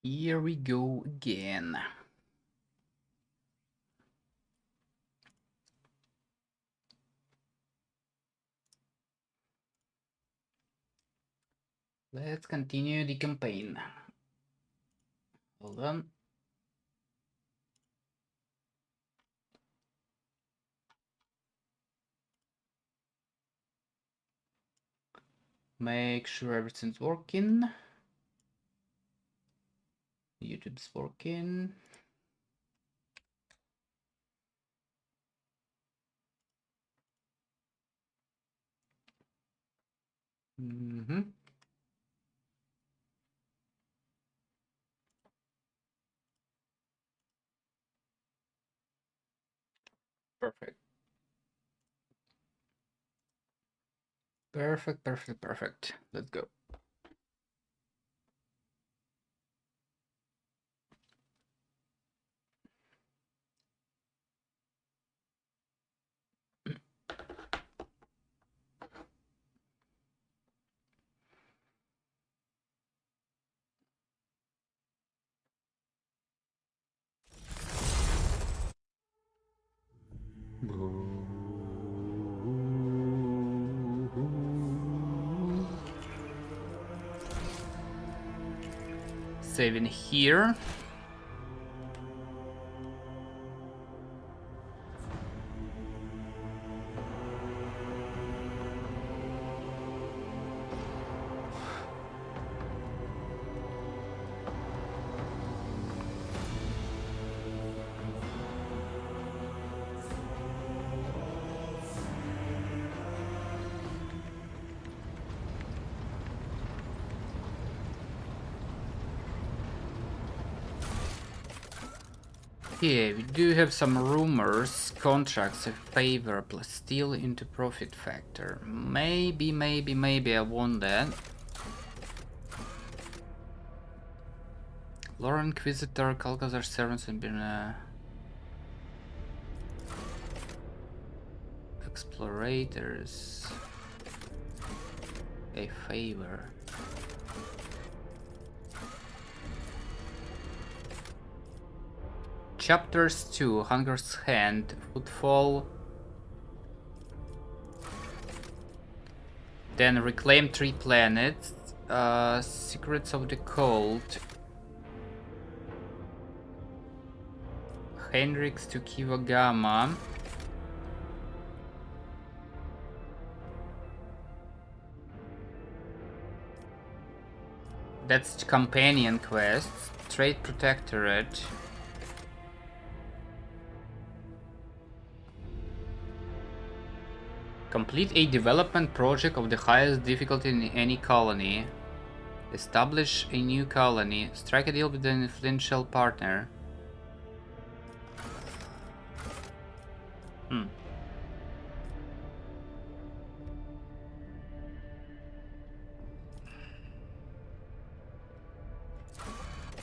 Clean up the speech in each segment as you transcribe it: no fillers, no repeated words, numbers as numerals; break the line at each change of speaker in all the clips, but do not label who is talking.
Here we go again. Let's continue the campaign. Hold on. Make sure everything's working. YouTube's working. Perfect. Perfect. Let's go. Saving here. Yeah, we do have some rumors. Contracts a favor plus steal into profit factor. Maybe I want that. Lord Inquisitor, Calcazar servants have been explorators. A favor. Chapters 2, Hunger's Hand, Footfall. Then Reclaim 3 planets. Secrets of the Cold. Hendrix to Kiwagama. That's companion quests. Trade Protectorate. Complete a development project of the highest difficulty in any colony. Establish a new colony. Strike a deal with an influential partner.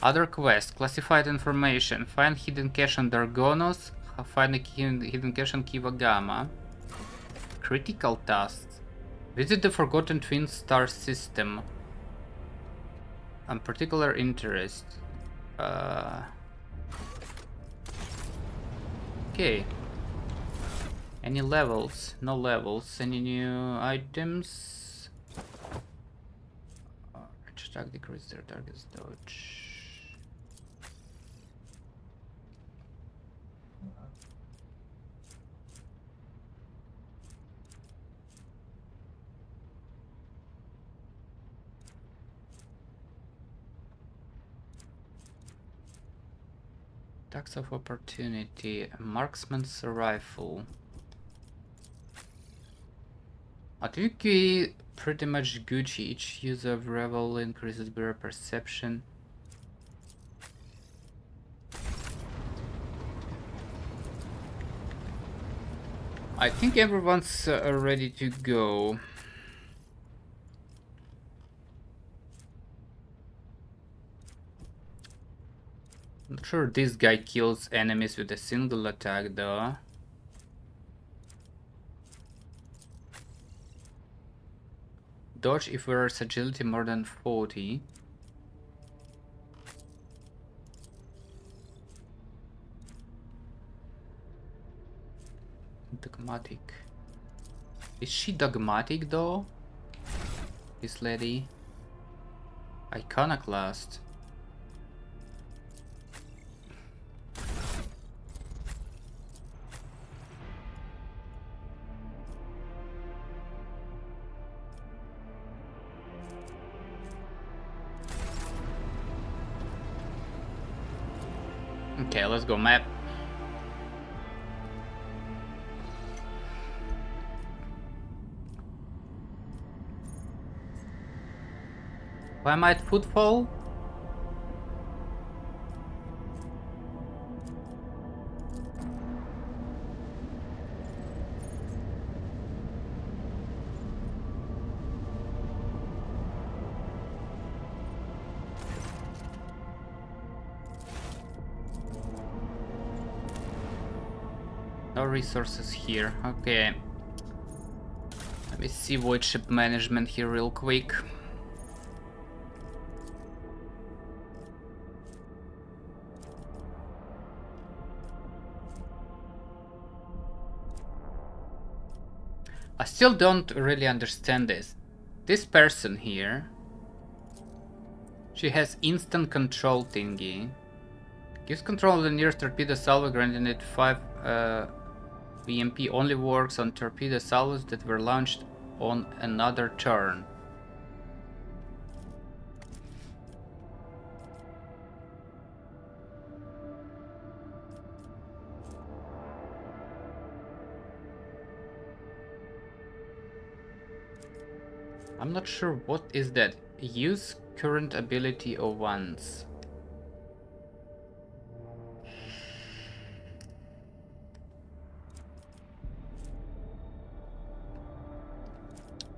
Other quests. Classified information. Find hidden cache on Dargonos. Find a hidden cache on Kiwagama. Critical tasks. Visit the Forgotten Twin Star system. On particular interest. Okay. Any levels? No levels. Any new items? Rich attack decrease their target's dodge. Attacks of opportunity. Marksman's rifle. I think we pretty much Gucci. Each use of revel increases better perception. I think everyone's ready to go. Not sure this guy kills enemies with a single attack though. Dodge if wears agility more than 40. Dogmatic. Is she dogmatic though? This lady? Iconoclast. Okay, let's go map. Why am I at footfall? No resources here. Okay. Let me see void ship management here real quick. I still don't really understand this. This person here, she has instant control thingy. Gives control of the nearest torpedo salvo, granting it 5 VMP. Only works on torpedo salvos that were launched on another turn. I'm not sure what is that. Use current ability or once.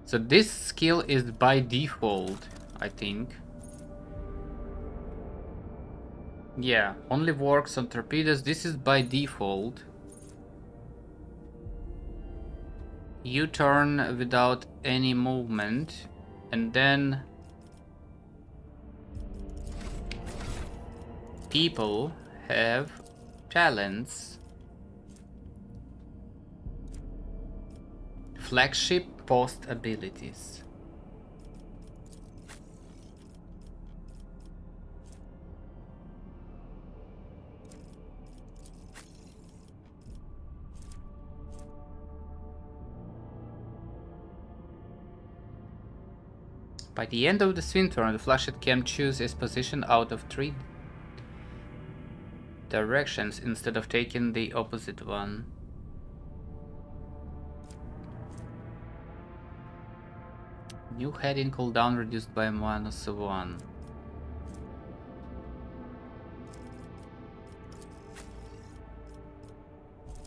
So this skill is by default, I think. Yeah, only works on torpedoes. This is by default. U-turn without any movement, and then people have talents. Flagship post abilities. By the end of the swing turn, the flagship can choose its position out of 3 directions instead of taking the opposite one. New heading cooldown reduced by -1.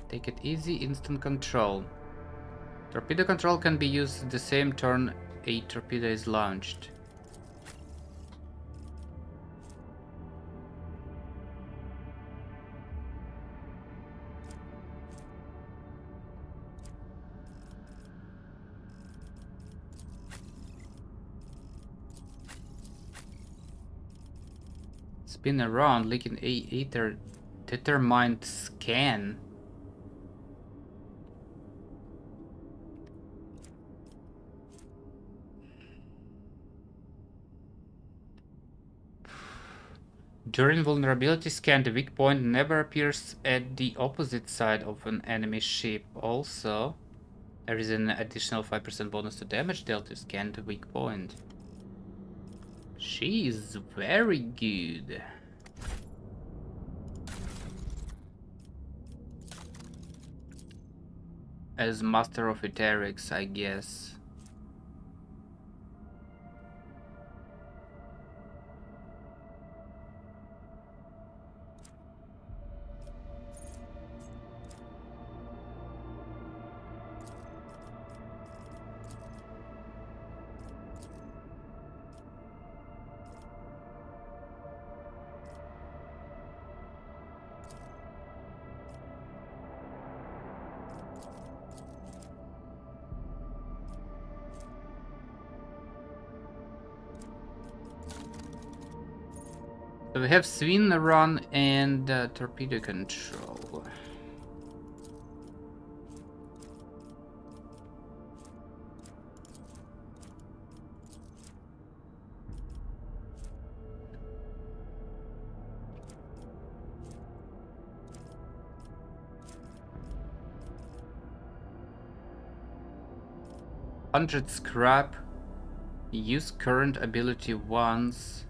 Take it easy, instant control. Torpedo control can be used the same turn a torpedo is launched. Spin around, licking ether, determined scan. During vulnerability scan, the weak point never appears at the opposite side of an enemy ship. Also, there is an additional 5% bonus to damage dealt to scan the weak point. She is very good. As Master of Etherics, I guess. So we have swing, run, and torpedo control. 100 scrap. Use current ability once.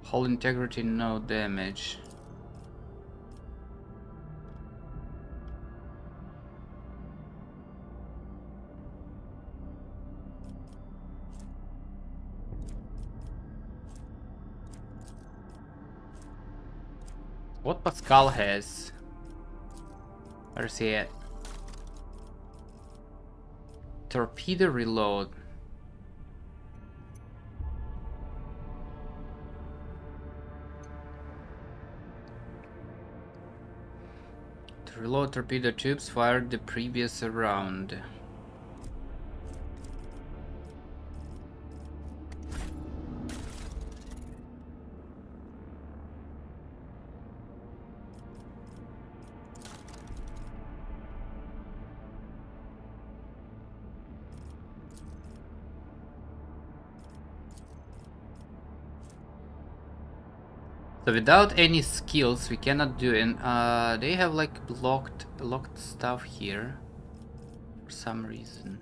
Hull integrity, no damage. What Pascal has? Where's he at? Torpedo reload. To reload torpedo tubes fired the previous round. So without any skills we cannot do it. They have like locked stuff here for some reason.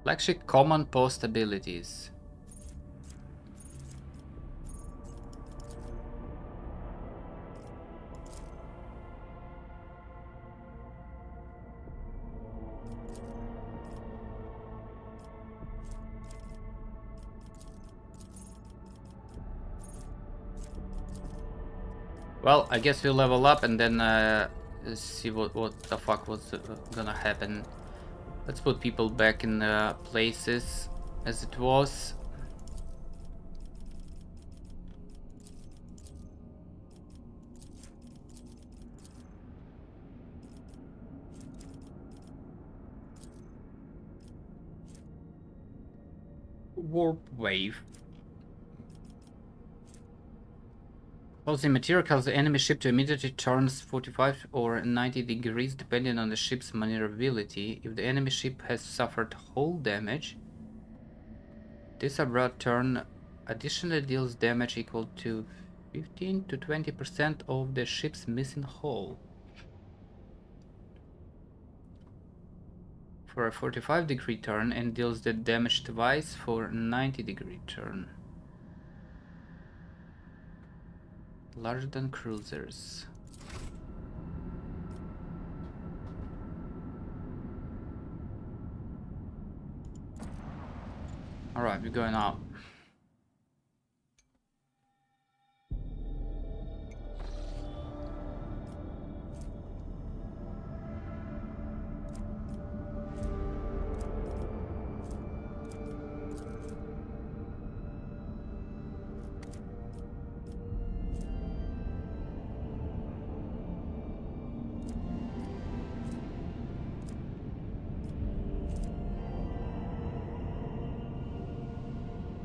Flagship common post abilities. Well, I guess we'll level up and then see what the fuck was gonna happen. Let's put people back in places as it was. Warp wave. Closing material causes the enemy ship to immediately turn 45 or 90 degrees depending on the ship's maneuverability. If the enemy ship has suffered hull damage, this abrupt turn additionally deals damage equal to 15 to 20% of the ship's missing hull. For a 45-degree turn, and deals the damage twice for a 90-degree turn. Larger than cruisers. Alright, we're going out.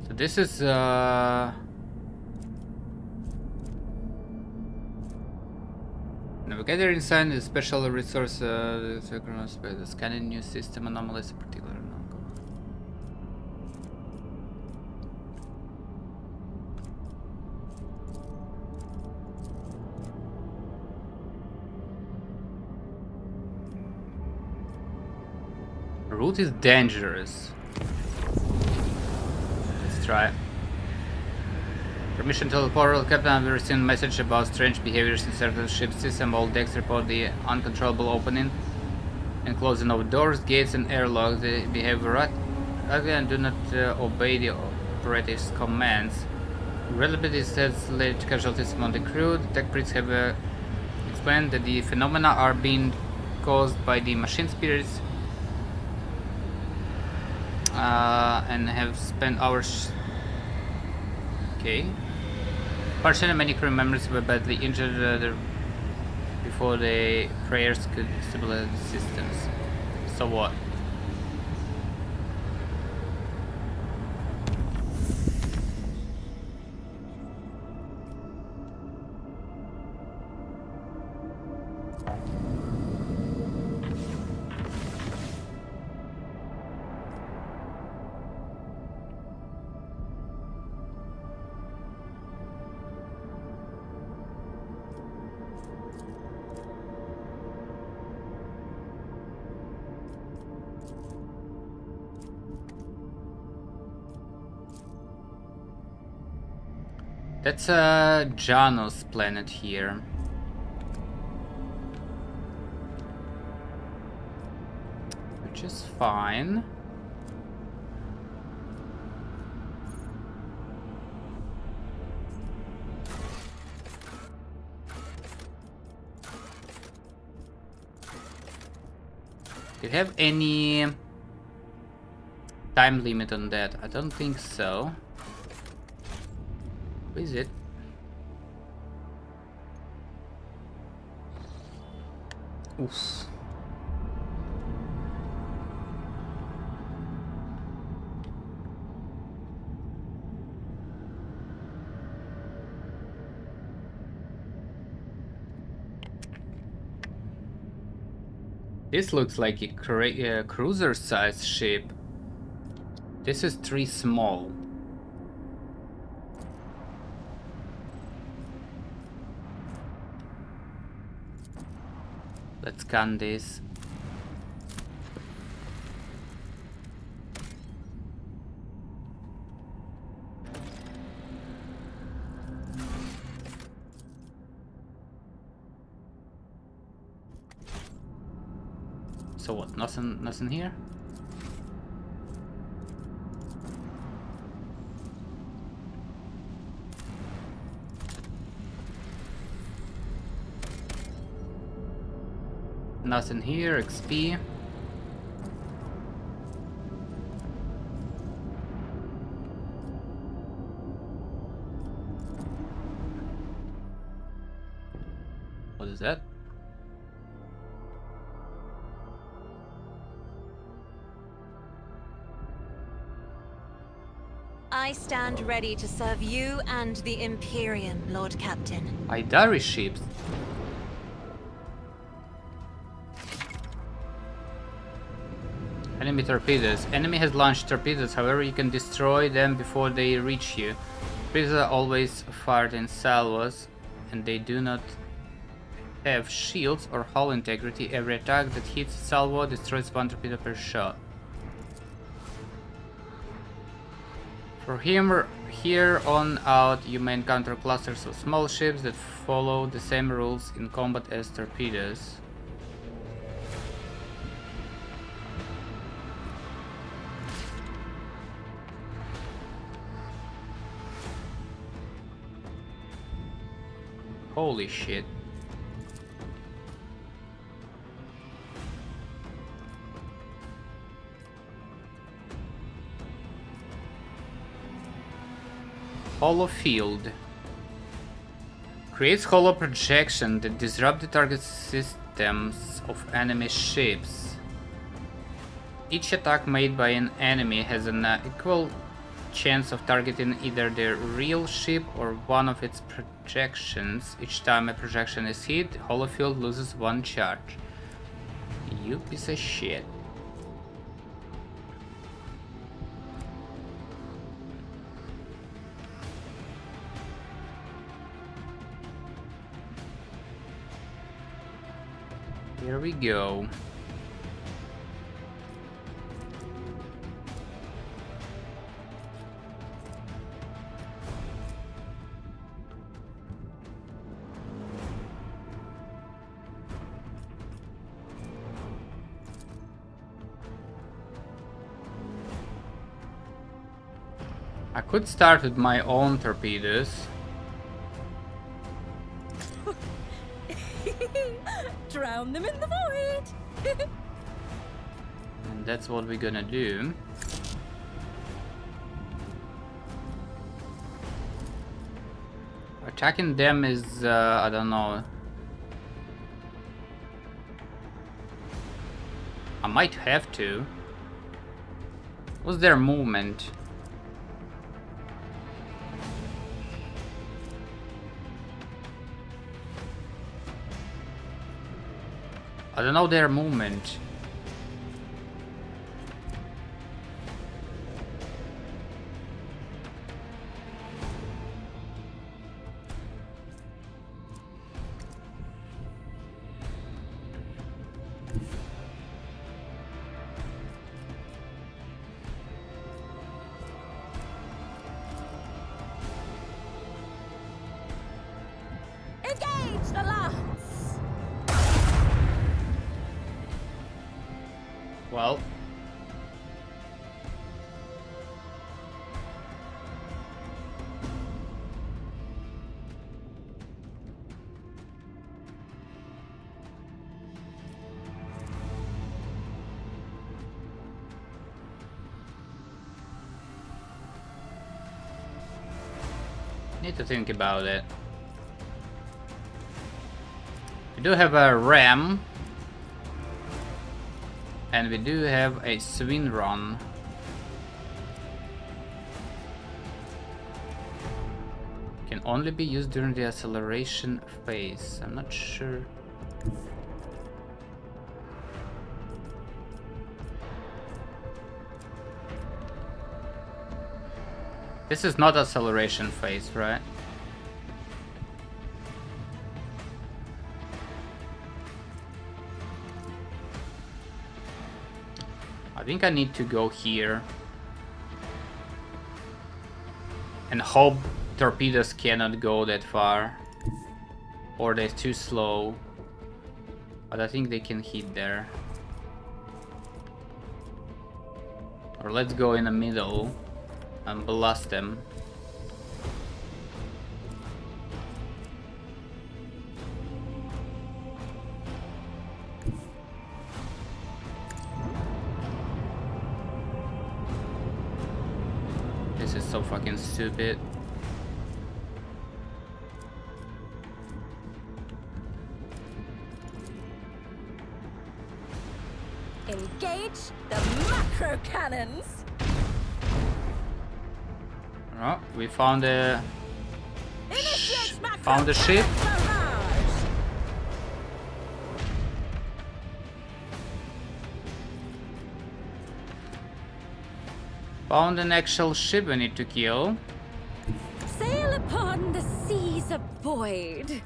So this is Navigator inside the special resource scanning new system anomalies in particular. Route is dangerous. Let's try. Permission to the portal. Captain, I've received a message about strange behaviors in certain ship system. All decks report the uncontrollable opening and closing of doors, gates, and airlocks. They behave erratically and do not obey the operative's commands. Reliability has led to casualties among the crew. The tech priests have explained that the phenomena are being caused by the machine spirits and have spent hours. Okay. Partially, many crew members were badly injured before the prayers could stabilize the systems. So what? That's a Janus planet here. Which is fine. Do you have any time limit on that? I don't think so. Who is it? Oof. This looks like a cruiser-sized ship. This is 3 small. Let's scan this. So what? Nothing here? Nothing here. XP. What is that?
I stand ready to serve you and the Imperium, Lord Captain.
Idari ships. Enemy torpedoes. Enemy has launched torpedoes, however you can destroy them before they reach you. Torpedoes are always fired in salvos, and they do not have shields or hull integrity. Every attack that hits a salvo destroys 1 torpedo per shot. For here on out, you may encounter clusters of small ships that follow the same rules in combat as torpedoes. Holy shit. Hollow field. Creates hollow projection that disrupt the target systems of enemy ships. Each attack made by an enemy has an equal chance of targeting either their real ship or one of its projections. Each time a projection is hit, hollow field loses 1 charge. You piece of shit. Here we go. I could start with my own torpedoes.
Drown them in the void!
And that's what we're gonna do. Attacking them is, I don't know. I might have to. What's their movement? I don't know their movement. Well. Need to think about it. We do have a ram. And we do have a swing run. Can only be used during the acceleration phase. I'm not sure. This is not acceleration phase, right? I think I need to go here and hope torpedoes cannot go that far, or they're too slow, but I think they can hit there. Or let's go in the middle and blast them. This is so fucking stupid.
Engage the macro cannons.
Oh, we found a
Initiate macro
found a ship.
barrage.
Found an actual ship we need to kill.
Sail upon the seas of void.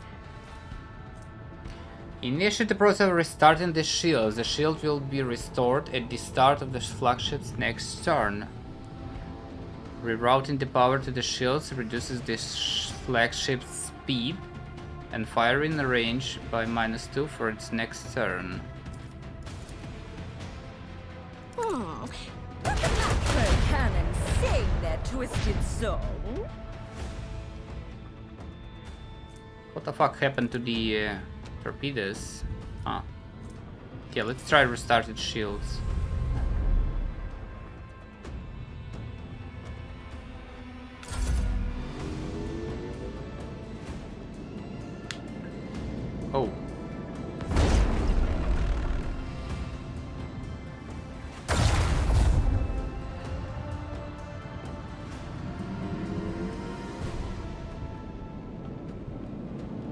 Initiate the process of restarting the shields. The shield will be restored at the start of the flagship's next turn. Rerouting the power to the shields reduces the flagship's speed and firing range by -2 for its next turn.
Look at macro cannons sing their twisted song.
What the fuck happened to the torpedoes? Ah. Okay, let's try restarted shields. Oh.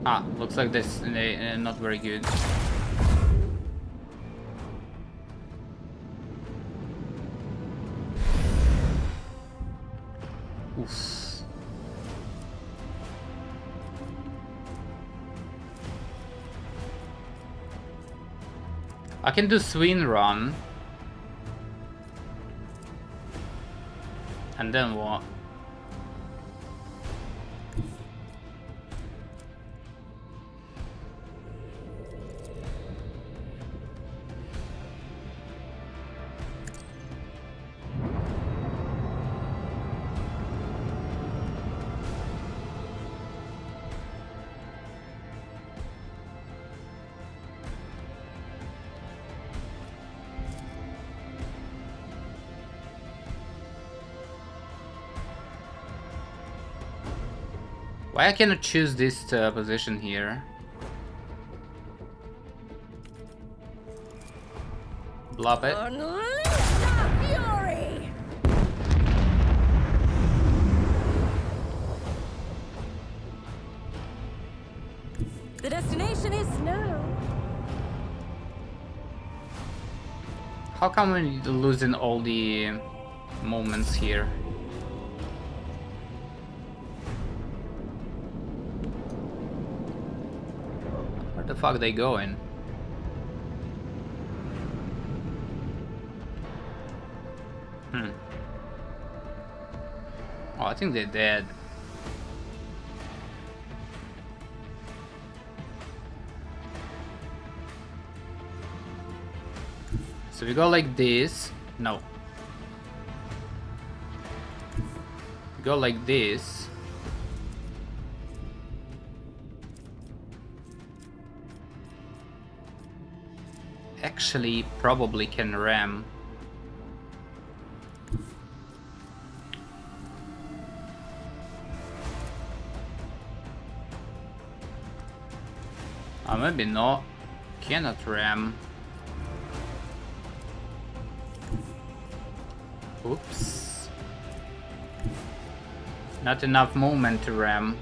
Ah, looks like this not very good. Oof. I can do swing run. And then what? Why I cannot choose this position here? Blop it.
Unleash our fury. The destination is snow.
How come we're losing all the moments here? Where the fuck they going? Oh, I think they're dead. So we go like this. No. We go like this. Actually, probably can ram. Maybe no. Cannot ram. Oops. Not enough movement to ram.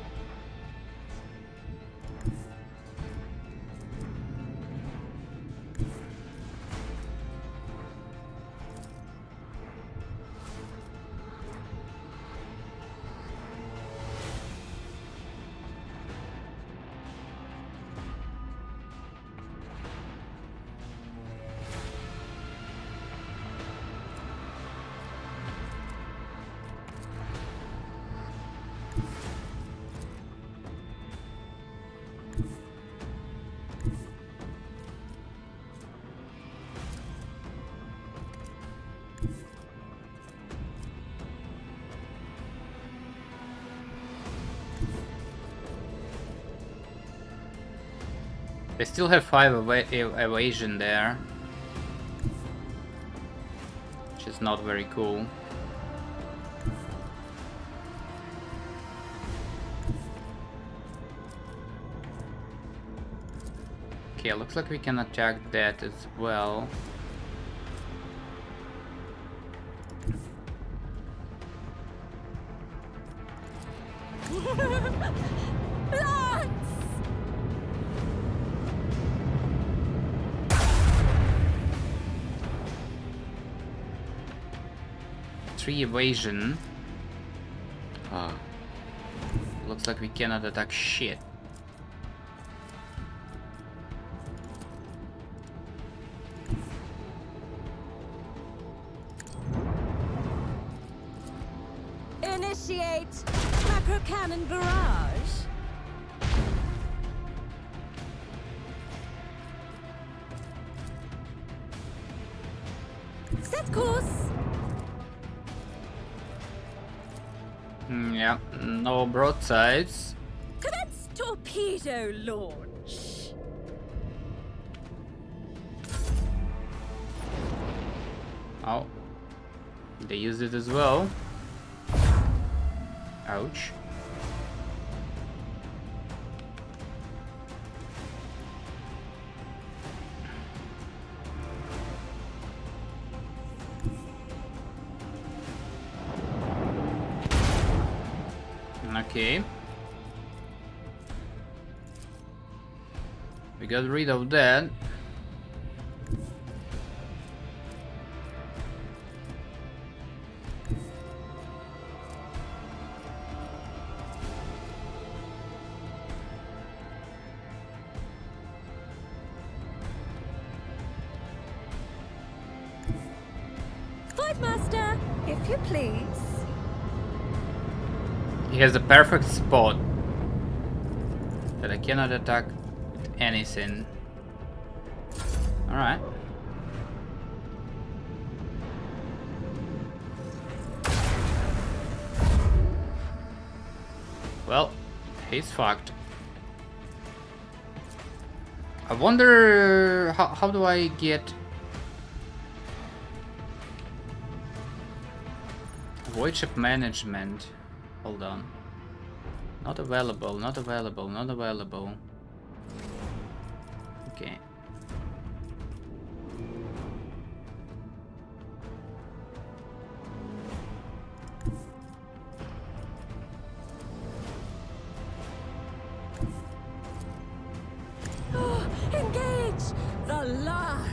They still have 5 evasion there, which is not very cool. Okay, looks like we can attack that as well. Three evasion. Looks like we cannot attack shit.
Initiate macro cannon barrage. Set course.
Yeah, no broadsides.
Commence torpedo launch.
Oh, they used it as well. Ouch. Okay. We got rid of that.
Flight master, if you please.
He has a perfect spot that I cannot attack with anything. Alright. Well, he's fucked. I wonder how do I get void ship management. Hold on. Not available, not available, not available. Okay.
Engage the launch.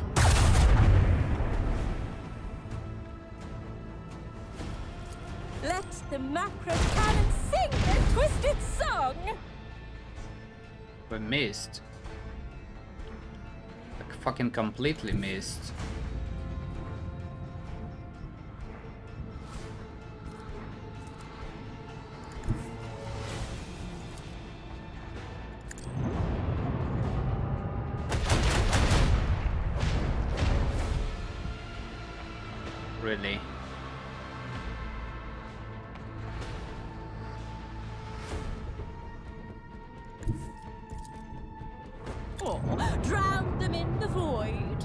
Let the macro cannon sing their twisted song.
We missed. Like fucking completely missed. Really.
Or drown them in the void.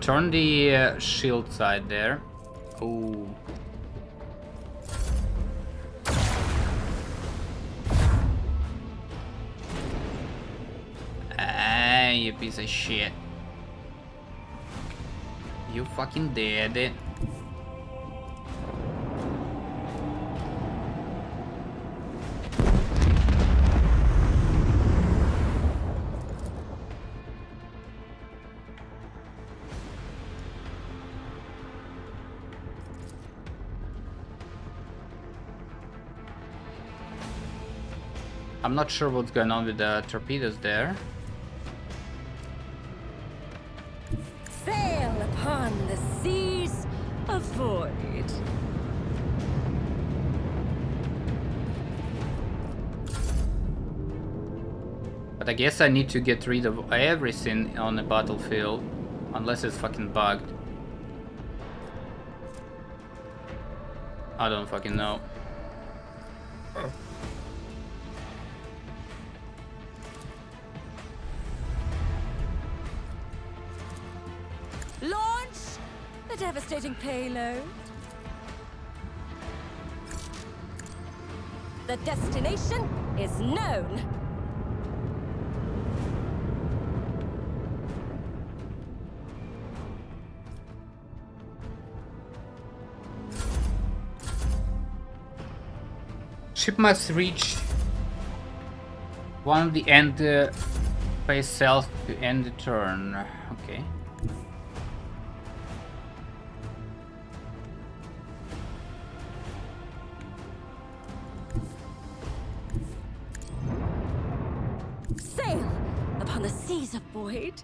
Turn the shield side there. Oh. Ah, you piece of shit. You fucking dead. I'm not sure what's going on with the torpedoes there.
Sail upon the seas of void.
But I guess I need to get rid of everything on the battlefield. Unless it's fucking bugged. I don't fucking know.
Launch the devastating payload. The destination is known.
Ship must reach one of the end phase cells to end the turn. Okay.
Sail upon the seas of void.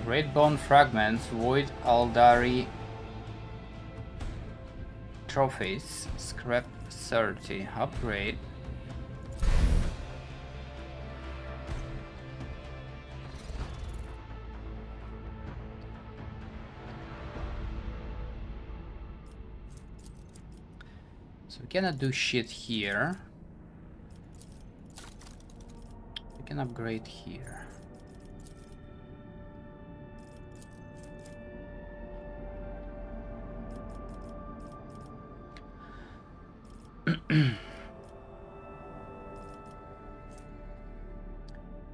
Red bone fragments, void Aldari trophies, scrap 30, upgrade. So we cannot do shit here. We can upgrade here.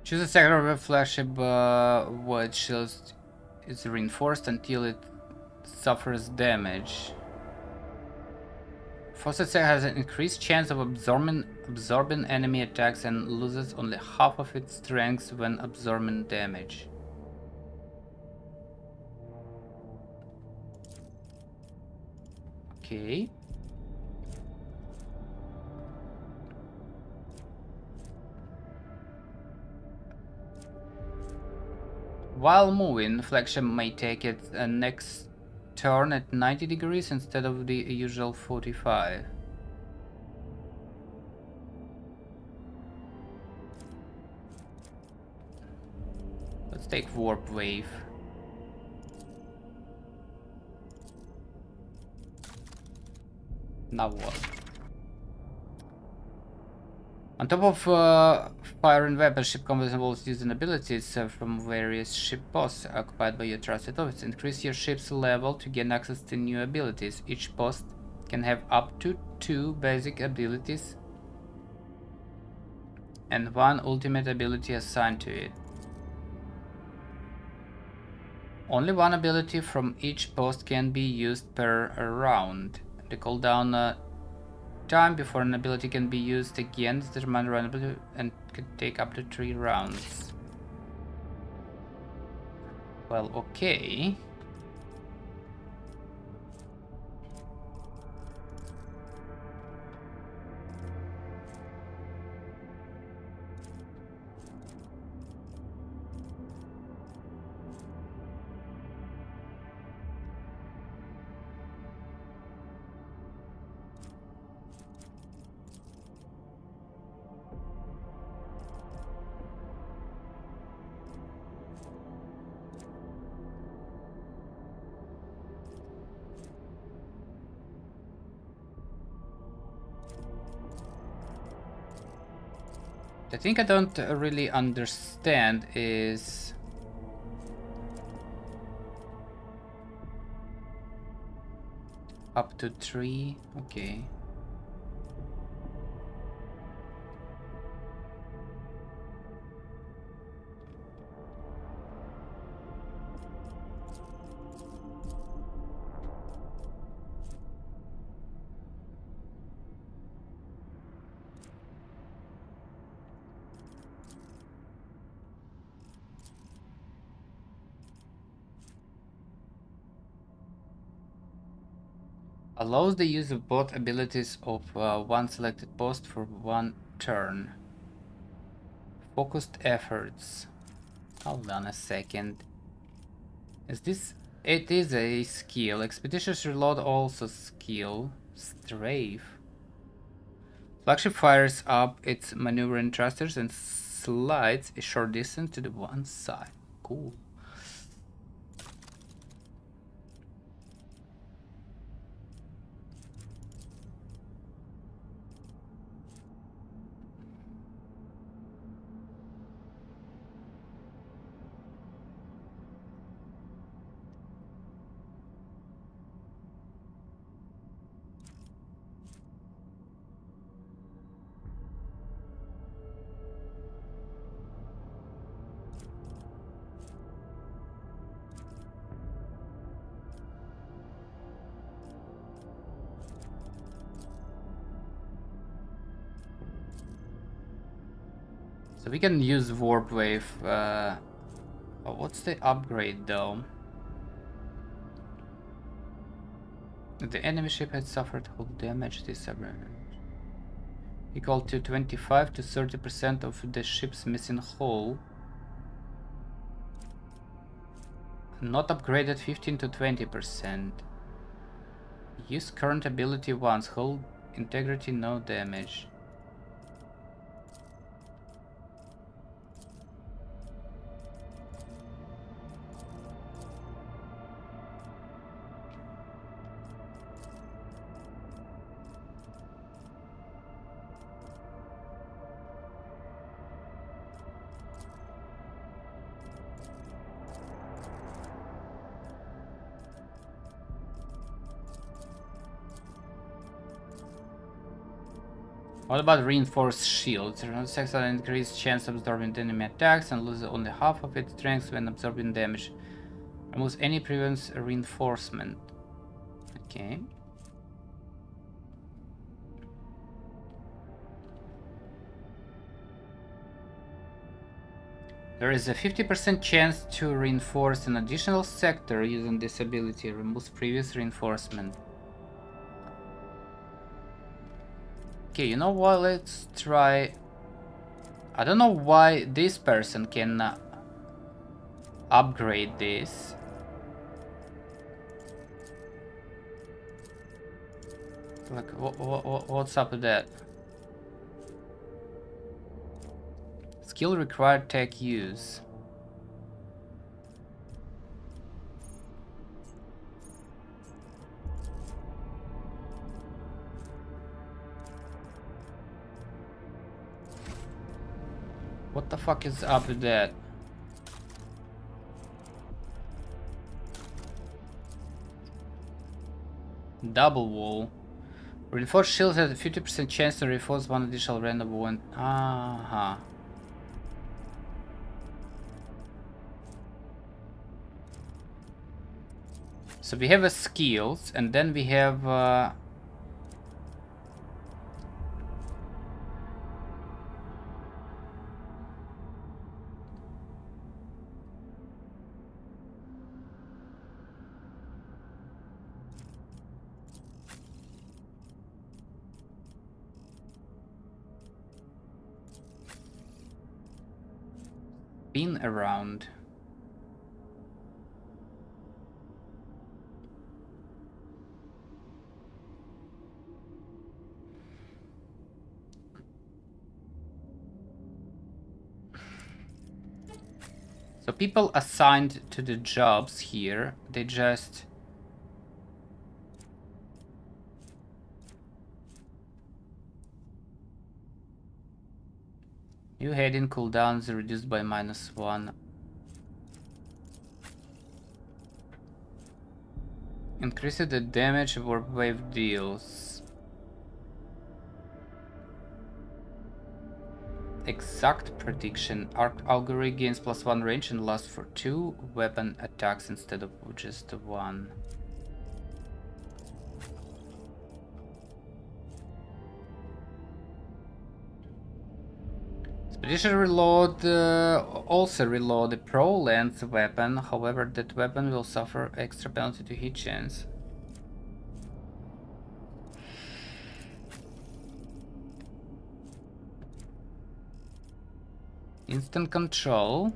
Choose a sector of a flagship void shield is reinforced until it suffers damage. Faucet sector has an increased chance of absorbing enemy attacks and loses only half of its strength when absorbing damage. Okay. While moving, flagship may take its next turn at 90 degrees instead of the usual 45. Let's take warp wave. Now what? On top of fire and weapon, ship consumables using abilities from various ship posts occupied by your trusted officer. Increase your ship's level to gain access to new abilities. Each post can have up to 2 basic abilities and 1 ultimate ability assigned to it. Only 1 ability from each post can be used per round. The cooldown time before an ability can be used again is determined randomly and could take up to 3 rounds. Well, okay. The thing I don't really understand is up to 3. Okay. Allows the use of both abilities of one selected post for 1 turn. Focused efforts. Hold on a second. Is this... It is a skill. Expeditious Reload also skill. Strafe. Flagship fires up its maneuvering thrusters and slides a short distance to the one side. Cool. So we can use Warp Wave. Oh, what's the upgrade though? The enemy ship had suffered hull damage. This equal to 25 to 30% of the ship's missing hull. Not upgraded 15 to 20%. Use current ability once. Hull integrity no damage. What about reinforced shields? Sex will increase chance of absorbing enemy attacks and loses only half of its strength when absorbing damage. Almost any prevents reinforcement. Okay. There is a 50% chance to reinforce an additional sector using this ability. Removes previous reinforcement. Okay, you know what? Let's try. I don't know why this person can upgrade this. Like, what's up with that? Skill required tech use. What the fuck is up with that? Double wall. Reinforced shields has a 50% chance to reinforce one additional random one. Aha. So we have a skills, and then we have spin around. So people assigned to the jobs here, they just New heading cooldown is reduced by -1. Increases the damage warp wave deals. Exact prediction. Augury gains +1 range and lasts for 2 weapon attacks instead of just 1. Expedition reload also reload a pro length weapon, however that weapon will suffer extra penalty to hit chance. Instant control.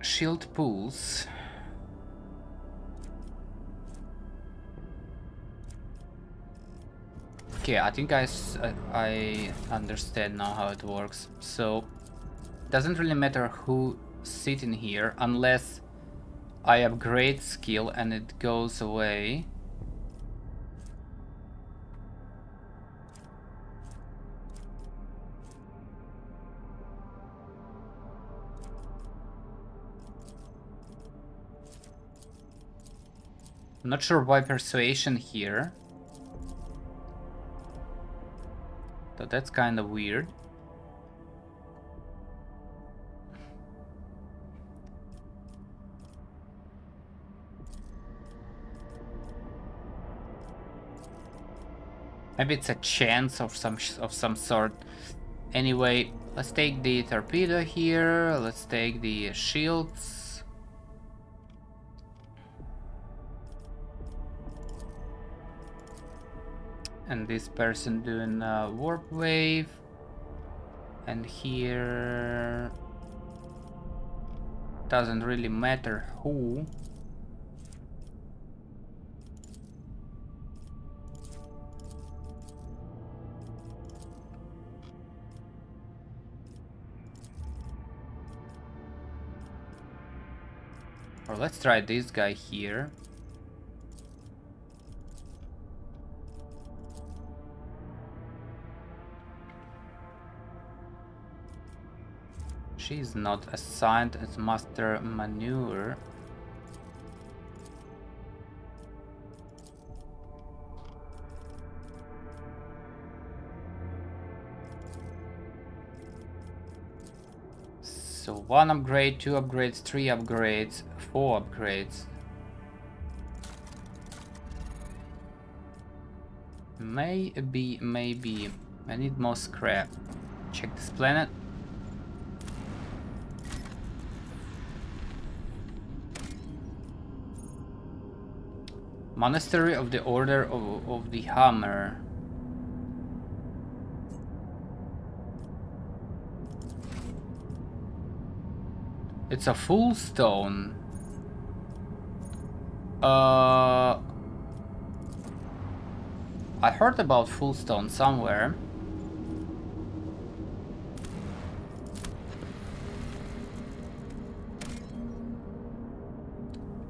Shield pulls. Okay, I think I understand now how it works. So, doesn't really matter who sit in here unless I upgrade skill and it goes away. I'm not sure why persuasion here. So that's kind of weird. Maybe it's a chance of some sort. Anyway, let's take the torpedo here. Let's take the shields. And this person doing warp wave. And here doesn't really matter who. Or let's try this guy here. She's not assigned as master maneuver. So 1 upgrade, 2 upgrades, 3 upgrades, 4 upgrades. Maybe. I need more scrap. Check this planet. Monastery of the Order of the Hammer. It's a full stone. I heard about full stone somewhere.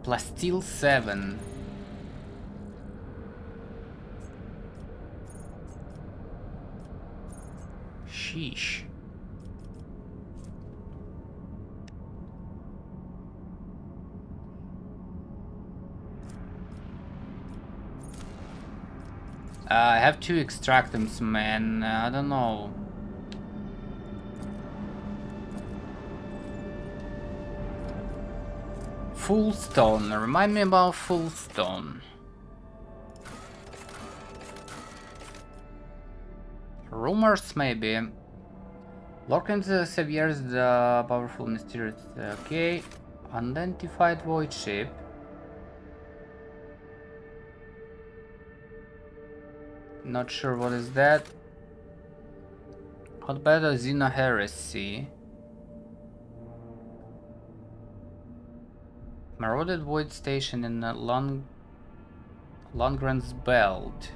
Plasteel 7. Sheesh. I have 2 extractums, man. I don't know. Full stone. Remind me about full stone. Rumors, maybe. Lurking the Saviors, the powerful mysterious. Okay. Unidentified void ship. Not sure what is that. What about a Xeno Heresy? Marauded void station in Lundgren's Belt.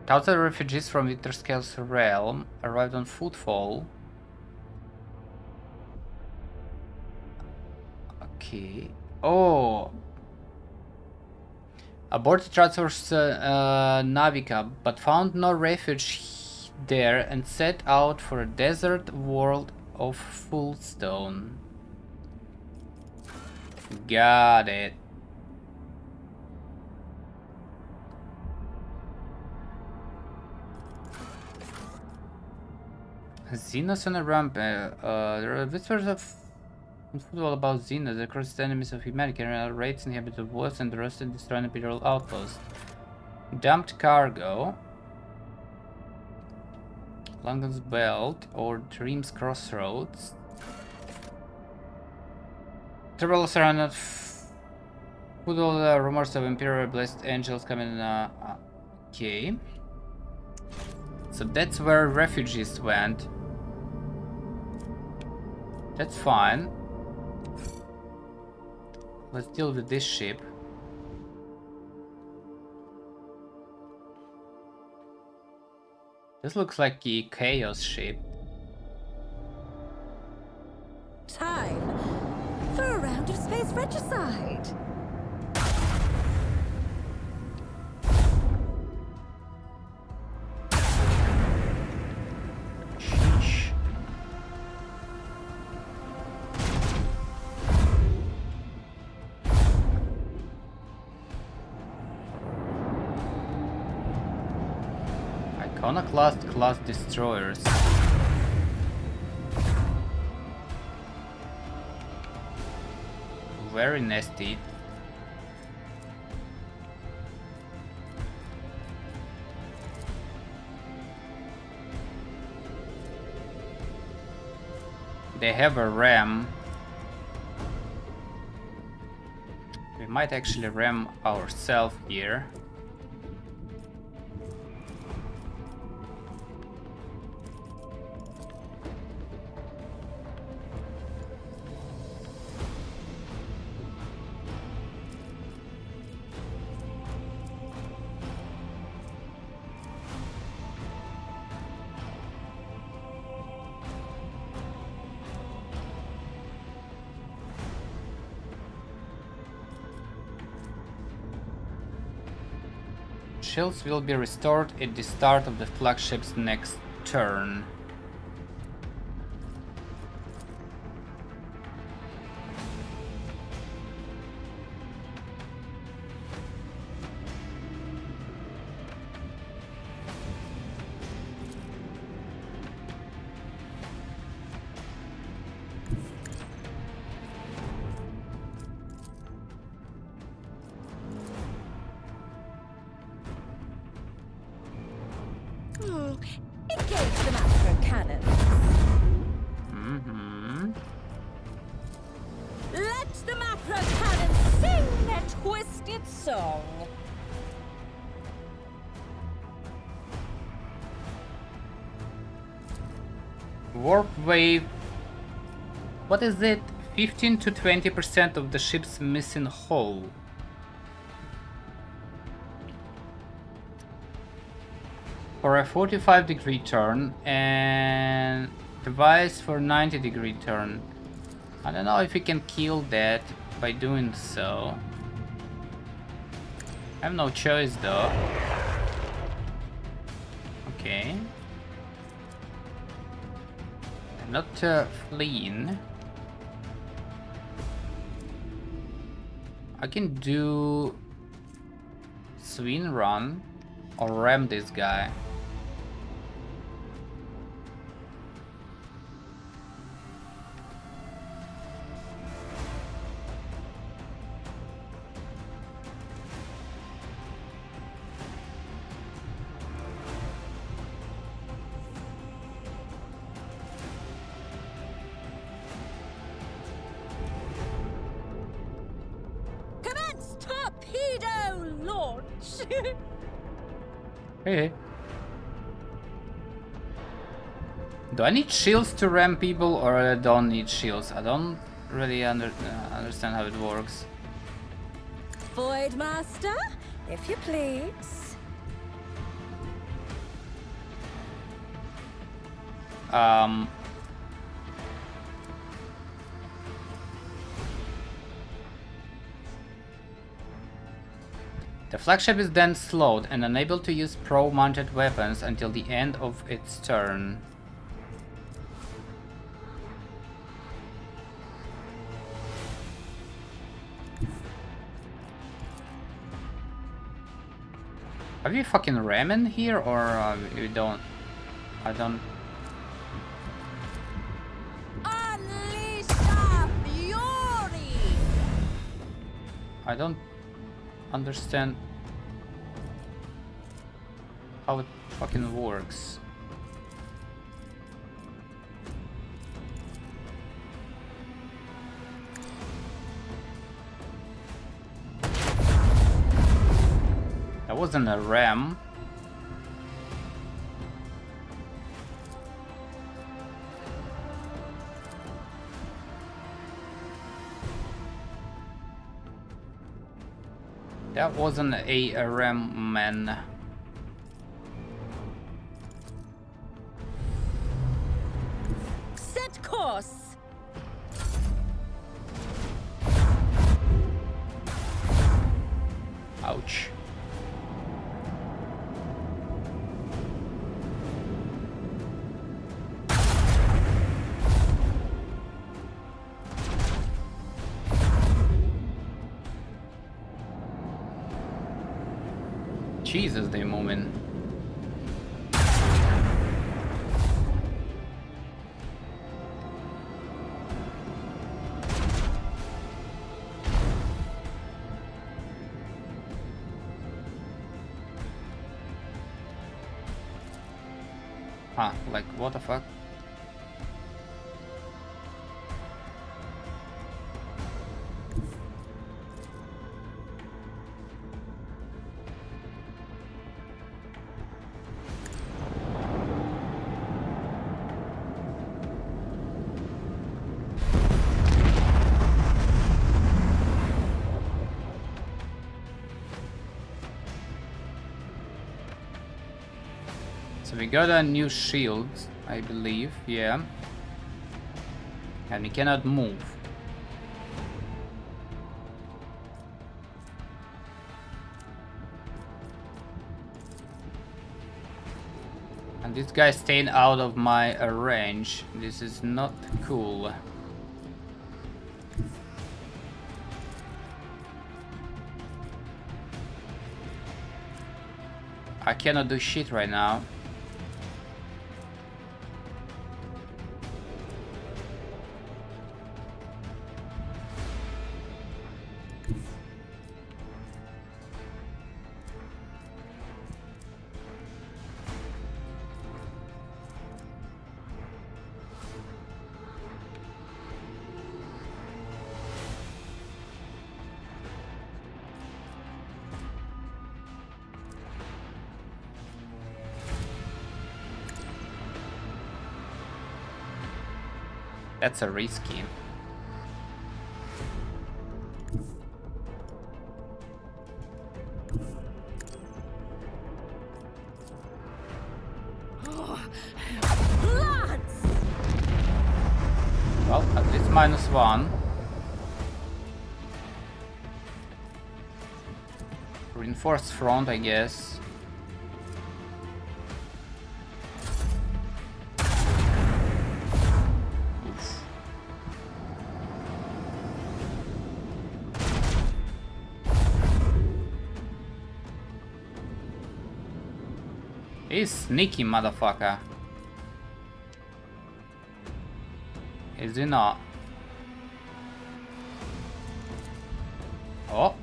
Thousands of refugees from Winterscale's realm arrived on footfall. Okay. Oh. Aborted transfers Navica, but found no refuge there and set out for a desert world of Fullstone. Got it. Xenos on a ramp. There are whispers of football about Xenos. The crossed enemies of humanity raids inhabited worlds and rusted destroying imperial outposts. Dumped cargo. London's Belt or Dream's Crossroads. Trouble surrounded. Football rumors of imperial blessed angels coming. Okay. So that's where refugees went. That's fine. Let's deal with this ship. This looks like a chaos ship.
Time for a round of space regicide.
Sheesh. Iconoclast class destroyers. Very nasty. They have a ram. We might actually ram ourselves here. Shields will be restored at the start of the flagship's next turn.
Engage the macro cannon. Let the macro cannon sing their twisted song.
Warp wave. What is it? 15 to 20% of the ship's missing hull. For a 45-degree turn and device for 90-degree turn. I don't know if we can kill that by doing so. I have no choice though. Okay. I'm not fleeing. I can do swing run or ram this guy.
Commence torpedo launch.
Hey. Do I need shields to ram people or I don't need shields? I don't really understand how it works.
Void Master, if you please.
The flagship is then slowed and unable to use prow-mounted weapons until the end of its turn. Have you fucking ramen here, or you don't? I don't.
Unleash the fury!
I don't understand how it fucking works. That wasn't a ram. That wasn't a ram, man.
Set course!
Ouch. Jesus, they moving. Huh, like what the fuck? So we got a new shield, I believe, yeah. And we cannot move. And this guy staying out of my range. This is not cool. I cannot do shit right now. That's a risky. Well, at least -1. Reinforced front, I guess. Oof. He's sneaky, motherfucker. Is he not? Oh.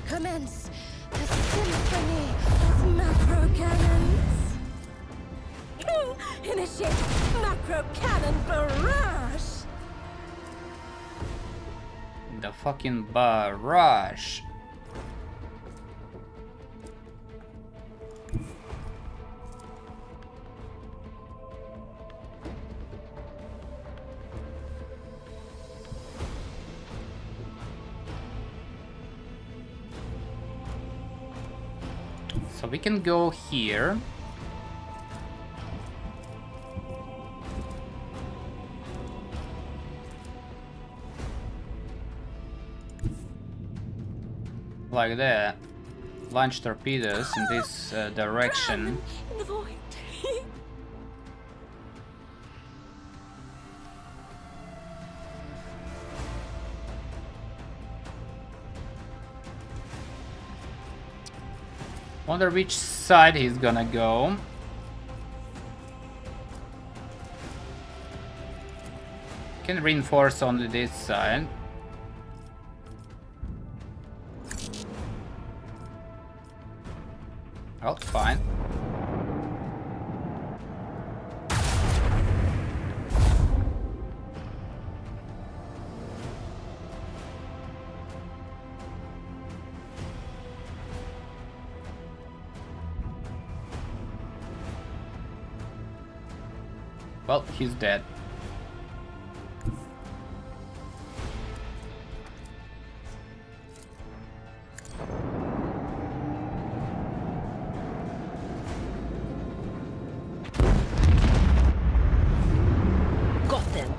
Commence the symphony of macro cannons. Initiate macro cannon barrage.
The fucking barrage. So we can go here. Like that. Launch torpedoes in this direction.
Run in the void.
Wonder which side he's gonna go. Can reinforce only this side. Oh, fine. Well, he's dead.
Got them.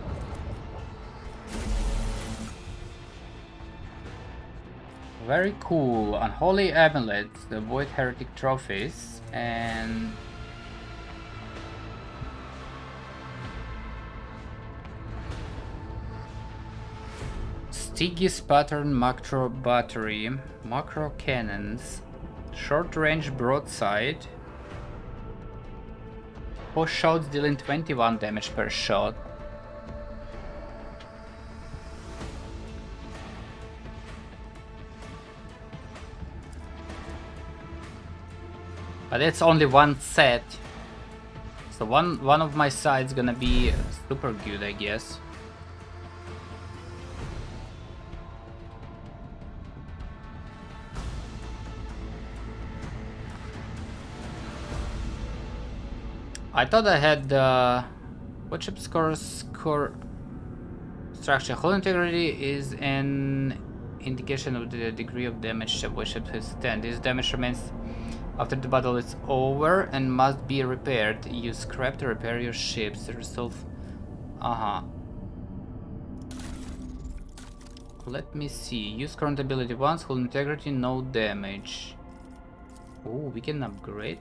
Very cool. Unholy amulets, the Void Heretic trophies, and Stygius pattern macro battery, macro cannons, short range broadside. 4 shots dealing 21 damage per shot. But it's only one set. So one of my sides gonna be super good, I guess. I thought I had what ship score structure. Hull integrity is an indication of the degree of damage that ship has stand. This damage remains after the battle is over and must be repaired. Use scrap to repair your ships. Resolve. Let me see. Use current ability once. Hull integrity, no damage. Oh, we can upgrade.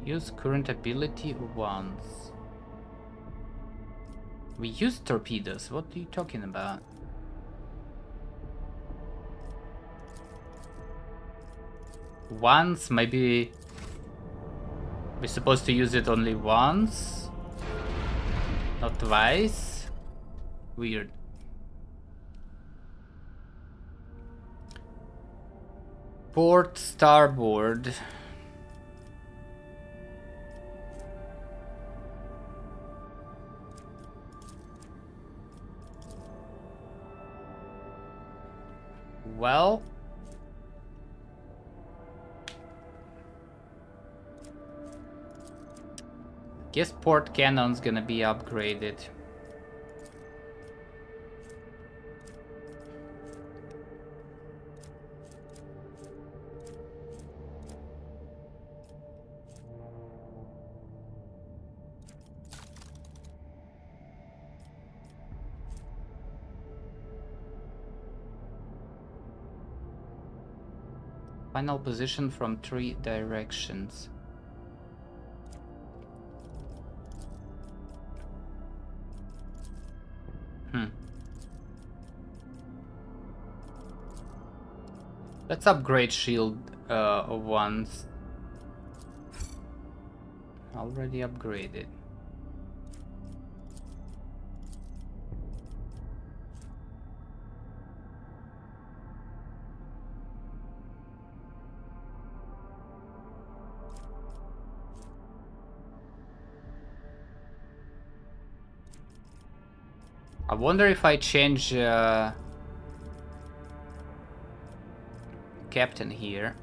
Use current ability once. We use torpedoes. What are you talking about? Once? Maybe we're supposed to use it only once? Not twice? Weird. Port starboard. Well, guess port cannon's gonna be upgraded. Final position from 3 directions. Let's upgrade shield once. Already upgraded. I wonder if I change captain here.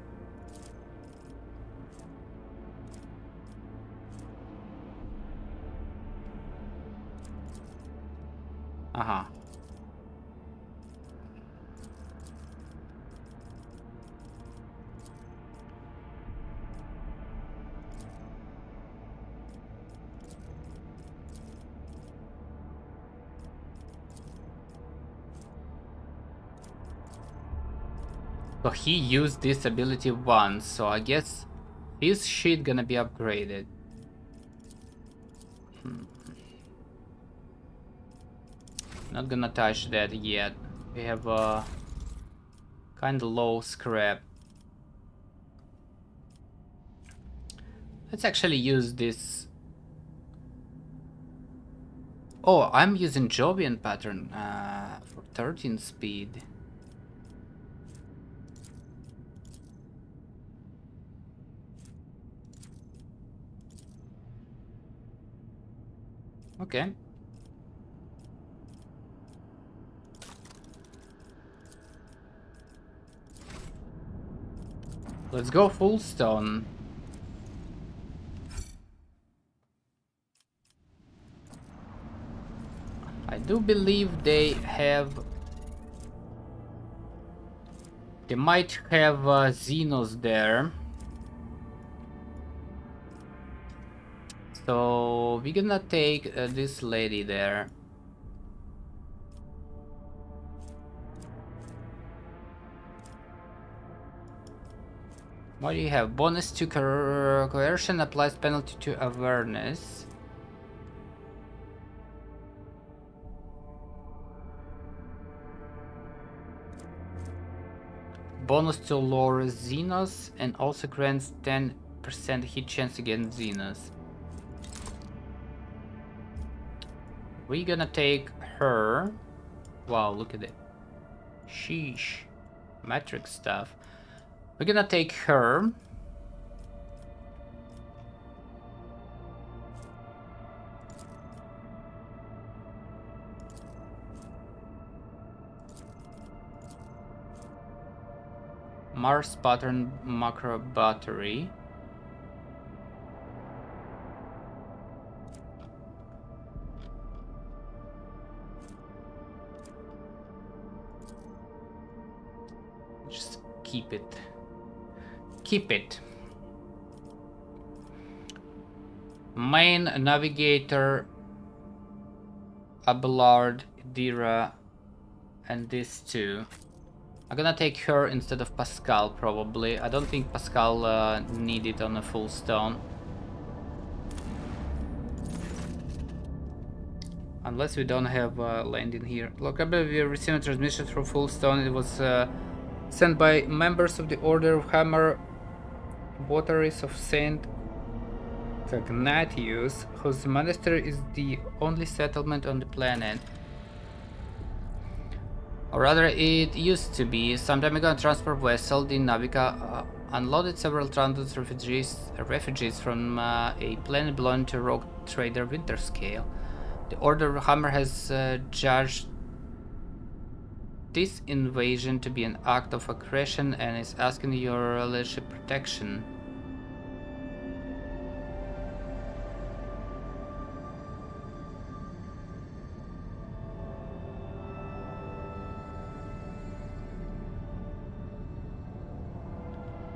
So he used this ability once, so I guess his shit gonna be upgraded. Not gonna touch that yet. We have a kinda low scrap. Let's actually use this. Oh, I'm using Jovian pattern for 13 speed. Okay. Let's go full stone. I do believe they might have Xenos there. So we're gonna take this lady there. What do you have? Bonus to coercion applies penalty to awareness. Bonus to lure Xenos and also grants 10% hit chance against Xenos. We're gonna take her. Wow, look at it. Sheesh. Matrix stuff. We're gonna take her. Mars pattern macro battery. Just keep it. Keep it. Main navigator, Abelard, Dira, and these two. I'm gonna take her instead of Pascal, probably. I don't think Pascal needed on a full stone. Unless we don't have landing here. Look, I believe we received a transmission through full stone. It was sent by members of the Order of Hammer, votaries of Saint Ignatius, whose monastery is the only settlement on the planet. Or rather, it used to be. Some time ago, a transport vessel, the Navica, unloaded several Trandus refugees from a planet belonging to rogue trader Winterscale. The Order of Hammer has judged this invasion to be an act of aggression and is asking your leadership protection.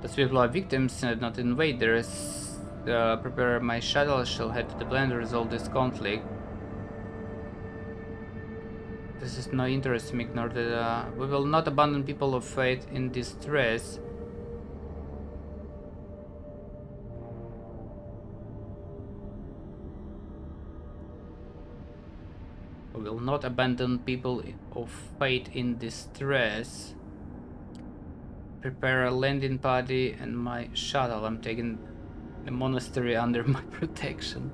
The people are victims, not invaders. Prepare my shuttle, shall head to the planet to resolve this conflict. This is no interest to me, ignore that we will not abandon people of faith in distress. We will not abandon people of faith in distress. Prepare a landing party and my shuttle. I'm taking the monastery under my protection.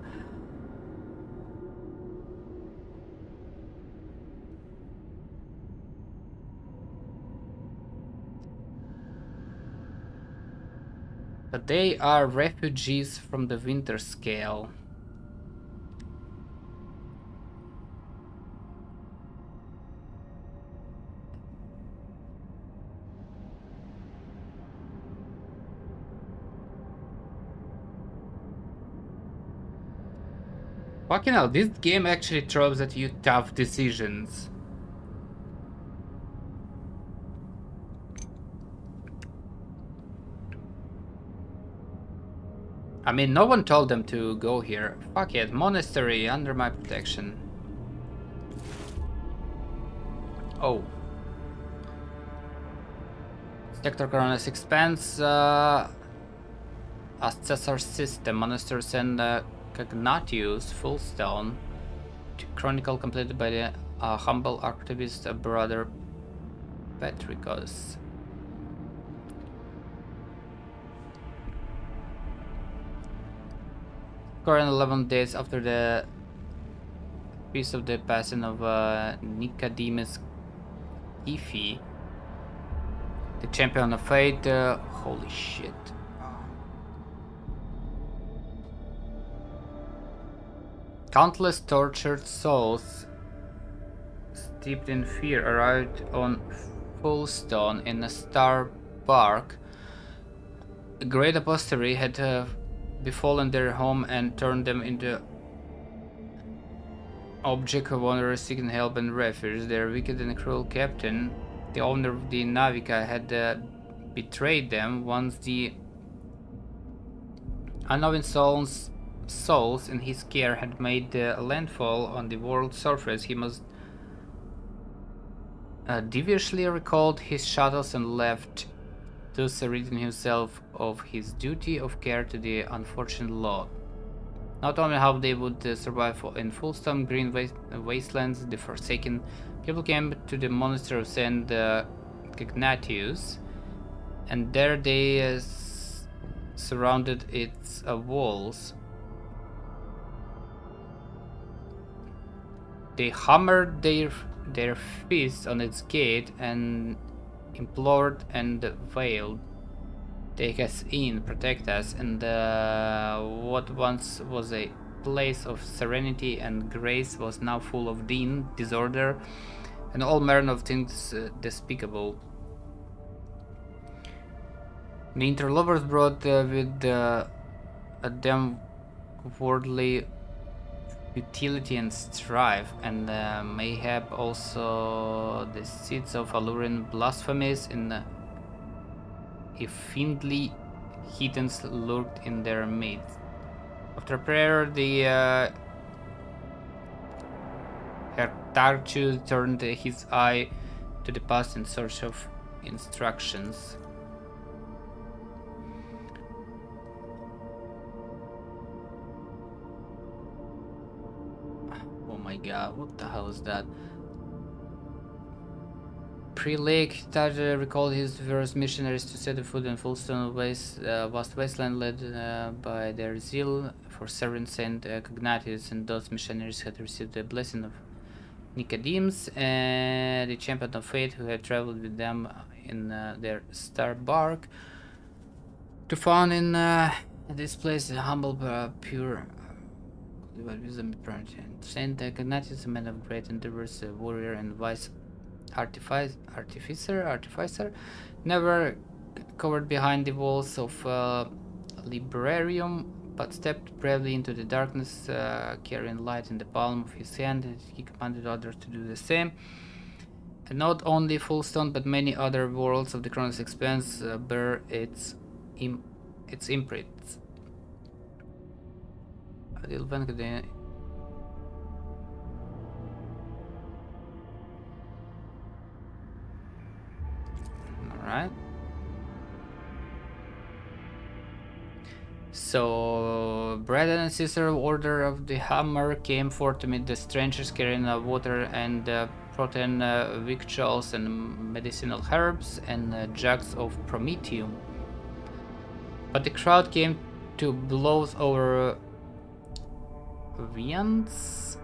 But they are refugees from the Winterscale. Fucking hell, this game actually throws at you tough decisions. I mean, no one told them to go here. Fuck it, monastery under my protection. Oh. Sector Coronis expands as Caesar system, monsters and Cagnatius, Fullstone. Chronicle completed by the humble activist brother Petricus. Current 11 days after the feast of the passing of Nicodemus Ephi, the champion of fate. Holy shit. Countless tortured souls steeped in fear arrived on Fullstone in a star bark. A great apostasy had befallen their home and turned them into object of honor seeking help and refuge. Their wicked and cruel captain, the owner of the Navica, had betrayed them. Once the unknown souls in his care had made landfall on the world's surface, he must deviously recalled his shuttles and left, thus ridding himself of his duty of care to the unfortunate lot. Not only how they would survive in Fullstone green wastelands, the Forsaken people came to the monastery of Saint Cagnatius, and there they surrounded its walls. They hammered their fists on its gate and implored and wailed, "Take us in, protect us," and what once was a place of serenity and grace was now full of din, disorder, and all manner of things despicable. The interlopers brought with them worldly futility and strife, and mayhap also the seeds of alluring blasphemies if fiendly heathens lurked in their midst. After prayer, the Hertarchu turned his eye to the past in search of instructions. Oh my god, what the hell is that? Pre-Lake that recalled his first missionaries to set the foot in Fullstone vast wasteland led by their zeal for serving Saint Cagnatius, and those missionaries had received the blessing of Nicodemus, the champion of fate, who had traveled with them in their star bark to found in this place a humble, pure wisdom. Saint Cagnatius, a man of great endeavors, a warrior and wise artificer, never cowered behind the walls of Librarium, but stepped bravely into the darkness, carrying light in the palm of his hand, and he commanded others to do the same. And not only Fullstone, but many other worlds of the Chronos Expanse bear its imprints. Alright. So, brother and sister Order of the Hammer came forth to meet the strangers, carrying water and protein victuals and medicinal herbs and jugs of promethium. But the crowd came to blows over viands,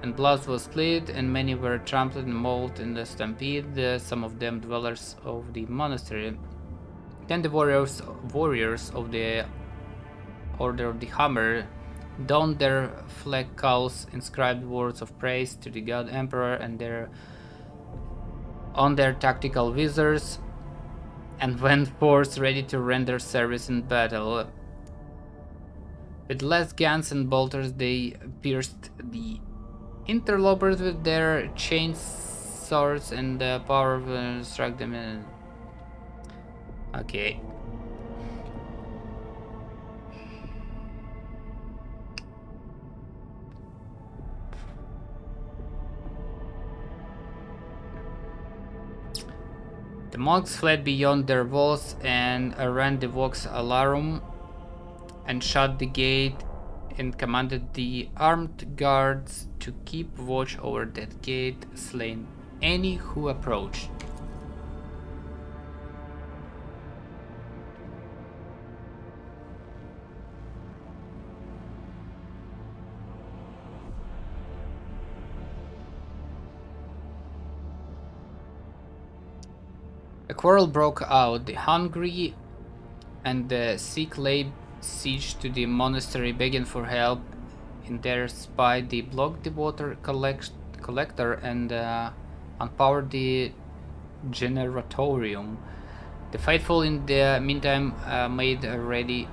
and blood was spilled, and many were trampled and mauled in the stampede, some of them dwellers of the monastery. Then the warriors of the Order of the Hammer donned their flag cowls, inscribed words of praise to the god emperor, and on their tactical visors, and went forth ready to render service in battle. With less guns and bolters, they pierced the interlopers with their chain swords and the power of struck them in. Okay. The monks fled beyond their walls and ran the Vox Alarum and shut the gate and commanded the armed guards to keep watch over that gate, slaying any who approached. A quarrel broke out. The hungry and the sick laid siege to the monastery, begging for help. In their spite, they blocked the water collector and unpowered the generatorium. The faithful, in the meantime, made ready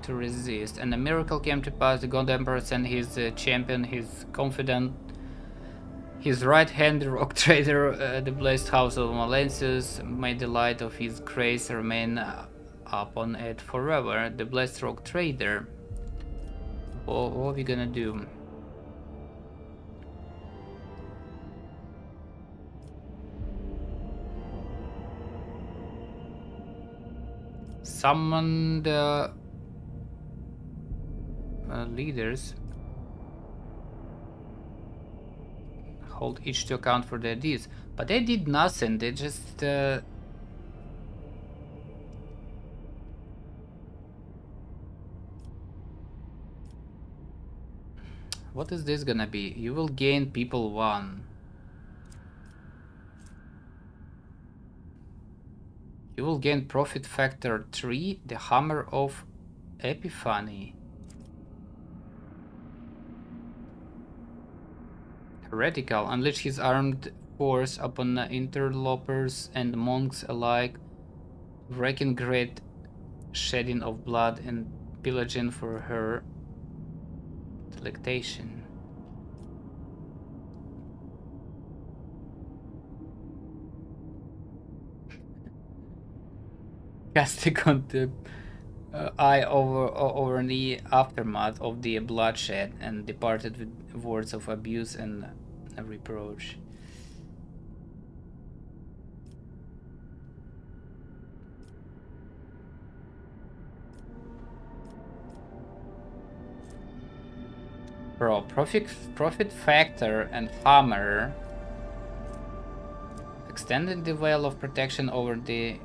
to resist, and a miracle came to pass. The God Emperor sent his champion, his confidant, his right hand, the rock trader, the blessed house of Malensius. May the light of his grace remain upon it forever. The blessed rock trader. What are we gonna do? Summon the leaders. Hold each to account for their deeds. But they did nothing. They just what is this gonna be? You will gain people 1. You will gain profit factor 3, the hammer of Epiphany. Heretical. Unleash his armed force upon interlopers and monks alike, wreaking great shedding of blood and pillaging for her delectation. Casting on the eye over the aftermath of the bloodshed, and departed with words of abuse and reproach. Bro, profit factor and hammer extended the veil of protection over the,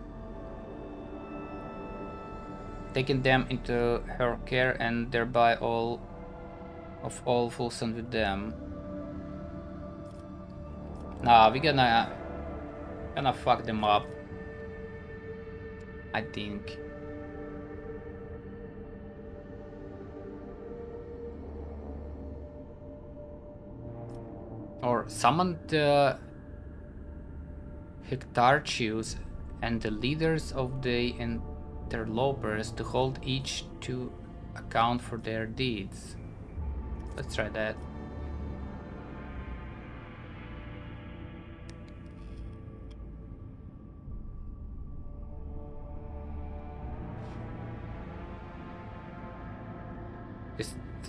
taking them into her care and thereby all Fulson with them. Nah, we gonna fuck them up, I think. Or summon the Hectarchius and the leaders of the interlopers to hold each to account for their deeds. Let's try that.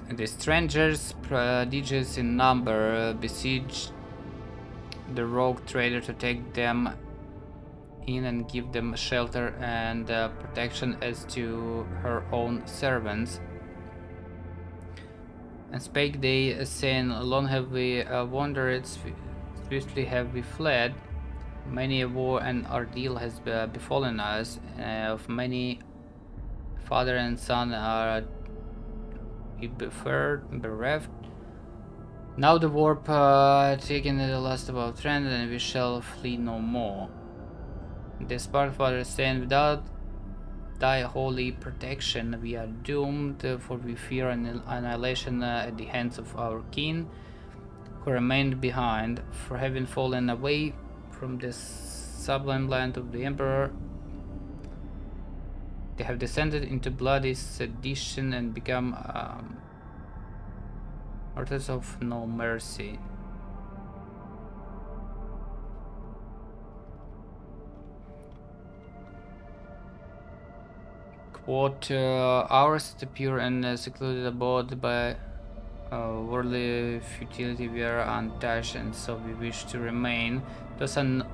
The strangers, prodigious in number, besieged the rogue trader to take them in and give them shelter and protection as to her own servants. And spake they, saying, long have we wandered, swiftly have we fled. Many a war and ordeal has befallen us, of many father and son are bereft. Now the warp taken the last of our trend, and we shall flee no more. The Spark Father saying, without thy holy protection we are doomed, for we fear annihilation at the hands of our kin who remained behind. For having fallen away from the sublime land of the Emperor, they have descended into bloody sedition and become martyrs of no mercy. Quote, ours is the pure and secluded abode. By worldly futility we are untouched, and so we wish to remain. Those are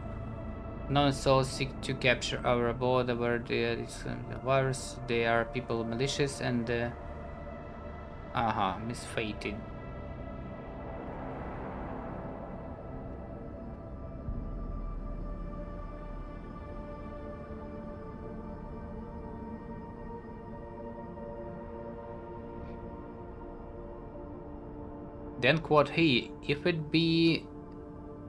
Non-souls seek to capture our abode where there is a virus. They are people malicious and misfated. Then quoth he, if it be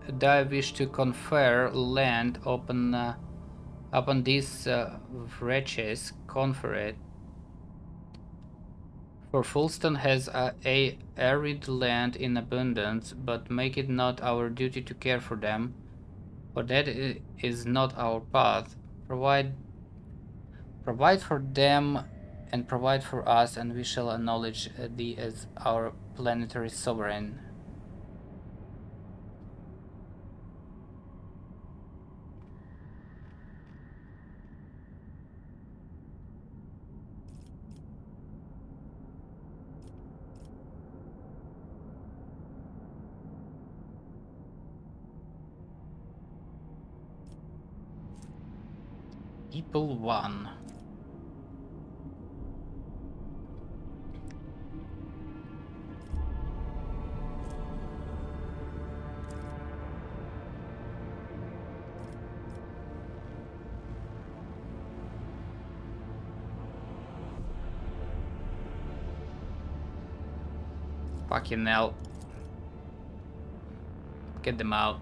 thy wish to confer land upon these wretches, confer it. For Fulston has a arid land in abundance, but make it not our duty to care for them, for that is not our path. Provide for them and provide for us, and we shall acknowledge thee as our planetary sovereign. People 1. Fucking hell. Get them out.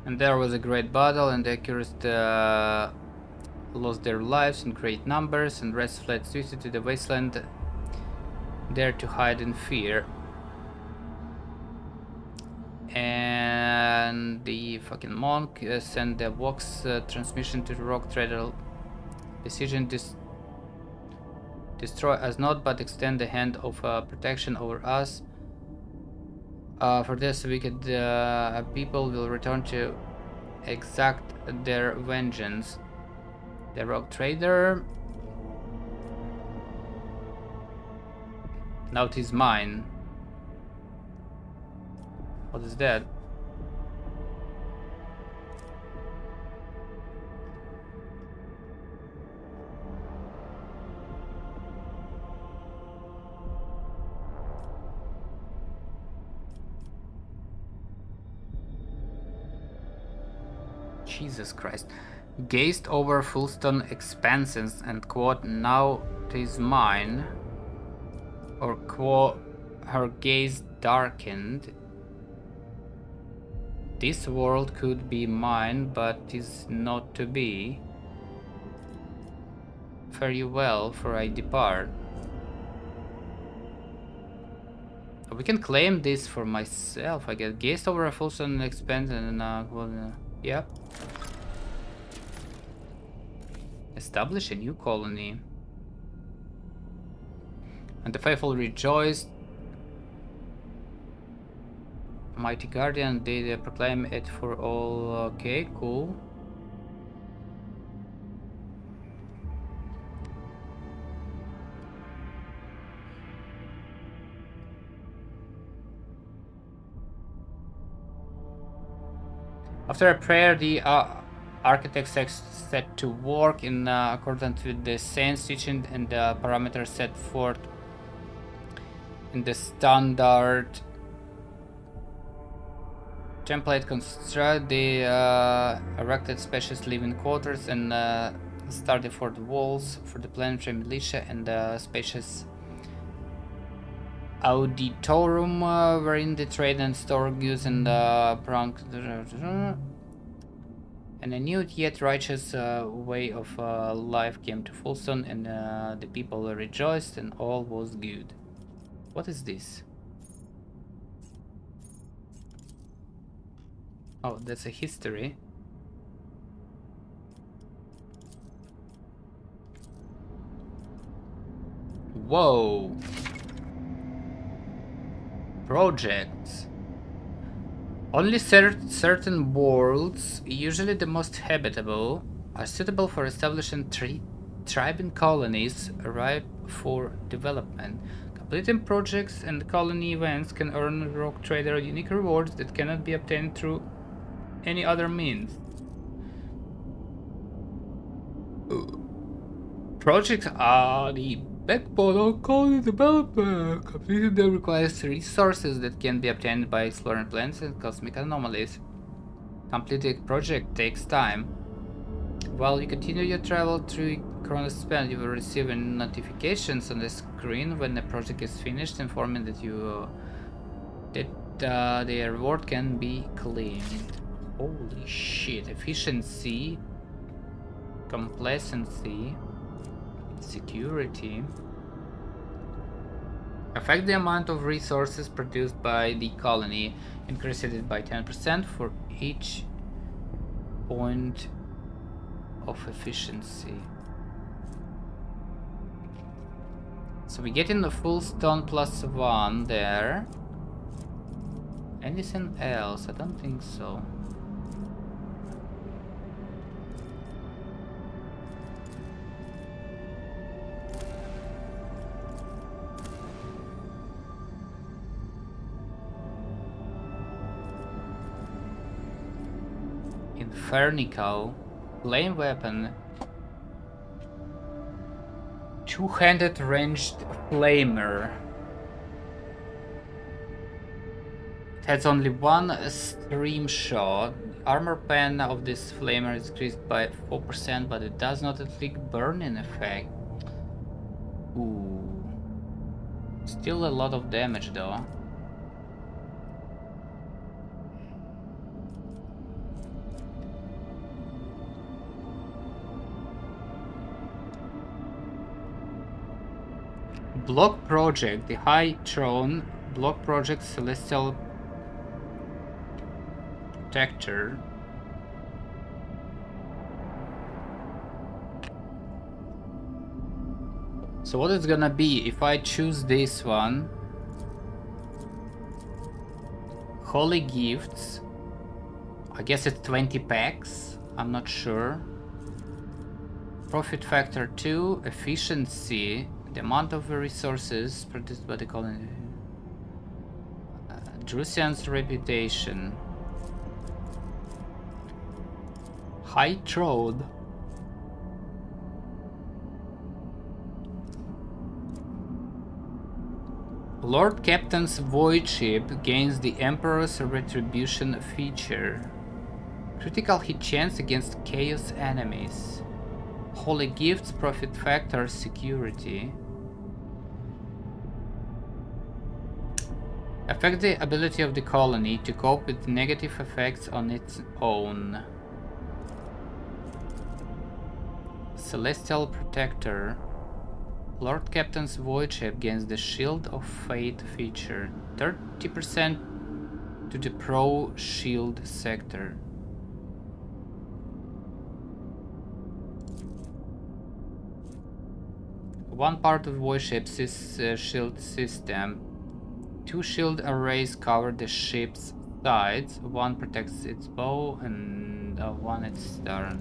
And there was a great battle, and the accused lost their lives in great numbers, and rest fled swiftly to the wasteland, there to hide in fear. And the fucking monk sent the Vox transmission to the rock trader. Decision destroy us not, but extend the hand of protection over us. For this wicked people will return to exact their vengeance. The rock trader. Now it is mine. What is that? Jesus Christ. Gazed over Fulston expanses and quote, now 'tis mine. Or quote, her gaze darkened. This world could be mine, but 'tis not to be. Fare you well, for I depart. We can claim this for myself, I guess. Gazed over a Fulston expansion and yep. Establish a new colony. And the faithful rejoiced. Mighty Guardian, they proclaim it for all. Okay, cool. After a prayer, the architects set to work in accordance with the saint's teaching and the parameters set forth in the standard template. Construct the erected spacious living quarters and started for the walls for the planetary militia and the spacious auditorium wherein the trade and store goods and prank. And a new yet righteous way of life came to Fulston, and the people rejoiced, and all was good. What is this? Oh, that's a history. Whoa! Projects. Only certain worlds, usually the most habitable, are suitable for establishing tribal colonies ripe for development. Completing projects and colony events can earn Rogue Trader unique rewards that cannot be obtained through any other means. Projects are the backbone of colony development. Completing them requires resources that can be obtained by exploring planets and cosmic anomalies. Completing a project takes time. While you continue your travel through Chronos Span, you will receive notifications on the screen when the project is finished, informing that the reward can be claimed. Holy shit! Efficiency, complacency, security. Affect the amount of resources produced by the colony. Increase it by 10% for each point of efficiency. So we get in the full stone +1 there. Anything else? I don't think so. Infernical flame weapon. Two-handed ranged flamer. It has only one stream shot. Armor pen of this flamer is increased by 4%, but it does not inflict burning effect. Ooh. Still a lot of damage though. Block Project, the High Throne, Block Project Celestial Protector. So what it's gonna be if I choose this one? Holy Gifts. I guess it's 20 packs, I'm not sure. Profit Factor 2, Efficiency. The amount of resources produced by the colony. Drusian's Reputation. High Throne. Lord Captain's Void Ship gains the Emperor's Retribution feature. Critical hit chance against Chaos enemies. Holy Gifts, Profit Factor, Security. Affect the ability of the colony to cope with negative effects on its own. Celestial Protector. Lord Captain's Void Ship gains the Shield of Fate feature. 30% to the Pro Shield sector. One part of Void Ship's shield system. 2 shield arrays cover the ship's sides. One protects its bow and one its stern.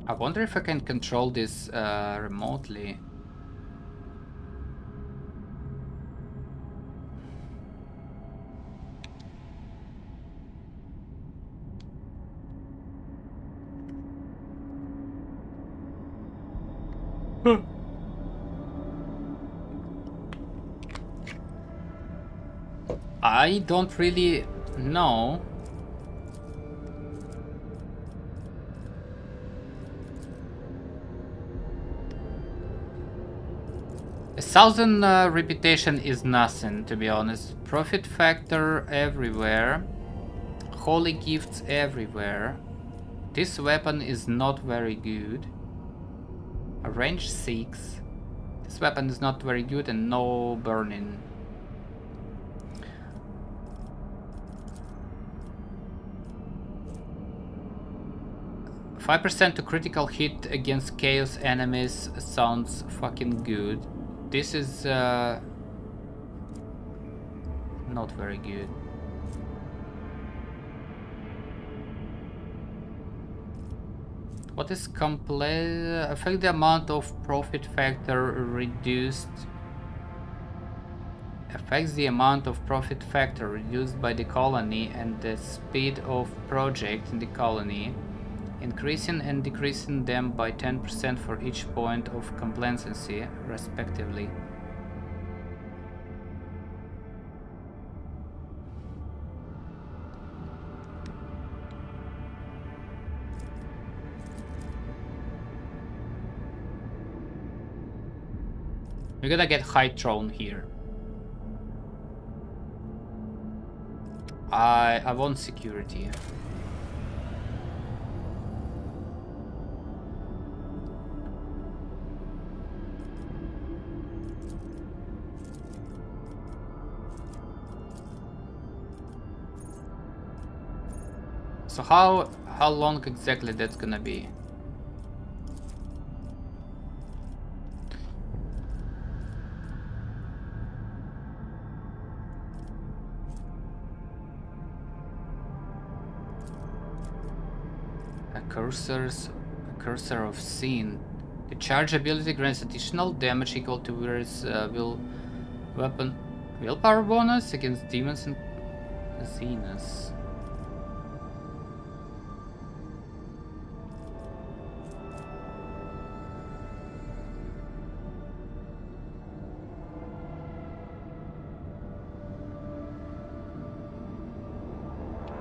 I wonder if I can control this remotely. I don't really know. A 1000 reputation is nothing, to be honest. Profit factor everywhere. Holy gifts everywhere. This weapon is not very good. A range 6. This weapon is not very good and no burning. %5 to critical hit against chaos enemies sounds fucking good. This is not very good. What is complete? Affect the amount of profit factor reduced. Affects the amount of profit factor reduced by the colony and the speed of project in the colony, increasing and decreasing them by 10% for each point of complacency, respectively. We're gonna get high throne here. I want security. So how long exactly that's gonna be? A cursor of sin. The charge ability grants additional damage equal to Weir's willpower bonus against demons and Xenos.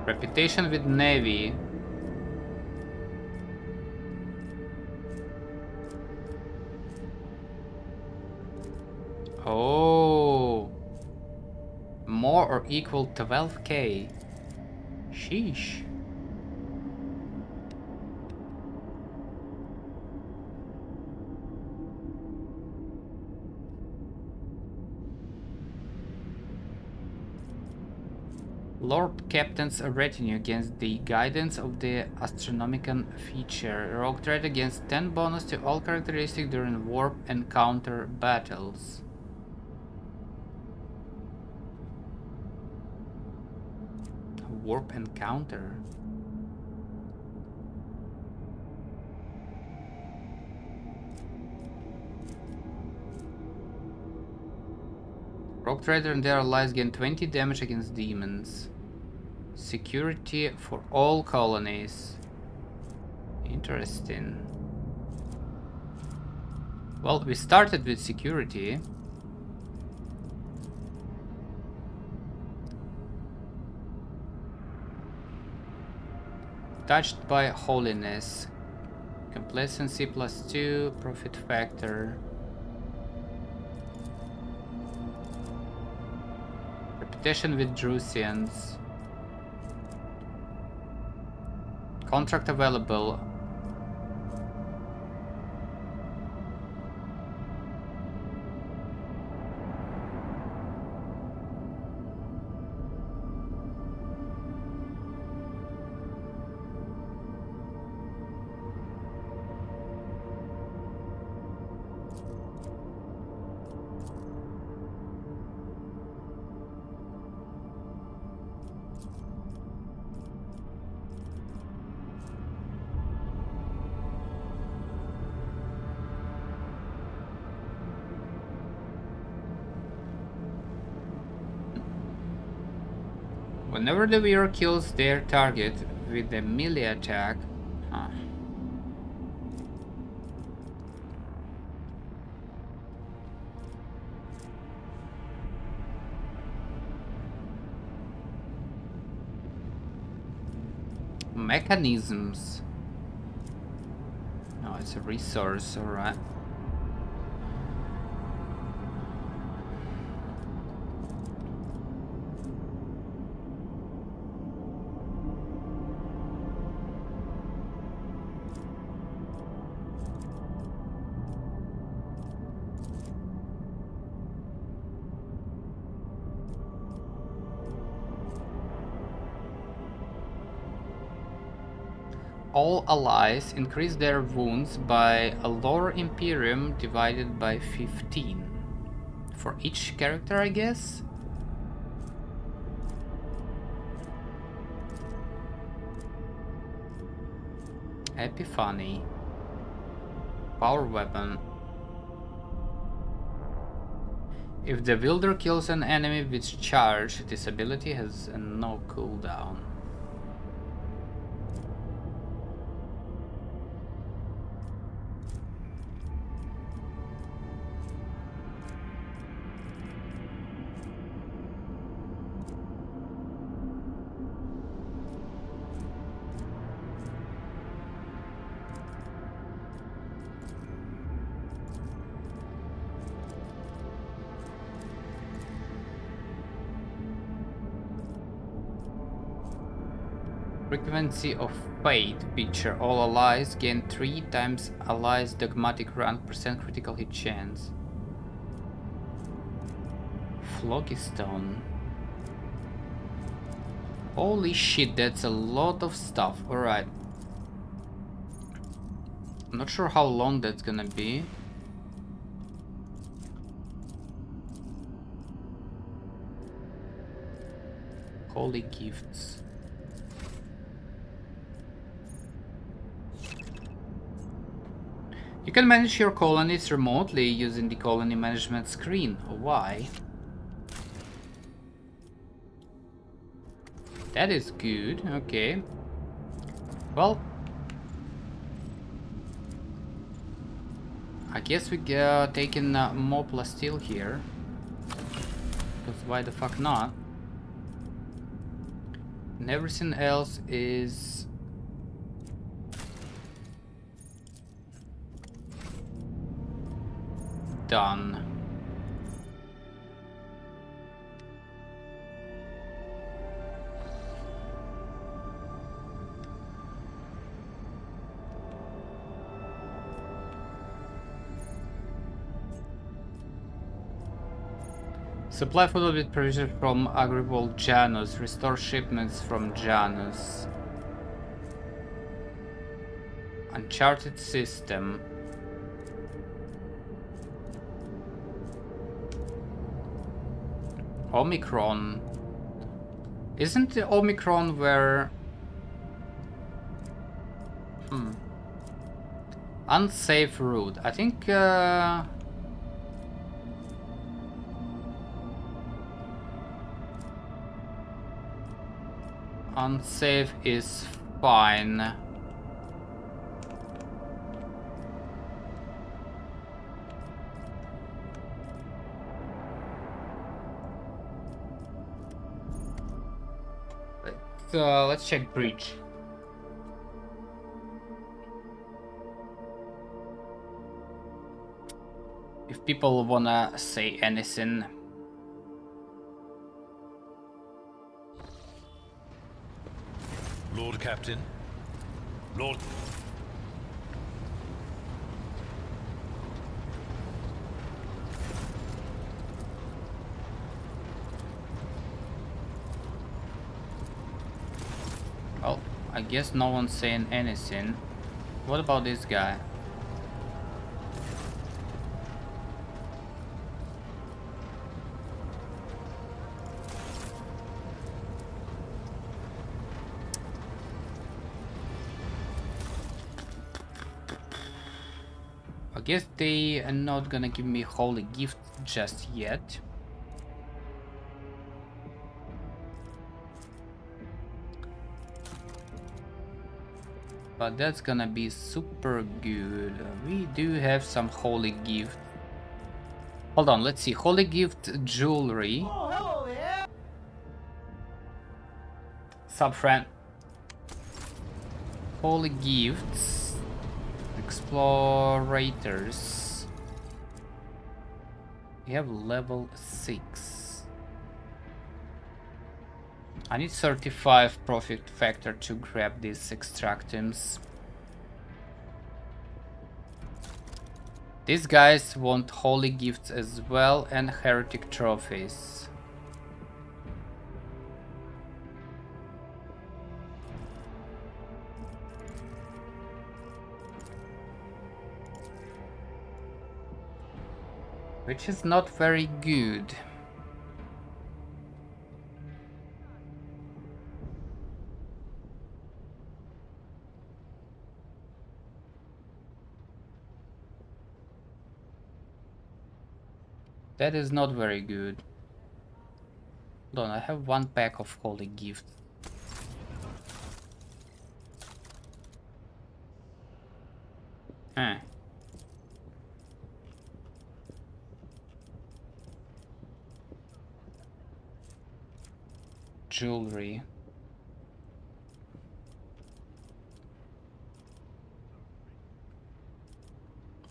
Reputation with Navy. Oh, more or equal to 12k. Sheesh. Lord captains a retinue against the guidance of the astronomical feature. Rogue trade against 10 bonus to all characteristics during warp encounter battles. Warp encounter. Rogue Trader and their allies gain 20 damage against demons. Security for all colonies. Interesting. Well, we started with security. Touched by holiness. Complacency +2, profit factor. Reputation with Drusians. Contract available. Whenever the wearer kills their target with a melee attack, mechanisms. Oh, it's a resource, alright. All allies increase their wounds by a lower Imperium divided by 15. For each character, I guess? Epiphany. Power weapon. If the wielder kills an enemy with charge, this ability has a no cooldown. Frequency of Fate feature. All allies gain 3 times allies dogmatic rank % critical hit chance. Phlogiston. Holy shit, that's a lot of stuff. Alright. Not sure how long that's gonna be. Holy gifts. You can manage your colonies remotely using the colony management screen. Why? That is good. Okay. Well, I guess we taking Mobo still here. Because why the fuck not? And everything else is done. Supply food with provision from Agrivolt Janus. Restore shipments from Janus. Uncharted system. Omicron. Isn't the Omicron where... Unsafe route. I think... Unsafe is fine. Let's check bridge. If people wanna say anything.
Lord Captain. Lord...
Well, I guess no one's saying anything. What about this guy? I guess they are not gonna give me holy gift just yet. But that's gonna be super good. We do have some holy gift. Hold on, let's see. Holy gift jewelry.
Oh, hello there.
Sup, friend? Holy gifts. Explorators. We have level 6. I need 35 profit factor to grab these extractums. These guys want holy gifts as well and heretic trophies. Which is not very good. That is not very good. Hold on, I have one pack of holy gifts. Jewelry.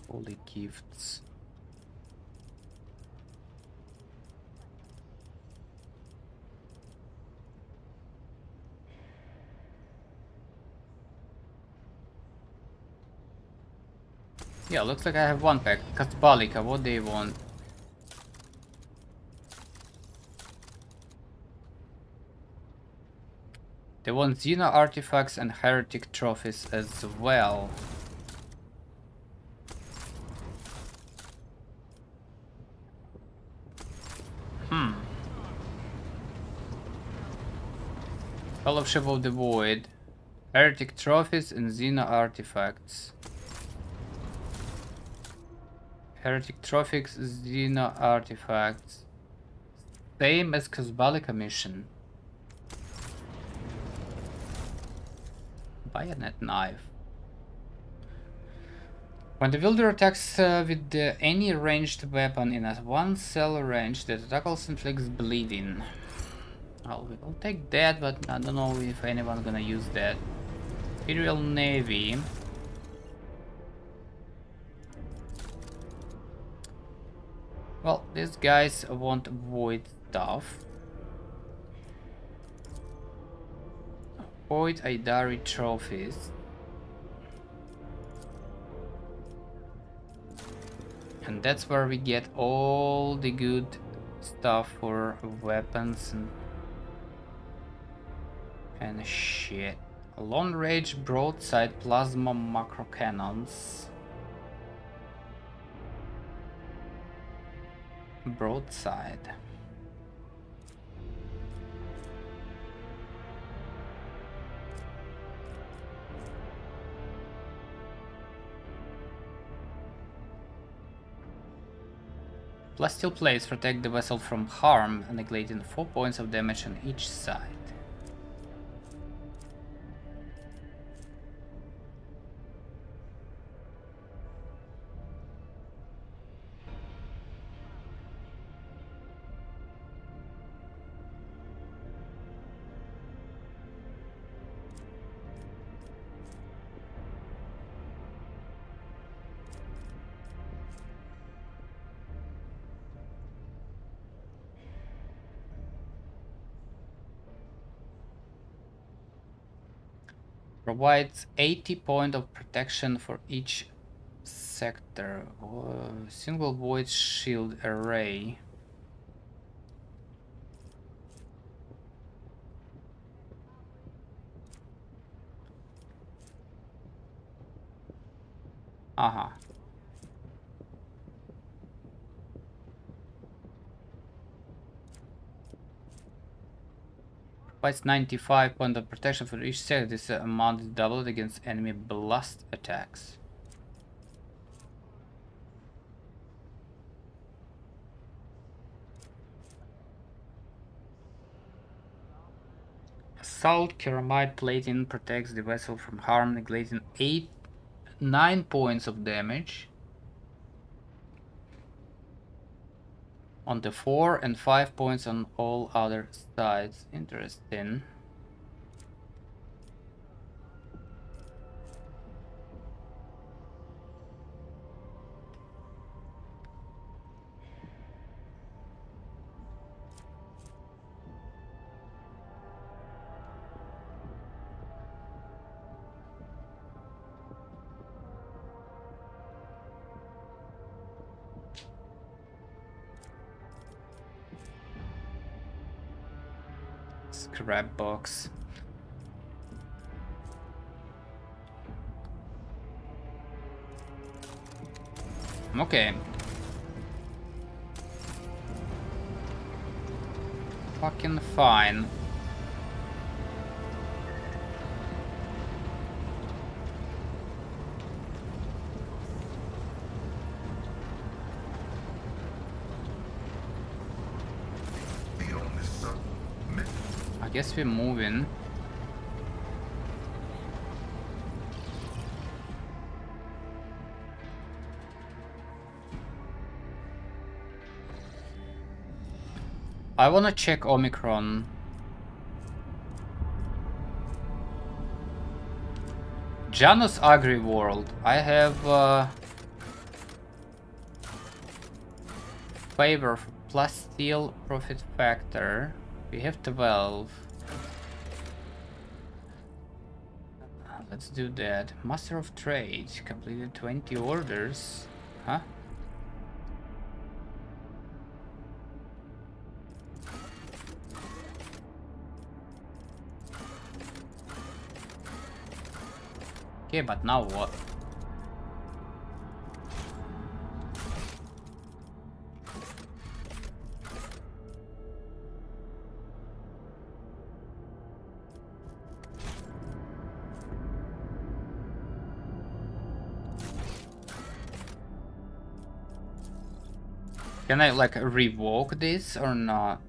Holy gifts. Yeah, looks like I have one pack. Kasbalika, what do they want? They want Xena artifacts and heretic trophies as well. Fellowship of the Void. Heretic trophies and Xena artifacts. Heretic trophies, Xena artifacts. Same as Kasbalika mission. Bayonet knife. When the wielder attacks with any ranged weapon in a one cell range, the attack also inflicts bleeding. I'll take that, but I don't know if anyone's gonna use that. Imperial Navy. Well, these guys want void stuff. Void Aidari trophies. And that's where we get all the good stuff for weapons and shit. Long range broadside plasma macro cannons. Broadside. Plus steel plates protect the vessel from harm, neglecting 4 points of damage on each side. Provides 80 points of protection for each sector. Single void shield array. Provides 95 points of protection for each sector. This amount is doubled against enemy blast attacks. Assault ceramide plating protects the vessel from harm, neglecting 9 points of damage on the 4 and 5 points on all other sides. Interesting. Scrap box. Okay. Fucking fine. I guess we're moving. I wanna check Omicron. Janus Agri World. I have favor plus steel profit factor. We have 12. Let's do that. Master of Trade. Completed 20 orders. Huh? Okay, but now what? Can I like revoke this or not?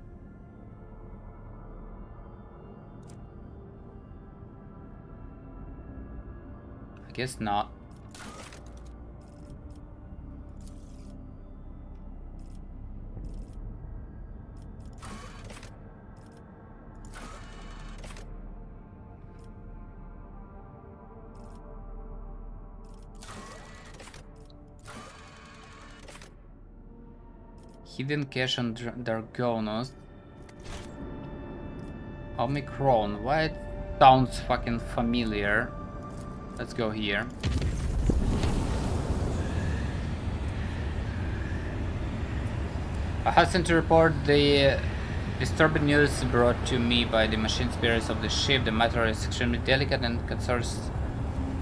I guess not. Hidden cache on Dargonos. Omicron. Why it sounds fucking familiar? Let's go here. I hasten to report the disturbing news brought to me by the machine spirits of the ship. The matter is extremely delicate and concerns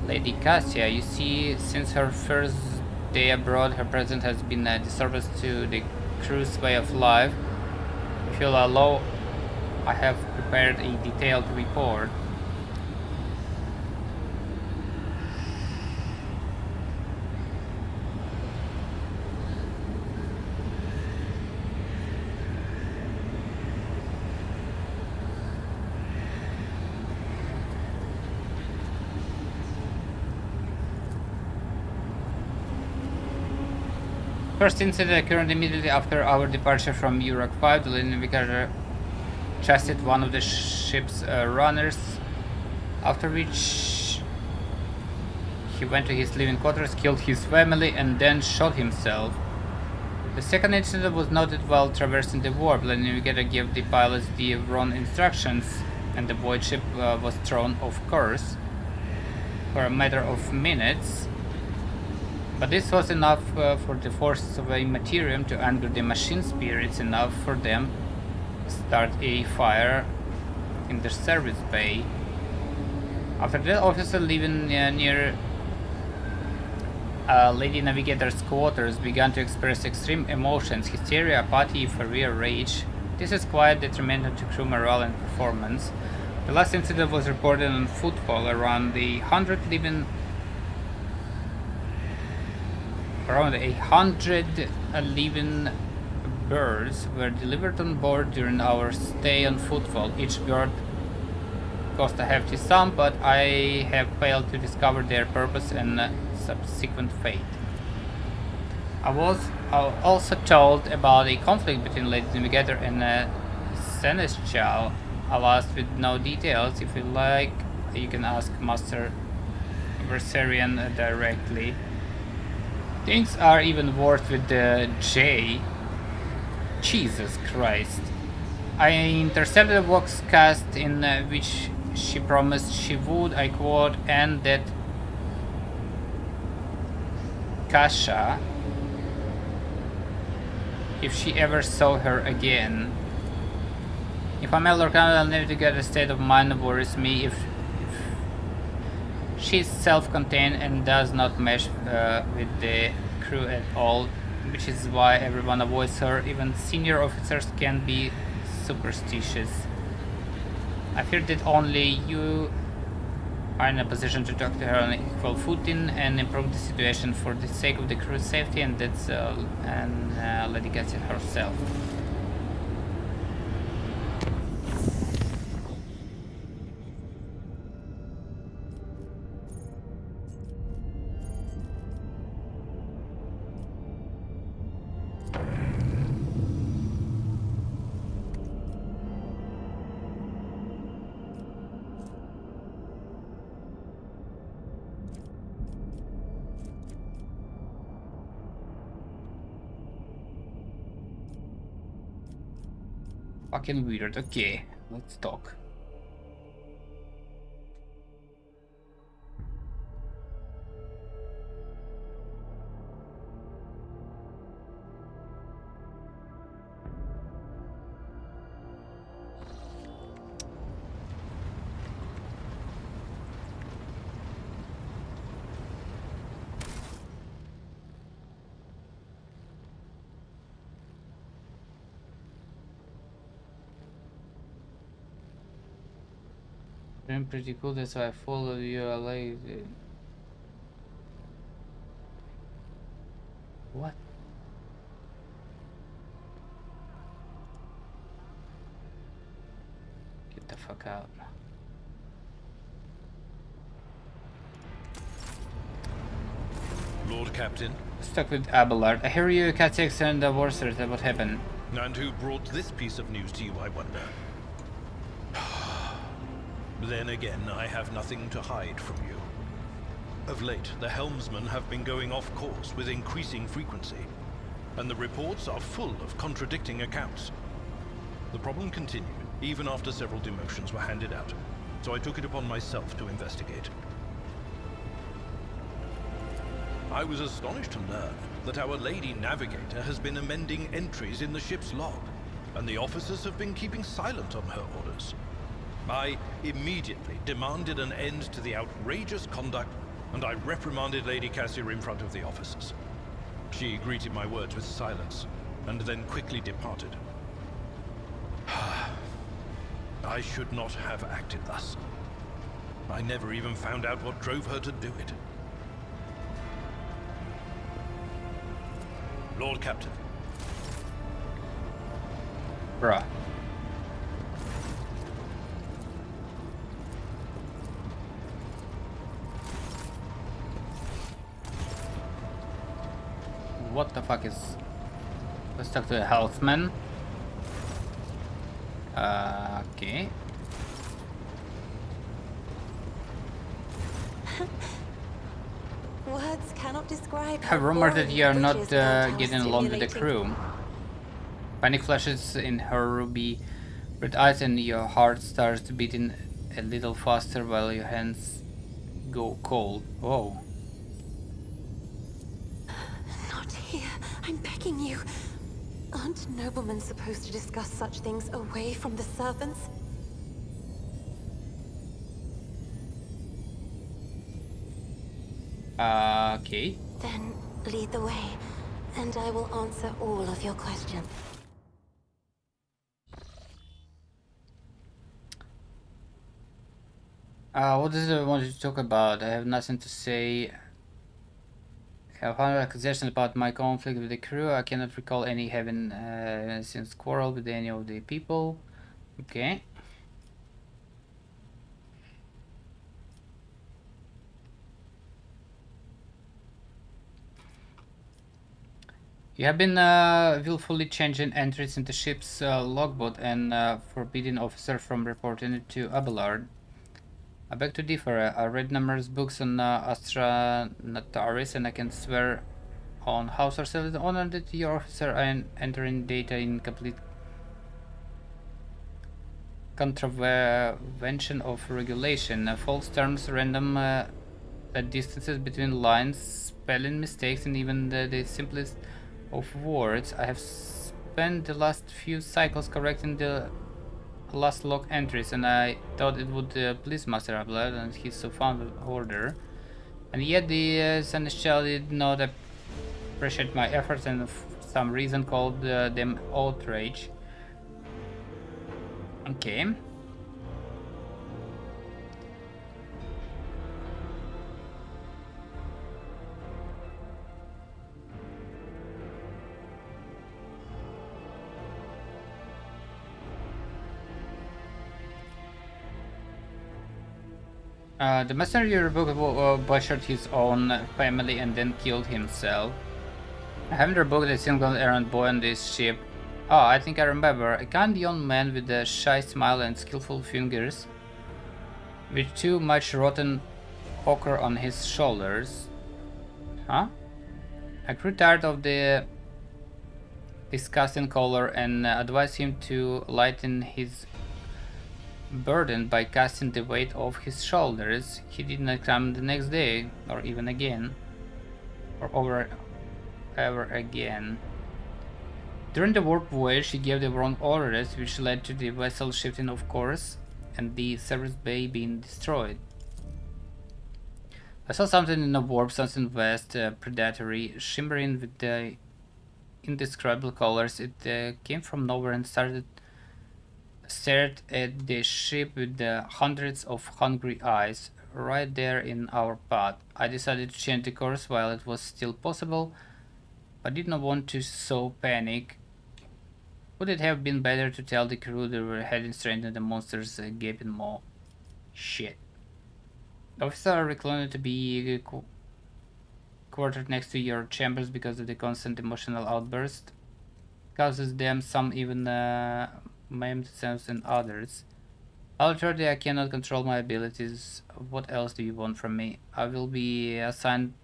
Lady Cassia. You see, since her first day abroad, her presence has been a disturbance to the crew's way of life. If you'll allow, I have prepared a detailed report. First incident occurred immediately after our departure from Uruk 5. The navigator chased one of the ship's runners, after which he went to his living quarters, killed his family, and then shot himself. The second incident was noted while traversing the warp. The navigator gave the pilots the wrong instructions, and the void ship was thrown off course for a matter of minutes. But this was enough for the forces of Immaterium to anger the machine spirits enough for them to start a fire in the service bay. After that, officer living near Lady Navigator's quarters began to express extreme emotions: hysteria, apathy, fury, rage. This is quite detrimental to crew morale and performance. The last incident was reported on footfall. Around 100 living birds were delivered on board during our stay on Footfall. Each bird cost a hefty sum, but I have failed to discover their purpose and subsequent fate. I was also told about a conflict between Lady Navigator and Seneschal. Alas, with no details. If you like, you can ask Master Versarian directly. Things are even worse with the J. Jesus Christ. I intercepted a vox cast in which she promised she would, I quote, end that Kasha if she ever saw her again. If I'm Elder Canada, I'll never get a state of mind that worries me. If she's self-contained and does not mesh with the crew at all, which is why everyone avoids her. Even senior officers can be superstitious. I fear that only you are in a position to talk to her on equal footing and improve the situation for the sake of the crew's safety, and that's Lady Cassia herself. Fucking weird. Okay, let's talk. I'm pretty cool, that's why I follow you. I like it. What? Get the fuck out.
Lord Captain,
Stuck with Abelard. I hear you cat six and the Worcester. What happened?
and who brought this piece of news to you, I wonder? Then again, I have nothing to hide from you. Of late, the helmsmen have been going off course with increasing frequency, and the reports are full of contradicting accounts. The problem continued, even after several demotions were handed out, so I took it upon myself to investigate. I was astonished to learn that our Lady Navigator has been amending entries in the ship's log, and the officers have been keeping silent on her orders. I immediately demanded an end to the outrageous conduct, and I reprimanded Lady Cassier in front of the officers. She greeted my words with silence, and then quickly departed. I should not have acted thus. I never even found out what drove her to do it. Lord Captain.
Bruh. What the fuck is... Let's talk to the healthman. Okay.
Words cannot describe.
I rumored that
boring
you are
the
not
bridges about how
getting along with the
stimulating.
crew. Panic flashes in her ruby red eyes and your heart starts beating a little faster while your hands go cold. Whoa.
Not here. I'm begging you. Aren't noblemen supposed to discuss such things away from the servants?
Okay.
Then lead the way, and I will answer all of your questions.
What does it want to talk about? I have nothing to say. I have found accusations about my conflict with the crew. I cannot recall any having since quarrel with any of the people. Okay. You have been willfully changing entries in the ship's logbook and forbidding officers from reporting it to Abelard. I beg to differ. I read numerous books on Astra Nataris, and I can swear on House ourselves honor that your officer are entering data in complete contravention of regulation. False terms, random distances between lines, spelling mistakes, and even the simplest of words. I have spent the last few cycles correcting the last log entries, and I thought it would please Master Abelard and his so found order. And yet the Seneschal did not appreciate my efforts and for some reason called them outrage. Okay. The messenger book butchered his own family and then killed himself. I haven't rebooked a single errand boy on this ship. Oh, I think I remember. A kind young man with a shy smile and skillful fingers, with too much rotten ochre on his shoulders. Huh? I grew tired of the disgusting color and advised him to lighten his burden by casting the weight off his shoulders. He did not come the next day, or even again, or ever again. During the warp voyage, he gave the wrong orders, which led to the vessel shifting off course and the service bay being destroyed. I saw something in the warp, something vast, predatory, shimmering with the indescribable colors. It came from nowhere and stared at the ship with the hundreds of hungry eyes, right there in our path. I decided to change the course while it was still possible, but did not want to sow panic. Would it have been better to tell the crew they were heading straight into the monster's gaping maw? Shit. The officers reclined to be quartered next to your chambers because of the constant emotional outburst. Causes them some even maim themselves and others. Ultimately, I cannot control my abilities. What else do you want from me? Will I be assigned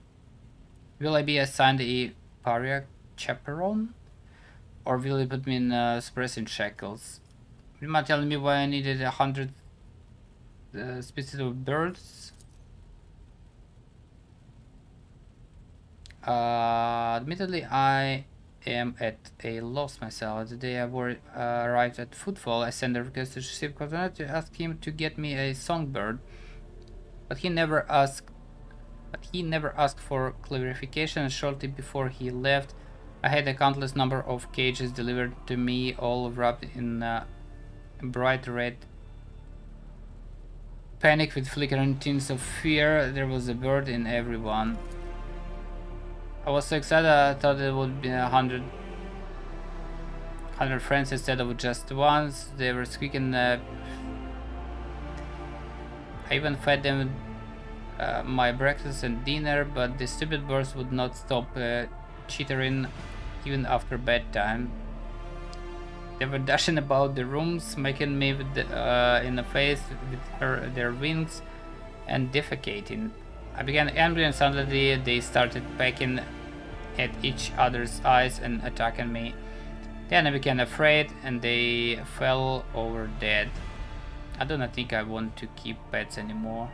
a pariah chaperone? Or will you put me in suppressing shackles? You might tell me why I needed 100 species of birds? Admittedly, I am at a loss myself. The day I arrived at Footfall, I sent a request to Chief Coordinator to ask him to get me a songbird, but he never asked for clarification, and shortly before he left, I had a countless number of cages delivered to me, all wrapped in bright red panic with flickering tints of fear. There was a bird in every one. I was so excited I thought it would be 100 friends instead of just ones. They were squeaking. I even fed them my breakfast and dinner, but the stupid birds would not stop chittering even after bedtime. They were dashing about the room, smacking me in the face with their wings and defecating. I began angry, and suddenly they started pecking at each other's eyes and attacking me. Then I became afraid and they fell over dead. I do not think I want to keep pets anymore.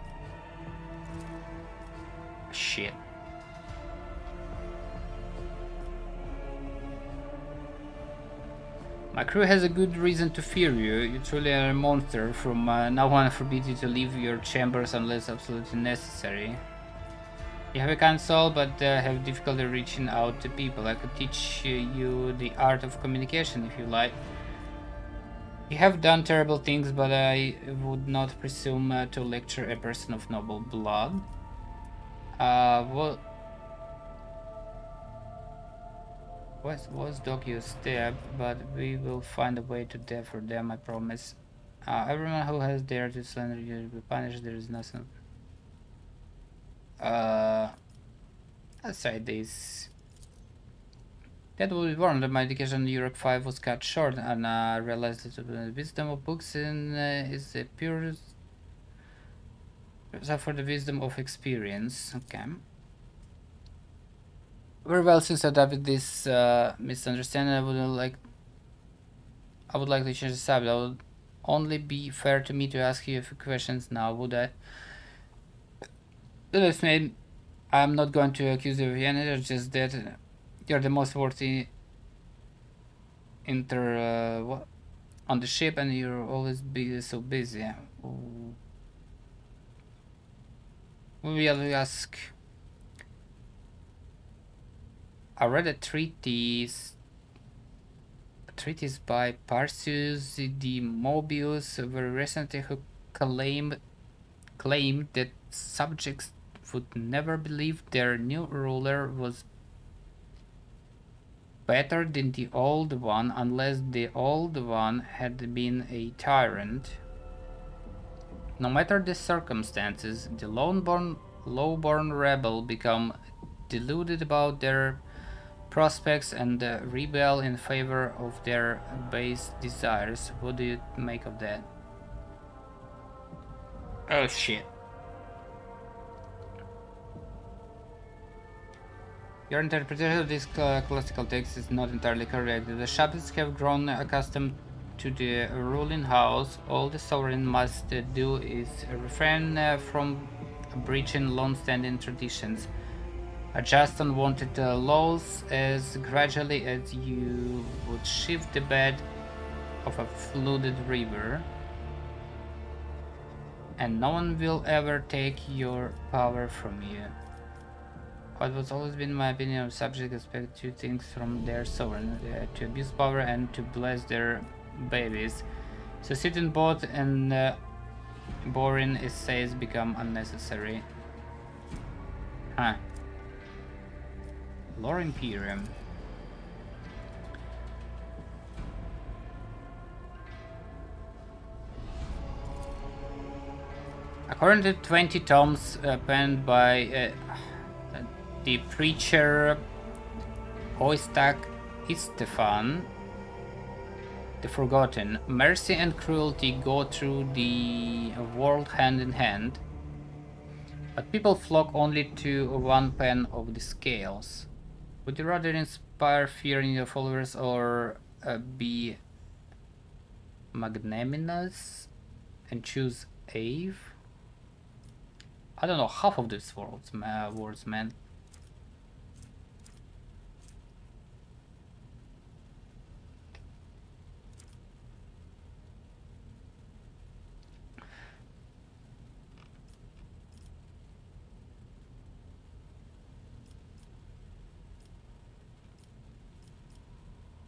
Shit. My crew has a good reason to fear you. You truly are a monster. From now on, I forbid you to leave your chambers unless absolutely necessary. You have a kind soul, but have difficulty reaching out to people. I could teach you the art of communication if you like. You have done terrible things, but I would not presume to lecture a person of noble blood. Was dog you stab, but we will find a way to defer them, I promise. Everyone who has dared to slander you will be punished. There is nothing. Let's say this. That will be warned that my education in Europe 5 was cut short, and I realized that the wisdom of books is the purest. So for the wisdom of experience, okay. Very well, since I adopted this misunderstanding, I would like to change the subject. I would only be fair to me to ask you a few questions now, would I? That made. I'm not going to accuse you of anything, just that you're the most worthy on the ship, and you're always so busy. We will ask. I read a treatise by Parseus de Mobius very recently, who claimed that subjects would never believe their new ruler was better than the old one unless the old one had been a tyrant. No matter the circumstances, the lowborn rebel become deluded about their prospects and rebel in favor of their base desires. What do you make of that? Oh shit. Your interpretation of this classical text is not entirely correct. The Shabbats have grown accustomed to the ruling house. All the sovereign must do is refrain from breaching long-standing traditions. Adjust unwanted laws as gradually as you would shift the bed of a flooded river. And no one will ever take your power from you. What has always been my opinion of subjects expect two things from their sovereign, to abuse power and to bless their babies. So sitting both and boring essays become unnecessary. Huh. Lore Imperium. According to 20 tomes penned by the preacher Oistak Istefan, the Forgotten, mercy and cruelty go through the world hand in hand, but people flock only to one pen of the scales. Would you rather inspire fear in your followers or be magnanimous and choose Ave? I don't know half of these words, man.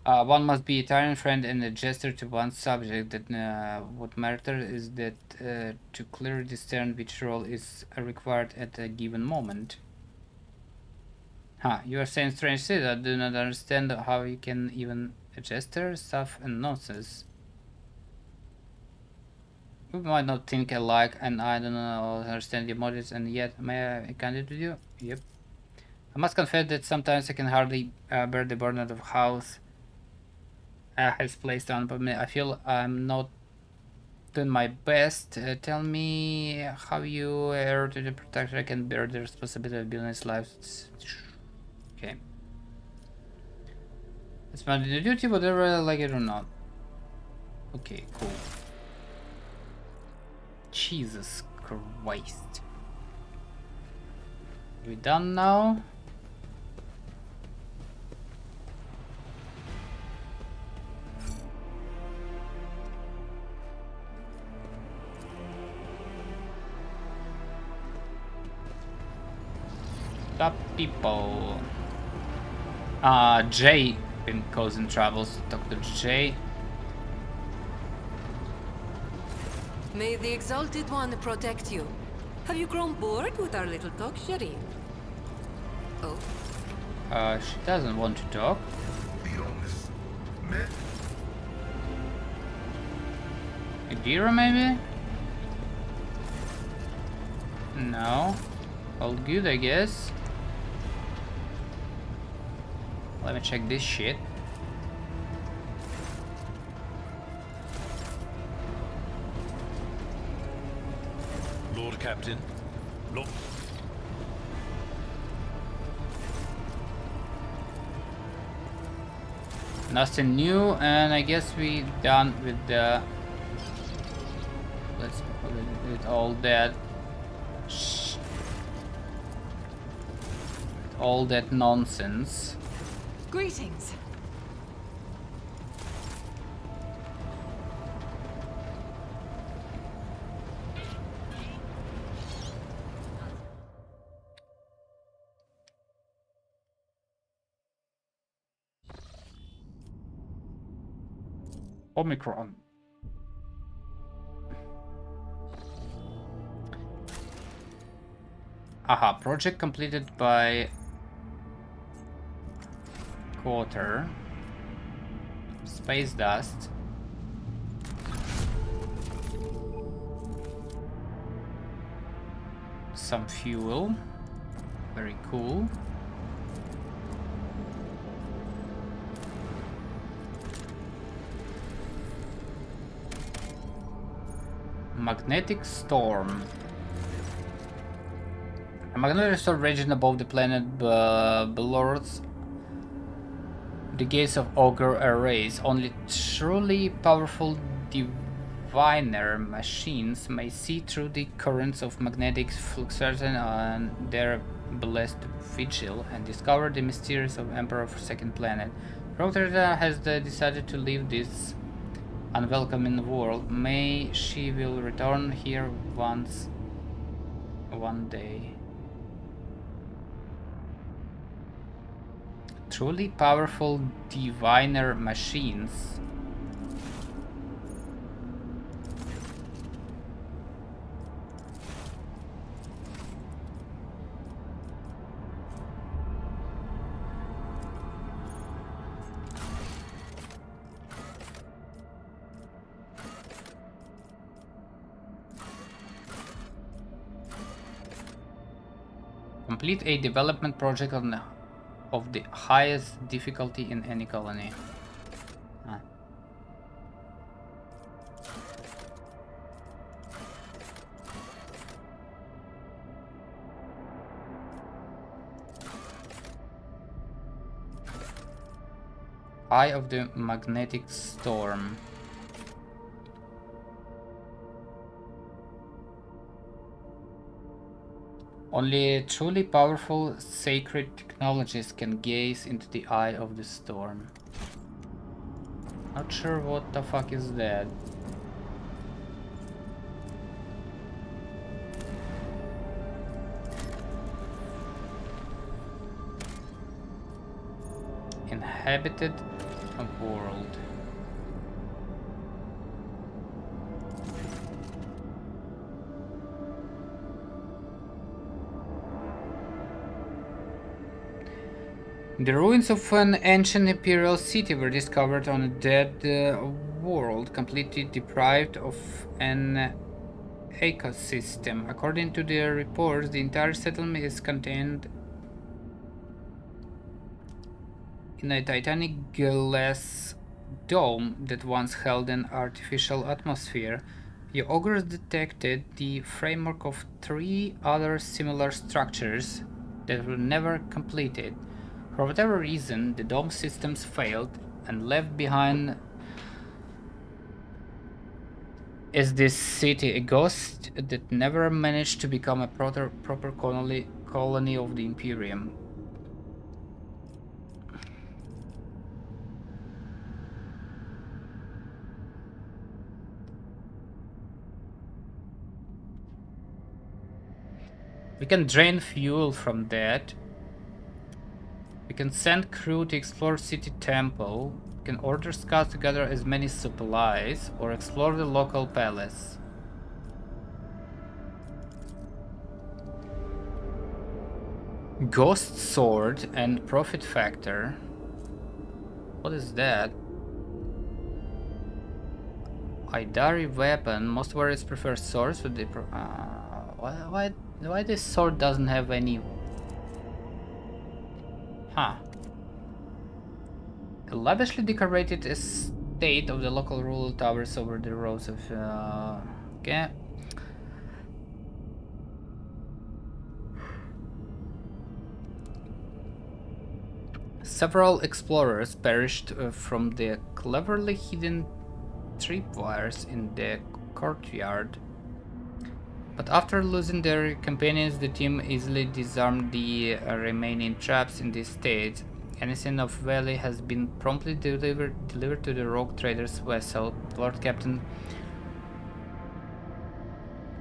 One must be a tyrant friend and a jester to one's subject. That what matters is that to clearly discern which role is required at a given moment. Huh, you are saying strange things. I do not understand how you can even a jester, stuff and nonsense. We might not think alike, and I don't understand your motives, and yet may I candid with you? Yep. I must confess that sometimes I can hardly bear the burden of house has placed on me. I feel I'm not doing my best. Tell me how you, to the protector, can bear the responsibility of building his life. Okay. It's my duty, whether I like it or not. Okay, cool. Jesus Christ. We done now? Top people. Jay been causing troubles. Talk to Jay.
May the Exalted One protect you. Have you grown bored with our little talk, Sherry? Oh.
She doesn't want to talk. Adira, maybe? No. All good, I guess. Let me check this shit.
Lord Captain. Lord.
Nothing new, and I guess we done with the. Let's put it with all that. All that nonsense.
Greetings.
Omicron. Aha, project completed by quarter. Space dust. Some fuel. Very cool. Magnetic storm. A magnetic restore region above the planet Belords. The gates of Ogre arrays. Only truly powerful diviner machines may see through the currents of magnetic fluctuation on their blessed vigil and discover the mysteries of Emperor of Second Planet. Rotterdam has decided to leave this unwelcoming world. May she will return here one day. Truly powerful diviner machines. Complete a development project of the highest difficulty in any colony. Ah. Eye of the magnetic storm. Only truly powerful sacred technologies can gaze into the eye of the storm. Not sure what the fuck is that. Inhabited world. The ruins of an ancient imperial city were discovered on a dead world, completely deprived of an ecosystem. According to the reports, the entire settlement is contained in a titanic glass dome that once held an artificial atmosphere. The augurs detected the framework of 3 other similar structures that were never completed. For whatever reason, the dome systems failed and left behind is this city a ghost that never managed to become a proper colony of the Imperium. We can drain fuel from that. We can send crew to explore City Temple. We can order scouts to gather as many supplies or explore the local palace. Ghost Sword and Profit Factor. What is that? Idari Weapon. Most warriors prefer swords with the... why this sword doesn't have any... Huh. A lavishly decorated estate of the local ruler towers over the rows of... okay. Several explorers perished from the cleverly hidden tripwires in the courtyard. But after losing their companions, the team easily disarmed the remaining traps in the estate. Anything of value has been promptly delivered to the rogue trader's vessel. Lord Captain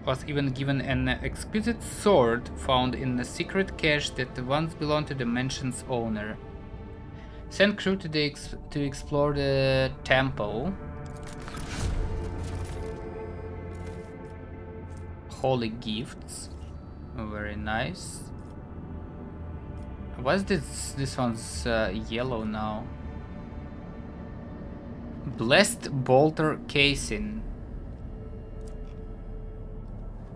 was even given an exquisite sword found in a secret cache that once belonged to the mansion's owner. Send crew to explore the temple. Holy gifts. Very nice. Why is this one's yellow now? Blessed bolter casing.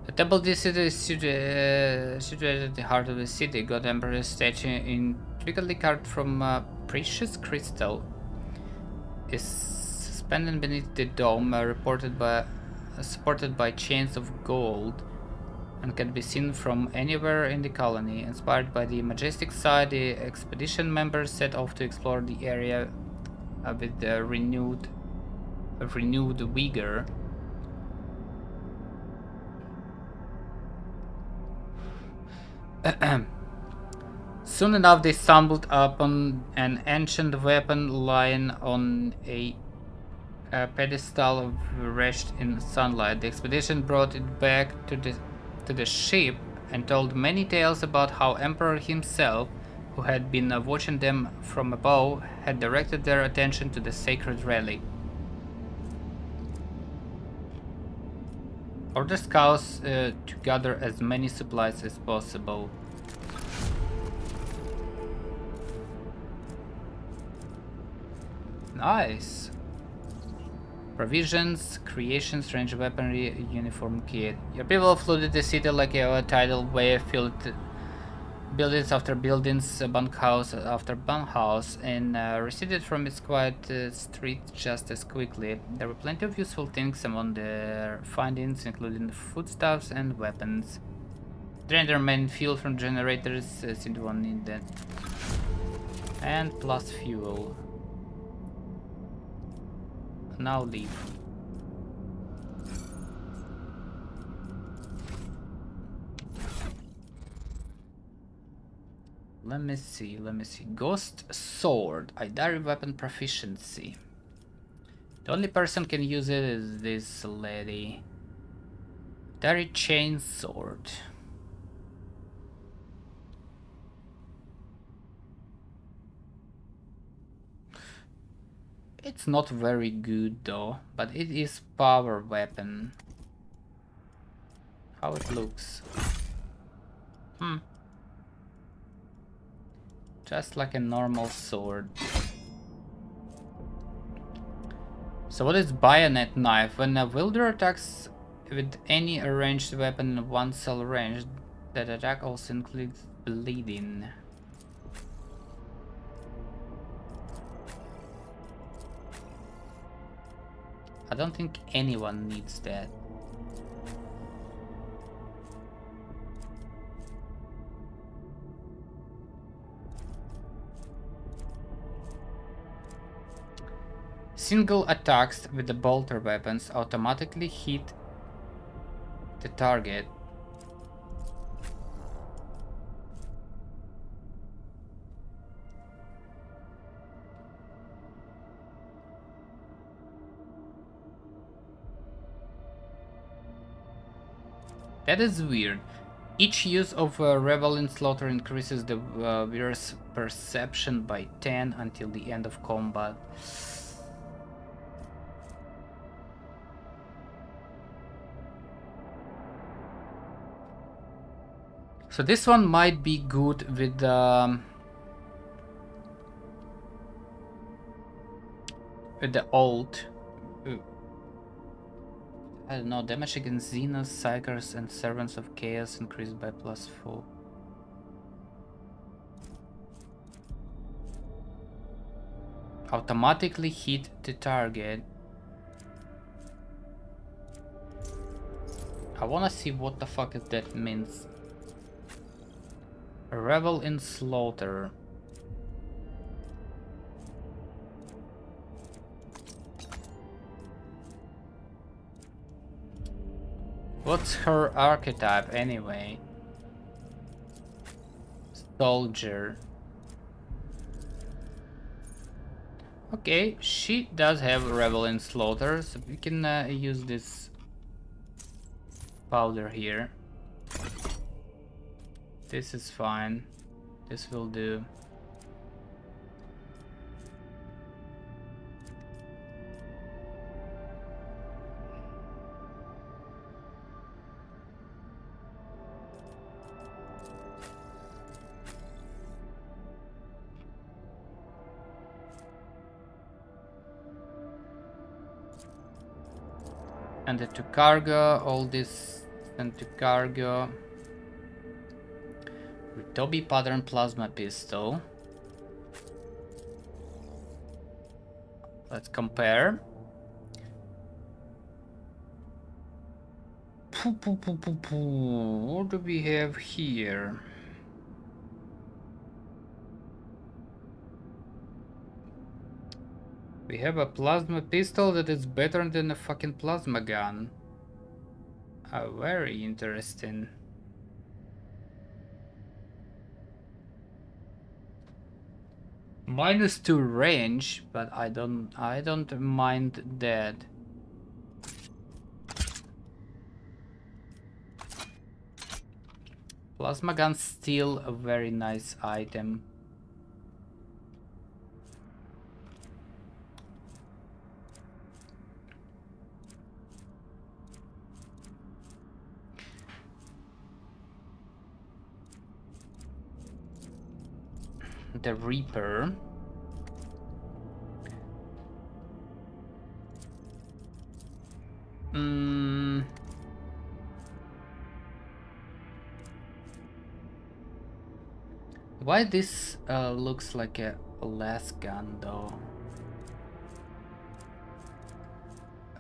The temple this city is situated at the heart of the city. God Emperor's statue, intricately carved from precious crystal, is suspended beneath the dome, supported by chains of gold. and can be seen from anywhere in the colony. Inspired by the majestic sight, the expedition members set off to explore the area with renewed vigor. Soon enough, they stumbled upon an ancient weapon lying on a pedestal wretched in sunlight. The expedition brought it back to the ship and told many tales about how Emperor himself, who had been watching them from above, had directed their attention to the sacred relic. Order scouts to gather as many supplies as possible. Nice. Provisions, creations, range weaponry, uniform kit. Your people flooded the city like a tidal wave, filled buildings after buildings, bunkhouse after bunkhouse, and receded from its quiet streets just as quickly. There were plenty of useful things among their findings, including foodstuffs and weapons. Drained their main fuel from generators, seemed one needed. And plus fuel. Now leave. Let me see. Ghost Sword. Idari weapon proficiency. The only person can use it is this lady. Idari chain sword. It's not very good though, but it is power weapon. How it looks. Just like a normal sword. So what is bayonet knife? When a wielder attacks with any ranged weapon in one cell range, that attack also includes bleeding. I don't think anyone needs that. Single attacks with the bolter weapons automatically hit the target. That is weird. Each use of Revel in Slaughter increases the wearer's perception by 10 until the end of combat. So this one might be good with the ult. I don't know, damage against Xenos, Psychers, and Servants of Chaos increased by +4. Automatically hit the target. I wanna see what the fuck is that means. Revel in Slaughter. What's her archetype anyway? Soldier. Okay, she does have Revel in Slaughter, so we can use this powder here. This is fine. This will do. And to cargo, all this and to cargo. Ritobi pattern plasma pistol. Let's compare. What do we have here? We have a plasma pistol that is better than a fucking plasma gun. Very interesting. -2 range, but I don't mind that. Plasma gun's still a very nice item. The Reaper. Why this looks like a las gun though?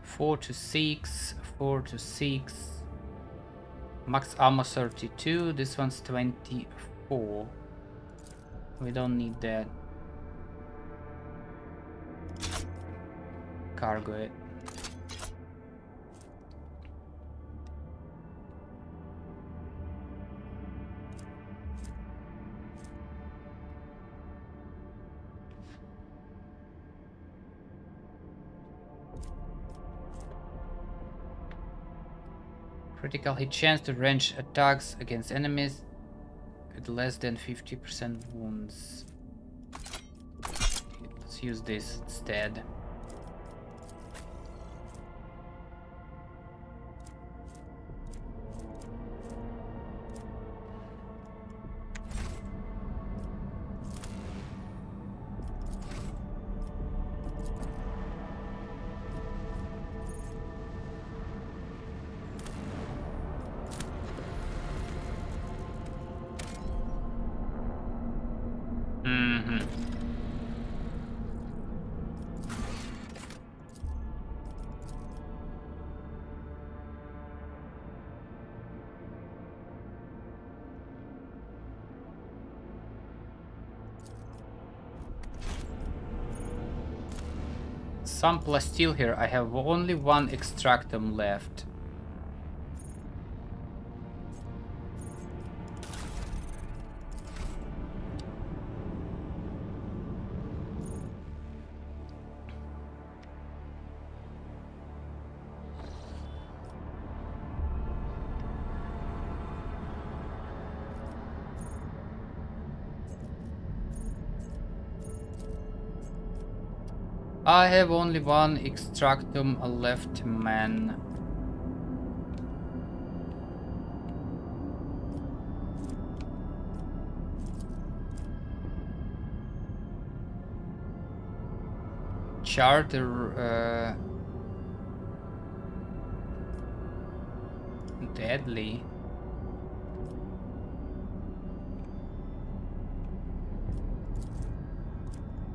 4 to 6, 4 to 6. Max ammo 32, this one's 24. We don't need that. Cargo it. Critical hit chance to range attacks against enemies with less than 50% wounds. Let's use this instead. Some plasteel here. I have only one extractum left. I have only one extractum left, man. Charter deadly.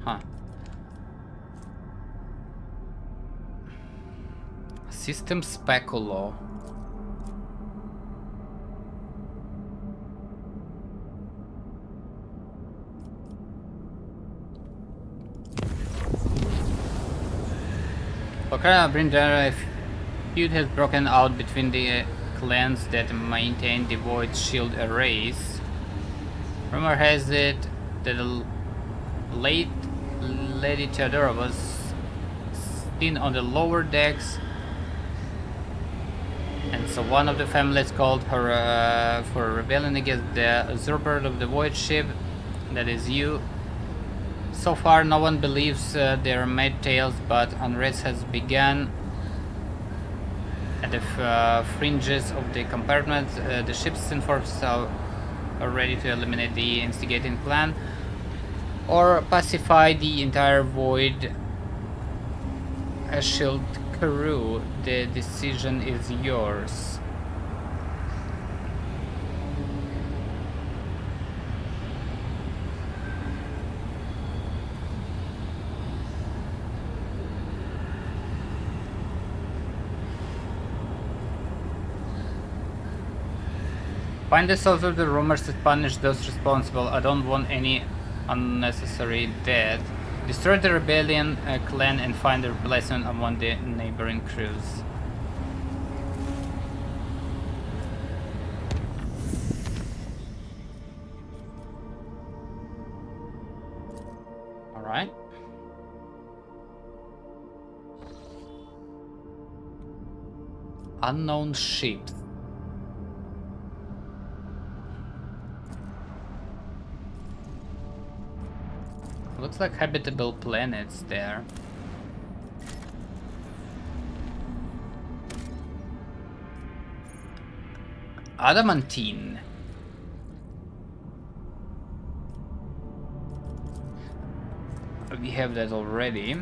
Huh. System Speculo. A feud has broken out between the clans that maintain the Void Shield arrays. Rumor has it that the late Lady Theodora was seen on the lower decks, and so one of the families called her for rebellion against the usurper of the Void Ship. That is you. So far no one believes their mad tales, but unrest has begun at the fringes of the compartment. The ship's enforcers are ready to eliminate the instigating clan or pacify the entire Void Shield crew. The decision is yours. Find the source of the rumors and punish those responsible. I don't want any unnecessary death. Destroy the rebellion clan and find a replacement among the neighboring crews. Alright. Unknown ships. Looks like habitable planets there. Adamantine. We have that already.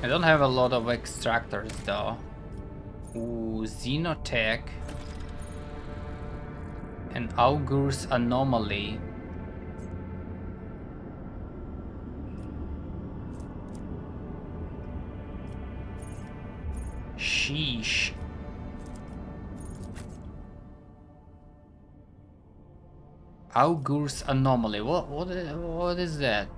I don't have a lot of extractors though. Ooh, Xenotech. And Augur's Anomaly. Sheesh. Augur's Anomaly. What is that?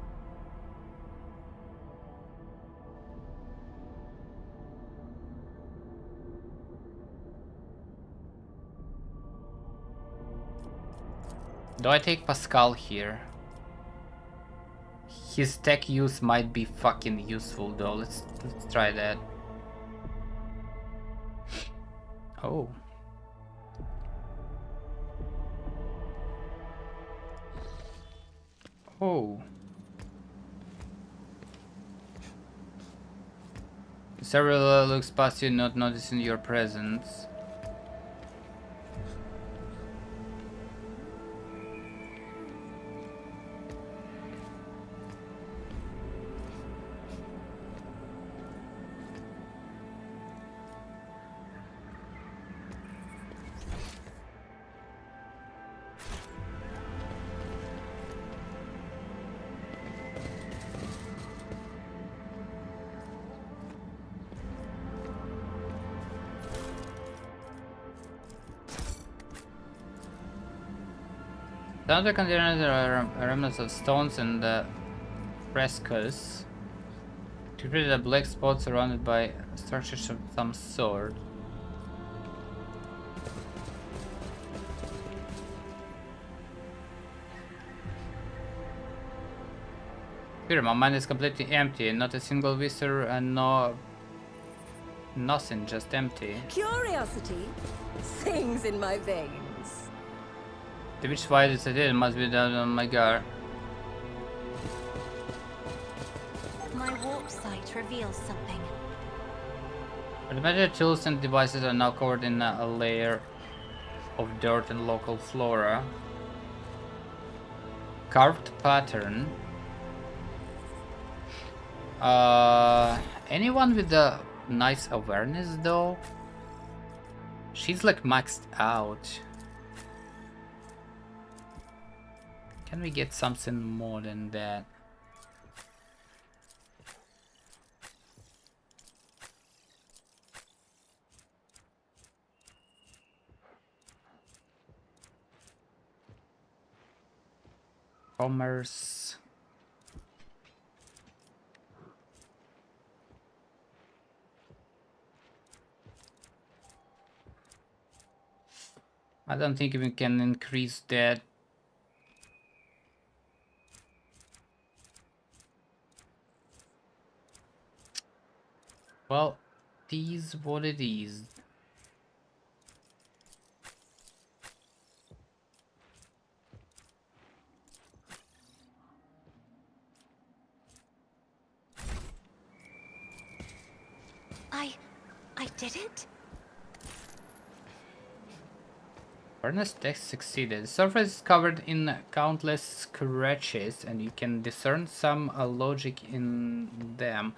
Do I take Pascal here? His tech use might be fucking useful though. Let's try that. Oh. Oh. Several looks past you, not noticing your presence. Down the container there are remnants of stones and frescoes. To create a black spot surrounded by structures of some sort. Here, my mind is completely empty. Not a single visitor and nothing, just empty.
Curiosity sings in my veins.
The which why this it must be down on my guard.
My warp site reveals something.
Automated tools and devices are now covered in a layer of dirt and local flora. Carved pattern. Anyone with a nice awareness though? She's like maxed out. Can we get something more than that? Commerce. I don't think we can increase that. Well, it is what it is.
I did it?
Furnace test succeeded. The surface is covered in countless scratches and you can discern some logic in them.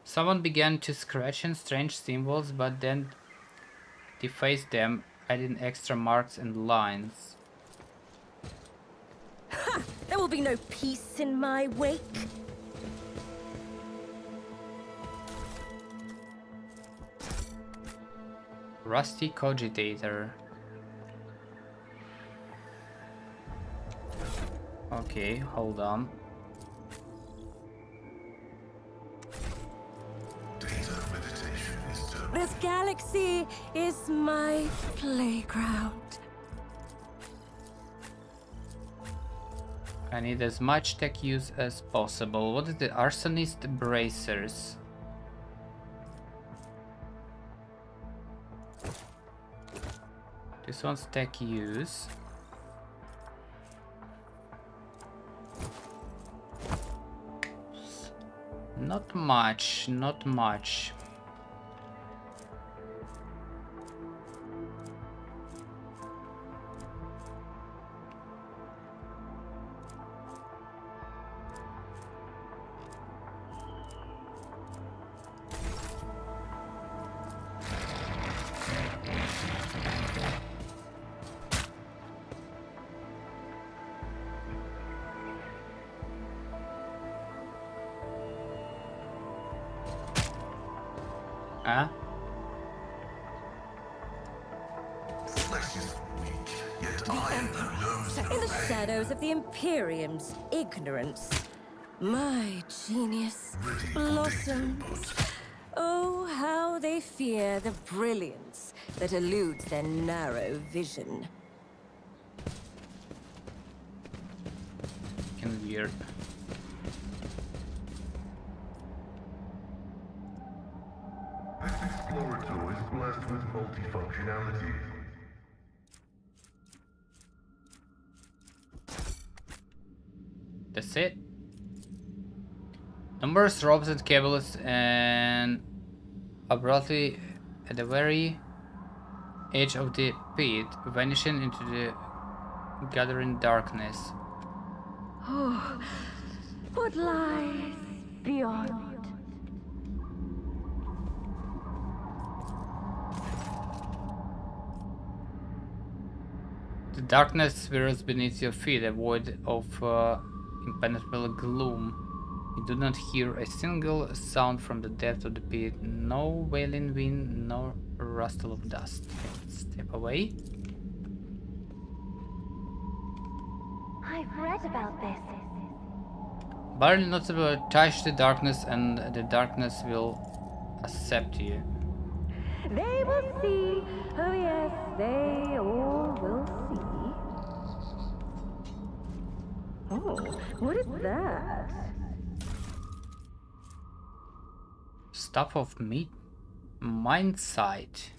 Someone began to scratch in strange symbols but then defaced them, adding extra marks and lines.
Ha! There will be no peace in my wake.
Rusty Cogitator. Okay, hold on.
This galaxy is my playground.
I need as much tech use as possible. What is the Arsonist Bracers? This one's tech use. Not much, not much. Huh?
In the shadows of the Imperium's ignorance, my genius blossoms. Oh, how they fear the brilliance that eludes their narrow vision.
Fucking weird.
This Explorer tool is blessed with multifunctionality.
That's it. Numerous ropes and cables and abruptly at the very edge of the pit, vanishing into the gathering darkness.
Oh, what lies beyond?
The darkness swirls beneath your feet, a void of impenetrable gloom. You do not hear a single sound from the depth of the pit, no wailing wind, no rustle of dust. Step away.
I've read about this.
Barely noticeable, touch the darkness and the darkness will accept you.
They will see. Oh yes, they all will see. Oh, what is that?
Stuff of meat. Mind sight.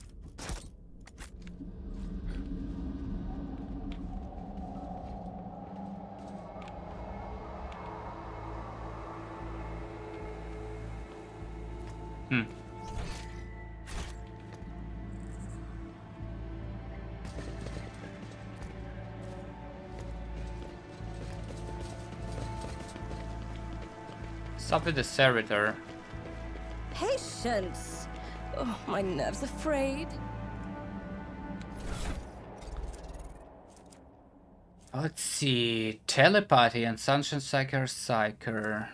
Stop with the servitor.
Patience. Oh, my nerves are frayed.
Let's see. Telepathy and Sunshine Psyker.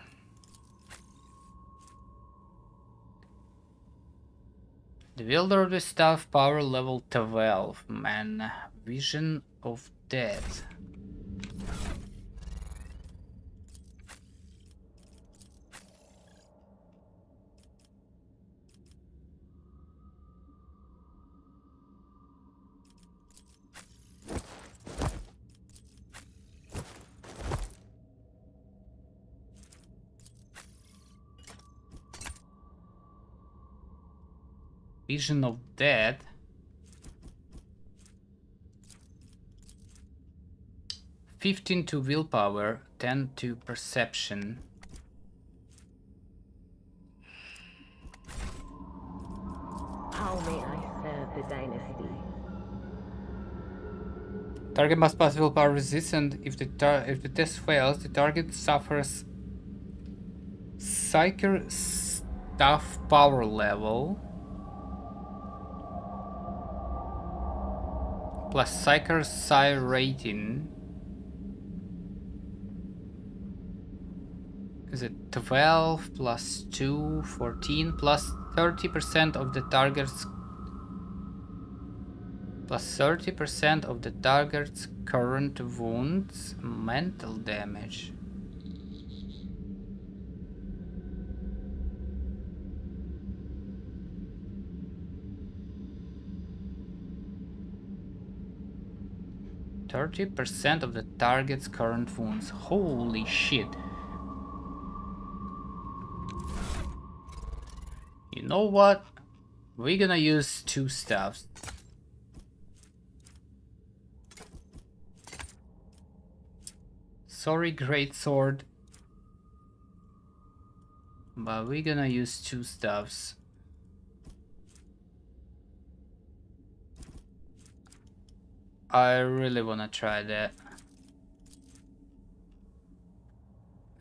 The wielder of the staff, power level 12. Man, vision of death. Vision of death. 15 to willpower, 10 to perception.
How may I serve the dynasty?
Target must pass willpower resistant. If the test fails, the target suffers Psyker staff power level plus Psyker Psi rating. Is it 12 plus 2, 14 plus 30% of the target's Plus 30% of the target's current wounds, mental damage. %30 of the target's current wounds. Holy shit. You know what? We're gonna use two staffs. Sorry, great sword. But we're gonna use two staffs. I really wanna try that.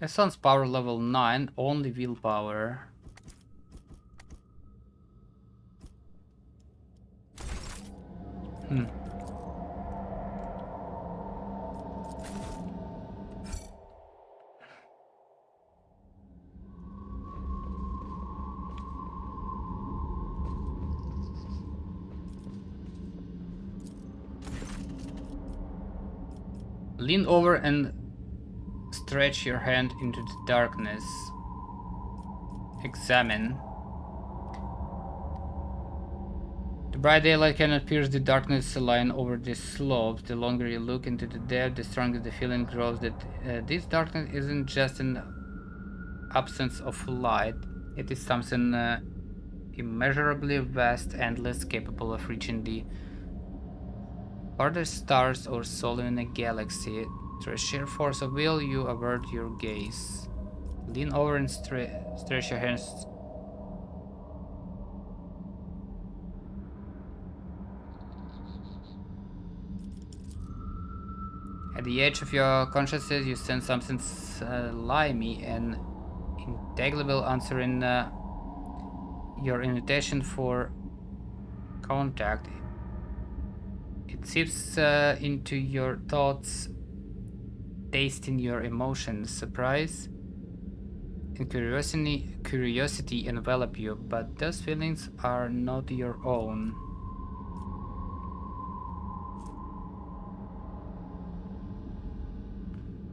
Essence power level 9, only willpower. Lean over and stretch your hand into the darkness. Examine. The bright daylight cannot pierce the darkness line over the slope. The longer you look into the depth, the stronger the feeling grows that this darkness isn't just an absence of light. It is something immeasurably vast, endless, capable of reaching the farthest stars or soul in a galaxy. Through a sheer force of will, you avert your gaze. Lean over and stretch your hands. At the edge of your consciousness, you sense something slimy and intangible answering your invitation for contact. It seeps into your thoughts, tasting your emotions. Surprise and curiosity envelop you, but those feelings are not your own.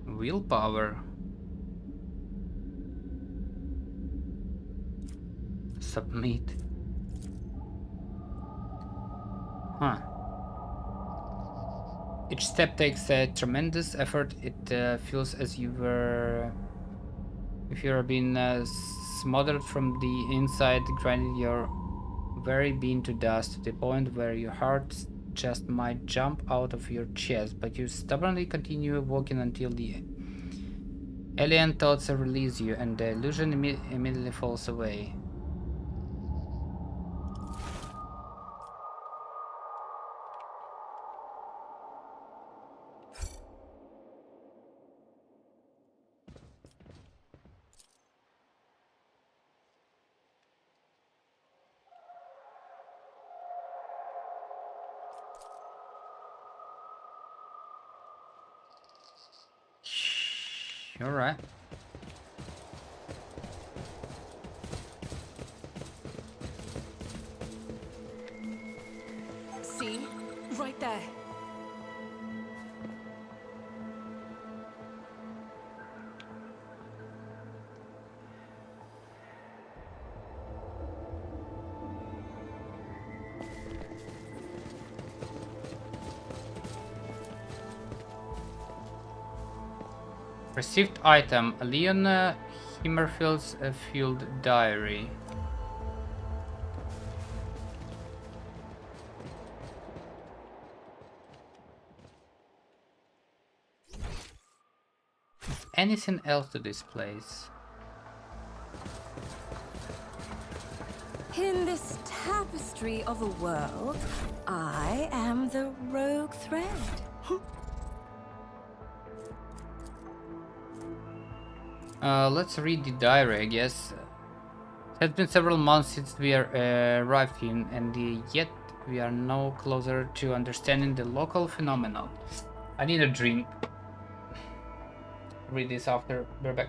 Willpower. Submit. Huh. Each step takes a tremendous effort. It feels as if you're being smothered from the inside, grinding your very being to dust, to the point where your heart just might jump out of your chest, but you stubbornly continue walking until the alien thoughts release you and the illusion immediately falls away. All right.
See? Right there.
Received item, Leon Himmerfield's field diary. Is anything else to this place?
In this tapestry of a world, I am the rogue thread.
Let's read the diary, I guess. It has been several months since we arrived here, and yet we are no closer to understanding the local phenomenon. I need a drink. Read this after. We're back.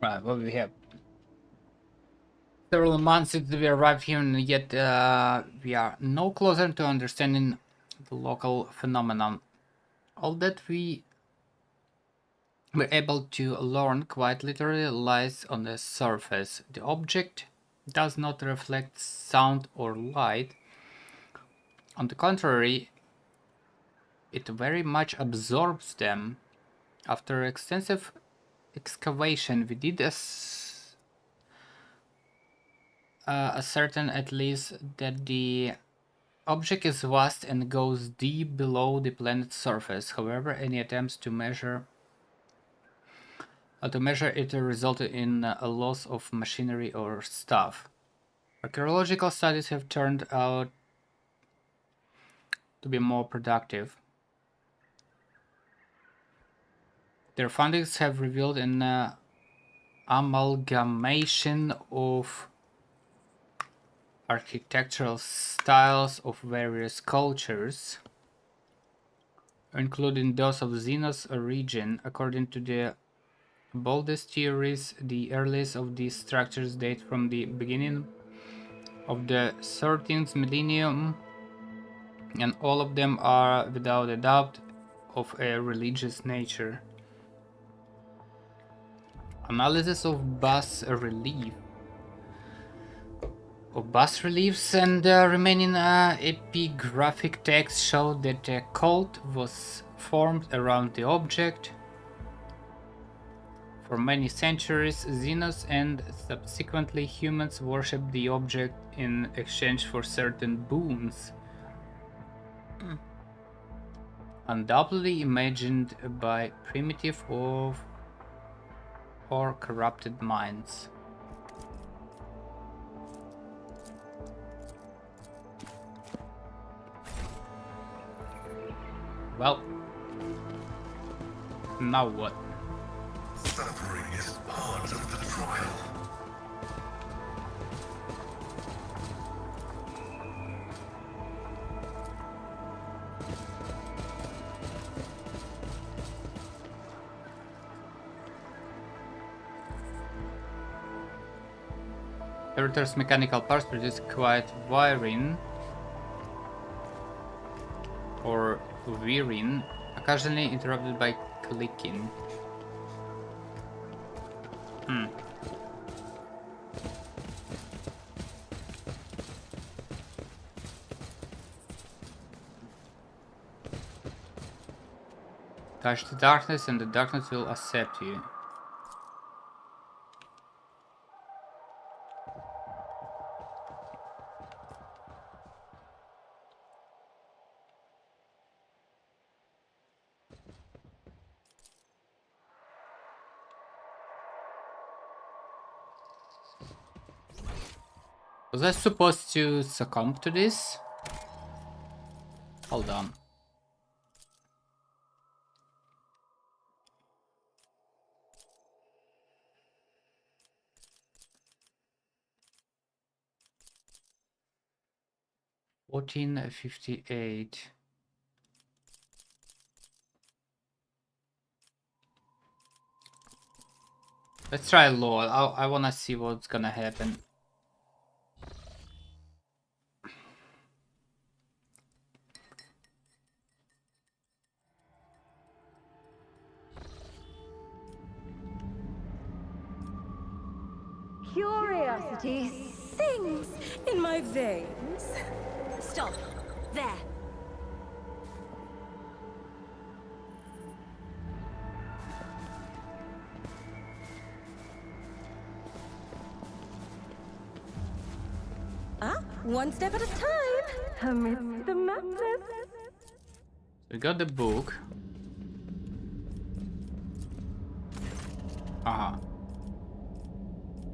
Right, what we have? Several months since we arrived here, and yet we are no closer to understanding the local phenomenon. All that we were able to learn quite literally lies on the surface. The object does not reflect sound or light. On the contrary, it very much absorbs them. After extensive excavation, we did ascertain at least that the object is vast and goes deep below the planet's surface. However, any attempts to measure it resulted in a loss of machinery or staff. Archaeological studies have turned out to be more productive. Their findings have revealed an amalgamation of architectural styles of various cultures, including those of Xenos origin. According to the boldest theories, the earliest of these structures date from the beginning of the 13th millennium, and all of them are without a doubt of a religious nature. Analysis of bas reliefs and remaining epigraphic texts show that a cult was formed around the object. For many centuries, Xenos and subsequently humans worshipped the object in exchange for certain boons, undoubtedly imagined by primitive or corrupted minds. Well, now what?
Suffering is part of the trial.
Servitor's mechanical parts produce quiet whirring or whirring, occasionally interrupted by clicking. Touch the darkness and the darkness will accept you. Was I supposed to succumb to this? Hold on. $14.58. Let's try lore. I wanna see what's gonna happen.
Curiosity sings in my veins.
Stop. There.
One step at a time, amidst the madness.
We got the book.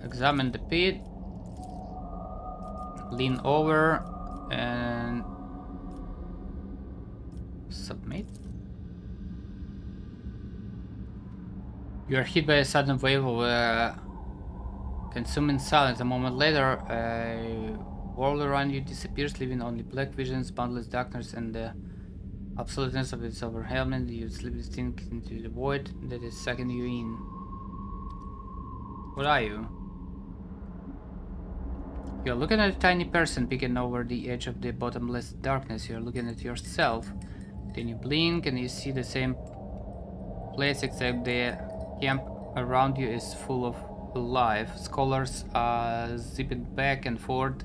Examine the pit. Lean over and submit. You are hit by a sudden wave of consuming silence. A moment later, a world around you disappears, leaving only black visions, boundless darkness, and the absoluteness of its overwhelming. You slip distinct into the void that is sucking you in. What are you? You're looking at a tiny person peeking over the edge of the bottomless darkness. You're looking at yourself. Then you blink and you see the same place, except the camp around you is full of life. Scholars are zipping back and forth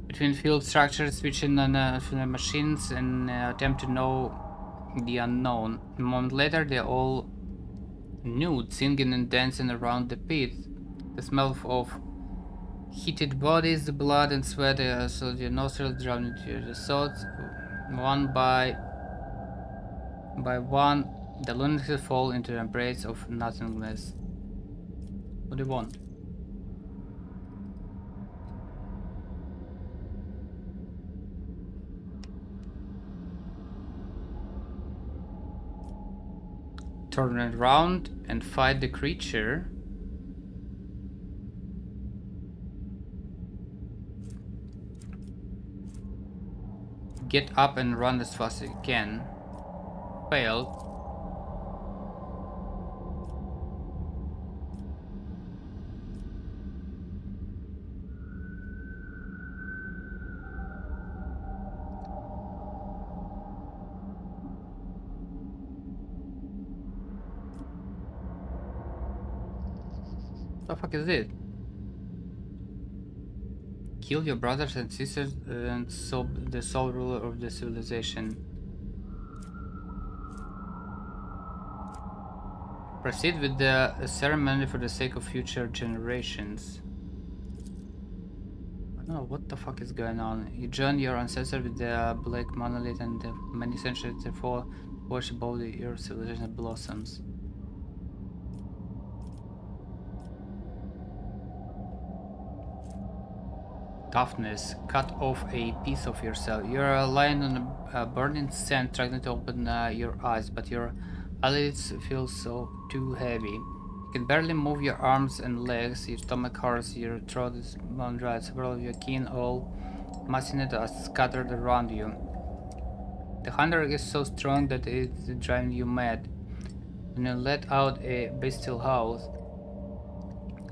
between field structures, switching on machines and attempt to know the unknown. A moment later, they're all nude, singing and dancing around the pit. The smell of heated bodies, the blood and sweat, so your nostrils drown into the thoughts. One by one, the lunatics fall into the embrace of nothingness. What do you want? Turn around and fight the creature. Get up and run as fast as you can. Failed. What the fuck is it? Kill your brothers and sisters and so the sole ruler of the civilization. Proceed with the ceremony for the sake of future generations. I don't know what the fuck is going on. You join your ancestors with the black monolith and the many centuries therefore worship both your civilization blossoms. Toughness. Cut off a piece of yourself. You're lying on a burning sand trying to open your eyes, but your eyelids feel so too heavy. You can barely move your arms and legs, your stomach hurts, your throat is bone dry, several of your kin, all massinate, are scattered around you. The hunger is so strong that it's driving you mad. When you let out a bestial howl,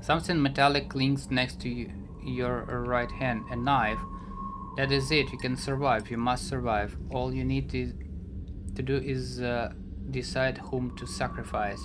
something metallic clings next to you, your right hand, a knife. That is it, you can survive, you must survive. All you need to do is decide whom to sacrifice.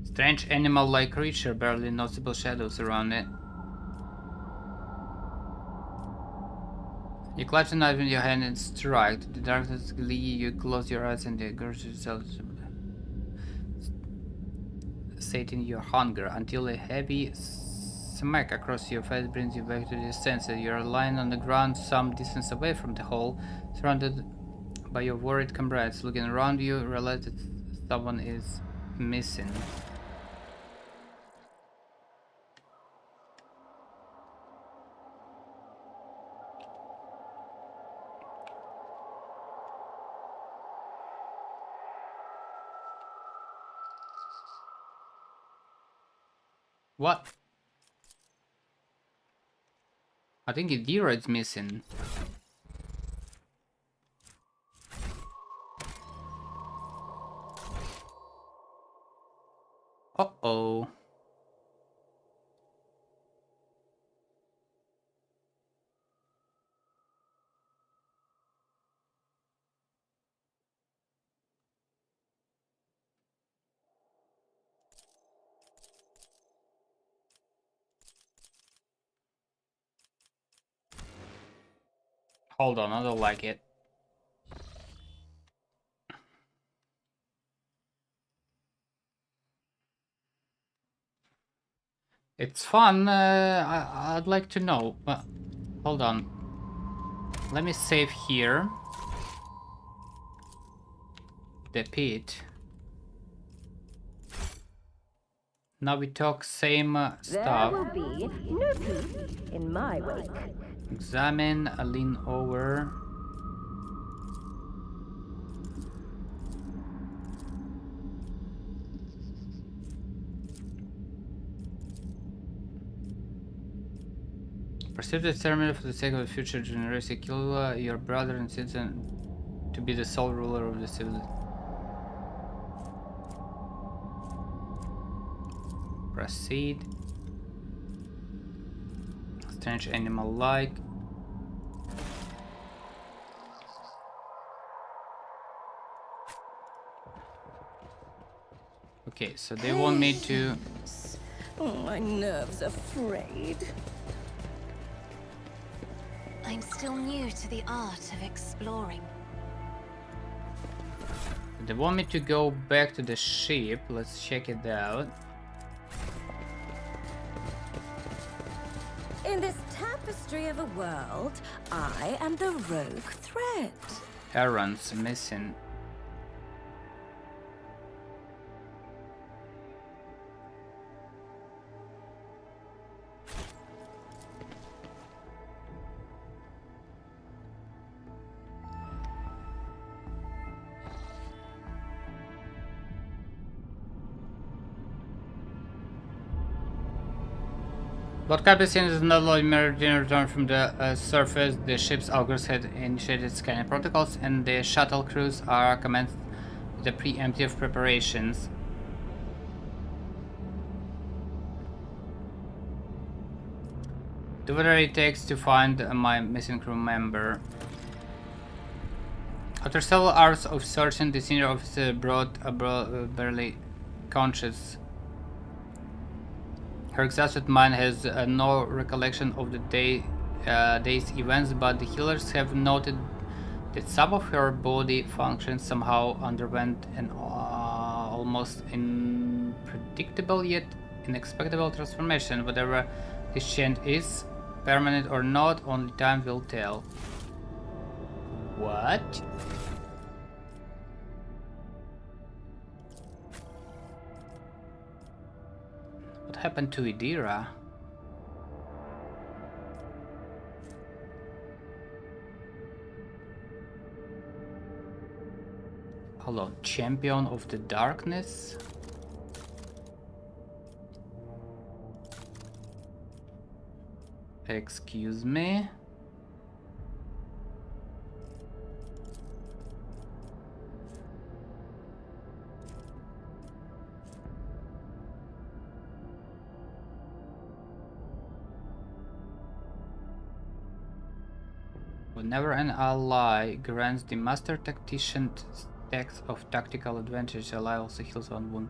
Strange animal-like creature, barely noticeable shadows around it. You clutch a knife in your hand and strike. To the darkness glee, you close your eyes and gorge yourself, sating your hunger, until a heavy smack across your face brings you back to your senses. You're lying on the ground some distance away from the hole, surrounded by your worried comrades. Looking around you, realize that someone is missing. What? I think Idira is missing. Uh-oh. Hold on, I don't like it. It's fun, I'd like to know, but hold on. Let me save here. The pit. Now we talk same
There
stuff.
will be no peace in my wake.
Examine, lean over. Perceive the ceremony for the sake of the future generation. Kill your brother and citizen to be the sole ruler of the civilization. Proceed. Strange animal-like. Okay, so they want me to...
Oh, my nerves are frayed.
I'm still new to the art of exploring.
They want me to go back to the ship. Let's check it out.
In this tapestry of a world, I am the rogue thread.
Errands missing. But Captain is not allowed immediately return from the surface. The ship's augurs had initiated scanning protocols, and the shuttle crews are commenced the preemptive preparations. Do whatever it takes to find my missing crew member. After several hours of searching, the senior officer brought barely conscious. Her exhausted mind has no recollection of the day's events, but the healers have noted that some of her body functions somehow underwent an almost unpredictable yet inexplicable transformation. Whatever this change is, permanent or not, only time will tell. What? What happened to Idira? Hello, Champion of the Darkness? Excuse me? Whenever an ally grants the Master Tactician stacks of tactical advantage, ally also heals one wound.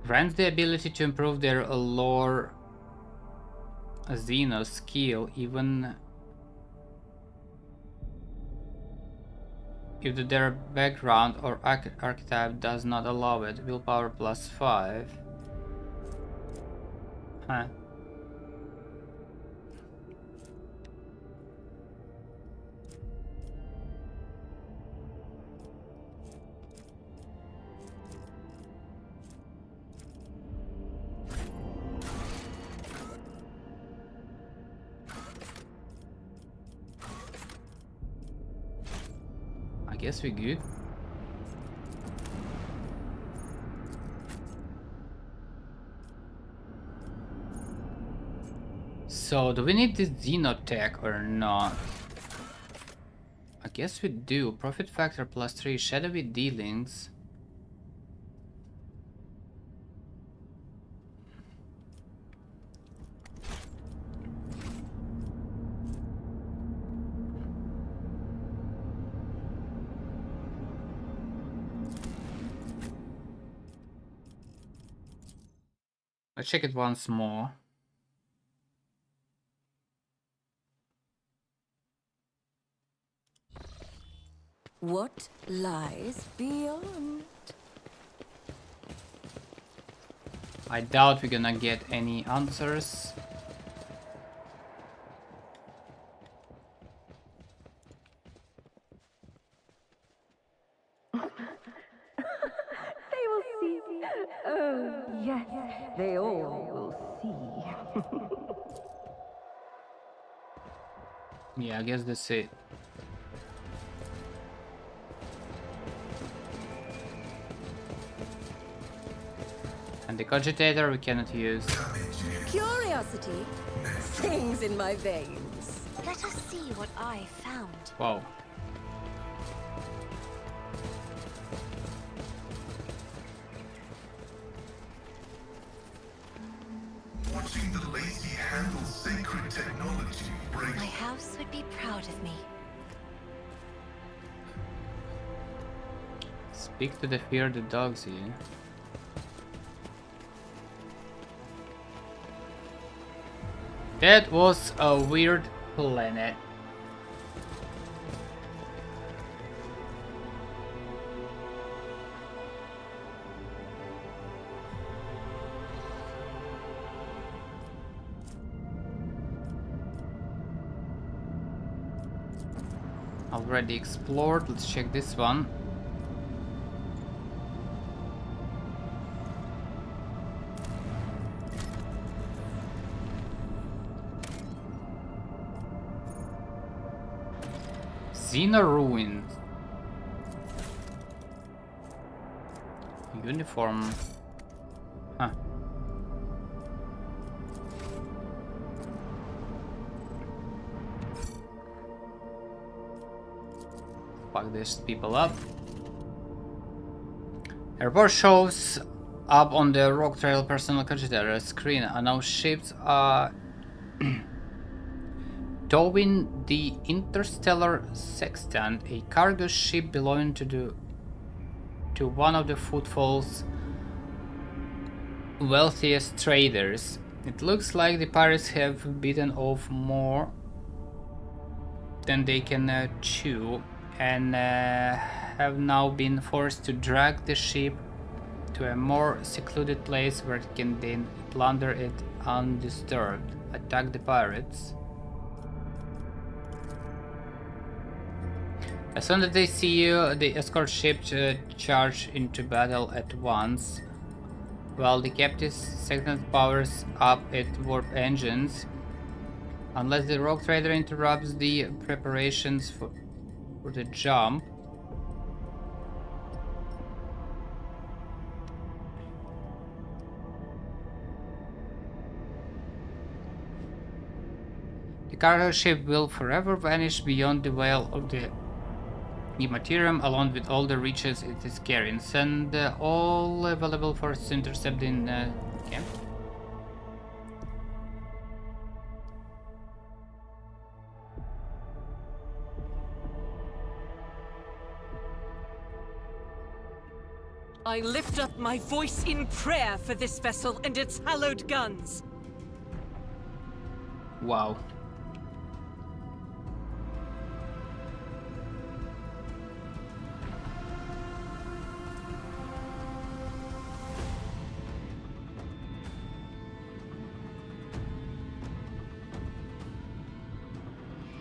Grants the ability to improve their lore Xeno skill even if their background or archetype does not allow it. Willpower +5. Huh. I guess we're good. So, do we need this Xenotech or not? I guess we do. Profit factor +3, shadowy dealings. Let's check it once more.
What lies beyond?
I doubt we're gonna get any answers.
They will see. Oh, yes, they all will see.
Yeah, I guess that's it. The cogitator we cannot use.
Curiosity? Things in my veins.
Let us see what I found.
Wow.
Watching the lazy handle sacred technology breaks.
My house would be proud of me.
Speak to the feared dogs here. That was a weird planet. Already explored. Let's check this one. Xena ruins. Uniform. Huh. Fuck these people up. Airport shows up on the Rock Trail personal cogitator screen. Announced ships are towing the Interstellar Sextant, a cargo ship belonging to one of the Footfall's wealthiest traders. It looks like the pirates have bitten off more than they can chew, and have now been forced to drag the ship to a more secluded place where it can then plunder it undisturbed. Attack the pirates. As soon as they see you, the escort ship charge into battle at once, while the captive Sextant powers up its warp engines. Unless the rogue trader interrupts the preparations for the jump. The cargo ship will forever vanish beyond the veil of the materium, along with all the riches it is carrying. Send all available forces to intercept in camp.
I lift up my voice in prayer for this vessel and its hallowed guns.
Wow.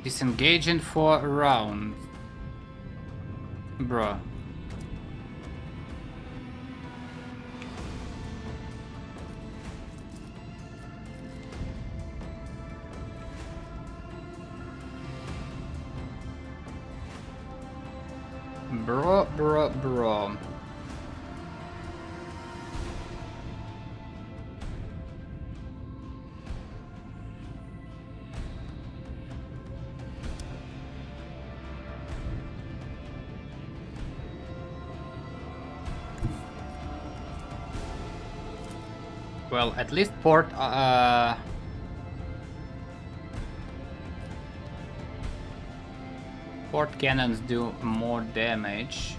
Disengage in 4 rounds. Bruh. Bro. Well, at least port cannons do more damage.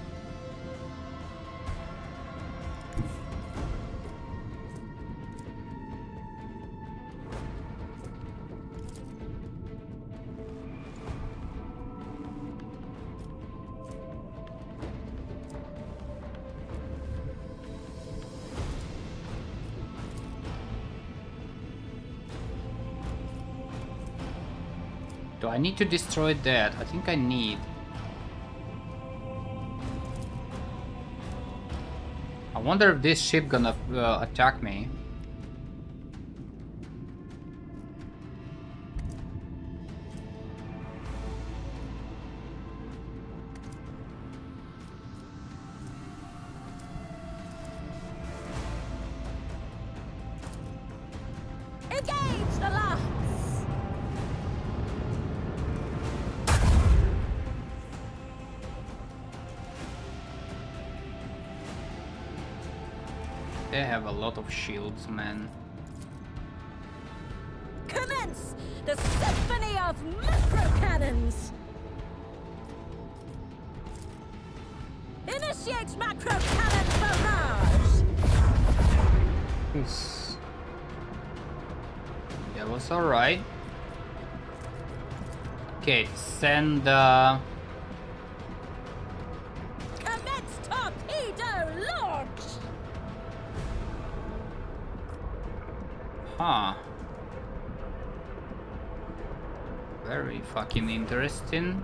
Do I need to destroy that? I think I need. I wonder if this ship gonna attack me. They have a lot of shields, man.
Commence the symphony of macro cannons. Initiate macro cannon barrage.
Oof. That was alright. Okay, send
Commence torpedo launch.
Huh. Very fucking interesting.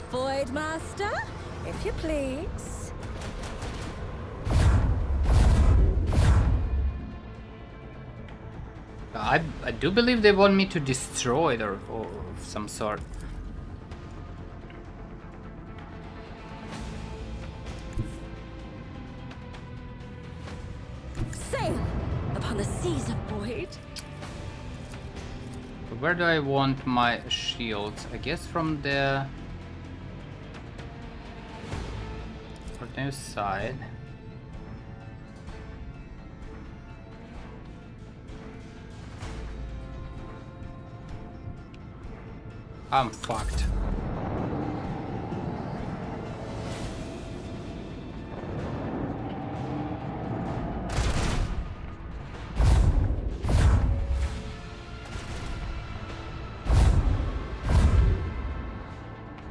Void Master, if you please.
I do believe they want me to destroy it or of some sort.
Sail upon the seas of void.
Where do I want my shields? I guess from the north side. I'm fucked.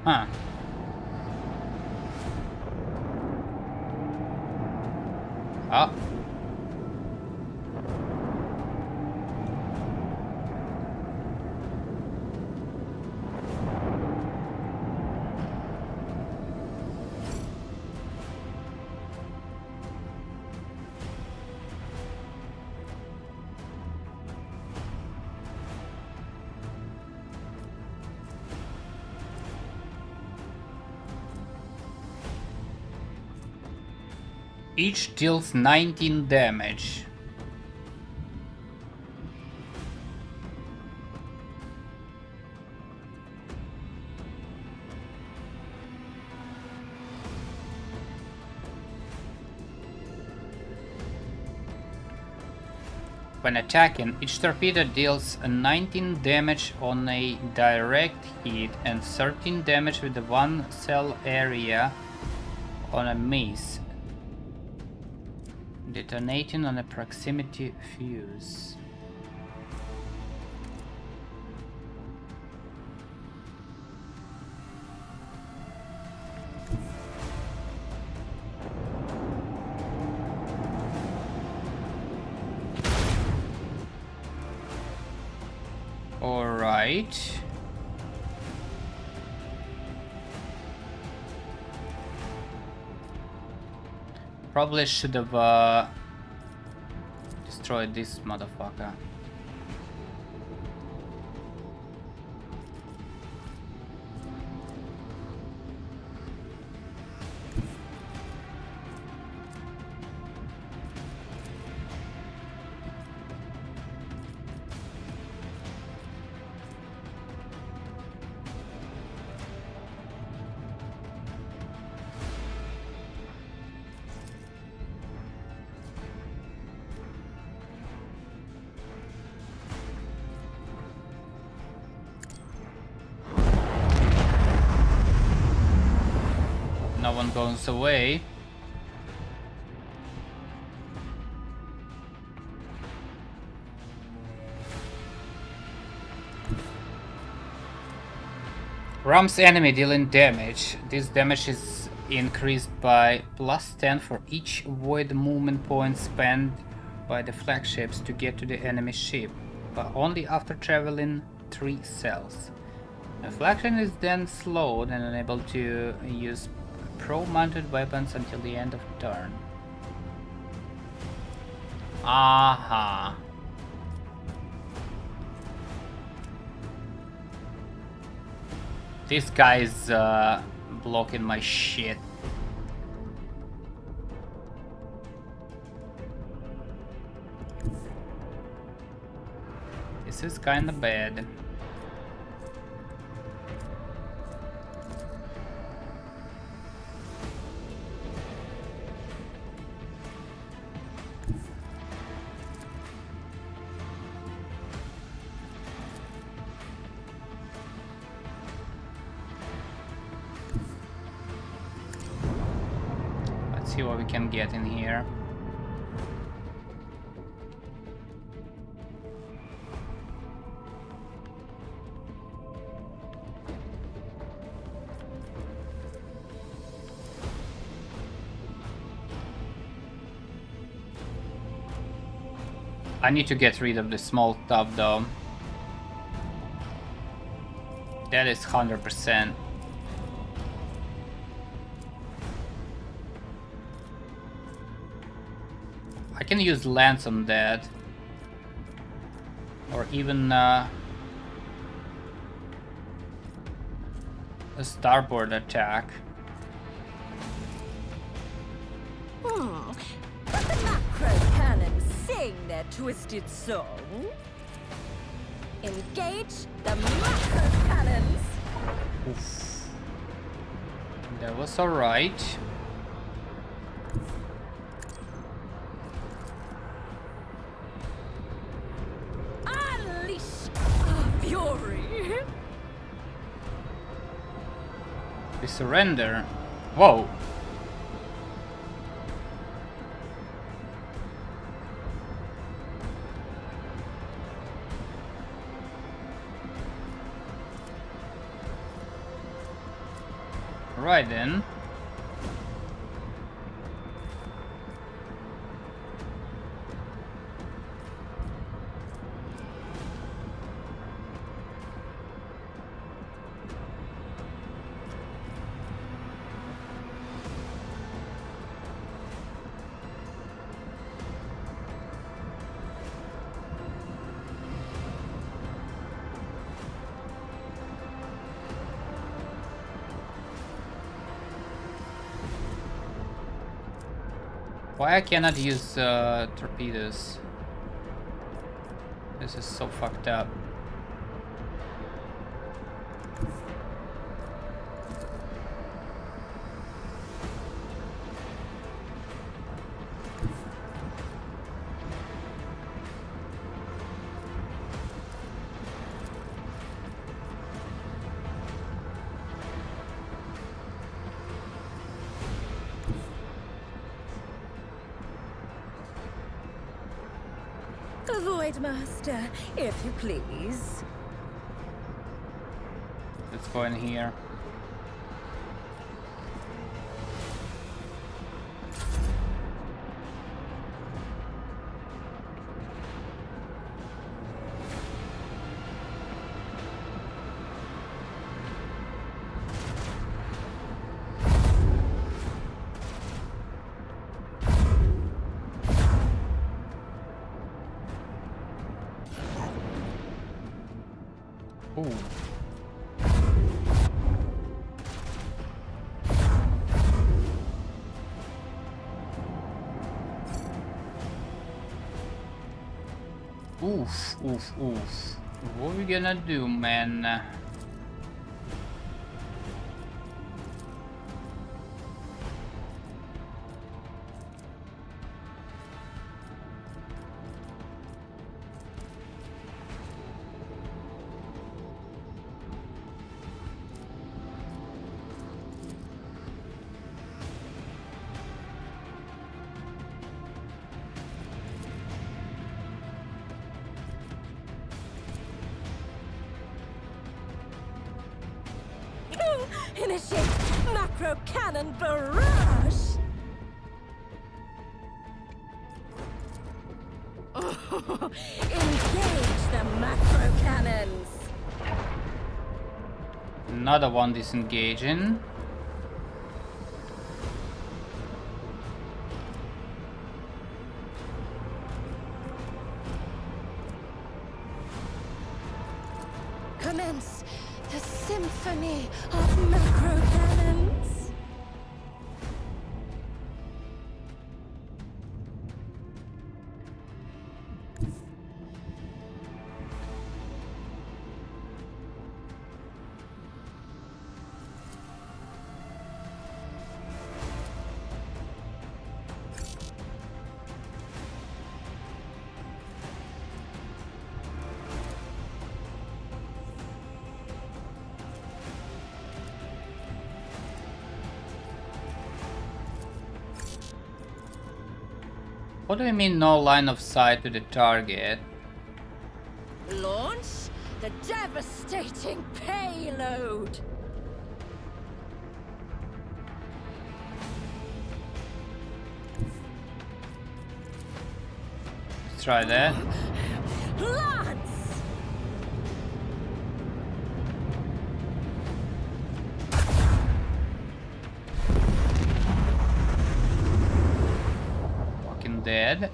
Huh. Oh. Each deals 19 damage. When attacking, each torpedo deals 19 damage on a direct hit and 13 damage with the one cell area on a miss, detonating on a proximity fuse. All right. Probably should have destroyed this motherfucker. No one goes away. Ram's enemy dealing damage. This damage is increased by +10 for each void movement point spent by the flagships to get to the enemy ship, but only after traveling 3 cells. The flagship is then slowed and unable to use pro-mounted weapons until the end of turn. Aha. This guy is blocking my shit. This is kinda bad. Let's see what we can get in here. I need to get rid of the small stuff though. That is 100%. I can use lance on that. Or even a starboard attack.
Let the macro cannons sing their twisted song. Engage the macro cannons.
Oof. That was alright.
Unleash our fury.
We surrender. Whoa. Right then. Why I cannot use torpedoes? This is so fucked up.
Avoid, master, if you please.
Let's go in here. Ooh. Oof, oof, oof. What are we gonna do, man?
Initiate macro cannon barrage. Engage the macro cannons.
Another one disengaging.
Commence the symphony of macro cannons.
What do you mean no line of sight to the target?
Launch the devastating payload!
Let's try that.
Lance!
Fucking dead.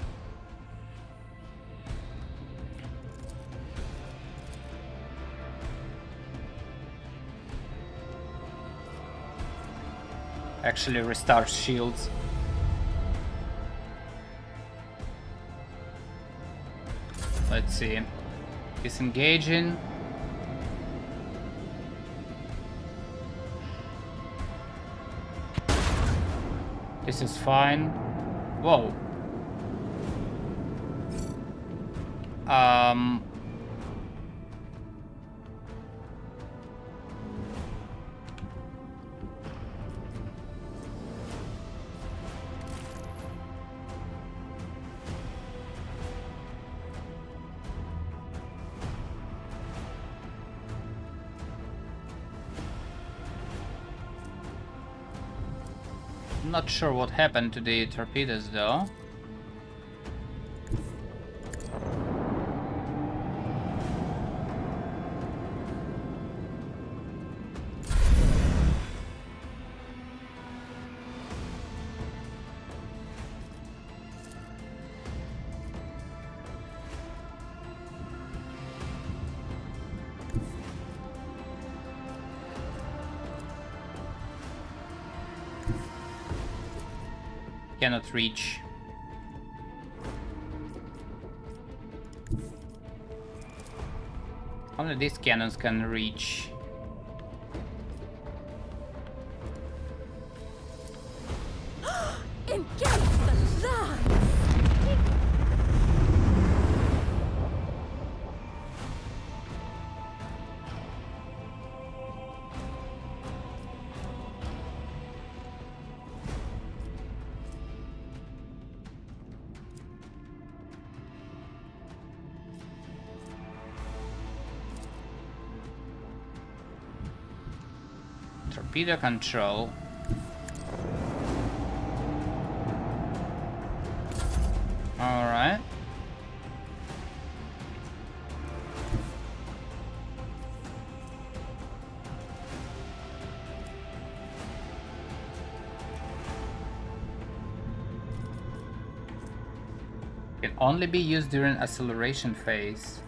Actually restarts shields. Let's see. Disengaging. This is fine. Whoa. Not sure what happened to the torpedoes though. Cannot reach. Only these cannons can reach.
Engage the Lance!
Torpedo control. Alright. Can only be used during acceleration phase.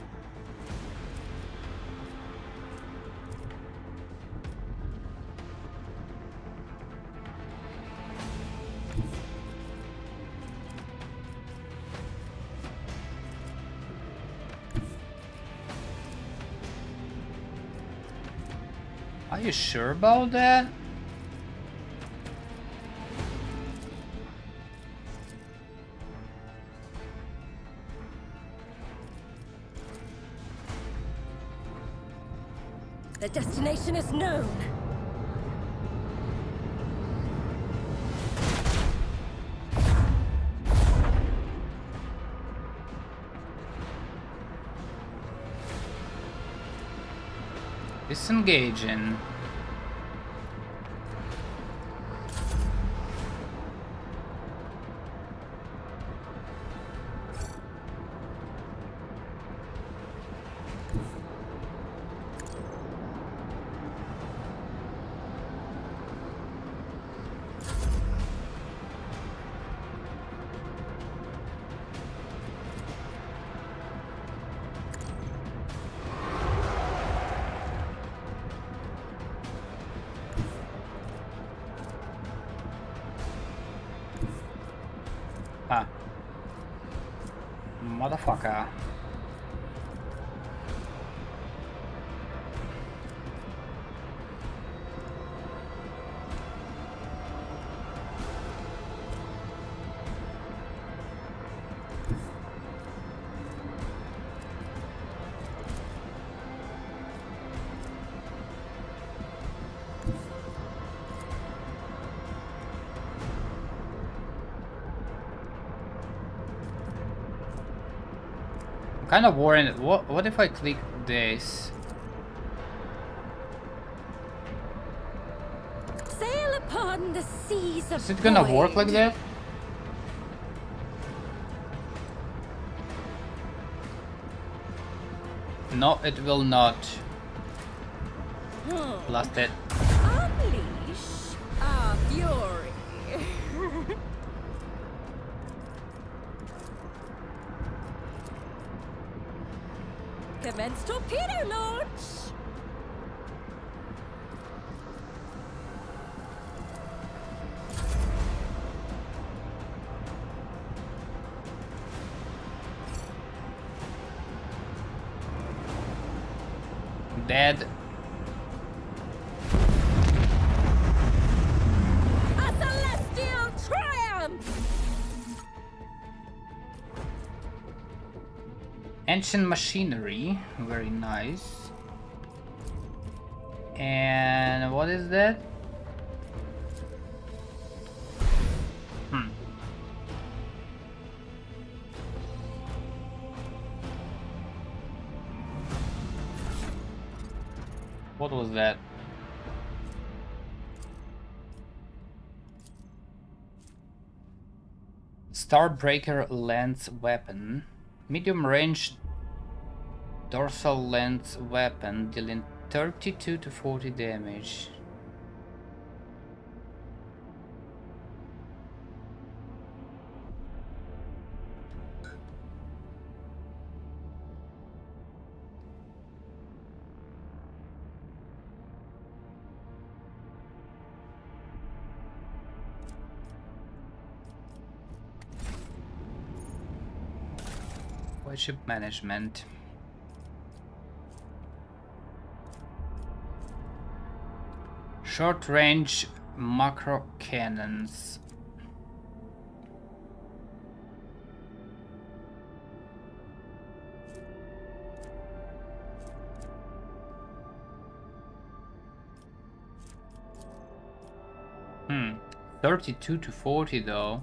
Are you sure about that?
The destination is known.
Disengaging. Ah. Motherfucker. kind of worried. What if I click this?
Sail upon the seas of
Is it gonna work like
void.
that? No, it will not. Lost it.
Unleash our fury. Commence torpedo launch.
Dead.
A celestial triumph.
Ancient machinery, very nice. And what is that? What was that? Starbreaker lance weapon. Medium range dorsal lance weapon dealing 32 to 40 damage. Ship management. Short range macro cannons. Hmm. 32 to 40 though.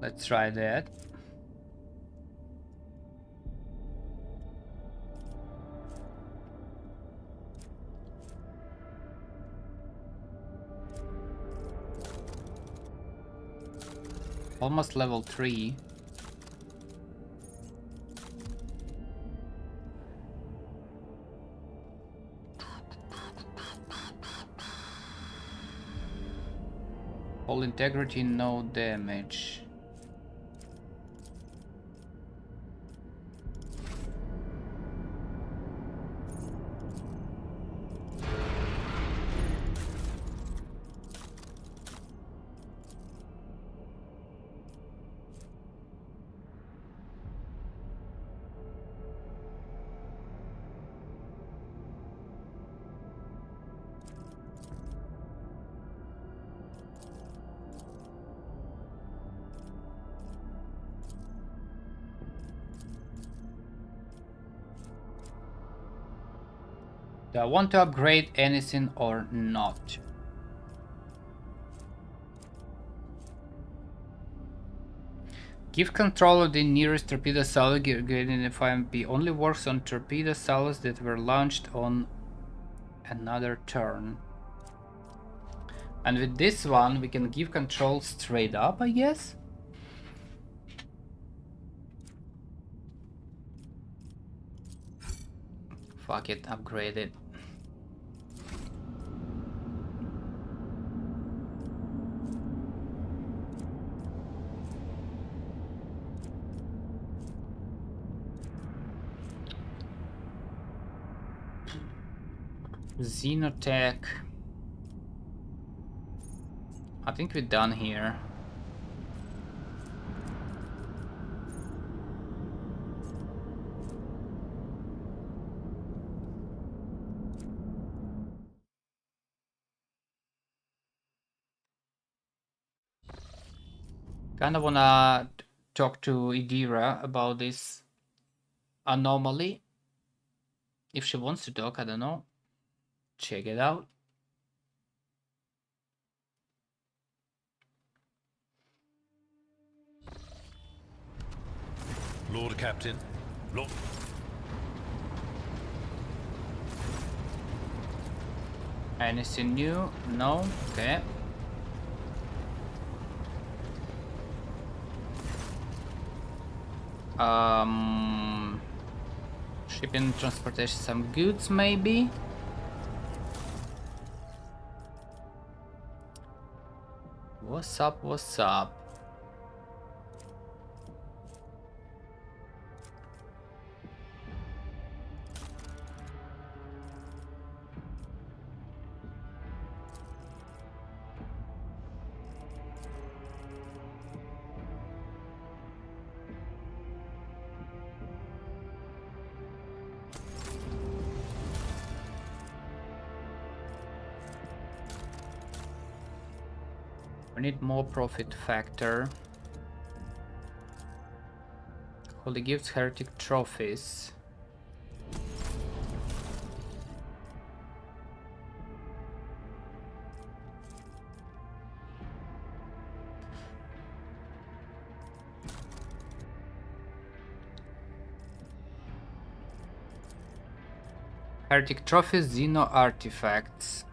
Let's try that. Almost level 3. All integrity, no damage. Do I want to upgrade anything or not? Give control of the nearest torpedo silo grading if IMP only works on torpedo silos that were launched on another turn. And with this one we can give control straight up, I guess? Fuck it, upgrade it. Xenotech. I think we're done here. Kinda wanna talk to Idira about this anomaly. If she wants to talk, I don't know. Check it out.
Lord Captain, Lord...
Anything new? No? Okay. Shipping, transportation, some goods maybe? What's up, what's up? We need more profit factor. Holy gifts, heretic trophies. Heretic trophies, Xeno artifacts.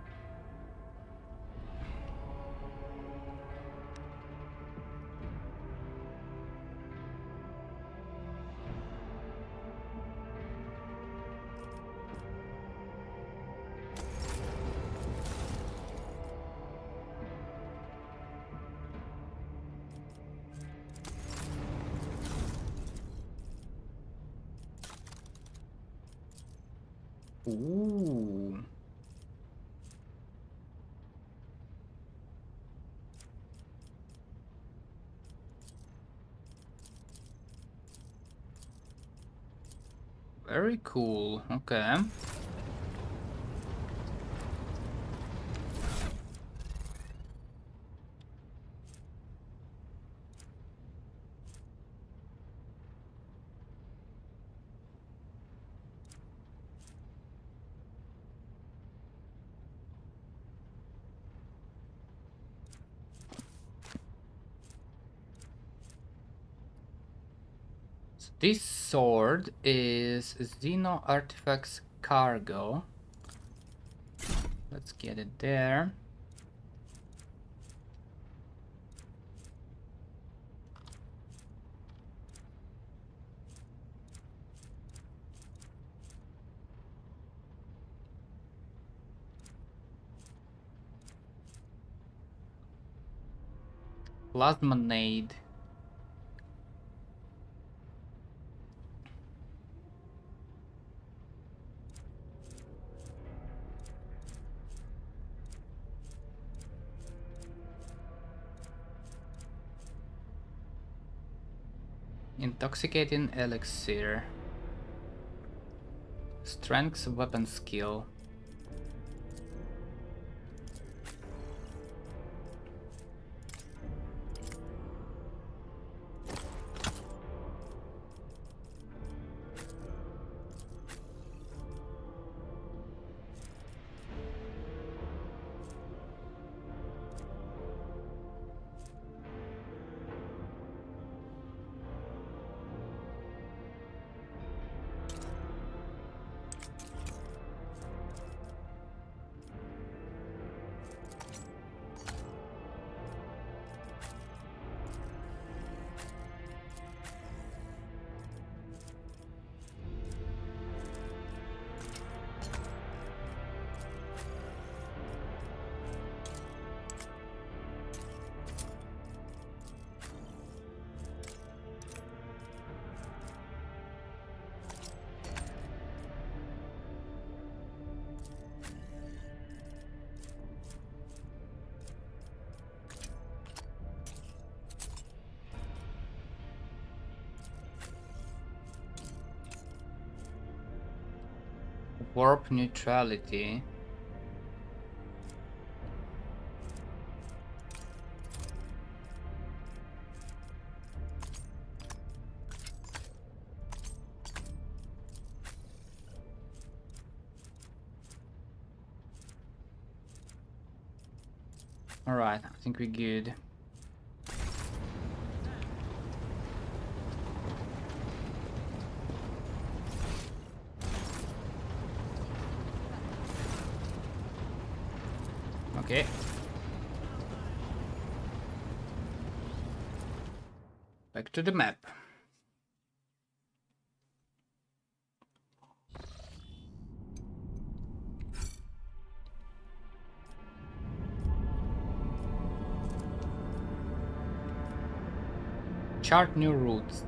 Ooh. Very cool. Okay. This sword is Xeno Artifacts cargo. Let's get it there. Plasma nade. Intoxicating elixir. Strength weapon skill. Warp neutrality. Alright, I think we're good. Okay. Back to the map. Chart new routes.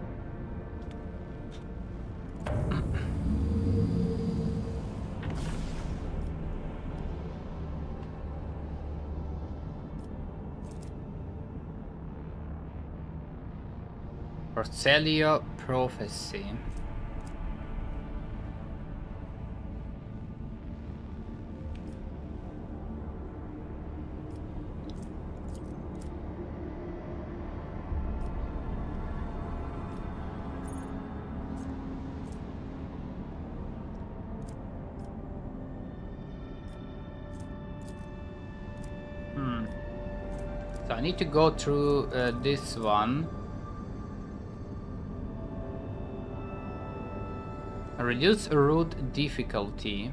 Porcelio Prophecy. So I need to go through this one. Reduce route difficulty.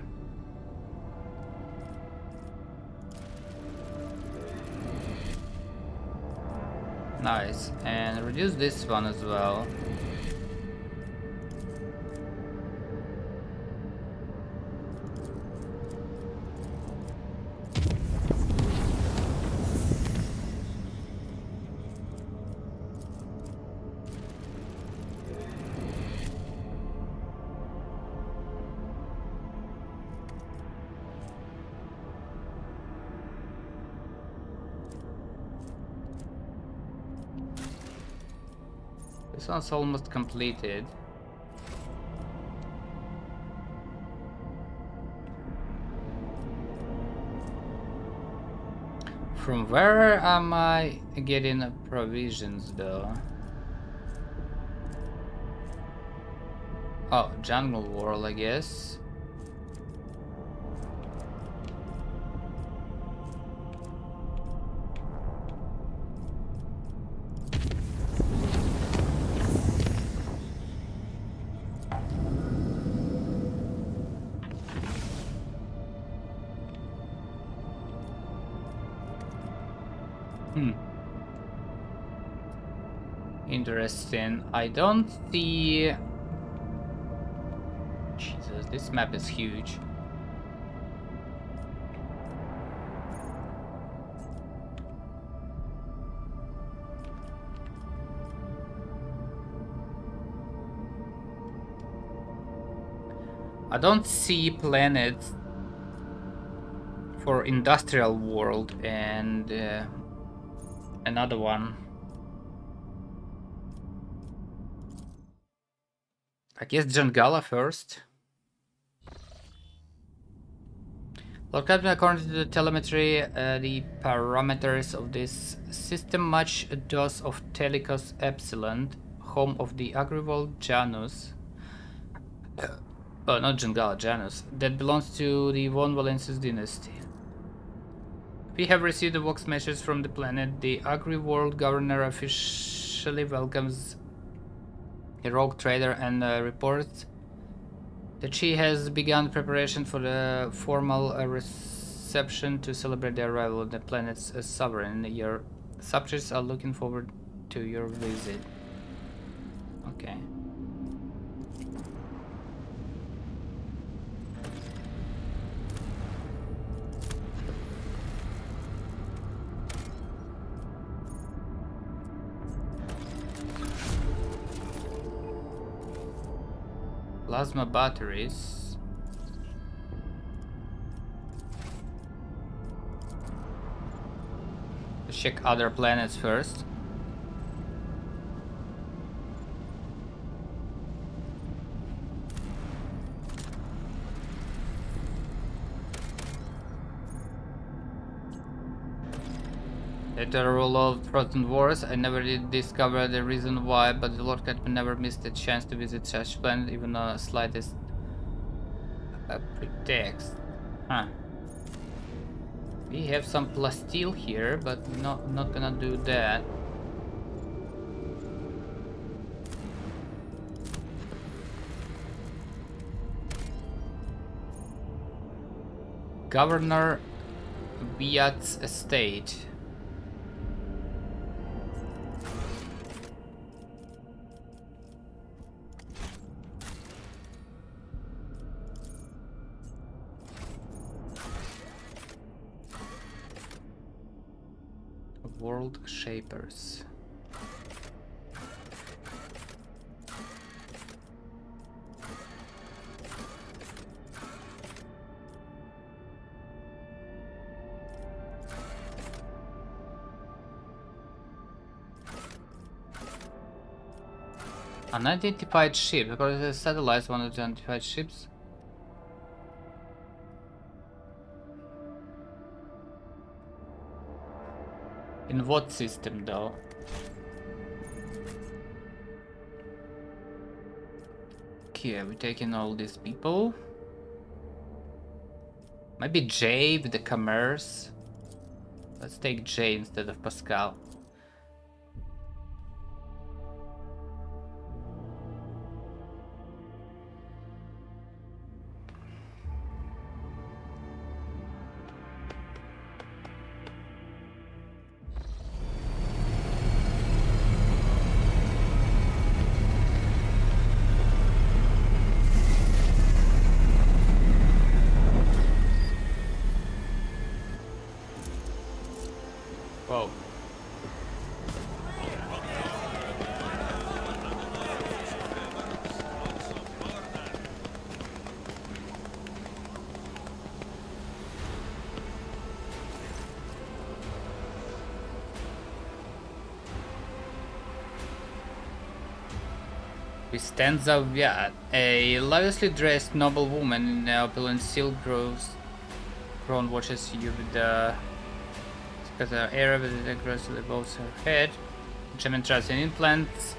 Nice. And reduce this one as well. This one's almost completed. From where am I getting provisions though? Oh, Jungle World, I guess. Interesting. I don't see... Jesus, this map is huge. I don't see planets for Industrial World and another one. I guess Jangala first. Lord Captain, according to the telemetry, the parameters of this system match those of Telecos Epsilon, home of the Agrivold Janus. Oh, not Jangala, Janus. That belongs to the Von Valensis dynasty. We have received the vox message from the planet. The Agri-World Governor officially welcomes a rogue trader and reports that she has begun preparation for the formal reception to celebrate the arrival of the planet's sovereign. Your subjects are looking forward to your visit. Okay. Plasma batteries. Let's check other planets first. After a roll of Frozen Wars, I never did discover the reason why, but the Lord Catman never missed a chance to visit such planet, even the slightest pretext. Huh. We have some plasteel here, but not gonna do that. Governor Biat's estate. World Shapers. Unidentified ship. Because the satellites one of the unidentified ships. In what system though? Okay, we're taking all these people. Maybe J with the commerce. Let's take J instead of Pascal. Whoa. Vistenza Viat, a lavishly dressed noble woman in the opulent silk crown watches you with the air with it aggressively above her head. Geometras and implants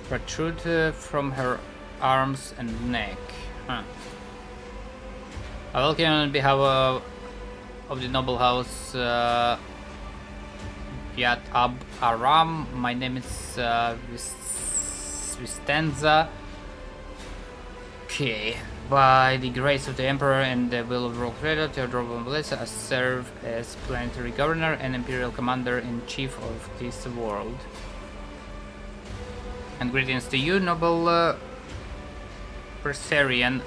protrude from her arms and neck. Huh. I welcome on behalf of the noble house Viat Ab Aram. My name is Vistenza. Okay. By the grace of the Emperor and the will of Rogue Trader, Theodore von Vlesa, I serve as planetary governor and imperial commander-in-chief of this world. And greetings to you, noble Persarian.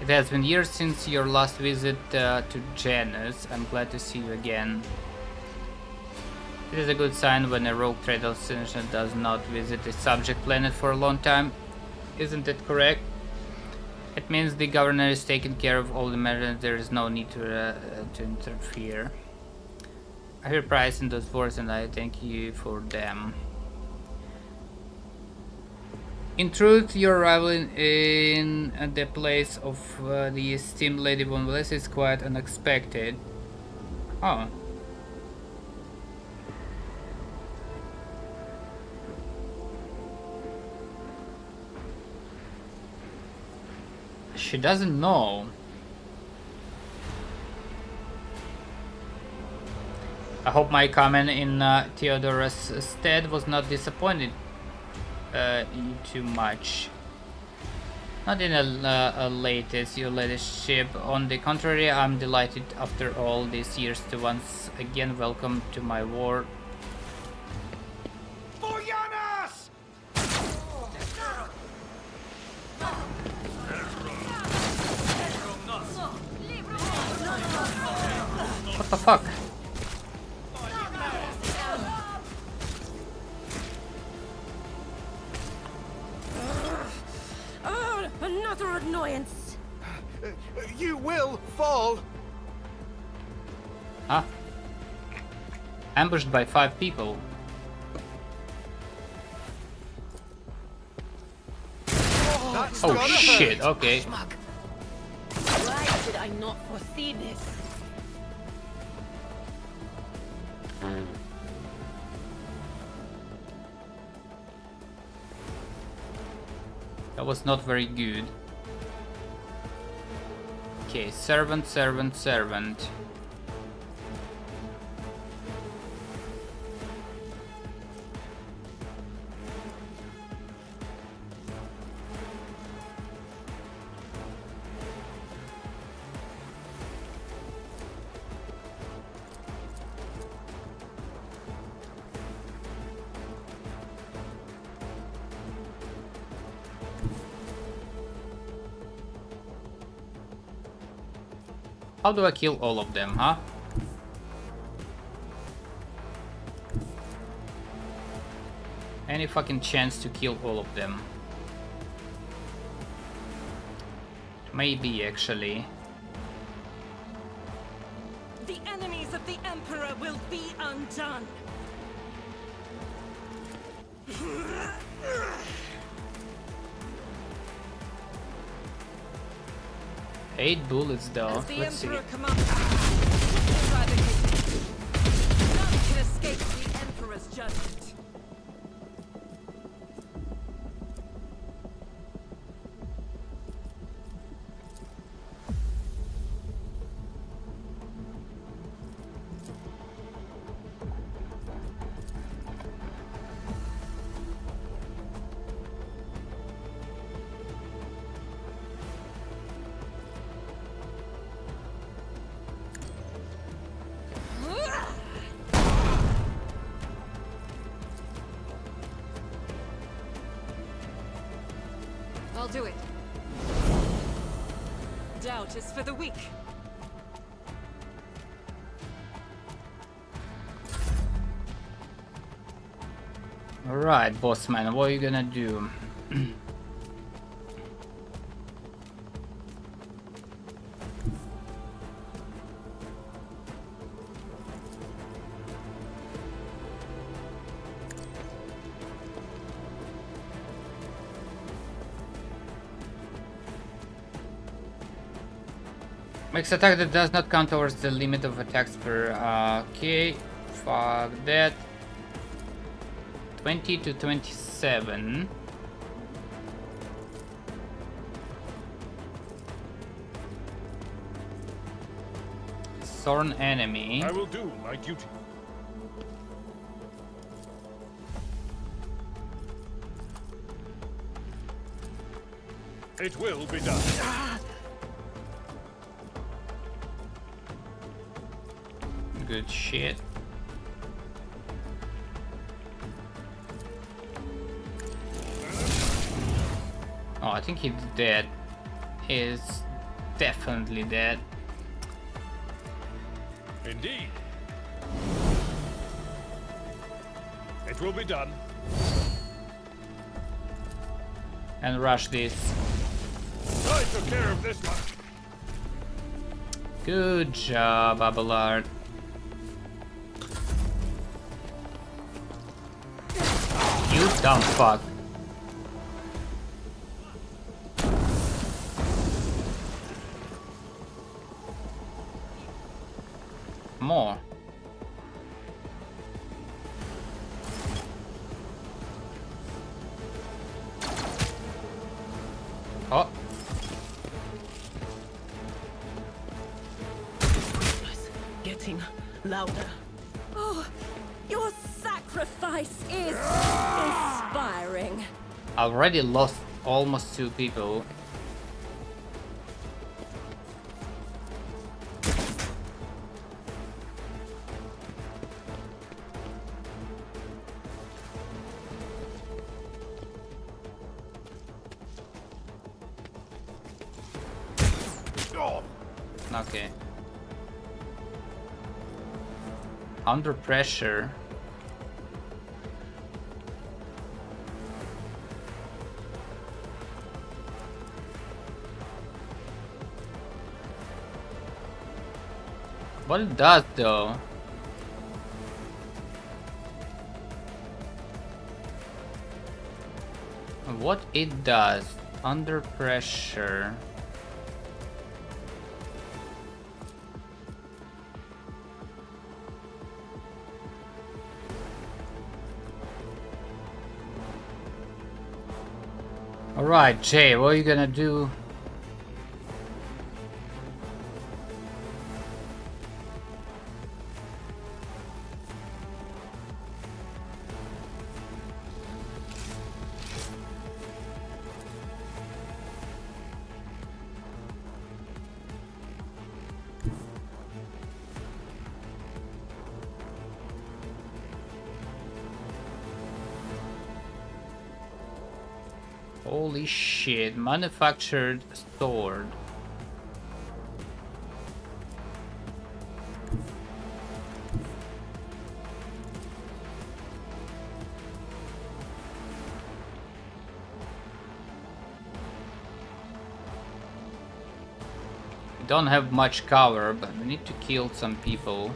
It has been years since your last visit to Janus. I'm glad to see you again. It is a good sign when a Rogue Trader does not visit a subject planet for a long time. Isn't it correct? It means the governor is taking care of all the matters. There is no need to interfere. I hear price in those words and I thank you for them. In truth, your arrival in the place of the esteemed Lady von Vlesa is quite unexpected. Oh. She doesn't know. I hope my comment in Theodora's stead was not disappointed you too much. Not in your latest ship. On the contrary, I'm delighted after all these years to once again welcome to my war. What the fuck?
Oh, another annoyance.
You will fall.
Huh? Ambushed by 5 people. Oh shit, okay.
Why did I not foresee this?
That was not very good. Okay, servant, servant, servant. How do I kill all of them, huh? Any fucking chance to kill all of them? Maybe, actually.
The enemies of the Emperor will be undone.
8 bullets though.
As the
Let's see.
Emperor commands, none can escape the Emperor's judgment.
I'll do it.
Doubt is for the weak.
Alright, boss man, what are you gonna do? Makes attack that does not count towards the limit of attacks per okay. Fuck that. 20 to 27. Thorn enemy.
I will do my duty. It will be done.
Good shit. Oh, I think he's dead. He's definitely dead.
Indeed. It will be done.
And rush this.
I took care of this one.
Good job, Abelard. You dumb fuck. More. Oh.
Getting louder. Oh, your sacrifice is inspiring.
I already lost almost 2 people. Okay. Under pressure. What it does though? What it does under pressure. Alright, Jay, what are you gonna do? Holy shit, manufactured sword. We don't have much cover, but we need to kill some people.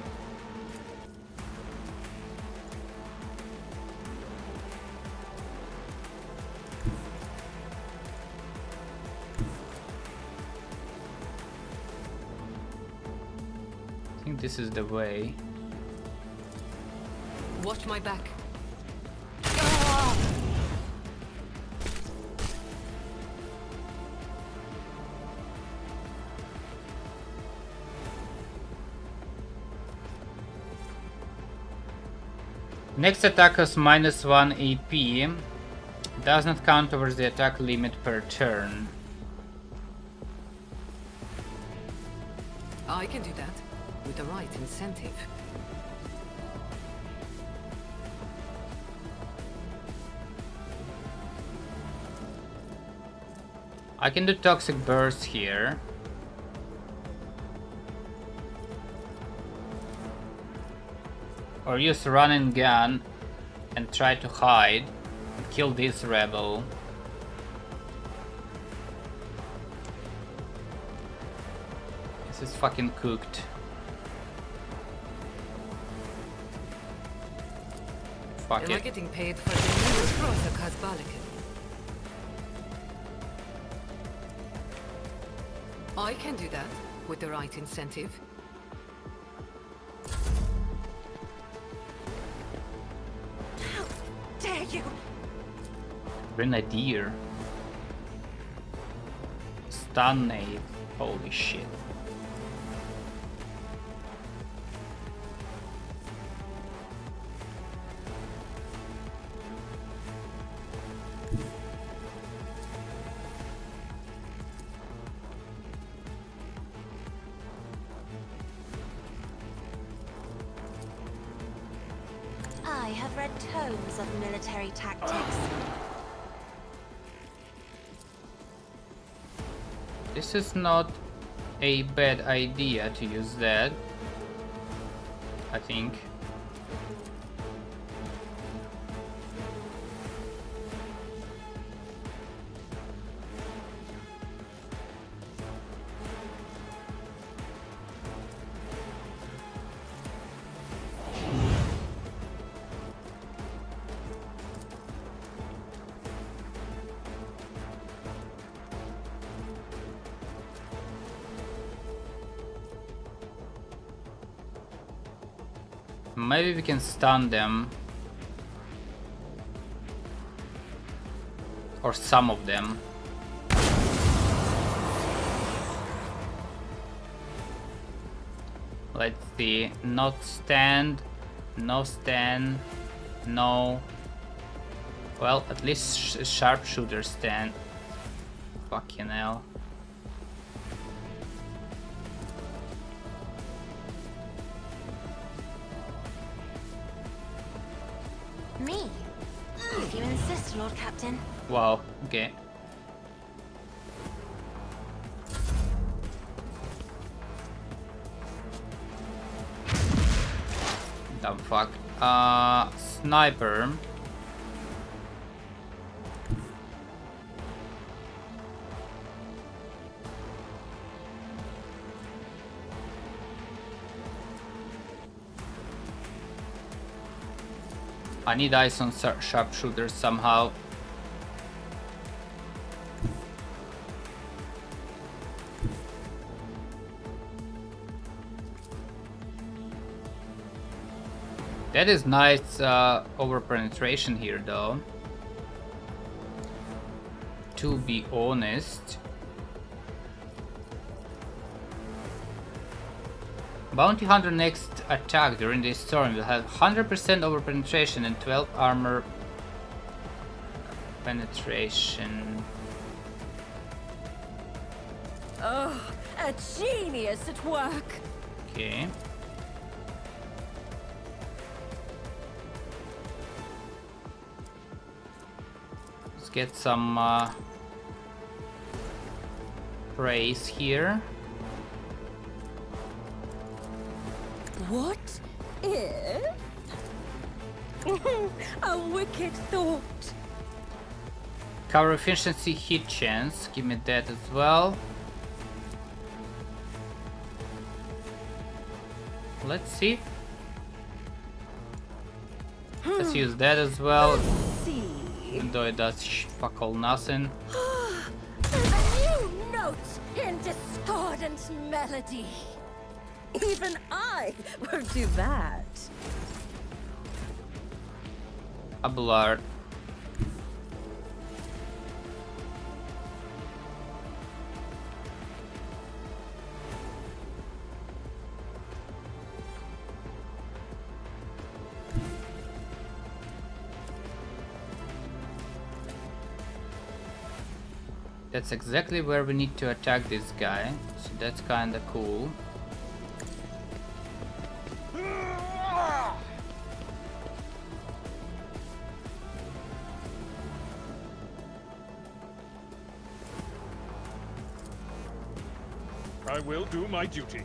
I think this is the way.
Watch my back.
Next attack has -1 AP. Does not count towards the attack limit per turn.
I can do that with the right incentive.
I can do toxic burst here. Or use run and gun and try to hide and kill this rebel. This is fucking cooked. Fuck
Am I
it.
getting paid for the new Protokas Balikan? I can do that with the right incentive.
How dare you!
Grenadier. Stun nade. Holy shit.
I have read tomes of military tactics.
This is not a bad idea to use that, I think. Maybe we can stun them. Or some of them. Let's see. Not stand. No stand. No. Well, at least sharpshooter stand. Fucking hell.
Me? If you insist, Lord Captain.
Wow, okay. Dumb fuck. Sniper. I need eyes on sharpshooters somehow. That is nice over penetration here though. To be honest. Bounty Hunter next attack during this storm will have 100% over penetration and 12 armor penetration.
Oh, a genius at work.
Okay. Let's get some praise here.
What if? A wicked thought.
Cover efficiency, hit chance. Give me that as well. Let's see. Let's use that as well.
See.
Even though it does fuck all nothing.
There's a new note in discordant melody. Even I won't do that.
A blur. That's exactly where we need to attack this guy, so that's kinda cool.
I will do my duty.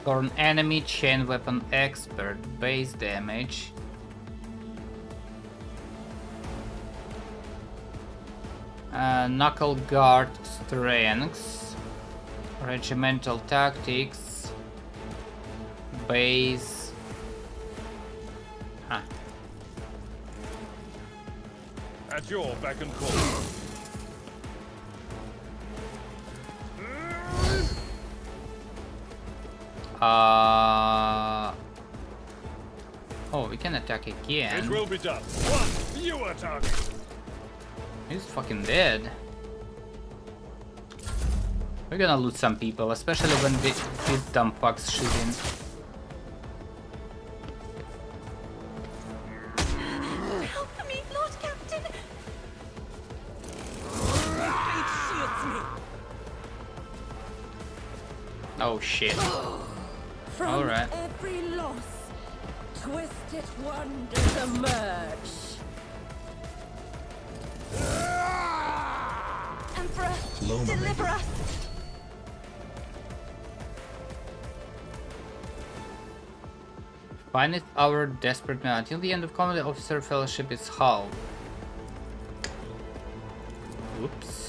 For an enemy chain weapon expert, base damage. Knuckle guard strengths, regimental tactics, base. Huh.
At your beck and call.
Oh, we can attack again.
It will be done. One, you attack.
He's fucking dead. We're gonna lose some people, especially when these dumb fucks shoot in.
Help me, Lord Captain!
Oh shit.
From
Alright.
every loss, twisted wonders emerge.
Emperor, deliver us!
Finest hour, desperate man. Until the end of combat, the officer fellowship is halved. Oops.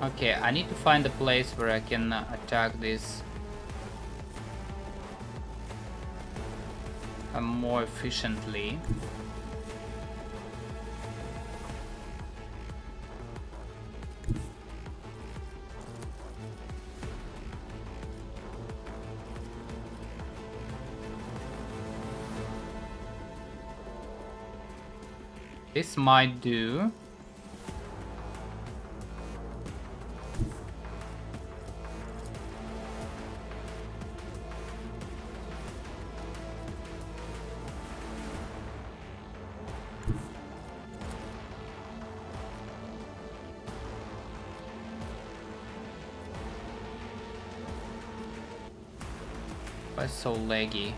Okay, I need to find a place where I can attack this more efficiently. This might do. Why so laggy?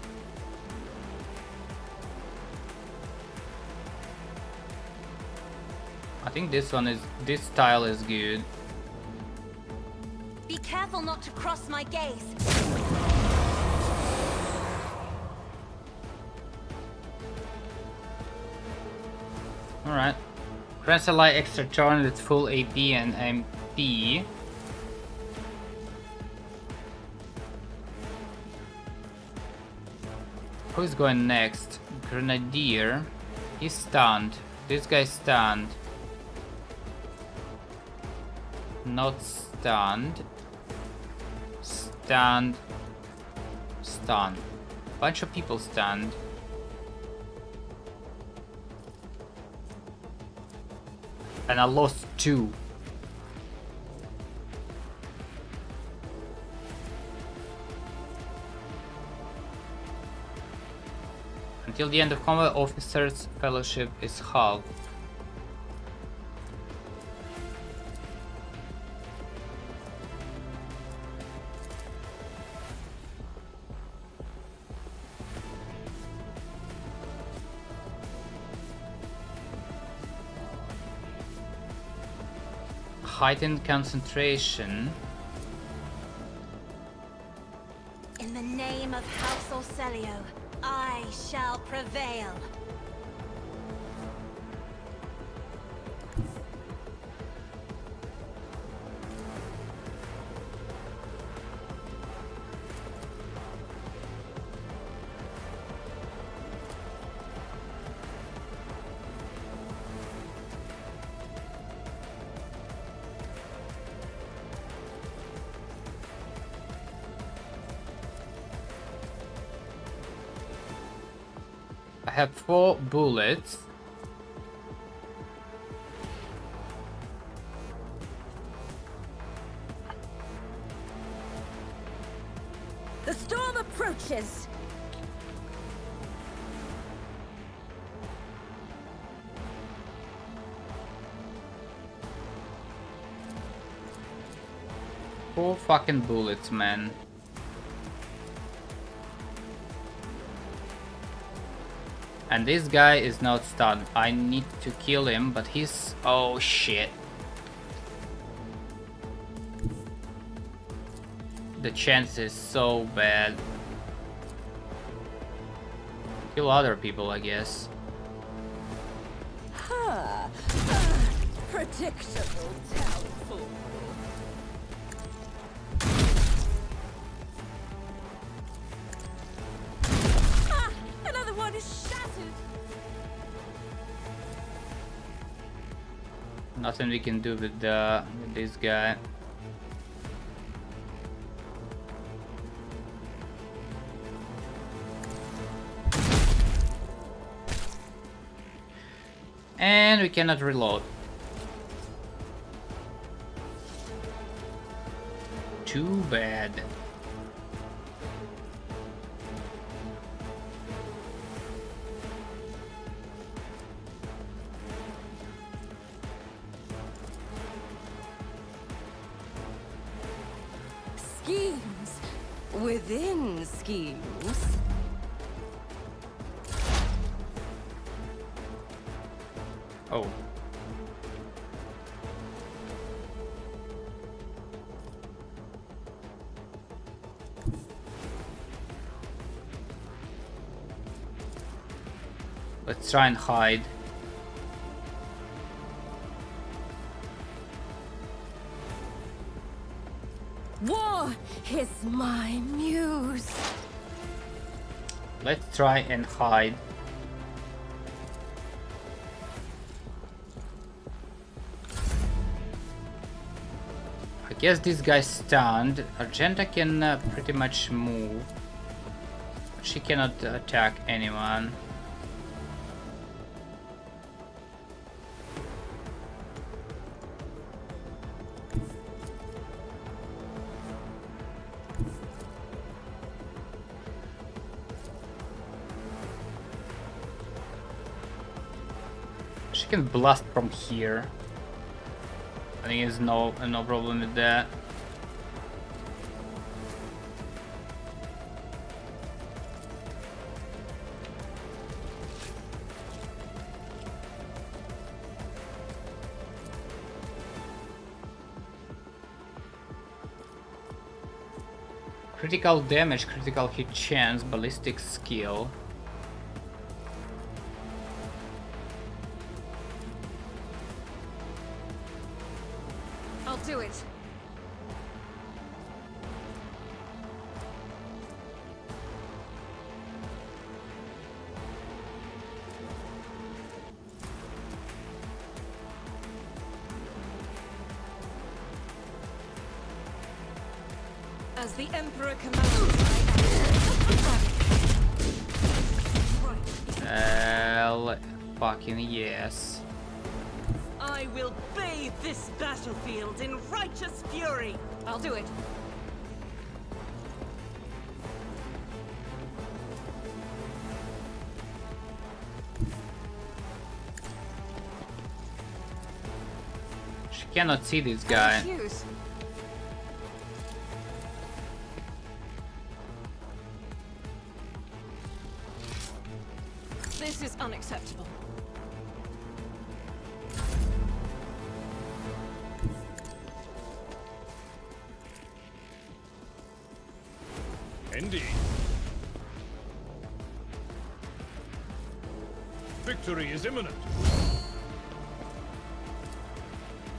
I think this style is good.
Be careful not to cross my gaze.
Alright. Grants ally extra turn with full AP and MP. Who's going next? Grenadier. He's stunned. This guy's stunned. Not stunned. Stunned. Stunned. Bunch of people stunned. And I lost 2. Until the end of combat, officers' fellowship is halved. Heightened concentration.
In the name of House Orselio, I shall prevail.
I have 4 bullets.
The storm approaches.
Four fucking bullets, man. And this guy is not stunned. I need to kill him, but he's... oh shit. The chance is so bad. Kill other people, I guess.
Ha! Predictable downfall. Ah! Another one is shattered.
Nothing we can do with this guy. And we cannot reload. Too bad.
Schemes within schemes.
Oh. Let's try and hide.
War is my muse.
Let's try and hide. I guess this guy's stunned. Argenta can pretty much move. She cannot attack anyone. She can blast from here. I think there's no problem with that. Critical damage, critical hit chance, ballistic skill.
I'll do it.
As the Emperor commands,
Fucking yes.
I
I will bathe this battlefield in righteous fury.
I'll do it.
She cannot see this guy.
Excuse.
This is unacceptable.
Indeed. Victory is imminent.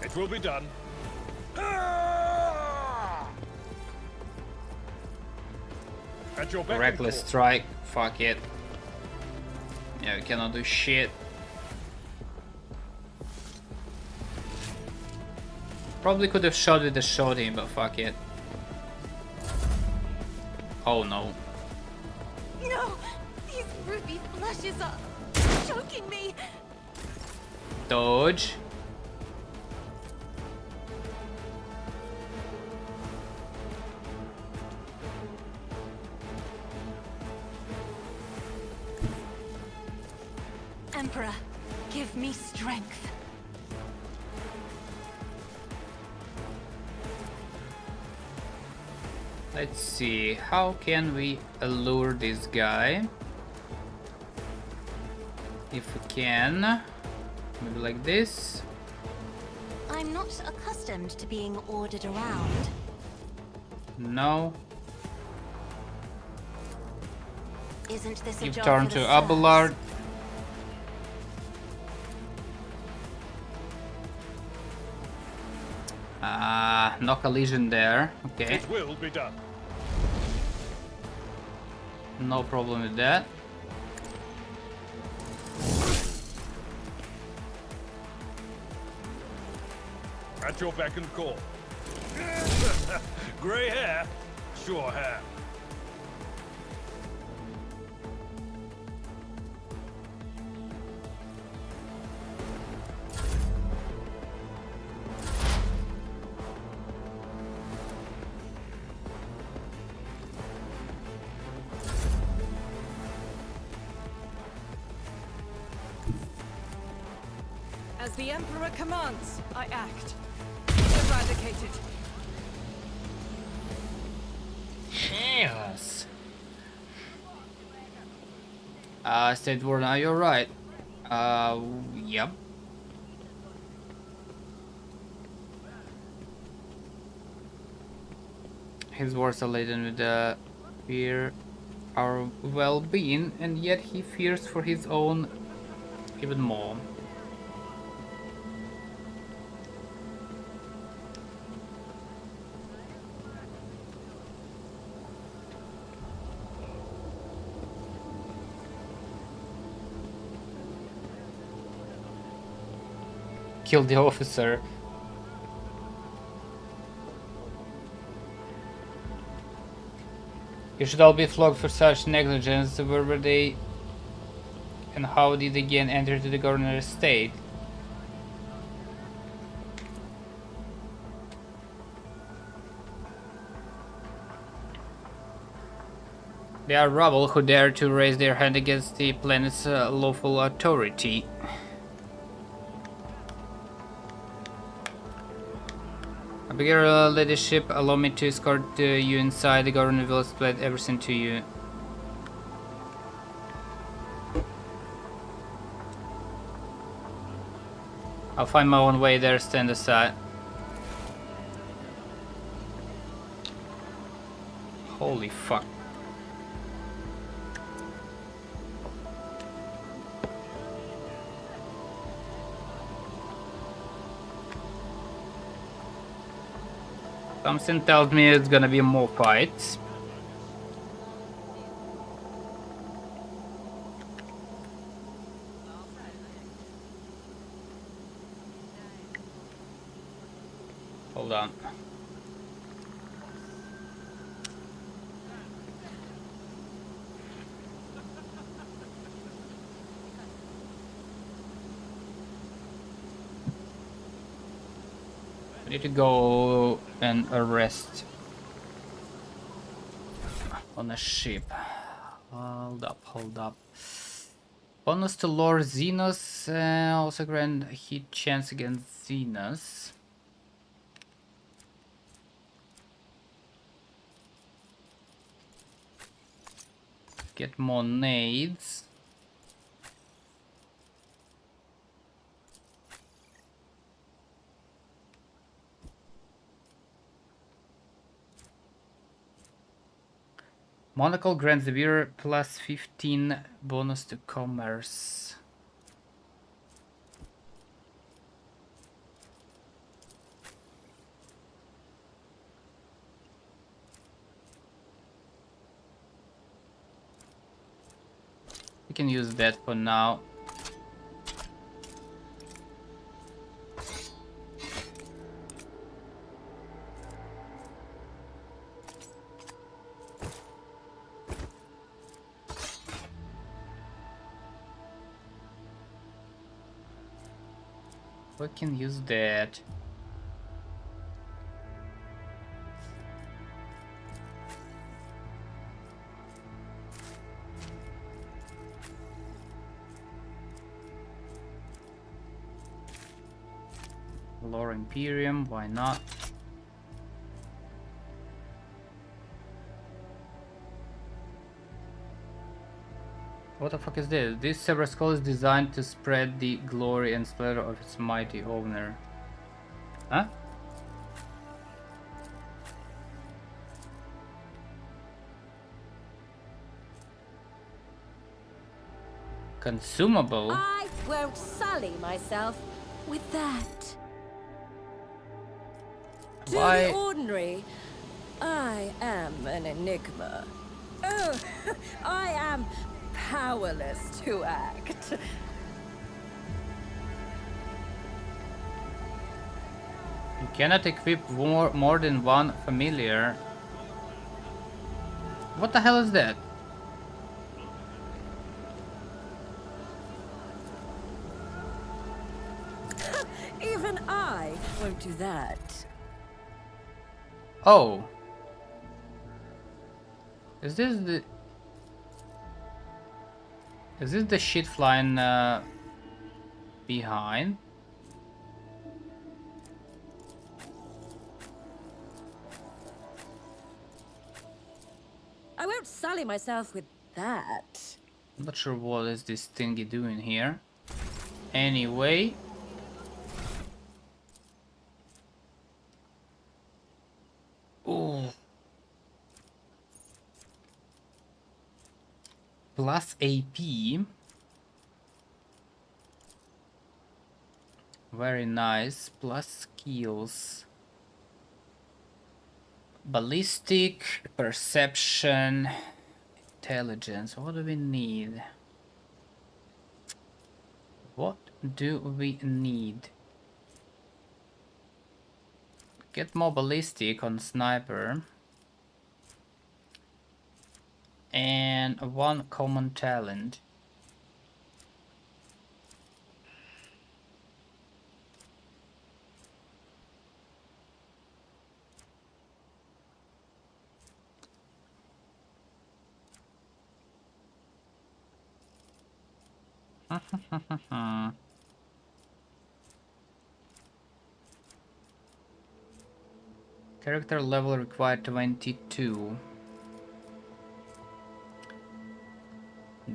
It will be done. At your beck and
Reckless
call.
strike. Fuck it. Yeah, we cannot do shit. Probably could have shot with the shotty, but fuck it. Oh no.
No! These ruby flushes are choking me!
Dodge.
Emperor, give me strength.
Let's see, how can we allure this guy? If we can, maybe like this.
I'm not accustomed to being ordered around.
No.
Isn't this a
Give
job
turn
for
to
the
Abelard.
serfs?
Knock a legion there. Okay,
It will be done.
no problem with that.
At your beck and call. Grey hair, sure hair.
As the Emperor commands, I act. Eradicated.
Yes. State Warden, are you alright? Yep. His words are laden with fear our well-being, and yet he fears for his own even more. Kill the officer. You should all be flogged for such negligence. Where were they and how did they again enter to the governor's estate? They are rabble who dare to raise their hand against the planet's lawful authority. I beg your ladyship, allow me to escort you inside. The governor will explain everything to you. I'll find my own way there, stand aside. Holy fuck. Something tells me it's gonna be more fights. Hold on. We need to go and arrest on a ship. Hold up. Bonus to Lord Xenos, also grant hit chance against Xenos. Get more nades. Monocle grants the viewer plus 15 bonus to commerce. We can use that for now. We can use that. Lore Imperium, why not? What the fuck is this? This Zebra Skull is designed to spread the glory and splendor of its mighty owner. Huh? Consumable?
I won't sully myself with that. To
Why?
the ordinary, I am an enigma. Oh, I am powerless to act.
You cannot equip more than one familiar. What the hell is that?
Even I won't do that.
Oh. Is this the shit flying behind?
I won't sully myself with that.
I'm not sure what is this thingy doing here. Anyway. Ooh. Plus AP. Very nice. Plus skills. Ballistic, perception, intelligence. What do we need? What do we need? Get more ballistic on sniper. And one common talent. Character level required 22.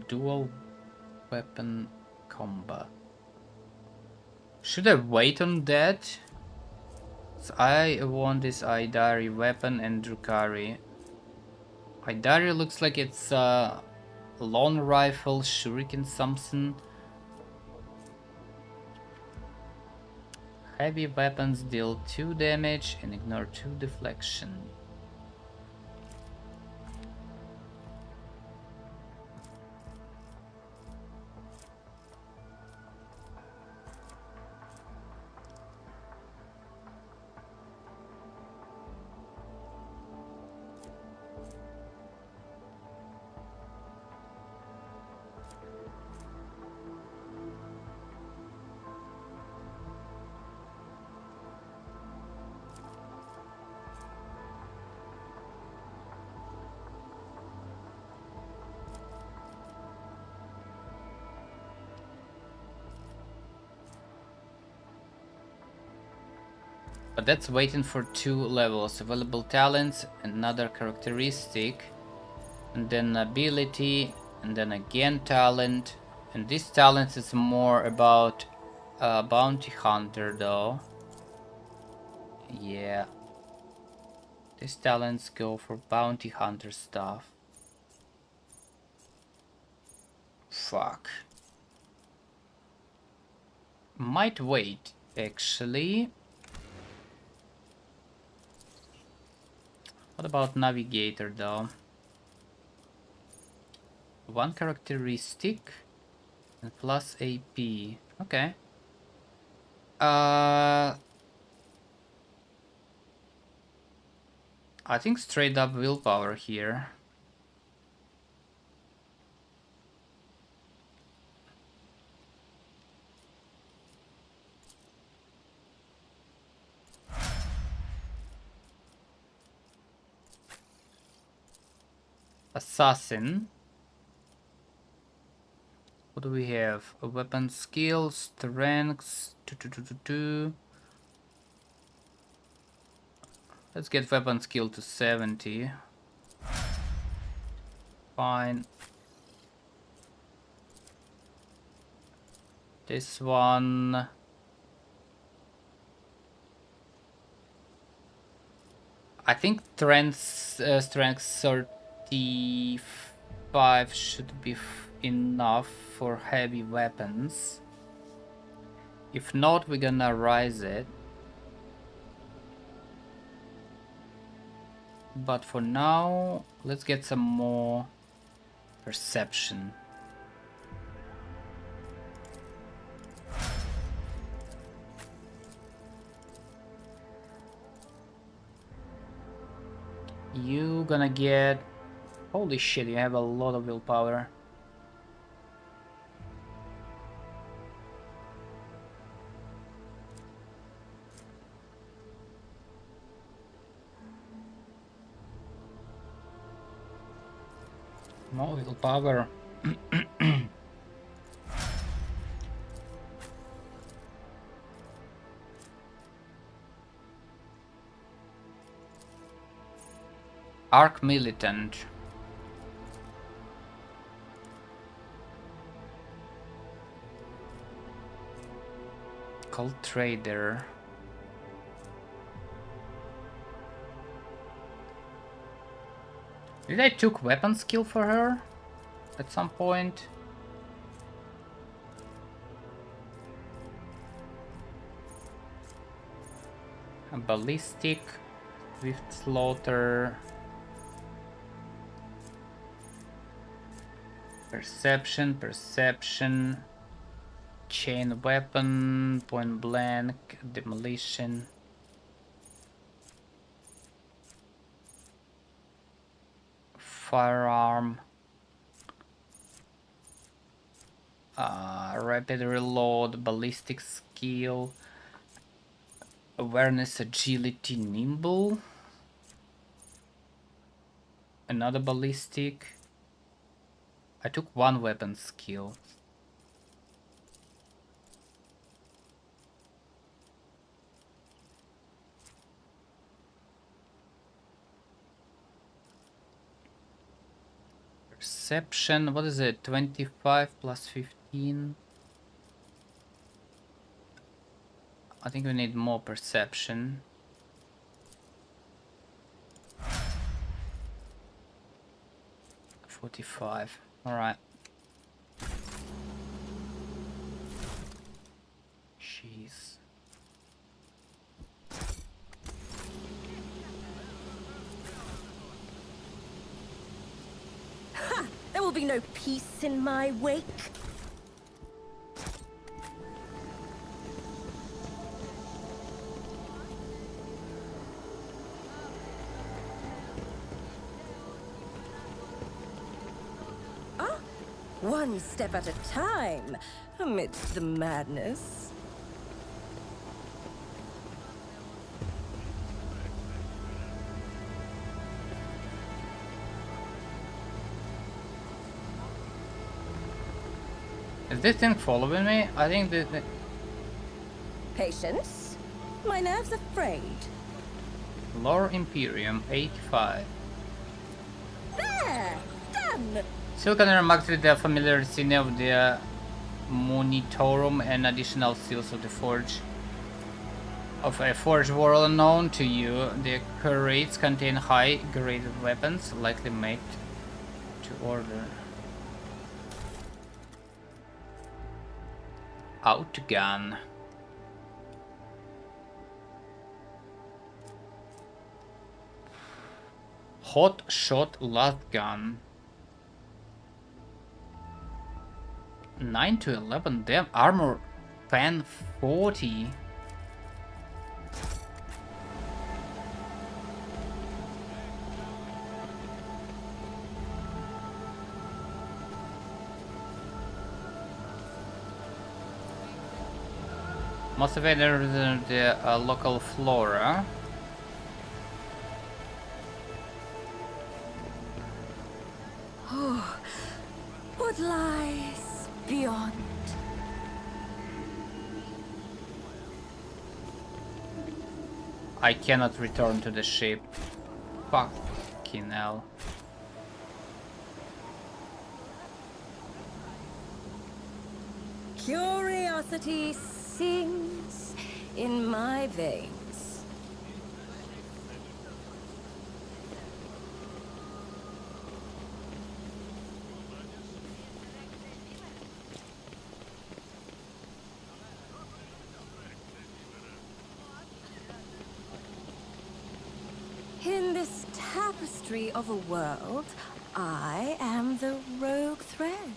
Dual weapon combat. Should I wait on that? So I want this Aidari weapon and Drukari. Aidari looks like it's a long rifle, shuriken something. Heavy weapons deal 2 damage and ignore 2 deflection. But that's waiting for 2 levels. Available talents, another characteristic, and then ability, and then again talent. And this talent is more about bounty hunter though. Yeah. These talents go for bounty hunter stuff. Fuck. Might wait, actually. What about navigator though? 1 characteristic and plus AP. Okay. I think straight up willpower here. Assassin. What do we have? A weapon skill, strengths. Let's get weapon skill to 70. Fine. This one. I think strength 35 should be enough for heavy weapons. If not, we're gonna rise it. But for now, let's get some more perception. You gonna get... Holy shit, you have a lot of willpower. More willpower. Arc Militant. Cold Trader. Did I took weapon skill for her at some point? A ballistic, swift slaughter, perception, chain weapon, point blank, demolition. Firearm, rapid reload, ballistic skill, awareness, agility, nimble, another ballistic. I took 1 weapon skill. Perception, what is it? 25 plus 15. I think we need more perception. $45. All right. Jeez.
Ha! There will be no peace in my wake. One step at a time, amidst the madness.
Is this thing following me? I think that...
Patience. My nerves afraid.
Lore Imperium 85.
There! Done!
Silicon remarked with the familiarity of the Monitorum and additional seals of the forge. Of a forge world unknown to you, the crates contain high-graded weapons, likely made to order. Outgun. Hot shot last gun. 9 to 11 damn armor pen 40. Must have entered the local flora.
Oh, what lies beyond?
I cannot return to the ship. Fucking hell.
Curiosity sings in my veins. In this tapestry of a world, I am the rogue thread.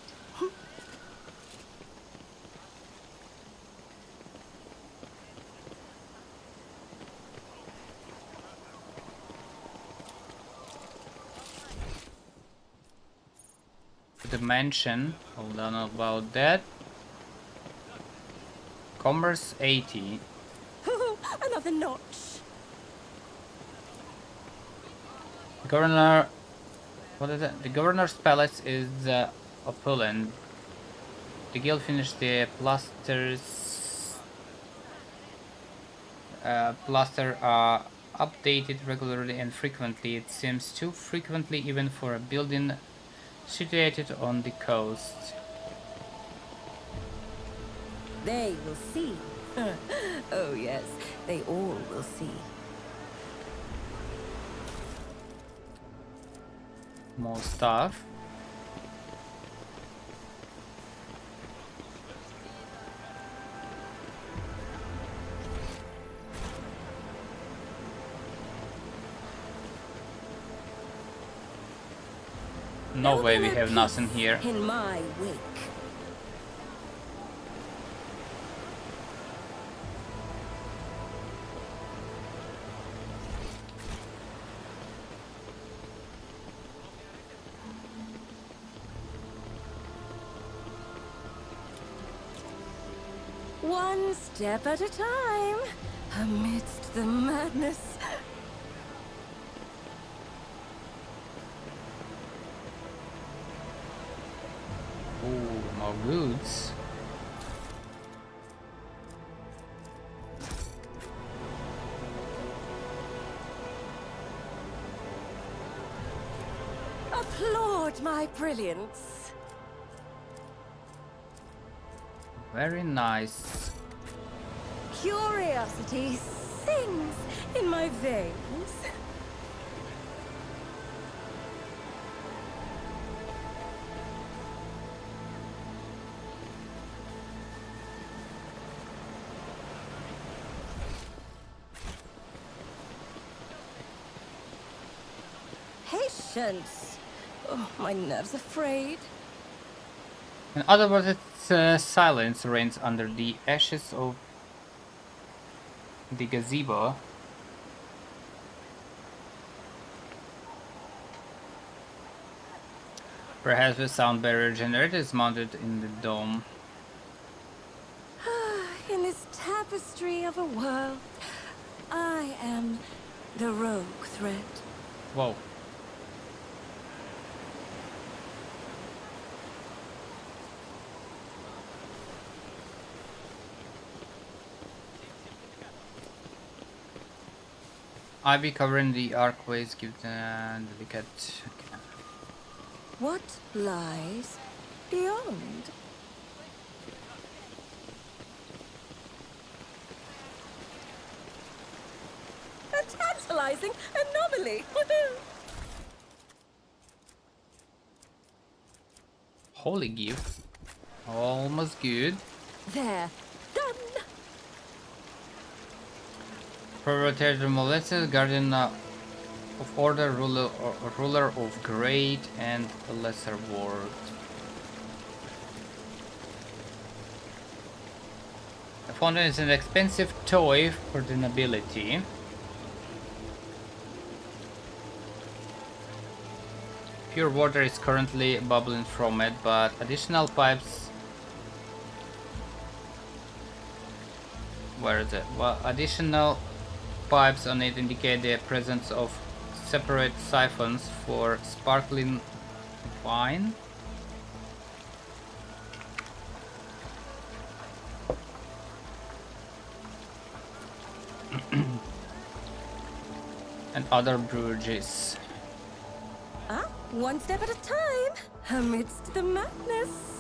Dimension, hold on about that. Commerce 80.
Another notch.
Governor, what is it? The governor's palace is opulent. The guild finished the plasters. Plaster are updated regularly and frequently. It seems too frequently even for a building situated on the coast.
They will see. Oh yes, they all will see.
More stuff. No way we have nothing here.
In my wake. One step at a time, amidst the madness.
Ooh, more goods.
Applaud my brilliance.
Very nice.
Curiosity sings in my veins. Patience. Oh, my nerves are frayed.
In other words, its silence reigns under the ashes of the gazebo. Perhaps the sound barrier generator is mounted in the dome.
In this tapestry of a world, I am the rogue thread.
Whoa. I'll be covering the arcways, give the delicate. Okay.
What lies beyond? A tantalizing anomaly!
Holy gift. Almost good.
There. Done!
Prioritize molested, guardian of order, ruler of great and lesser world. The fountain is an expensive toy for the nobility. Pure water is currently bubbling from it, but additional pipes. Where is it? Well, additional pipes on it indicate the presence of separate siphons for sparkling wine. And other brewers.
Ah, one step at a time, amidst the madness.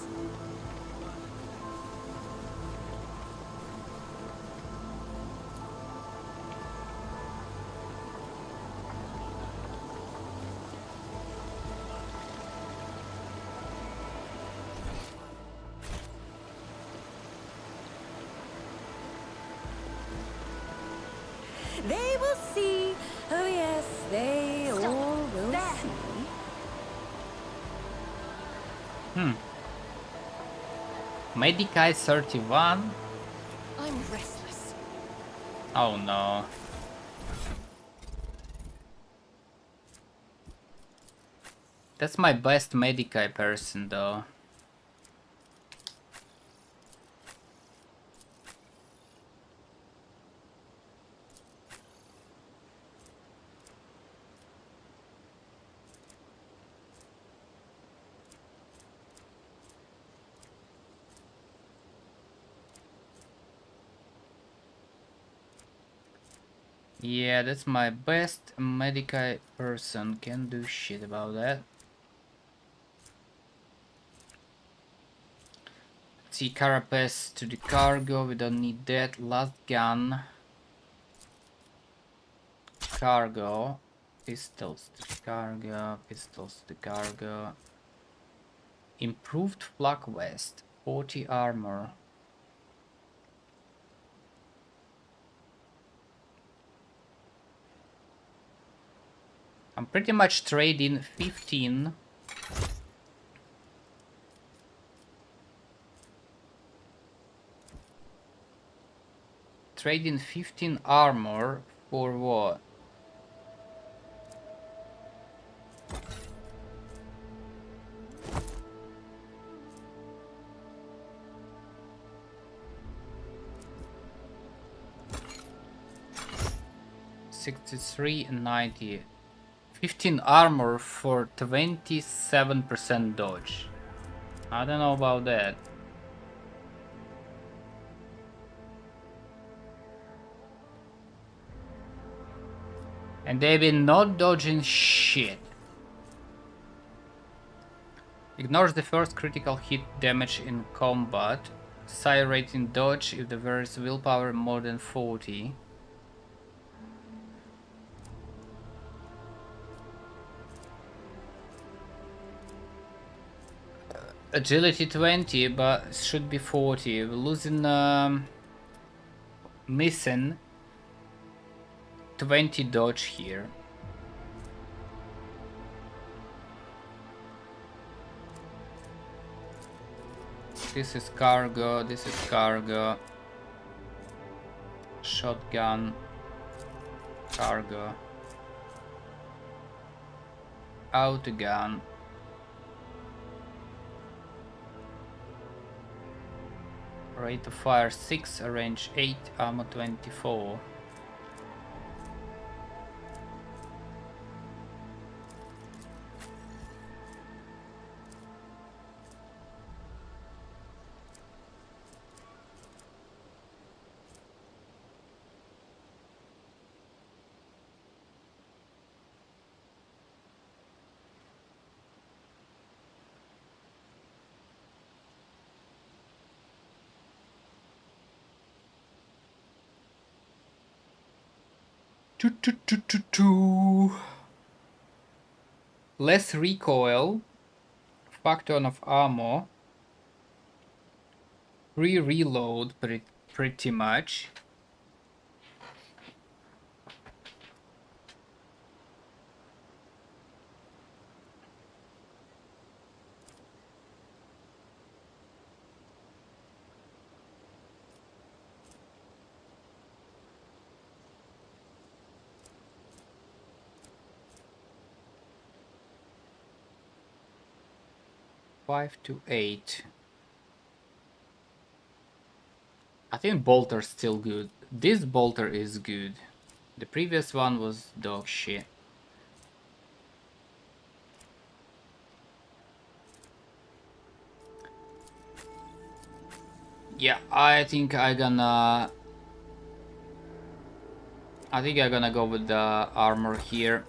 They will see. Oh yes, they all will see.
Medicae 31?
I'm restless.
Oh no. That's my best Medicae person though. Yeah, that's my best Medicae person. Can't do shit about that. See, carapace to the cargo. We don't need that. Last gun. Cargo. Pistols to the cargo. Pistols to the cargo. Improved flak vest. 40 armor. I'm pretty much trading 15. Trading 15 armor for what? $63.90. 15 armor for 27% dodge. I don't know about that. And they've been not dodging shit. Ignores the first critical hit damage in combat. Sire rating dodge if there is willpower more than 40. Agility 20, but should be 40. We're losing, missing 20 dodge here. This is cargo, this is cargo. Shotgun, cargo. Autogun. Rate of fire 6, range 8, ammo 24. Less recoil, fuck ton of ammo, free reload pretty much. Five to 8. I think bolter's still good. This bolter is good. The previous one was dog shit. Yeah, I think I'm gonna go with the armor here.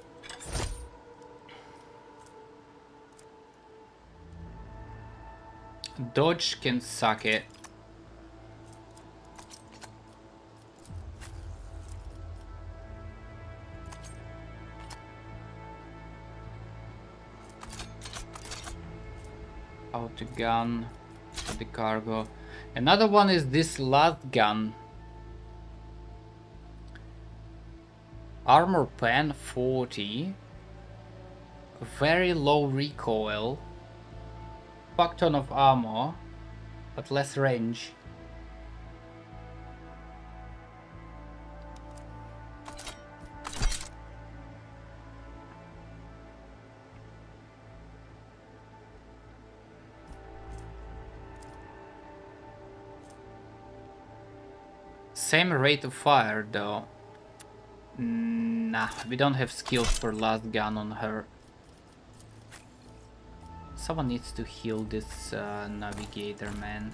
Dodge can suck it. Out the gun for the cargo. Another one is this last gun. Armor pen 40. Very low recoil. Fuck ton of ammo, but less range. Same rate of fire though. Nah, we don't have skills for last gun on her. Someone needs to heal this navigator, man.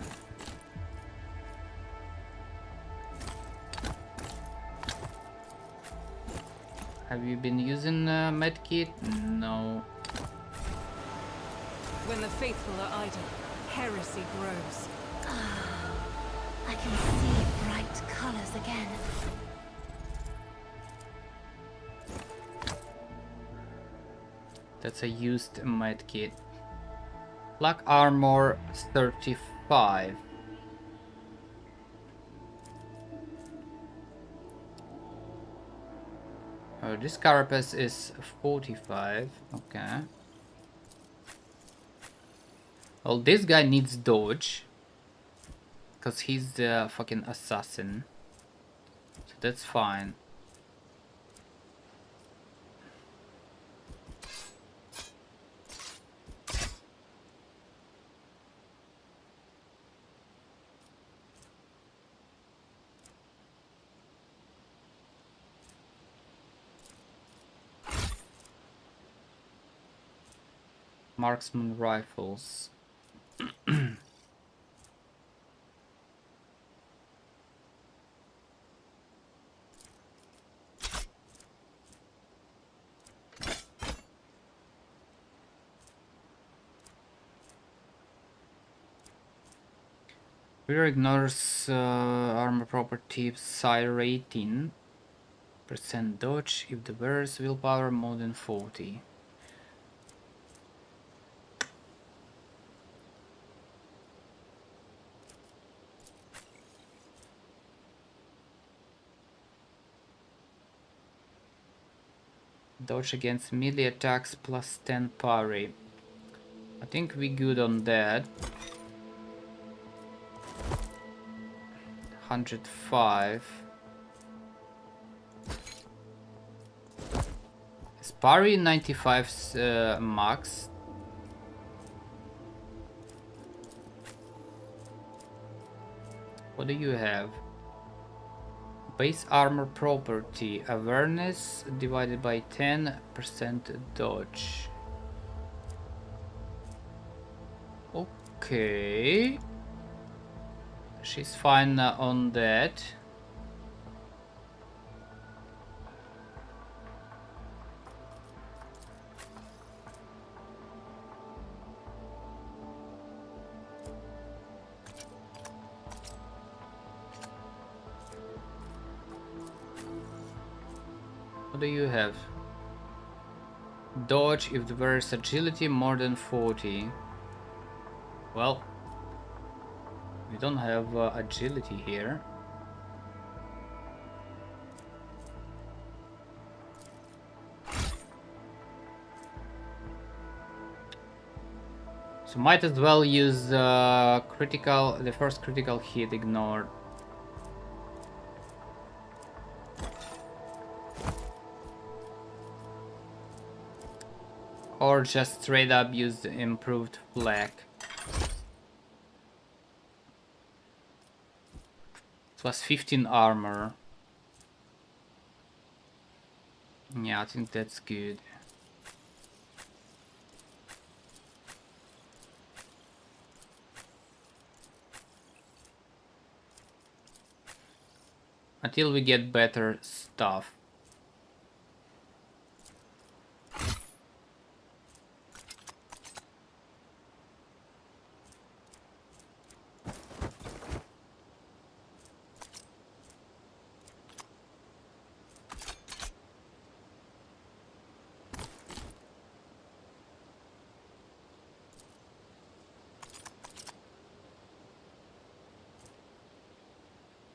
Have you been using medkit? No.
When the faithful are idle, heresy grows.
I can see bright colors again.
That's a used medkit. Black armor 35. Oh, this carapace is 45. Okay. Well, this guy needs dodge. Because he's the fucking assassin. So that's fine. Marksman rifles. Rear ignores armor property psi rating. Percent dodge if the wearer's willpower more than 40. Dodge against melee attacks plus 10 parry. I think we good on that. 105. Is parry 95 max? What do you have? Base armor property, awareness divided by 10% dodge. Okay. She's fine on that. What do you have? Dodge if there is agility more than 40. Well, we don't have agility here. So might as well use the first critical hit ignored. Or just straight up use the improved flak. Plus 15 armor. Yeah, I think that's good. Until we get better stuff.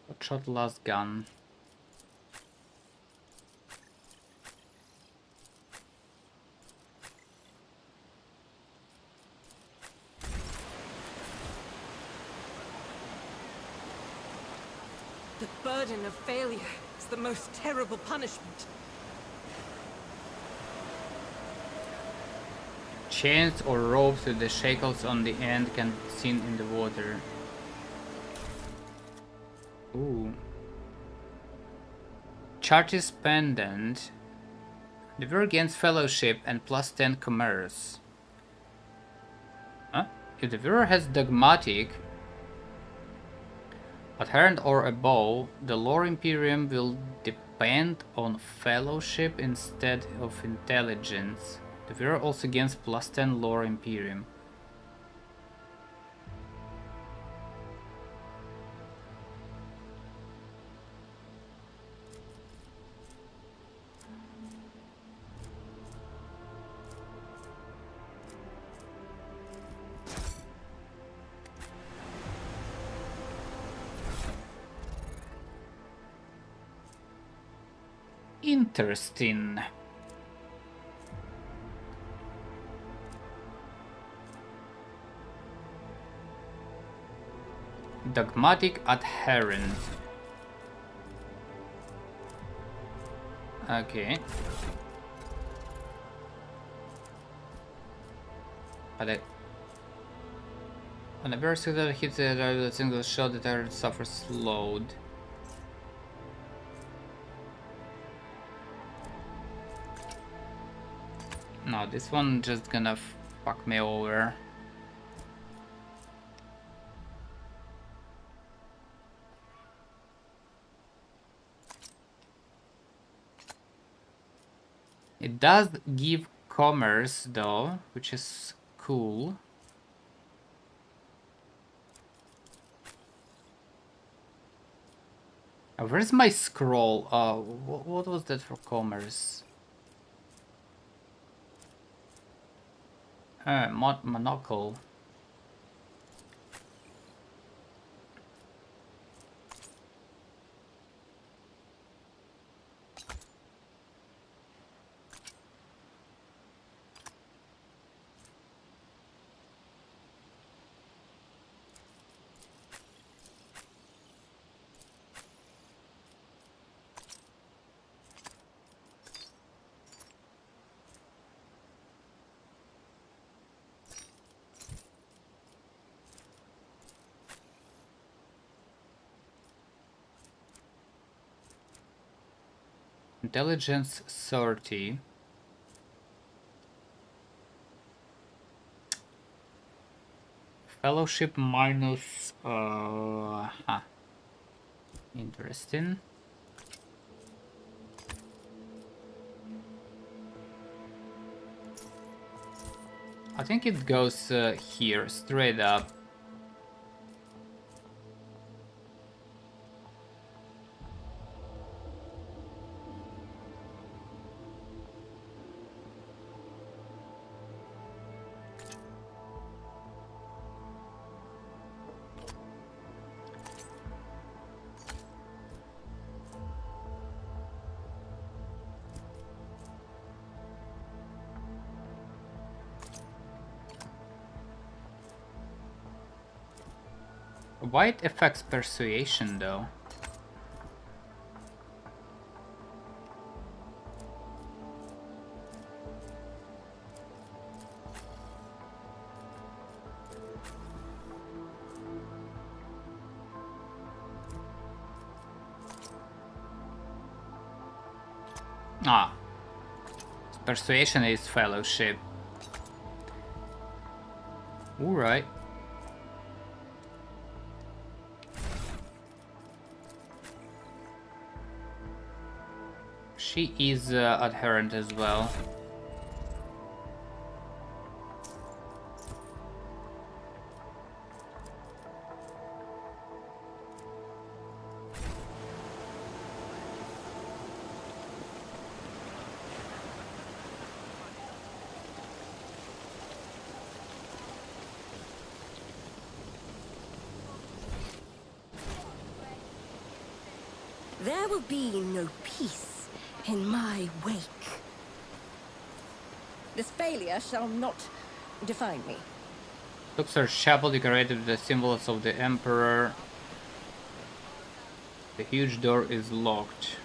What shot last gun?
The burden of failure is the most terrible punishment.
Chains or ropes with the shackles on the end can be seen in the water. Ooh. Chartist pendant. The viewer gains fellowship and plus 10 commerce. Huh? If the viewer has dogmatic, adherent or above, the lore imperium will depend on fellowship instead of intelligence. The viewer also gains plus 10 lore imperium. Interesting. Dogmatic adherent. Okay. But on a very that hits the single shot, the target suffers load. No, this one just gonna fuck me over. It does give commerce though, which is cool. Where's my scroll? What was that for commerce? Monocle. Intelligence 30. Fellowship minus interesting. I think it goes here straight up. Why it affects persuasion though? Ah. Persuasion is fellowship. Alright. She is adherent as well.
There will be no peace in my wake. This failure shall not define me.
Looks are chapel decorated with the symbols of the Emperor. The huge door is locked.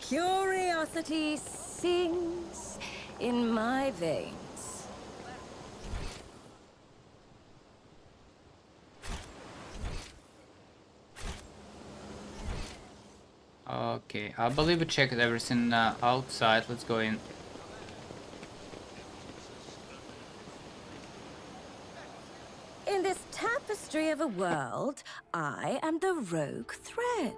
Curiosity sings in my veins.
Okay, I believe we checked everything outside. Let's go in.
In this tapestry of a world, I am the rogue thread.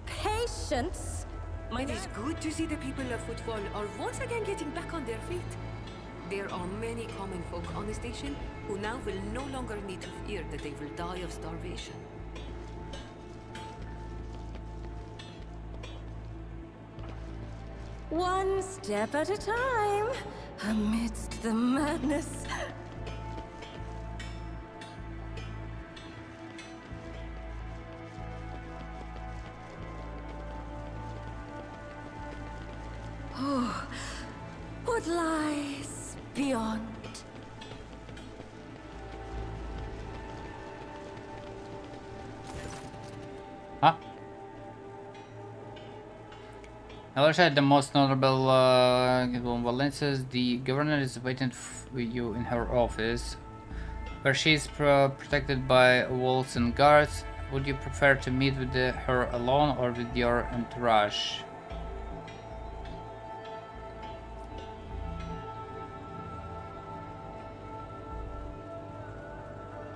Patience.
It is good to see the people of Footfall are once again getting back on their feet. There are many common folk on the station who now will no longer need to fear that they will die of starvation.
One step at a time, amidst the madness. Oh, what lies beyond?
Huh? Alongside the most notable Valencias, the governor is waiting for you in her office, where she is protected by walls and guards. Would you prefer to meet with her alone or with your entourage?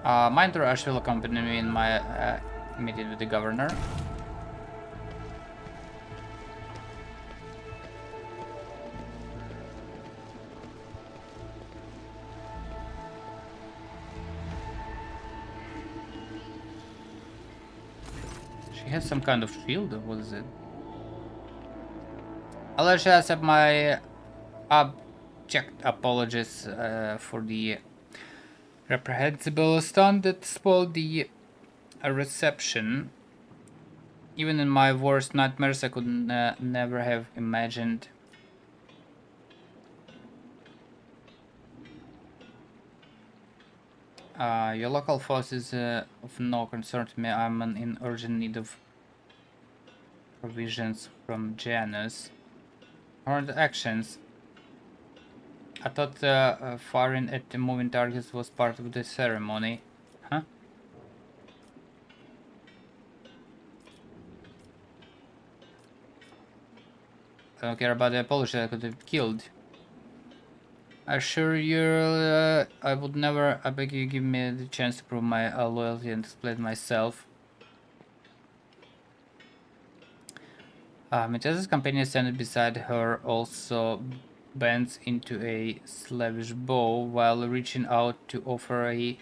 My entourage will accompany me in my meeting with the governor. She has some kind of shield, or what is it? I'll actually accept my abject apologies for the reprehensible stunt that spoiled the reception. Even in my worst nightmares, I could never have imagined. Your local force is of no concern to me. I'm in urgent need of provisions from Janus. Current actions. I thought firing at the moving targets was part of the ceremony. Huh? I don't care about the apology I could have killed. I assure you, I would never. I beg you, give me the chance to prove my loyalty and explain myself. Meta's companion standing beside her also bends into a slavish bow while reaching out to offer a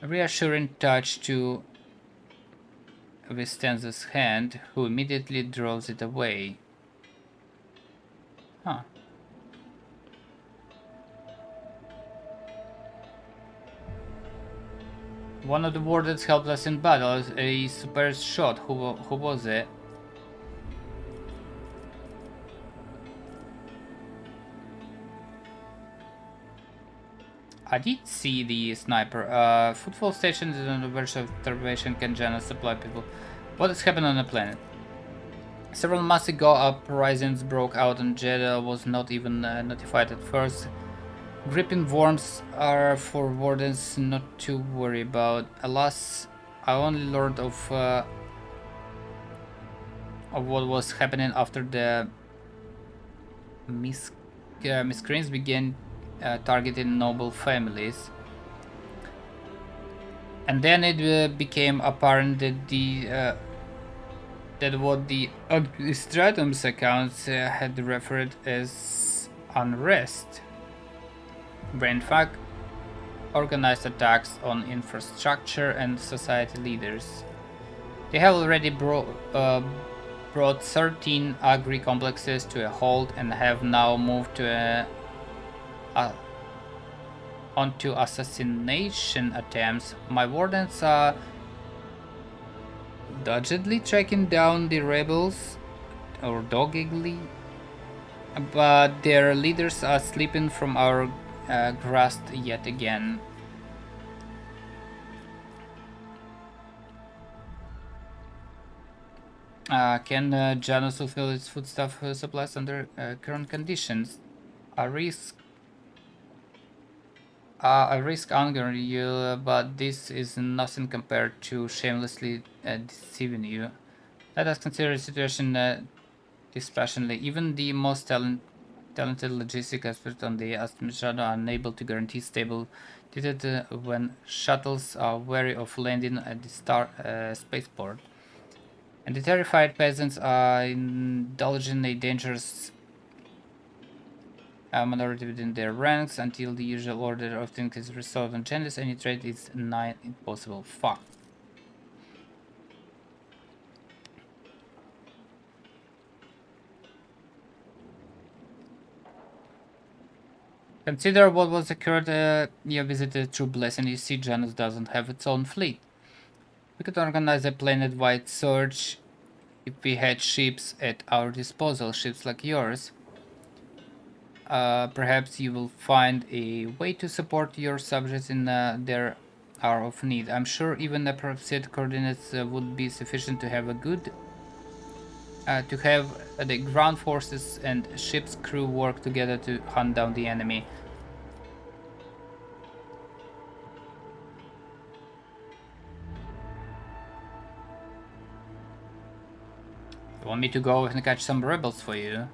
reassuring touch to Vistenza's hand, who immediately draws it away. Huh. One of the wardens helped us in battle. A super shot. Who was it? I did see the sniper. Footfall stations on the verge of starvation can generally supply people. What has happened on the planet? Several months ago, uprisings broke out and Jeddah was not even notified at first. Gripping worms are for wardens not to worry about. Alas, I only learned of what was happening after the miscreants began targeting noble families. And then it became apparent that that what the Stratum's accounts had referred as unrest, brain fog, organized attacks on infrastructure and society leaders. They have already brought 13 agri-complexes to a halt and have now moved to onto assassination attempts. My wardens are doggedly tracking down the rebels, or doggedly, but their leaders are slipping from our grasp yet again. Can Janus fulfill its foodstuff supplies under current conditions? I risk angering you, but this is nothing compared to shamelessly deceiving you. Let us consider the situation dispassionately. Even the most talented logistic experts on the Astmistrado are unable to guarantee stable data when shuttles are wary of landing at the spaceport. And the terrified peasants are indulging a dangerous minority within their ranks until the usual order of things is restored on Genesis. Any trade is nigh impossible. Fuck. Consider what was occurred. You visited True Blessing. You see, Janus doesn't have its own fleet. We could organize a planet-wide search if we had ships at our disposal, ships like yours. Perhaps you will find a way to support your subjects in their hour of need. I'm sure even appropriate coordinates would be sufficient to have the ground forces and ship's crew work together to hunt down the enemy. You want me to go and catch some rebels for you?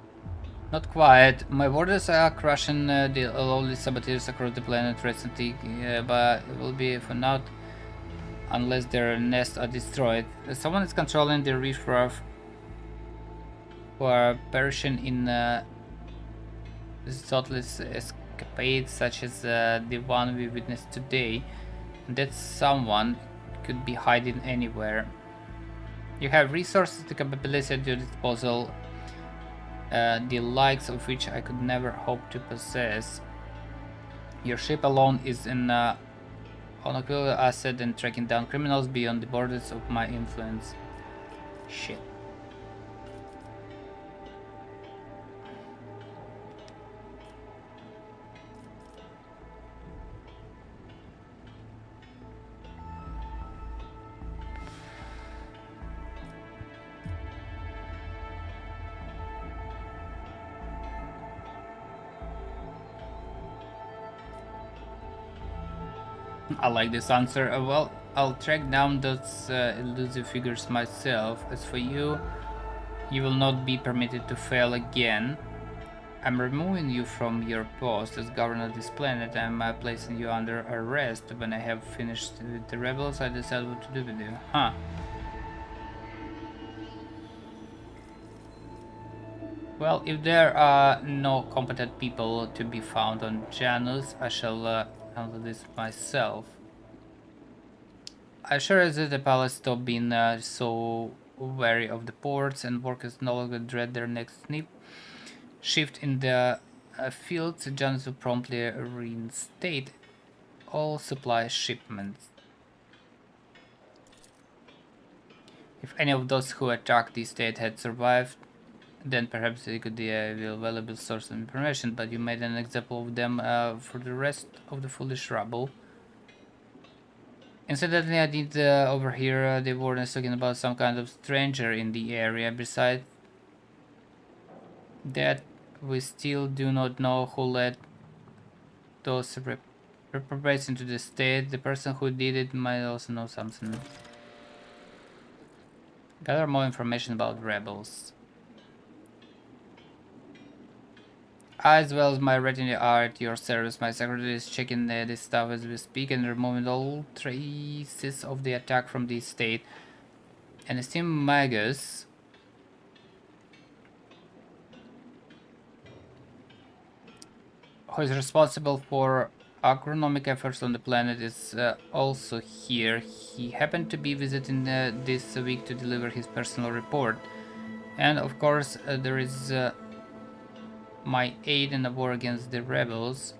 Not quite. My warders are crushing the lowly saboteurs across the planet recently, but it will be for naught unless their nests are destroyed. Someone is controlling the riffraff who are perishing in thoughtless escapades such as the one we witnessed today. And that someone could be hiding anywhere. You have resources and capabilities at your disposal, the likes of which I could never hope to possess. Your ship alone is an unequivocal asset in tracking down criminals beyond the borders of my influence. Shit. I like this answer. Well, I'll track down those elusive figures myself. As for you, you will not be permitted to fail again. I'm removing you from your post as governor of this planet. I'm placing you under arrest. When I have finished with the rebels, I decide what to do with you. Huh. Well, if there are no competent people to be found on Janus, I shall handle this myself. I assure us that the palace stopped being so wary of the ports, and workers no longer dread their next shift in the fields. Janus will promptly reinstate all supply shipments. If any of those who attacked the state had survived, then perhaps they could be a valuable source of information, but you made an example of them for the rest of the foolish rabble. Incidentally, I did overhear the wardens talking about some kind of stranger in the area. Besides that, we still do not know who led those reprobates into the state. The person who did it might also know something. Gather more information about rebels. I, as well as my retinue, are at your service. My secretary is checking this stuff as we speak and removing all traces of the attack from the state. An esteemed magus who is responsible for agronomic efforts on the planet is also here. He happened to be visiting this week to deliver his personal report. And of course there is my aid in the war against the rebels.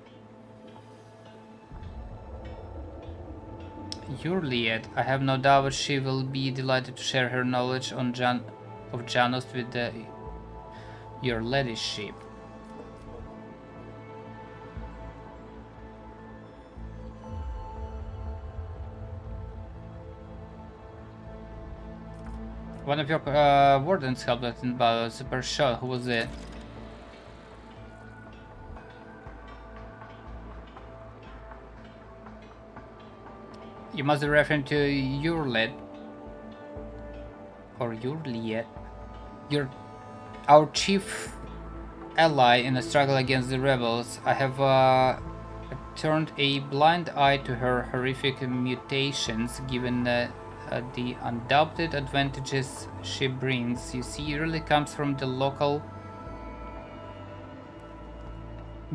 Juliet, I have no doubt she will be delighted to share her knowledge on of Janus with your ladyship. One of your wardens helped us in battle. Super shot. Who was it? You must be referring to Juliet or Juliet. Our chief ally in the struggle against the rebels. I have turned a blind eye to her horrific mutations, given the undoubted advantages she brings. You see, it really comes from the local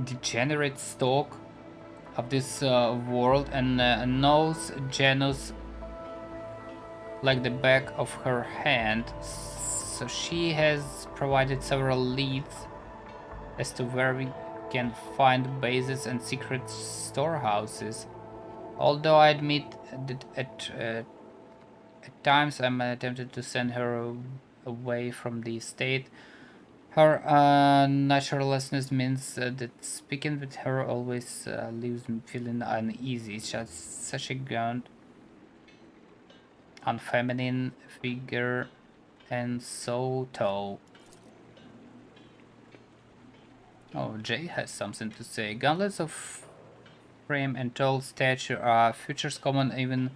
degenerate stock of this world and knows Janus like the back of her hand. So she has provided several leads as to where we can find bases and secret storehouses. Although I admit that at times I'm tempted to send her away from the state. Her naturalness means that speaking with her always leaves me feeling uneasy. She's such a gaunt, unfeminine figure and so tall. Oh, Jay has something to say. Gauntlets of frame and tall stature are features common even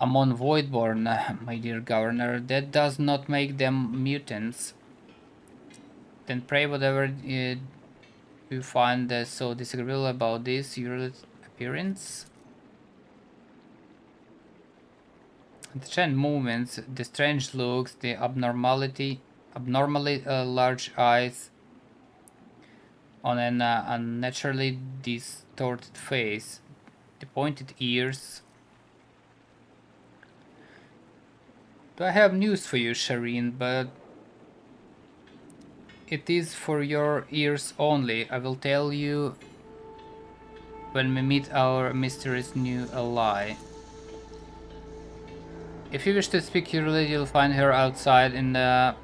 among Voidborn, my dear governor. That does not make them mutants. Then pray whatever you find so disagreeable about this your appearance. The strange movements, the strange looks, the abnormally large eyes on an unnaturally distorted face, the pointed ears. I have news for you, Shireen, but it is for your ears only. I will tell you when we meet our mysterious new ally. If you wish to speak to your lady, you'll find her outside in the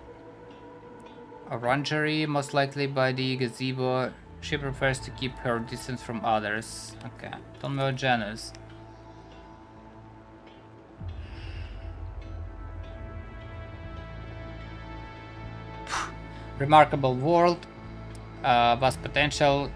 orangery, most likely by the gazebo. She prefers to keep her distance from others. Okay, tell me about Janus. Remarkable world, vast potential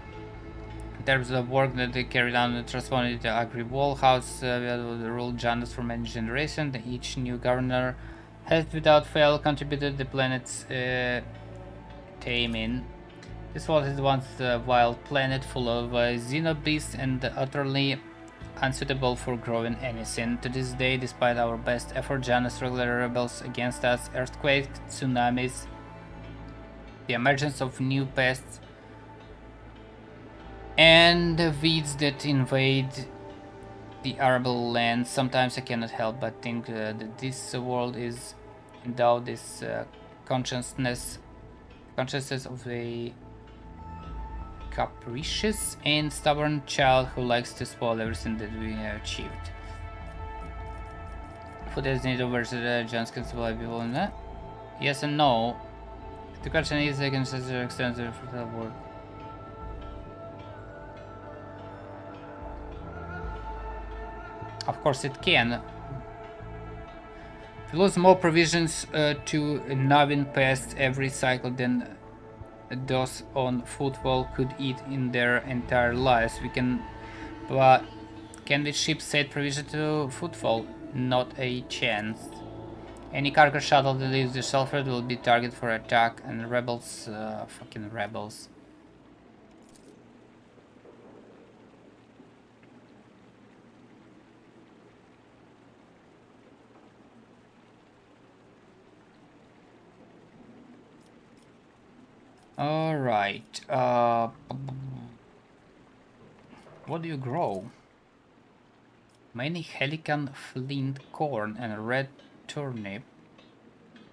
in terms of work that they carried on and transformed into agri wall house. Ruled Janus for many generations. Each new governor has without fail contributed the planet's taming. This was once a wild planet full of xenobeasts and utterly unsuitable for growing anything. To this day, despite our best effort, Janus regularly rebels against us. Earthquakes, tsunamis, the emergence of new pests and the weeds that invade the arable land. Sometimes I cannot help but think that this world is endowed this consciousness of a capricious and stubborn child who likes to spoil everything that we have achieved. Food is needed versus John's can supply people in that? Yes and no. The question is, I can consider extensive for the world. Of course it can. If you lose more provisions to Navin pests every cycle than those on football could eat in their entire lives, but can we ship said provision to football? Not a chance. Any cargo shuttle that leaves the Shelford will be target for attack, and rebels, fucking rebels. All right. What do you grow? Many Helican flint corn and red turnip.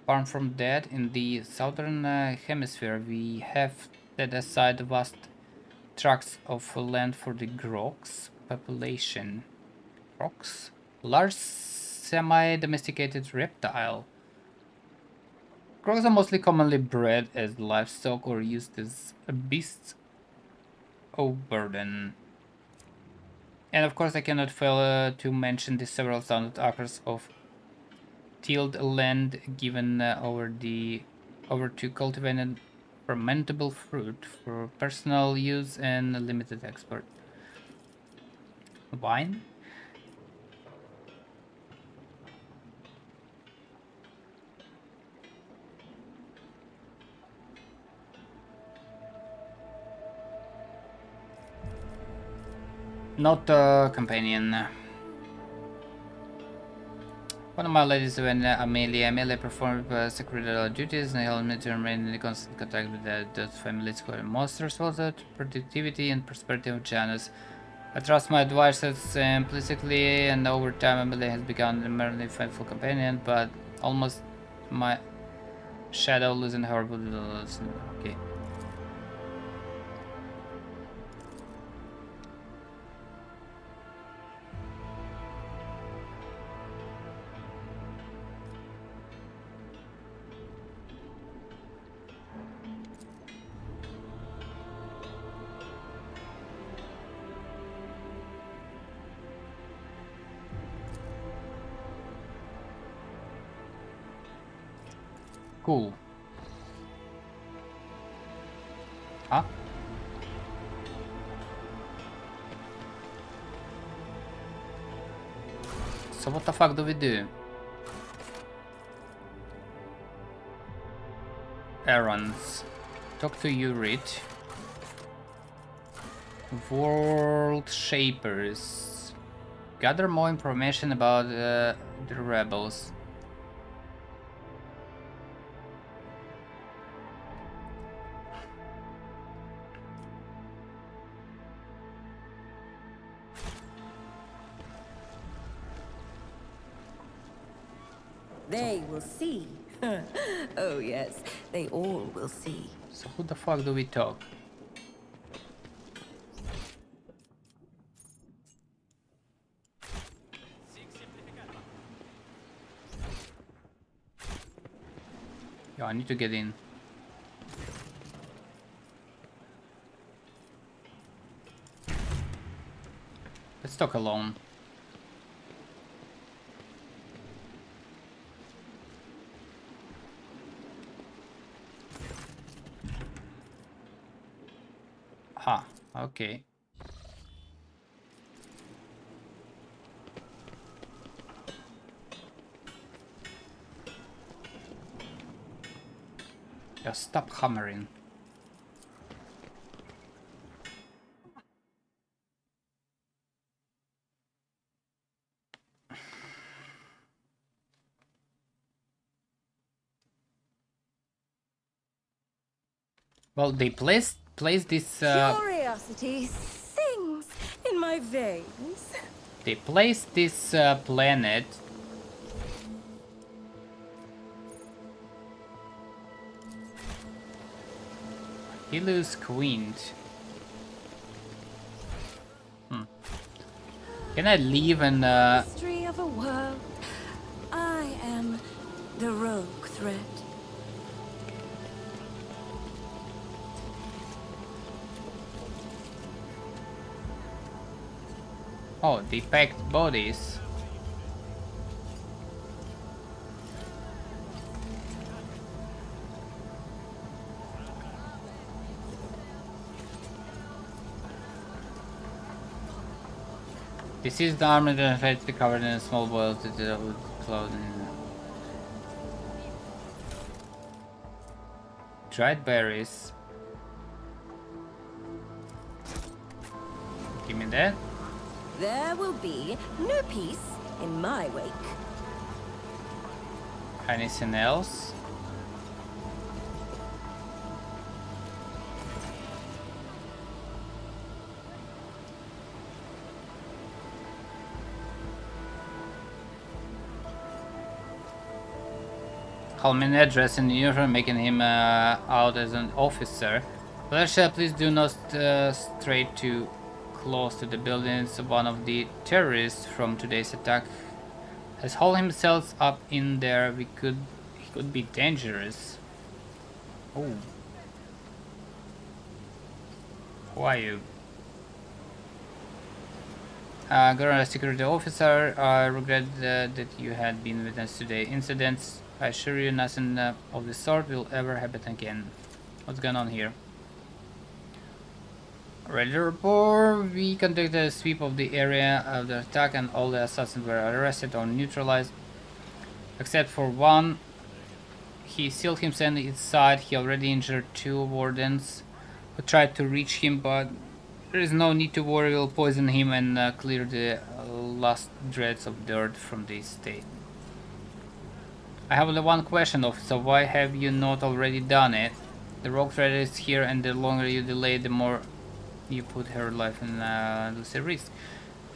Farm from that in the southern hemisphere, we have set aside vast tracts of land for the grox population. Grox? Large semi-domesticated reptile. Grogs are mostly commonly bred as livestock or used as beasts of burden. And of course I cannot fail to mention the several thousand acres of tilled land given over to cultivated fermentable fruit for personal use and limited export. Wine? Not a companion. One of my ladies, when Amelia performed secretarial duties and helped me to remain in constant contact with those families who are monsters, was the productivity and prosperity of Janus. I trust my advices implicitly, and over time Amelia has become a merely faithful companion, but almost my shadow losing her. Okay. Cool. Huh? So what the fuck do we do? Errands. Talk to Urit. World Shapers. Gather more information about the rebels.
They will see. Oh yes, they all will see.
So who the fuck do we talk? Yo, I need to get in. Let's talk alone. Ah, okay. Just stop hammering. Well, they placed this.
Curiosity sings in my veins.
They placed this planet. Helios Queen. Can I leave and
History of a world. I am the rogue thread.
oh, they packed bodies. This is the armor that had to be covered in small boils that would clothing. Dried berries. Give me that.
There will be no peace in my wake.
Anything else? Common address in uniform, making him out as an officer. Felicia, please do not stray too close to the buildings. One of the terrorists from today's attack has hauled himself up in there. He could be dangerous. Oh. Who are you? Governor Security Officer, I regret that you had been witness to the incidents. I assure you nothing of the sort will ever happen again. What's going on here? Ready to report. We conducted a sweep of the area of the attack and all the assassins were arrested or neutralized. Except for one. He sealed himself inside. He already injured 2 wardens who tried to reach him, but there is no need to worry. We'll poison him and clear the last dregs of dirt from the estate. I have only one question, officer. Why have you not already done it? The rogue trader is here, and the longer you delay, the more you put her life in risk.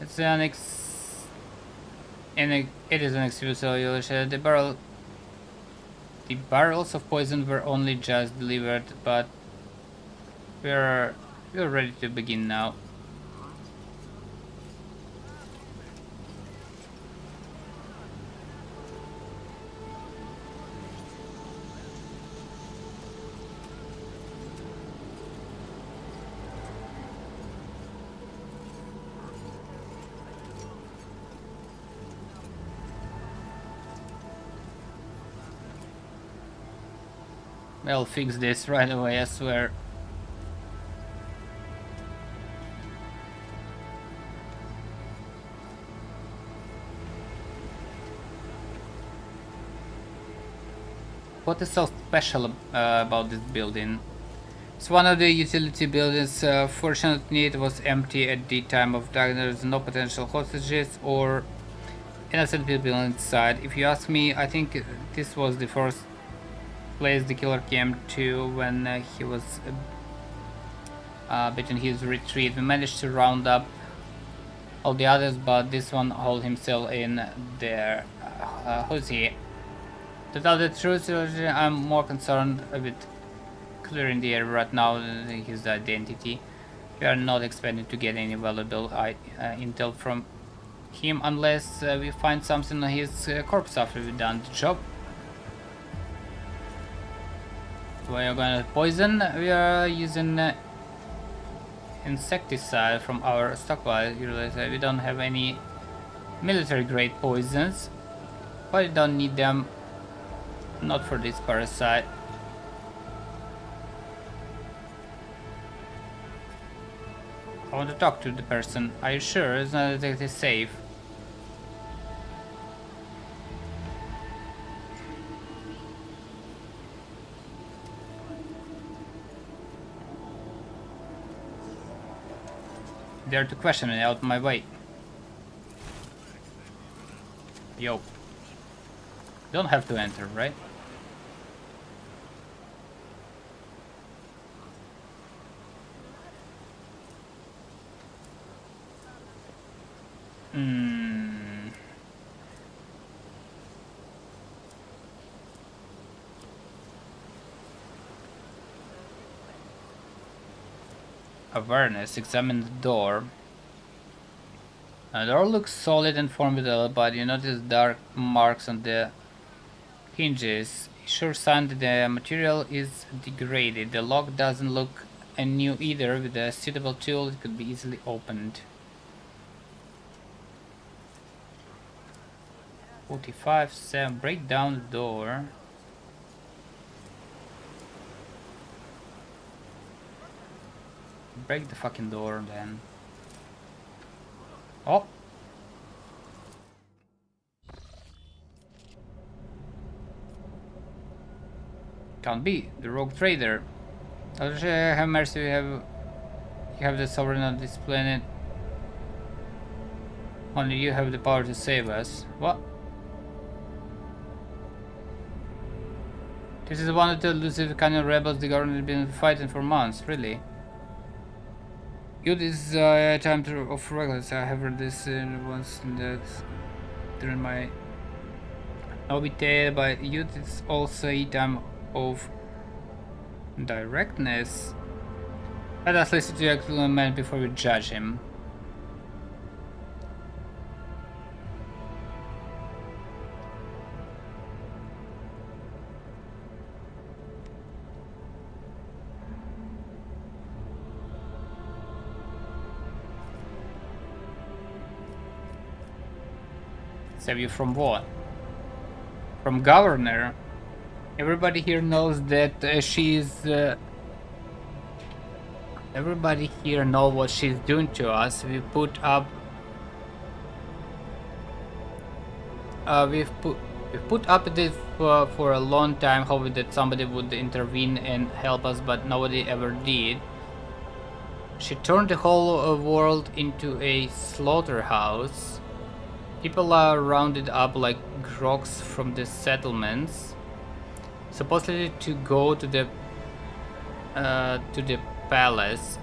It's an it is an excuse. So the barrels of poison were only just delivered, but we're ready to begin now. I'll fix this right away, I swear. What is so special about this building? It's one of the utility buildings. Fortunately, it was empty at the time of dark. There's no potential hostages or innocent people inside. If you ask me, I think this was the first place the killer came to when he was between his retreat. We managed to round up all the others, but this one hauled himself in there. Who's he? To tell the truth, I'm more concerned with clearing the area right now than his identity. We are not expecting to get any valuable intel from him unless we find something on his corpse after we've done the job. We are going to poison. We are using insecticide from our stockpile. We don't have any military grade poisons, but we don't need them. Not for this parasite. I want to talk to the person. Are you sure it's not exactly safe? Dare to question me, out my way. Yo. Don't have to enter, right? Awareness. Examine the door. The door looks solid and formidable, but you notice dark marks on the hinges. Sure sign that the material is degraded. The lock doesn't look new either. With a suitable tool, it could be easily opened. 45, 7. Break down the door. Break the fucking door then. Oh! Can't be. The rogue trader. Have mercy, you have the sovereign of this planet. Only you have the power to save us. What? This is one of the elusive Canyon rebels the government has been fighting for months, really. Youth is a time of reckless. I have read this once during my obite, but youth is also a time of directness. Let us listen to the excellent man before we judge him. Save you from what? From governor. Everybody here knows that she's. Everybody here knows what she's doing to us. We put up. We've put up with this for a long time, hoping that somebody would intervene and help us, but nobody ever did. She turned the whole world into a slaughterhouse. People are rounded up like grogs from the settlements, supposedly to go to the palace,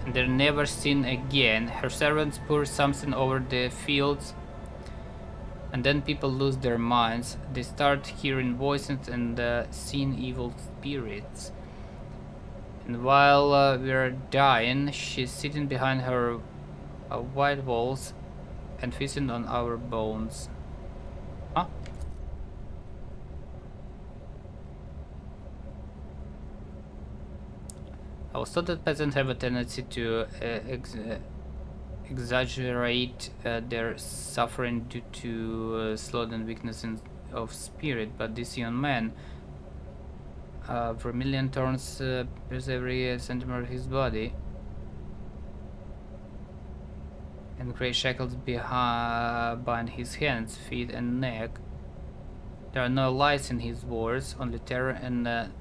and they're never seen again. Her servants pour something over the fields, and then people lose their minds. They start hearing voices and seeing evil spirits. And while we're dying, she's sitting behind her white walls and feasting on our bones. Huh? I was taught that peasants have a tendency to exaggerate their suffering due to sloth and weakness of spirit, but this young man, vermilion thorns pierce every centimeter of his body, and grey shackles bind his hands, feet and neck. There are no lies in his words, only terror and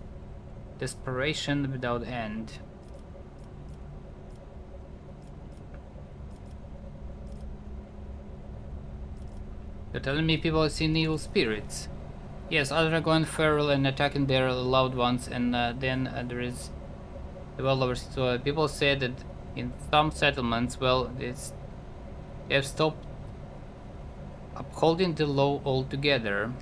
desperation without end. You're telling me people have seen evil spirits? Yes, others are going feral and attacking their loved ones, and then there is the well-lovers. So people say that in some settlements, well, they have stopped upholding the law altogether.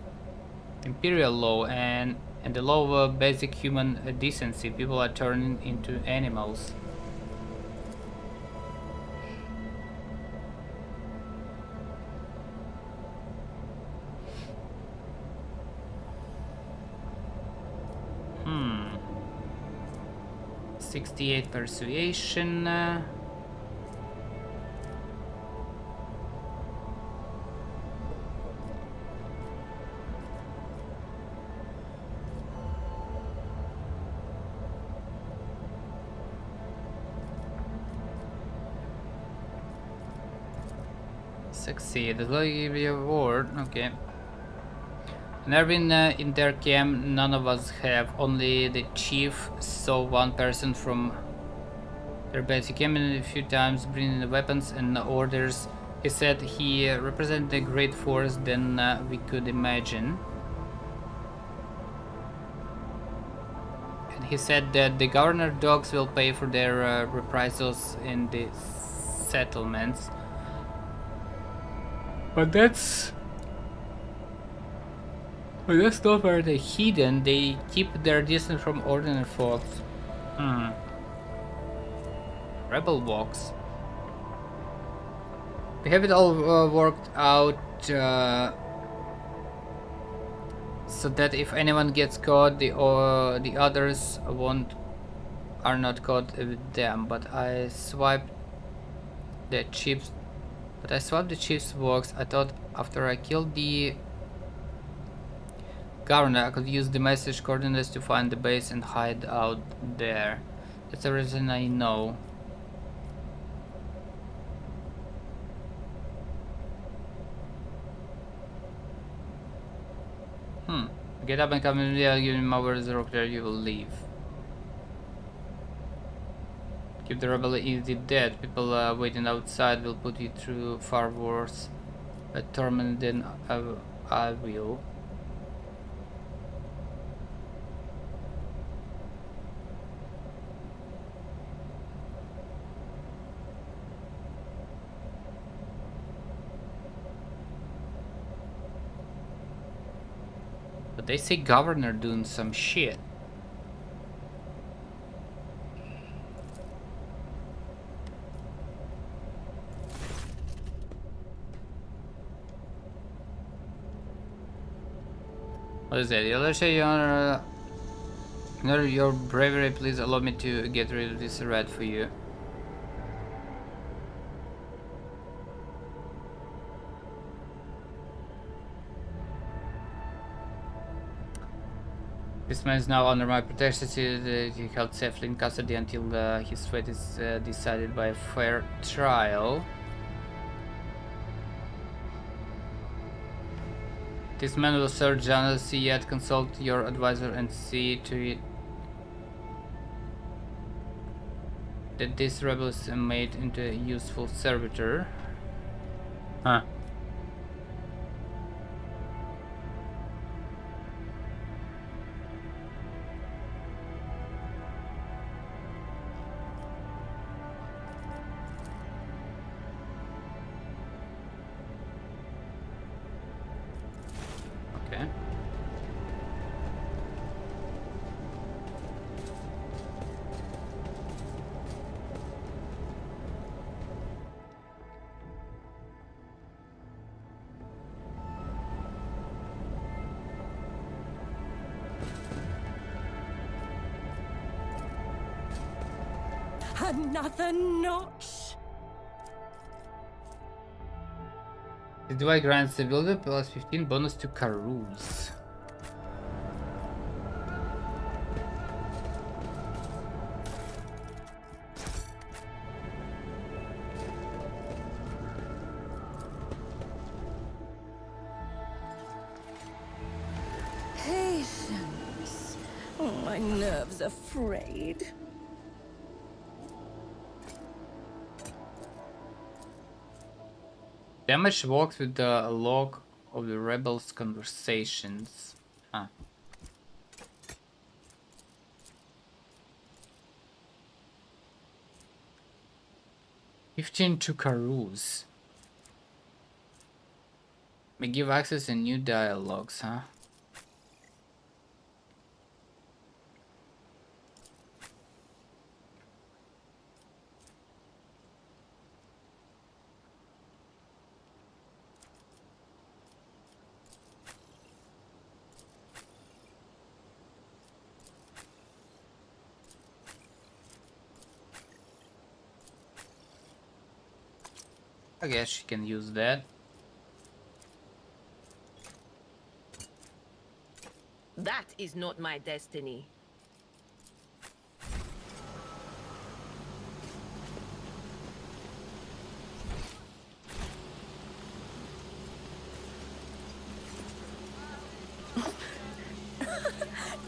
Imperial law and the law of basic human decency. People are turning into animals. Hmm. 68 persuasion. Succeed. As well, give you a award. Okay. Never been in their camp. None of us have. Only the chief saw one person from their base. He came in a few times, bringing the weapons and orders. He said he represented a great force than we could imagine. And he said that the governor dogs will pay for their reprisals in the settlements. But that's not where they're hidden. They keep their distance from ordinary folks. Rebel walks. We have it all worked out so that if anyone gets caught, the others are not caught with them. But I swiped the chips. But I swapped the chips box. I thought after I killed the governor, I could use the message coordinates to find the base and hide out there. That's the reason I know. Get up and come in here, give me my words, there you will leave. Keep the rebel easy dead. People waiting outside will put you through far worse torment than I will. But they say governor doing some shit. What is that? Let's say your bravery, please allow me to get rid of this rat for you. This man is now under my protection. He held safely in custody until his fate is decided by a fair trial. This man will serve jealousy, yet consult your advisor and see to it that this rebel is made into a useful servitor. Huh. Okay.
Another notch.
This device grants the builder plus 15 bonus to carouse.
Patience. Oh, my nerves are frayed.
Damage works with the log of the rebels' conversations. Huh. "15 to carouse. May give access to new dialogues, huh? I guess she can use that.
That is not my destiny.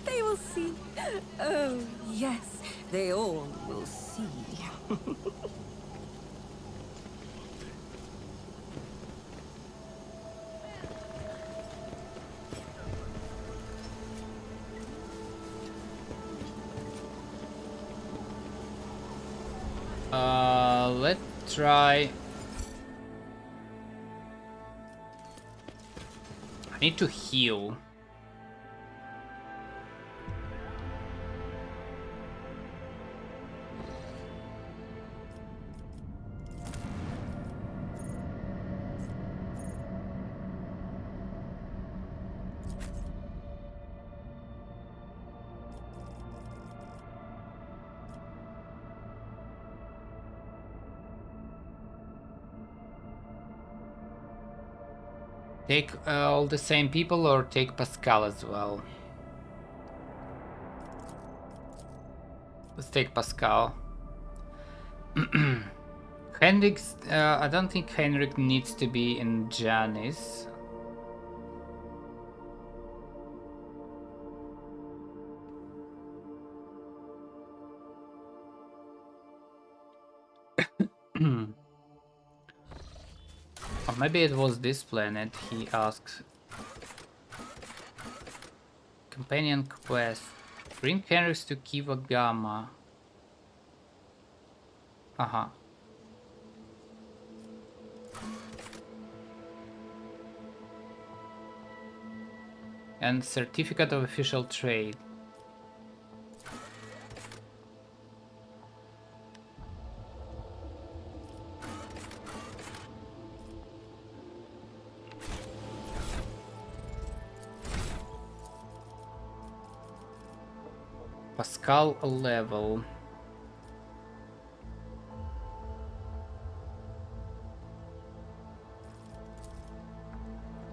They will see. Oh, yes, they all will see.
Let's try. Need to heal. Take all the same people or take Pascal as well? Let's take Pascal. Henrik's, I don't think Henrik needs to be in Janice. Or maybe it was this planet, he asked. Companion quest. Bring Henriks to Kiva Gamma. Uh-huh. And certificate of official trade. Pascal level.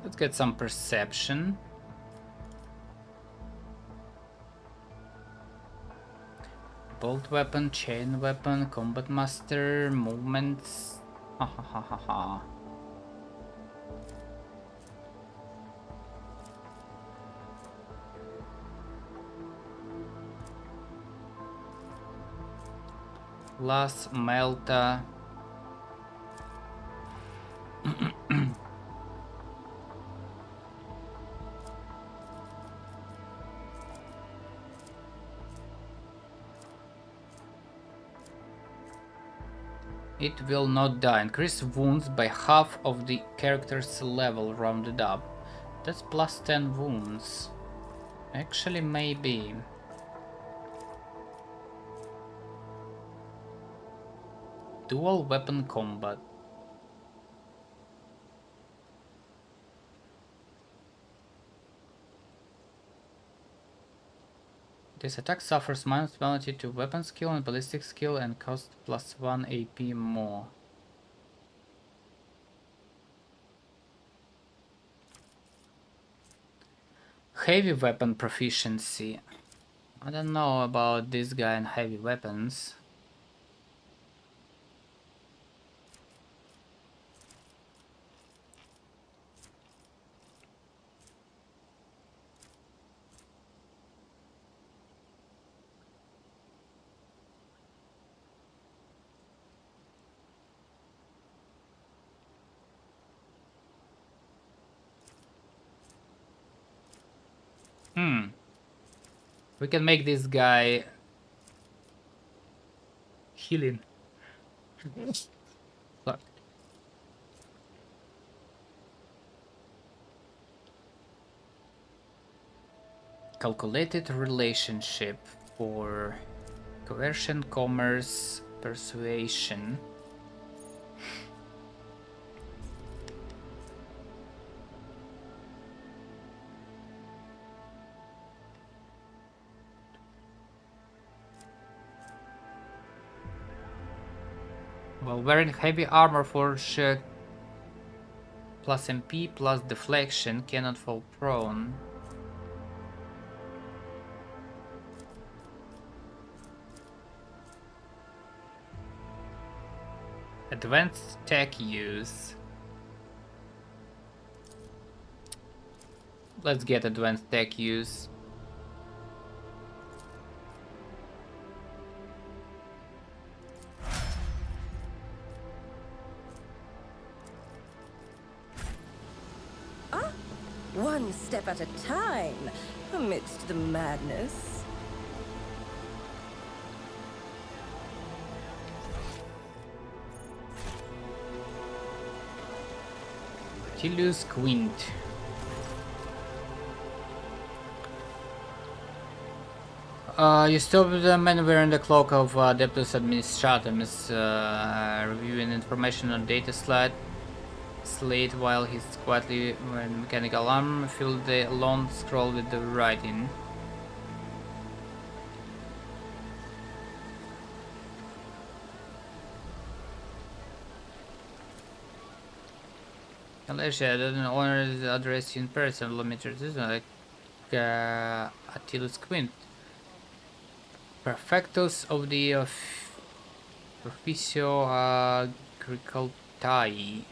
Let's get some perception. Bolt weapon, chain weapon, combat master, movements. Ha ha ha ha ha. Las Melta. It will not die. Increase wounds by half of the character's level rounded up. That's plus 10 wounds. Actually, maybe. Dual weapon combat. This attack suffers minus penalty to weapon skill and ballistic skill and costs plus 1 AP more. Heavy weapon proficiency. I don't know about this guy and heavy weapons. We can make this guy healing. Fuck. Calculated relationship for coercion, commerce, persuasion. While wearing heavy armor for plus MP plus deflection, cannot fall prone. Advanced tech use. Let's get advanced tech use.
One step at a time, amidst the madness.
Tilius Quint. You stop the man wearing the cloak of Adeptus Administratum reviewing information on data slate while he's quietly wearing mechanical armor. Fill the long scroll with the writing. Alicia, I don't honor the address in person. Let me introduce like Attilus Quint. Perfectus of the Officio Agricultae.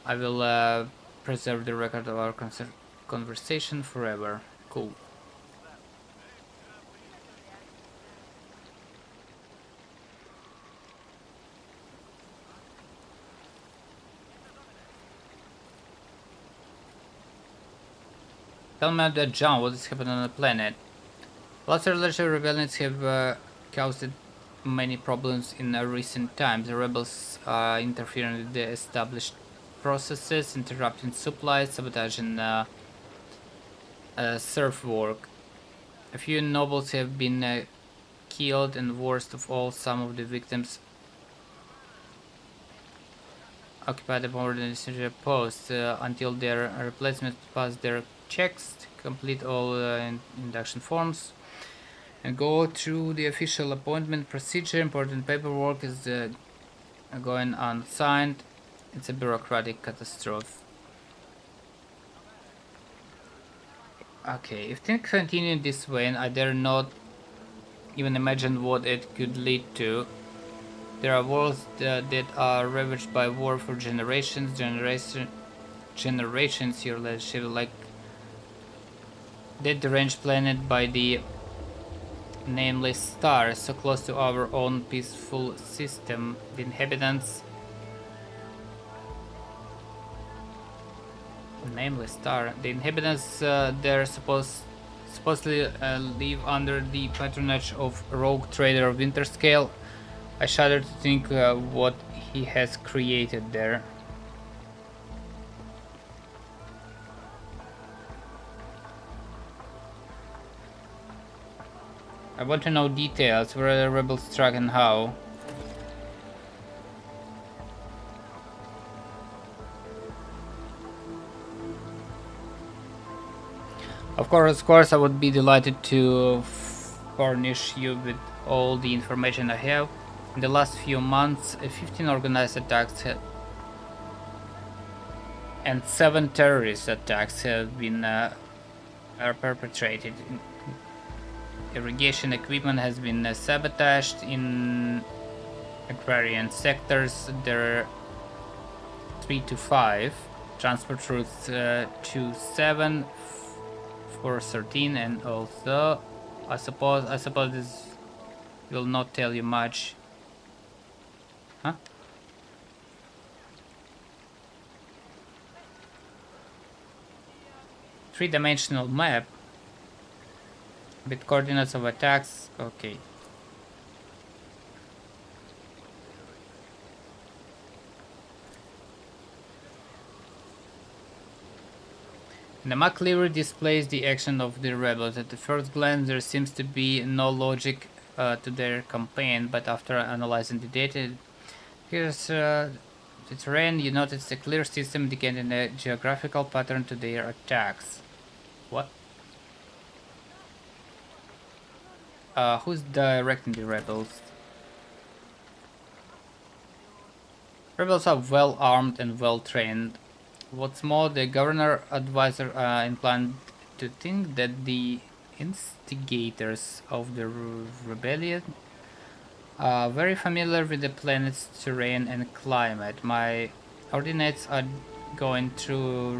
I will preserve the record of our conversation forever. Cool. Tell me about John, what is happening on the planet? Lots of larger rebellions have caused many problems in recent times. The rebels are interfering with the established processes, interrupting supplies, sabotaging serf work. A few nobles have been killed, and worst of all, some of the victims occupy the more than necessary posts until their replacement pass their checks, complete all induction forms, and go through the official appointment procedure. Important paperwork is going unsigned. It's a bureaucratic catastrophe. Okay, if things continue this way, and I dare not even imagine what it could lead to. There are worlds that are ravaged by war for generations. Generations, your leadership, like that deranged planet by the nameless star, so close to our own peaceful system. The inhabitants. Nameless star. The inhabitants there supposedly live under the patronage of rogue trader Winterscale. I shudder to think what he has created there. I want to know details, where the rebels struck and how. Of course, I would be delighted to furnish you with all the information I have. In the last few months, 15 organized attacks and 7 terrorist attacks have been perpetrated. Irrigation equipment has been sabotaged in agrarian sectors. There are 3 to 5 transport routes 2-7, 4-13, and also I suppose this will not tell you much. Huh? Three-dimensional map with coordinates of attacks. Okay. The map clearly displays the action of the rebels. At the first glance, there seems to be no logic to their campaign, but after analyzing the data, here's the terrain. You notice a clear system indicating a geographical pattern to their attacks. What? Who's directing the rebels? Rebels are well armed and well trained. What's more, the governor advisor inclined to think that the instigators of the rebellion are very familiar with the planet's terrain and climate. My ordinates are going through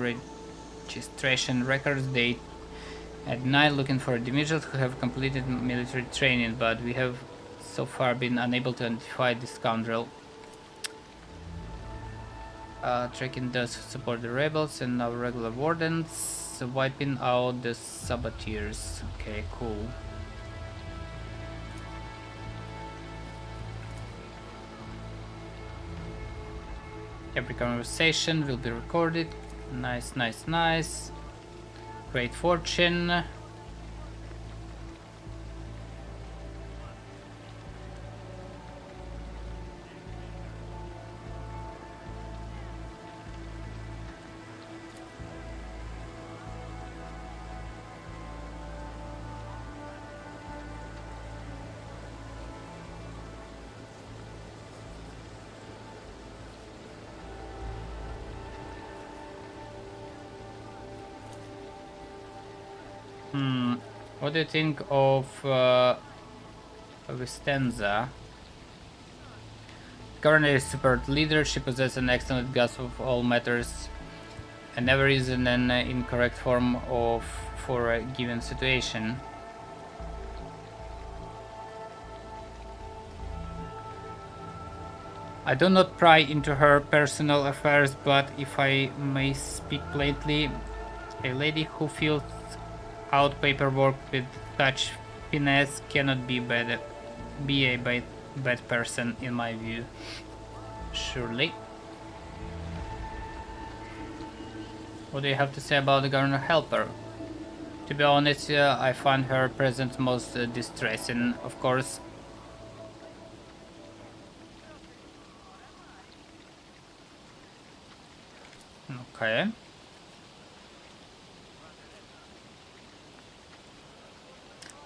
registration records date at night looking for individuals who have completed military training, but we have so far been unable to identify this scoundrel. Tracking does support the rebels and our regular wardens, wiping out the saboteurs. Okay, cool. Every conversation will be recorded. Nice, nice, nice. Great fortune. What do you think of Vistenza? Currently a super leader, she possesses an excellent grasp of all matters and never is in an incorrect form for a given situation. I do not pry into her personal affairs, but if I may speak plainly, a lady who fills out paperwork with such finesse cannot be a bad person in my view. Surely. What do you have to say about the Governor Helper? To be honest, I find her presence most distressing. Of course, okay.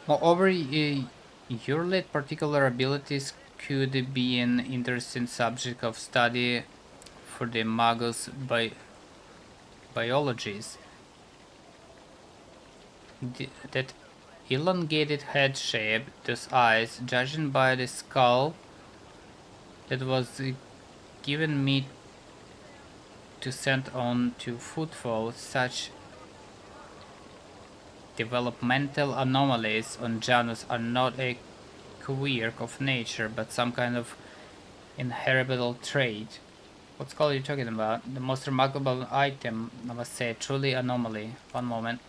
Moreover, your late particular abilities could be an interesting subject of study for the Magus biologies. That elongated head shape, those eyes, judging by the skull that was given me to send on to footfall, such developmental anomalies on Janus are not a quirk of nature, but some kind of inheritable trait. What skull are you talking about? The most remarkable item, I must say, truly anomaly. One moment.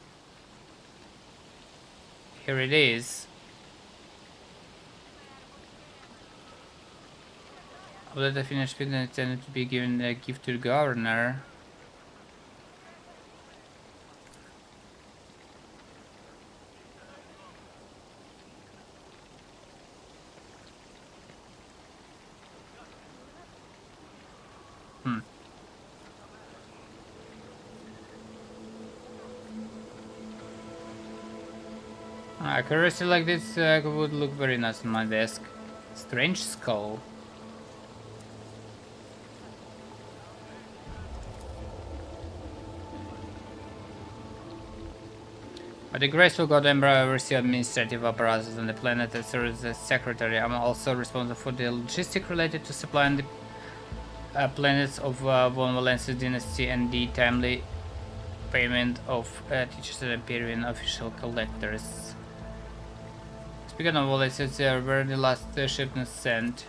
Here it is. After the finished building, intended to be given a gift to the governor. A curiosity like this would look very nice on my desk. Strange skull. But the graceful God Emperor oversees administrative apparatus on the planet and serves as secretary. I'm also responsible for the logistics related to supplying the planets of Von Valence's dynasty and the timely payment of teachers and Empyrean official collectors. Speaking of Valence's, they are where the last shipments sent.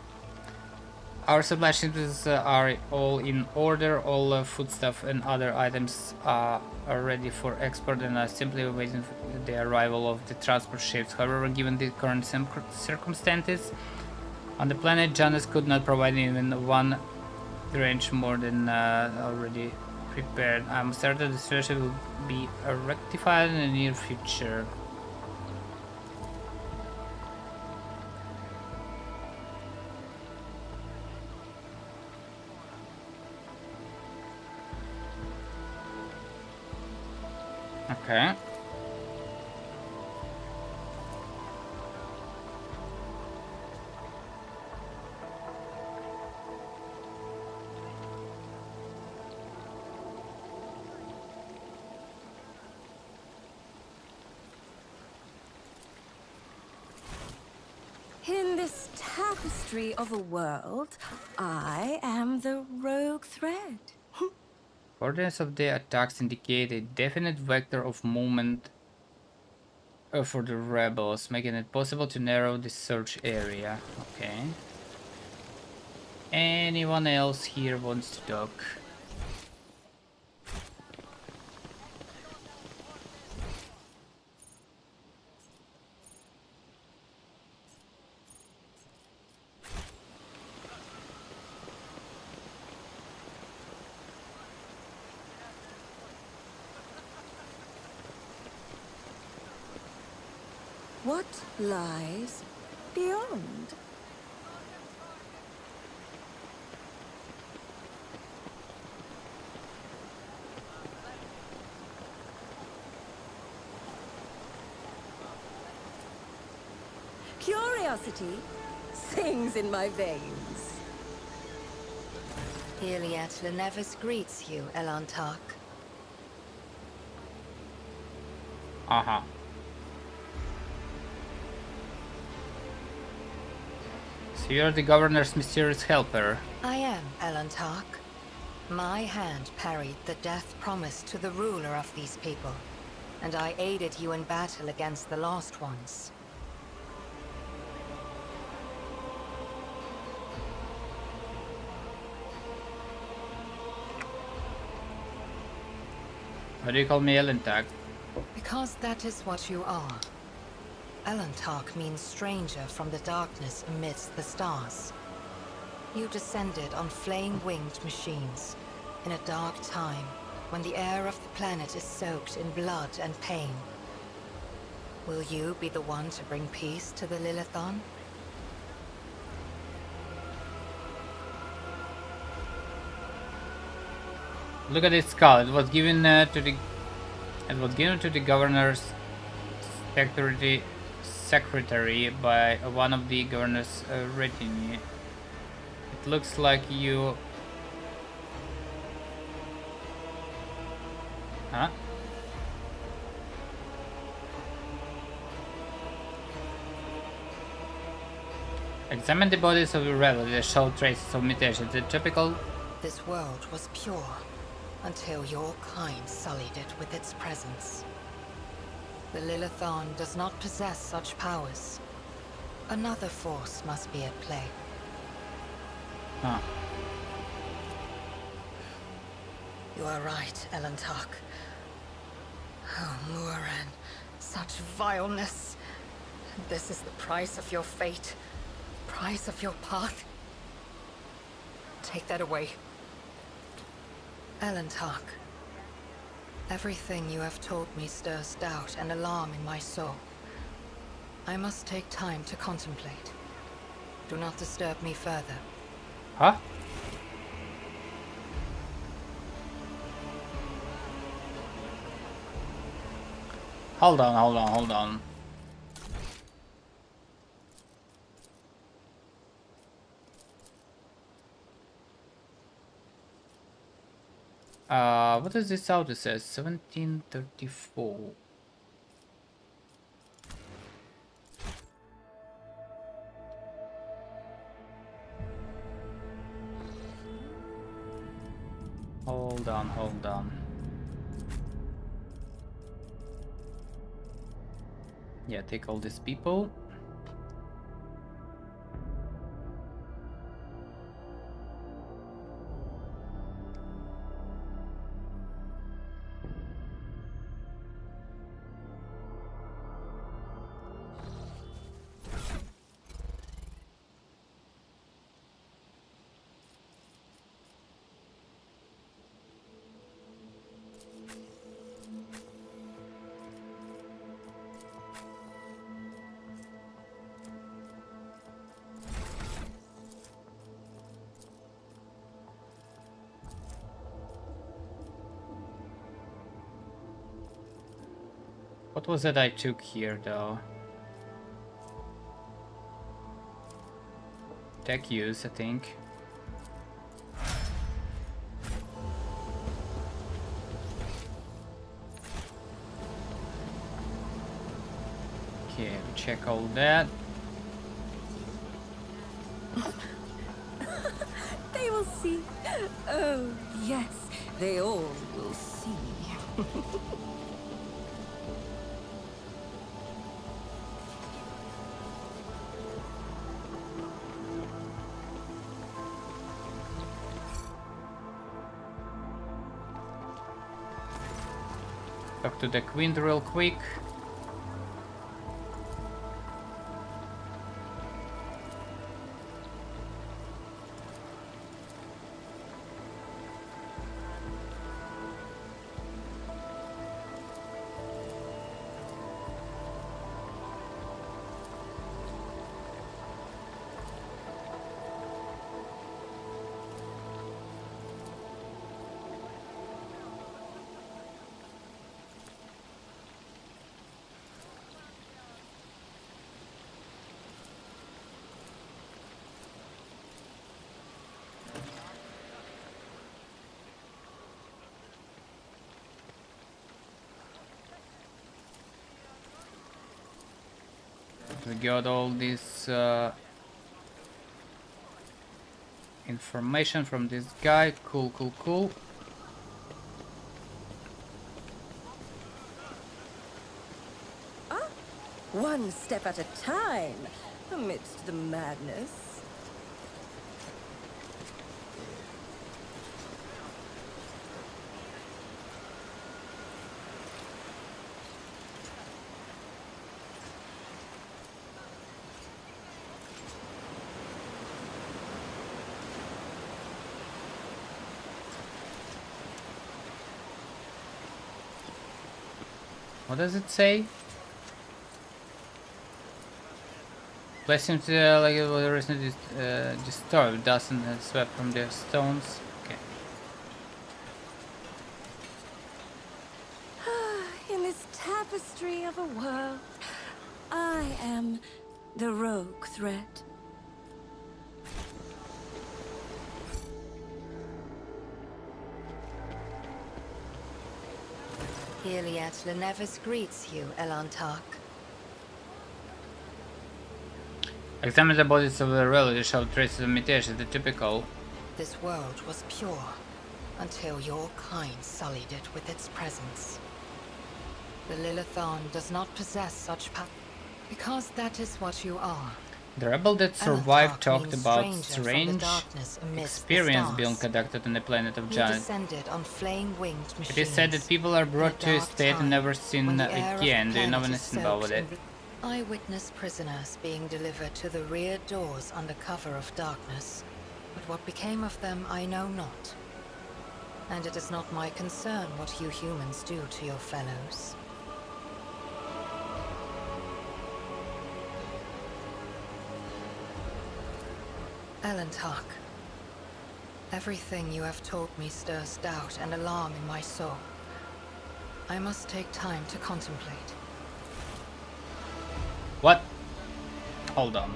Our supply shipments are all in order, all foodstuff and other items are ready for export and are simply waiting for the arrival of the transport ships. However, given the current circumstances on the planet, Janus could not provide even one range more than already prepared. I'm certain the situation will be rectified in the near future. Okay.
In this tapestry of a world, I am the rogue thread.
Coordinates of the attacks indicate a definite vector of movement for the rebels, making it possible to narrow the search area. Okay. Anyone else here wants to talk?
What lies beyond? Curiosity sings in my veins.
Iliad Lenevis greets you, Elantark.
Uh-huh. So you're the governor's mysterious helper.
I am, Elantark. My hand parried the death promised to the ruler of these people, and I aided you in battle against the Lost Ones.
Why do you call me Elantark?
Because that is what you are. Elantark means stranger from the darkness amidst the stars. You descended on flame-winged machines in a dark time when the air of the planet is soaked in blood and pain. Will you be the one to bring peace to the Lilithon?
Look at this skull. It was given to the governor's secretary by one of the governor's retinue. It looks like you. Huh? Examine the bodies of your relatives that show traces of mutations. The typical.
This world was pure until your kind sullied it with its presence. The Lilithon does not possess such powers. Another force must be at play.
Huh.
You are right, Elantark. Oh, Muran, such vileness. This is the price of your fate. Price of your path. Take that away. Elantark. Everything you have told me stirs doubt and alarm in my soul. I must take time to contemplate. Do not disturb me further.
Huh? Hold on. What does this auto says? 1734. Hold on. Yeah, take all these people. What was it I took here, though? Tech use, I think. Okay, we check all that.
They will see. Oh, yes, they all will see.
Talk to the queen real quick. We got all these Information from this guy. Cool, cool, cool.
One step at a time, amidst the madness.
What does it say? Place seems like it was recently disturbed, doesn't it? Swept from the stones. Okay.
In this tapestry of a world, I am the rogue threat.
Iliad Lenevis greets you, Elantark.
Examine the bodies of the relatives, show traces of mutation, the typical.
This world was pure, until your kind sullied it with its presence. The Lilithon does not possess such power, because that is what you are.
The rebel that survived talked about strange experience being conducted on the planet of Janet. It is said that people are brought to a state and never seen again. Do you know anything about it?
I witnessed prisoners being delivered to the rear doors under cover of darkness, but what became of them I know not. And it is not my concern what you humans do to your fellows. Elantark, everything you have told me stirs doubt and alarm in my soul. I must take time to contemplate.
What? Hold on.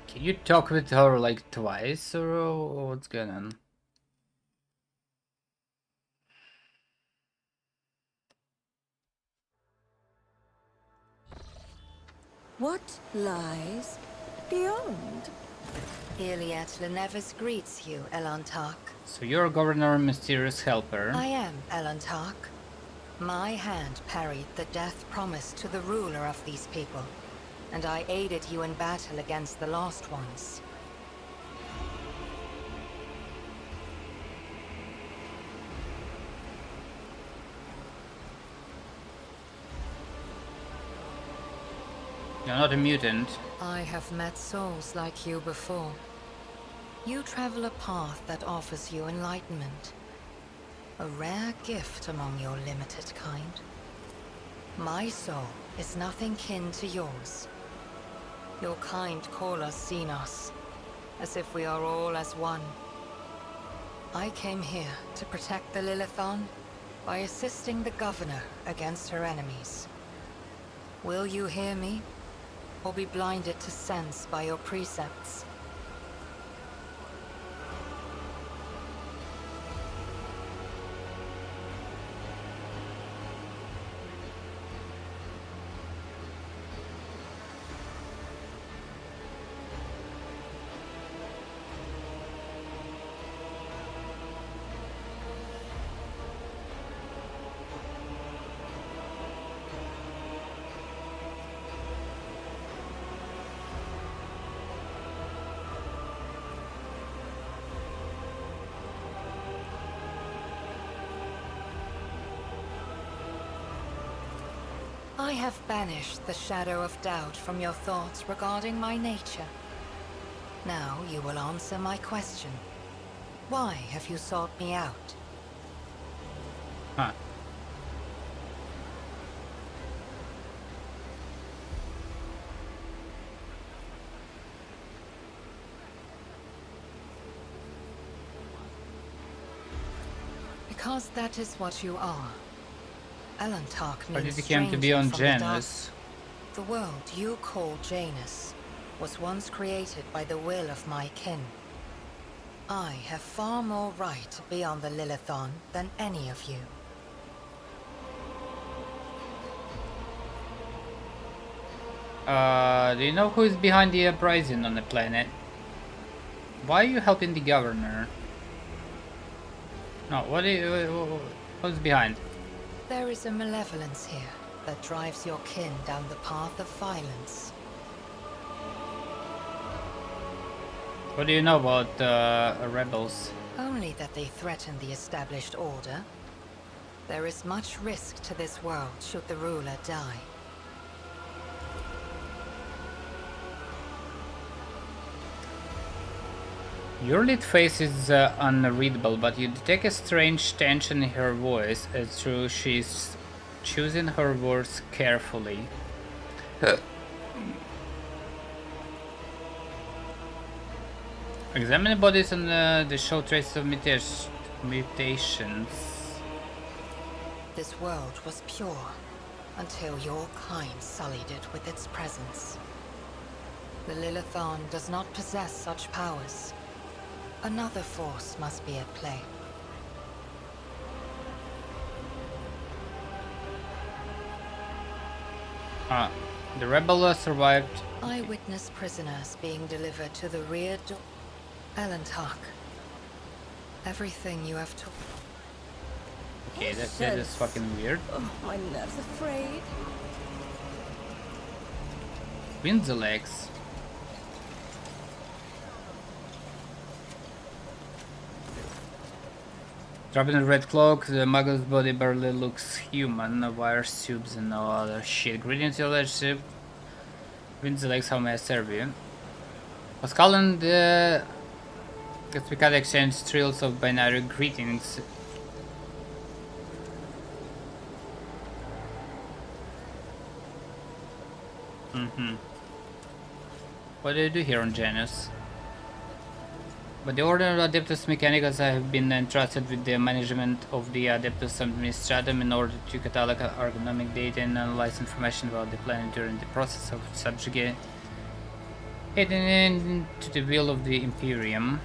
Can you talk with her like twice or what's going on?
What lies beyond?
Iliad Lenevis greets you, Elantark.
So you're Governor Mysterious Helper.
I am Elantark. My hand parried the death promised to the ruler of these people, and I aided you in battle against the Lost Ones.
You're not a mutant.
I have met souls like you before. You travel a path that offers you enlightenment. A rare gift among your limited kind. My soul is nothing kin to yours. Your kind call us Xenos, as if we are all as one. I came here to protect the Lilithon by assisting the Governor against her enemies. Will you hear me? Or be blinded to sense by your precepts? I have banished the shadow of doubt from your thoughts regarding my nature. Now you will answer my question. Why have you sought me out?
Huh.
Because that is what you are. Elantark
But
means
it came to be on
stranger from the
Janus.
The world you call Janus was once created by the will of my kin. I have far more right to be on the Lilithon than any of you.
Do you know who is behind the uprising on the planet? Why are you helping the governor? No, what's behind?
There is a malevolence here that drives your kin down the path of violence.
What do you know about rebels?
Only that they threaten the established order. There is much risk to this world should the ruler die.
Your lit face is unreadable, but you detect a strange tension in her voice as though she's choosing her words carefully. Examine the bodies and they show traces of mutations.
This world was pure until your kind sullied it with its presence. The Lilithon does not possess such powers. Another force must be at play.
The rebel survived.
Eyewitness prisoners being delivered to the rear door. Elentark, everything you have told.
Okay, that is fucking weird.
Oh, my nerves are frayed.
Winzelex. Dropping a red cloak, the muggle's body barely looks human. Wire tubes and no other shit. Greetings, your lordship. Winzelex, how may I serve you? Pascal and Gaspicata exchange trills of binary greetings. What do you do here on Janus? By the order of Adeptus Mechanicus, I have been entrusted with the management of the Adeptus Administratum in order to catalog ergonomic data and analyze information about the planet during the process of subjugating into the will of the Imperium.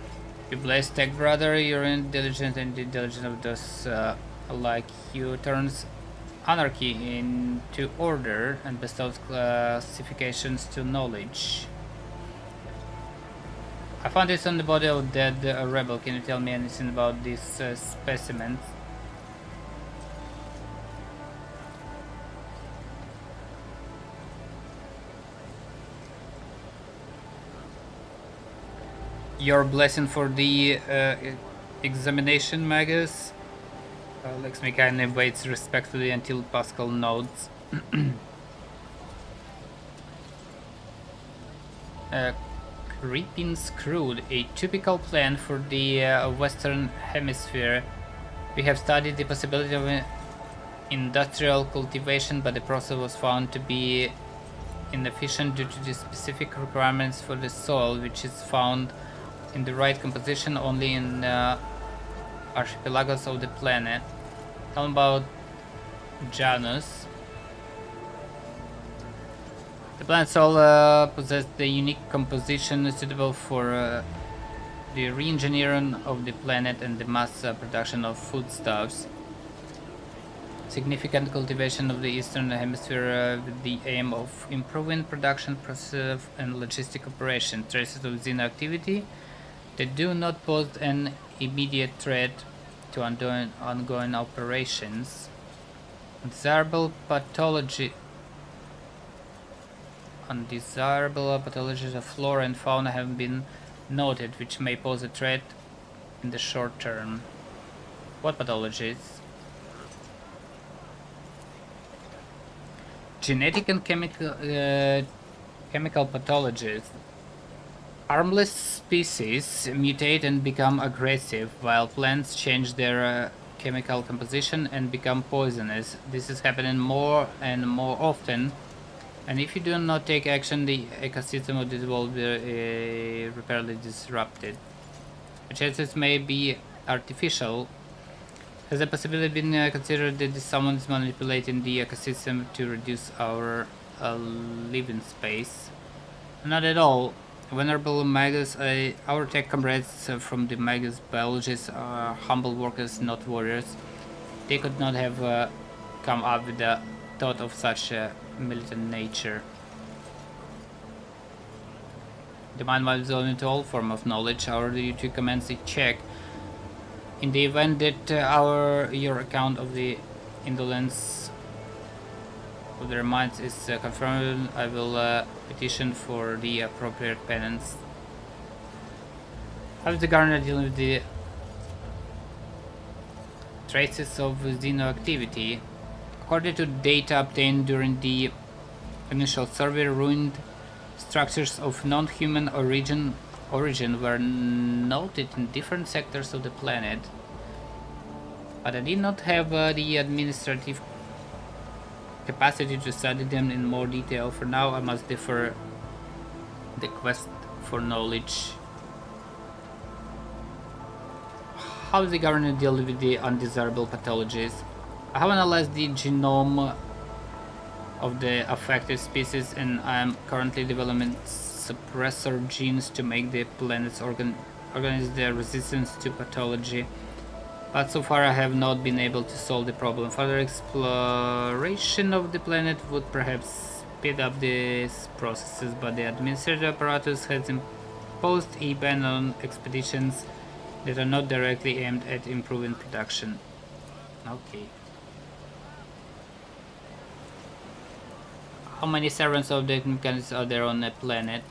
You blessed tech brother, your intelligence and the intelligence of those like you turns anarchy into order and bestows classifications to knowledge. I found this on the body of dead rebel. Can you tell me anything about this specimen? Your blessing for the examination, Magus. Lex Mechanic waits respectfully until Pascal nods. Creeping Screwed, a typical plan for the Western Hemisphere. We have studied the possibility of industrial cultivation, but the process was found to be inefficient due to the specific requirements for the soil, which is found in the right composition only in archipelagos of the planet. Tell about Janus. The planet soil possesses the unique composition suitable for the re-engineering of the planet and the mass production of foodstuffs. Significant cultivation of the Eastern Hemisphere with the aim of improving production process and logistic operation. Traces of Xeno activity that do not pose an immediate threat to ongoing operations. Undesirable pathologies of flora and fauna have been noted, which may pose a threat in the short term. What pathologies? Genetic and chemical pathologies. Harmless species mutate and become aggressive, while plants change their chemical composition and become poisonous. This is happening more and more often, and if you do not take action, the ecosystem of this will be repeatedly disrupted. The chances may be artificial. Has the possibility been considered that someone is manipulating the ecosystem to reduce our living space? Not at all. Venerable Magus, our tech comrades from the Magus biologists are humble workers, not warriors. They could not have come up with the thought of such a militant nature. The mind will dissolve to all form of knowledge. I order you to commence a check. In the event that your account of the indolence of their minds is confirmed, I will petition for the appropriate penance. How is the governor dealing with the traces of xeno activity? According to data obtained during the initial survey, ruined structures of non-human origin were noted in different sectors of the planet, but I did not have the administrative capacity to study them in more detail. For now, I must defer the quest for knowledge. How does the government deal with the undesirable pathologies? I have analyzed the genome of the affected species, and I am currently developing suppressor genes to make the planet's organisms their resistance to pathology. But so far I have not been able to solve the problem. Further exploration of the planet would perhaps speed up these processes, but the administrative apparatus has imposed a ban on expeditions that are not directly aimed at improving production. Okay. How many servants of the mechanics are there on the planet?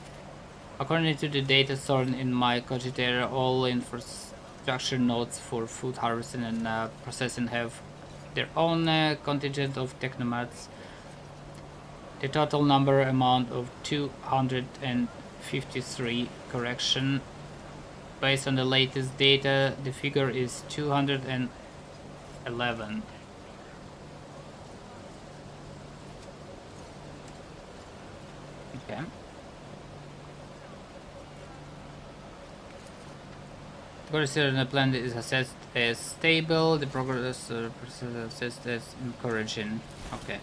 According to the data stored in my cogitator, all infrastructure nodes for food harvesting and processing have their own contingent of technomats. The total number amount of 253. Correction. Based on the latest data, the figure is 211. Okay. The progress on the planet is assessed as stable. The progress is assessed as encouraging. Okay.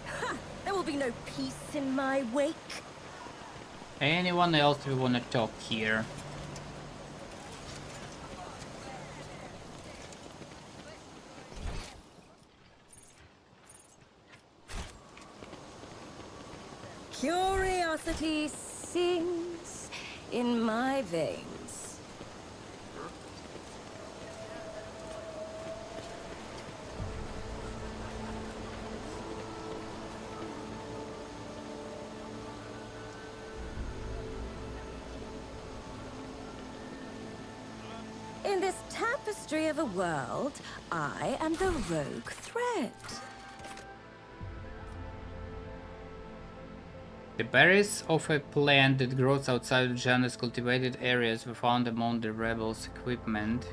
Ha! There will be no peace in my wake.
Anyone else who wanna talk here?
Curiosity sings in my veins. In this tapestry of a world, I am the rogue thread.
The berries of a plant that grows outside of Janus' cultivated areas were found among the rebels' equipment.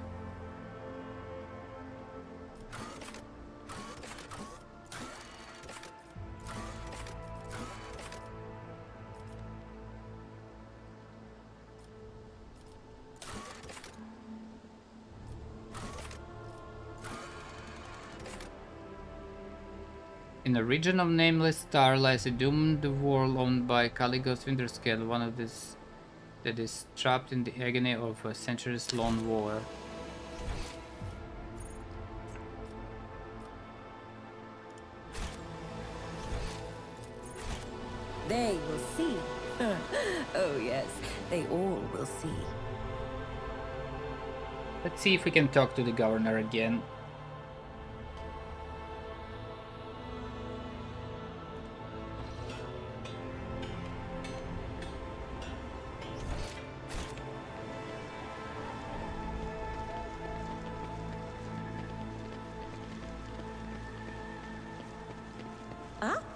In a region of nameless star lies a doomed world owned by Caligos Winterscale, one of these that is trapped in the agony of a centuries-long war.
They will see. Oh yes, they all will see.
Let's see if we can talk to the governor again.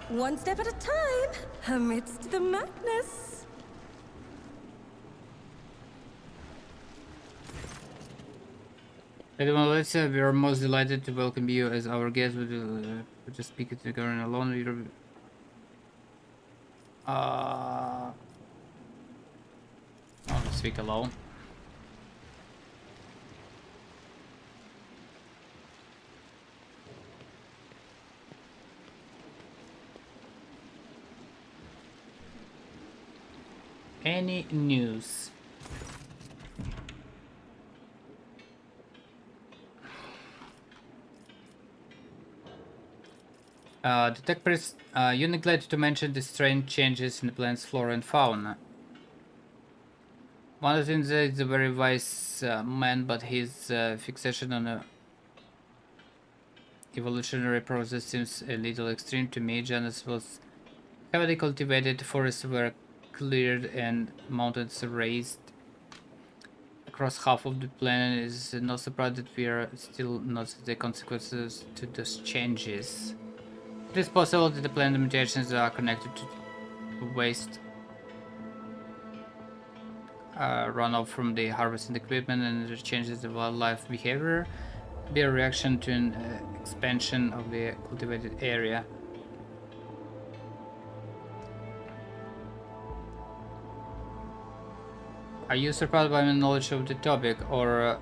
One step at a time, amidst the madness.
Lady Melissa, we are most delighted to welcome you as our guest. We just speak to the governor alone. I'll speak alone. Any news? The tech priest, you neglected to mention the strange changes in the planet's flora and fauna. One of the things is a very wise man, but his fixation on a evolutionary process seems a little extreme to me. Janus was heavily cultivated, forests were cleared, and mountains raised across half of the planet. It is no surprise that we are still noticing the consequences to those changes. It is possible that the planet mutations are connected to waste runoff from the harvesting equipment, and it changes the wildlife behavior. Be a reaction to an expansion of the cultivated area. Are you surprised by my knowledge of the topic, or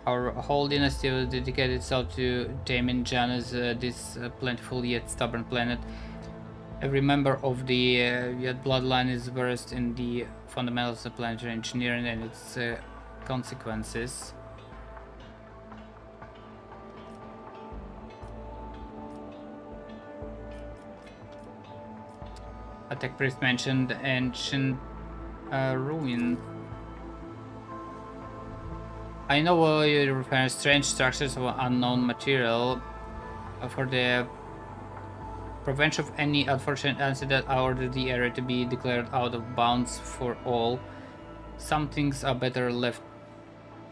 our whole dynasty will dedicate itself to taming Janus, this plentiful yet stubborn planet? Every member of the yet bloodline is versed in the fundamentals of planetary engineering and its consequences. A tech priest mentioned ancient ruin. I know you refer to strange structures of unknown material. For the prevention of any unfortunate incident, I ordered the area to be declared out of bounds for all. Some things are better left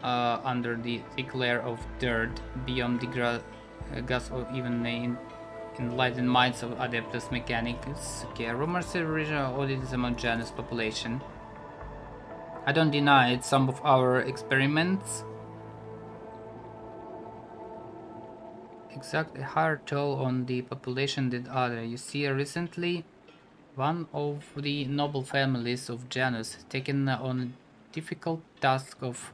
under the thick layer of dirt beyond the gas of even enlightened minds of Adeptus Mechanicus. Okay, rumors the original audit among Janus population. I don't deny it. Some of our experiments exact a higher toll on the population than other. You see, recently one of the noble families of Janus has taken on a difficult task of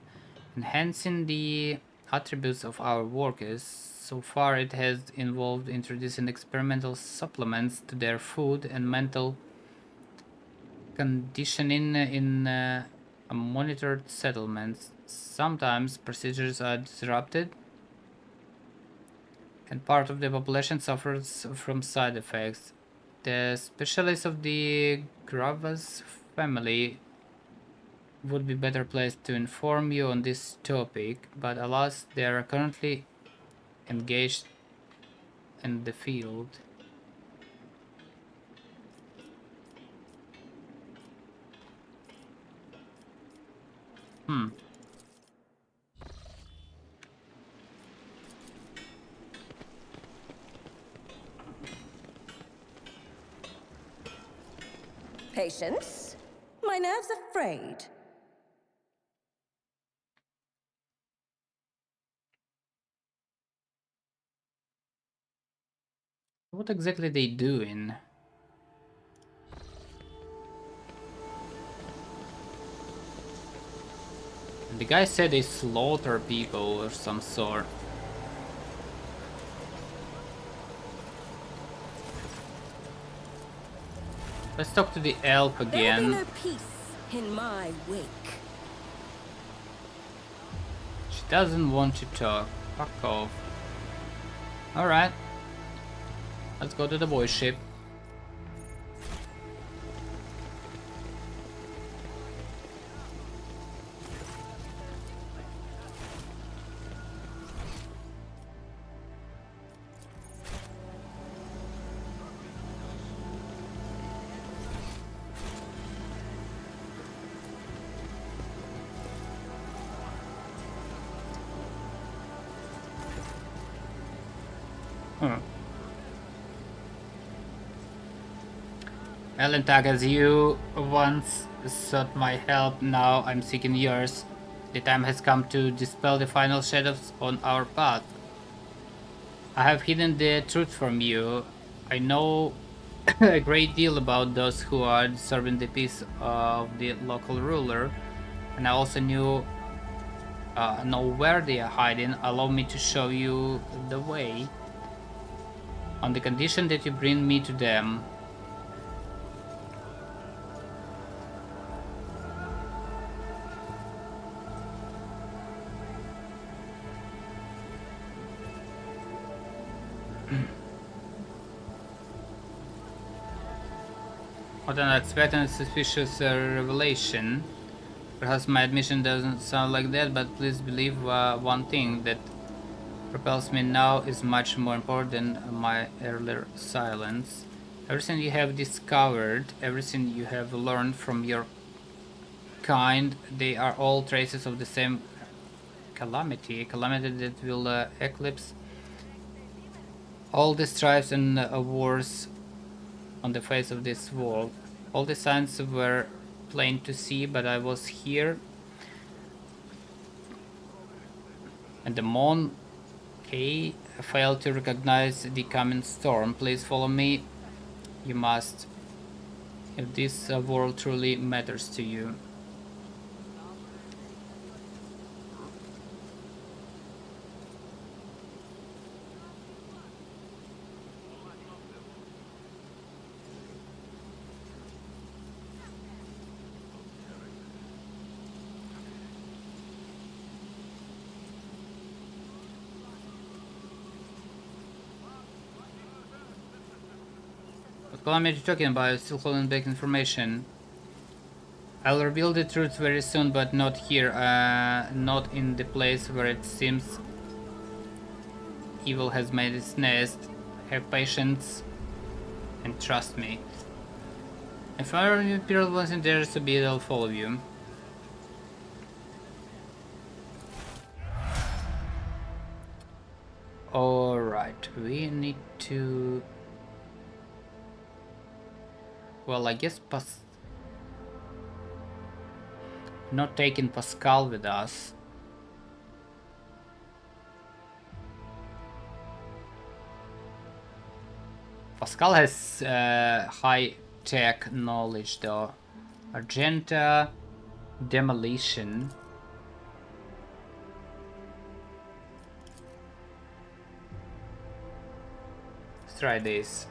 enhancing the attributes of our workers. So far it has involved introducing experimental supplements to their food and mental conditioning in monitored settlements. Sometimes procedures are disrupted and part of the population suffers from side effects. The specialists of the Gravas family would be better placed to inform you on this topic, but alas, they are currently engaged in the field.
Patience? My nerves are frayed.
What exactly they doing? The guy said they slaughter people or some sort. Let's talk to the elf again.
There'll be no peace in my wake.
She doesn't want to talk. Fuck off. Alright. Let's go to the boy ship. Elentag, as you once sought my help, now I'm seeking yours. The time has come to dispel the final shadows on our path. I have hidden the truth from you. I know a great deal about those who are disturbing the peace of the local ruler, and I also know where they are hiding. Allow me to show you the way, on the condition that you bring me to them. What an unexpected and suspicious revelation. Perhaps my admission doesn't sound like that, but please believe one thing that propels me now is much more important than my earlier silence. Everything you have discovered, everything you have learned from your kind, they are all traces of the same calamity, a calamity that will eclipse all the strifes and wars on the face of this world. All the signs were plain to see, but I was here, and the moon failed to recognize the coming storm. Please follow me. You must, if this world truly matters to you. What calamity are you talking about? I'm still holding back information. I'll reveal the truth very soon, but not here, not in the place where it seems evil has made its nest. Have patience and trust me. If our Imperial ones in there to be, I'll follow you. Alright, we need to... Well, I guess not taking Pascal with us. Pascal has high-tech knowledge though. Argenta, demolition. Let's try this.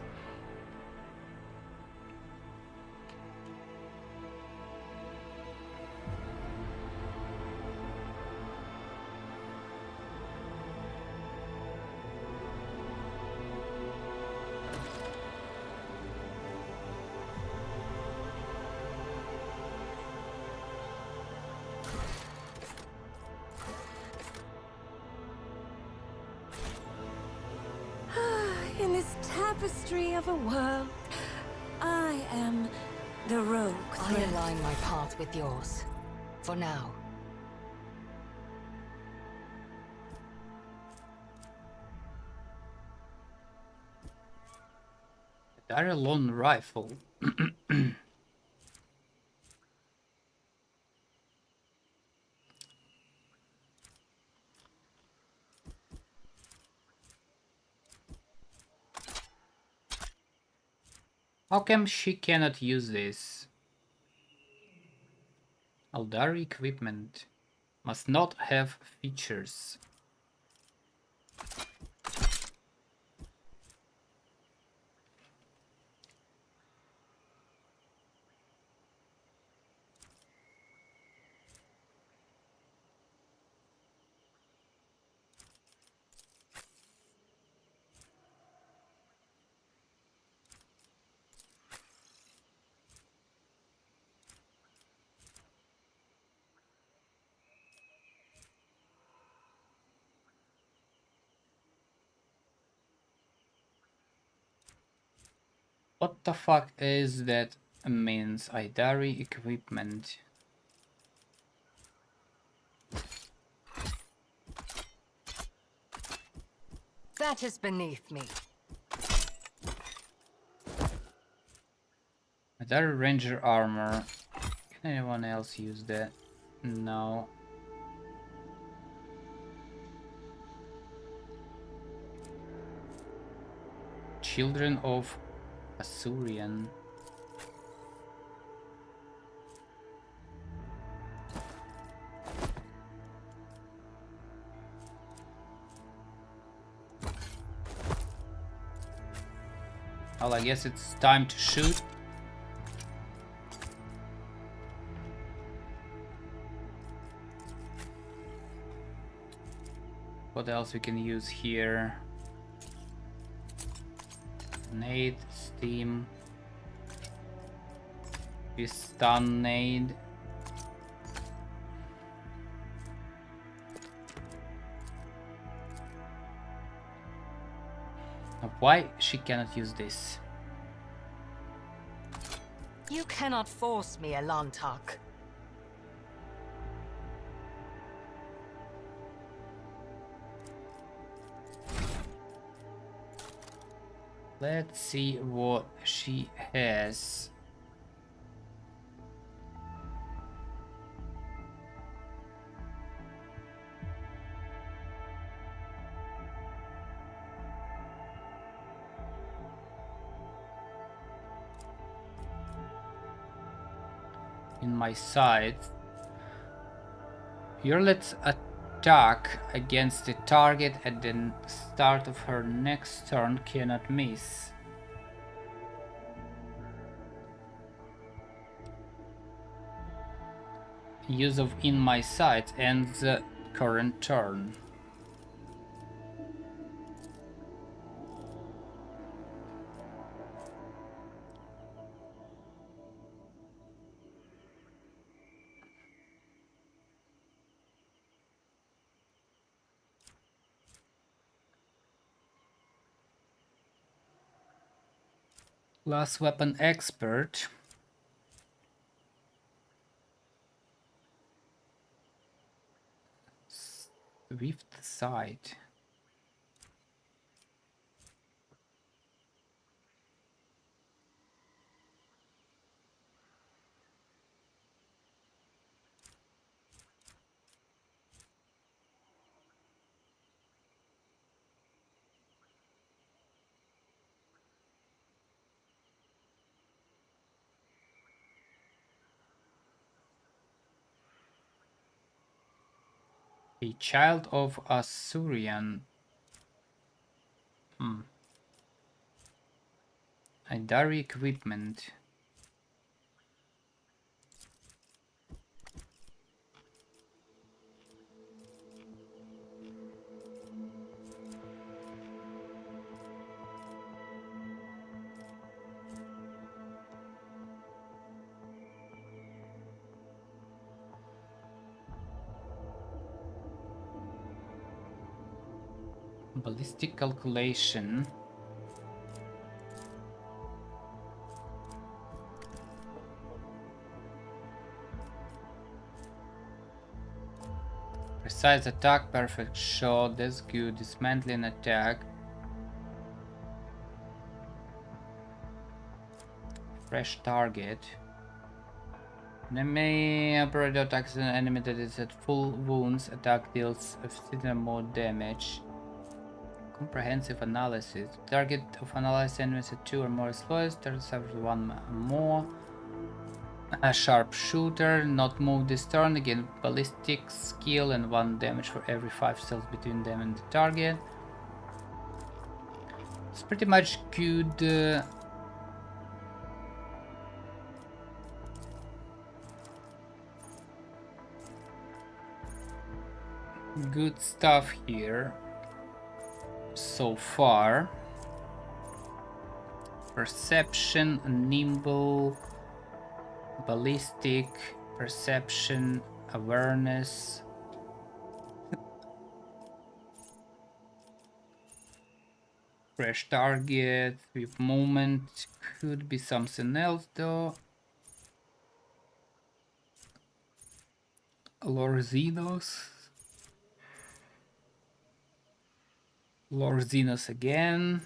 In this tapestry of a world, I am the rogue
I
thread.
align my path with yours. For now.
That lone rifle. How come she cannot use this? Aldari equipment must not have features. What the fuck is that means? Idari equipment.
That is beneath me.
Idari ranger armor. Can anyone else use that? No. Children of Assyrian. Well, I guess it's time to shoot. What else we can use here? Grenade, steam. With stunned. Why she cannot use this?
You cannot force me, Elantok.
Let's see what she has. In my side. Here let's attack against the target at the start of her next turn, cannot miss. Use of in my sight ends the current turn. Last weapon expert. Swift side. A child of Assyrian. A dairy equipment. Ballistic calculation. Precise attack, perfect shot, that's good. Dismantling attack. Fresh target. Enemy operator attacks an enemy that is at full wounds. Attack deals 15 more damage. Comprehensive analysis. Target of analyzed enemies at 2 or more exploits. Target suffers 1 more. A sharpshooter. Not move this turn. Again, ballistic skill and 1 damage for every 5 cells between them and the target. It's pretty much good. Good stuff here so far. Perception, nimble, ballistic, perception, awareness. Fresh target with movement. Could be something else though. Lorzinos. Lorzinos again.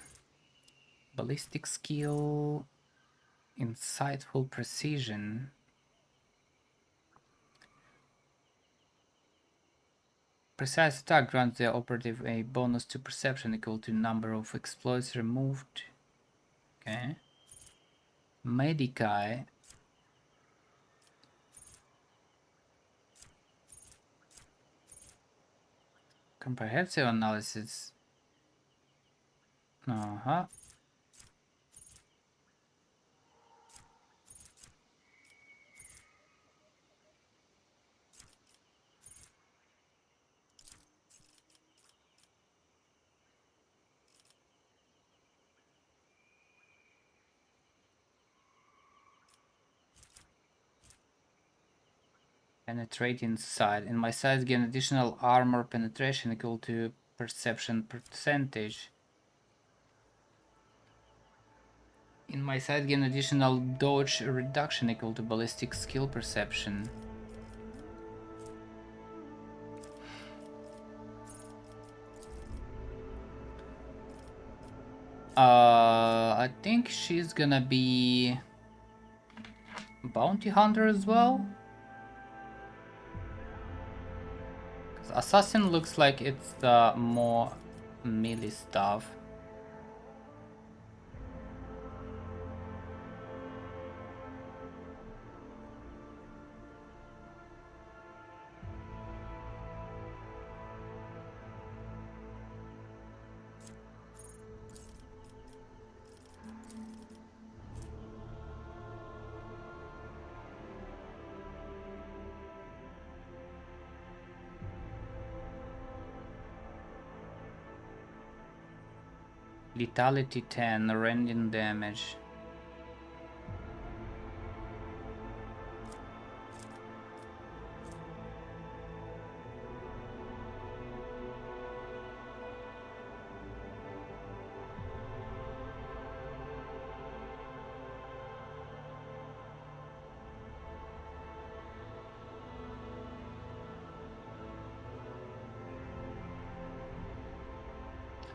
Ballistic skill. Insightful precision. Precise attack grants the operative a bonus to perception equal to number of exploits removed. Okay. Medicae. Comprehensive analysis. Penetrate inside. In my sights gain additional armor penetration equal to perception percentage. In my sight gain additional dodge reduction equal to ballistic skill perception. I think she's gonna be bounty hunter as well. Assassin looks like it's the more melee stuff. Lethality 10, random damage.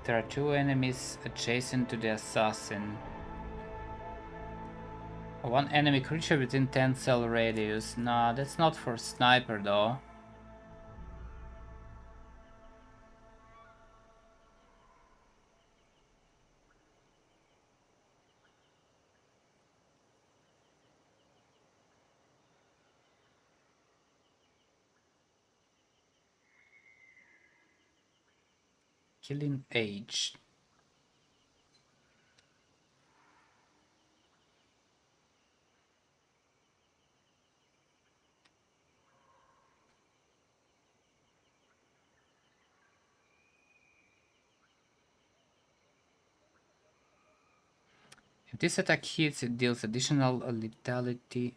There are 2 enemies adjacent to the assassin. 1 enemy creature within 10 cell radius. Nah, that's not for sniper though. Killing age. If this attack hits, it deals additional lethality.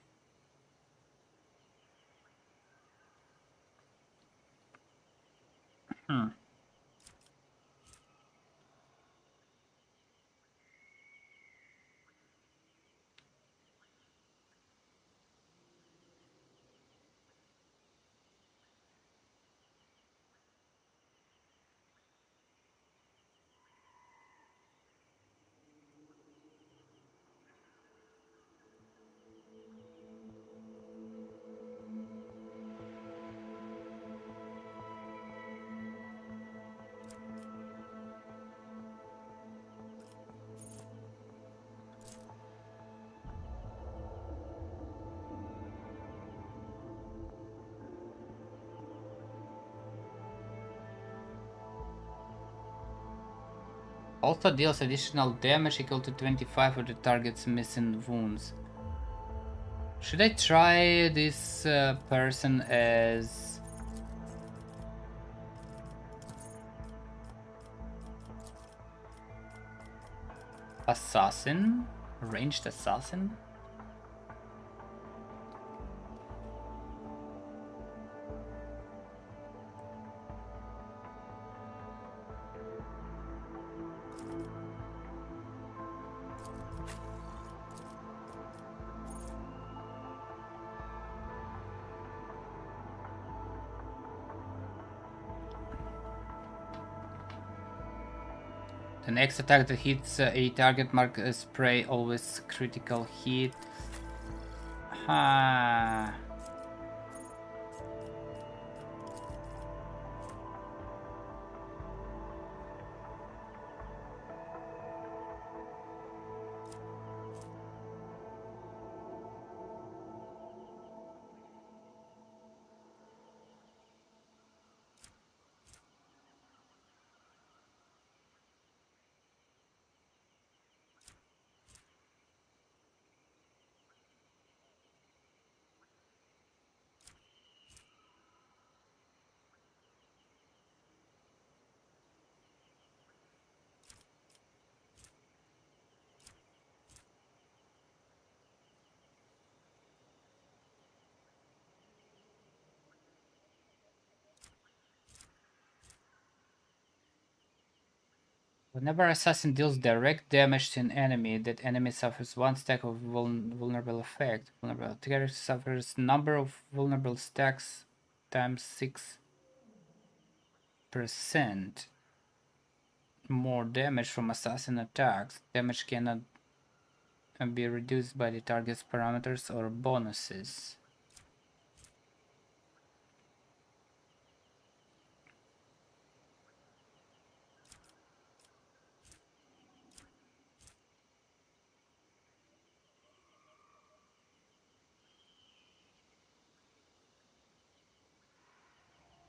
Also deals additional damage equal to 25 of the target's missing wounds. Should I try this person as assassin? Ranged assassin? The next attack that hits a target marked as prey always critical hit. Ha. Whenever assassin deals direct damage to an enemy, that enemy suffers 1 stack of vulnerable effect. Vulnerable target suffers number of vulnerable stacks times 6% more damage from assassin attacks. Damage cannot be reduced by the target's parameters or bonuses.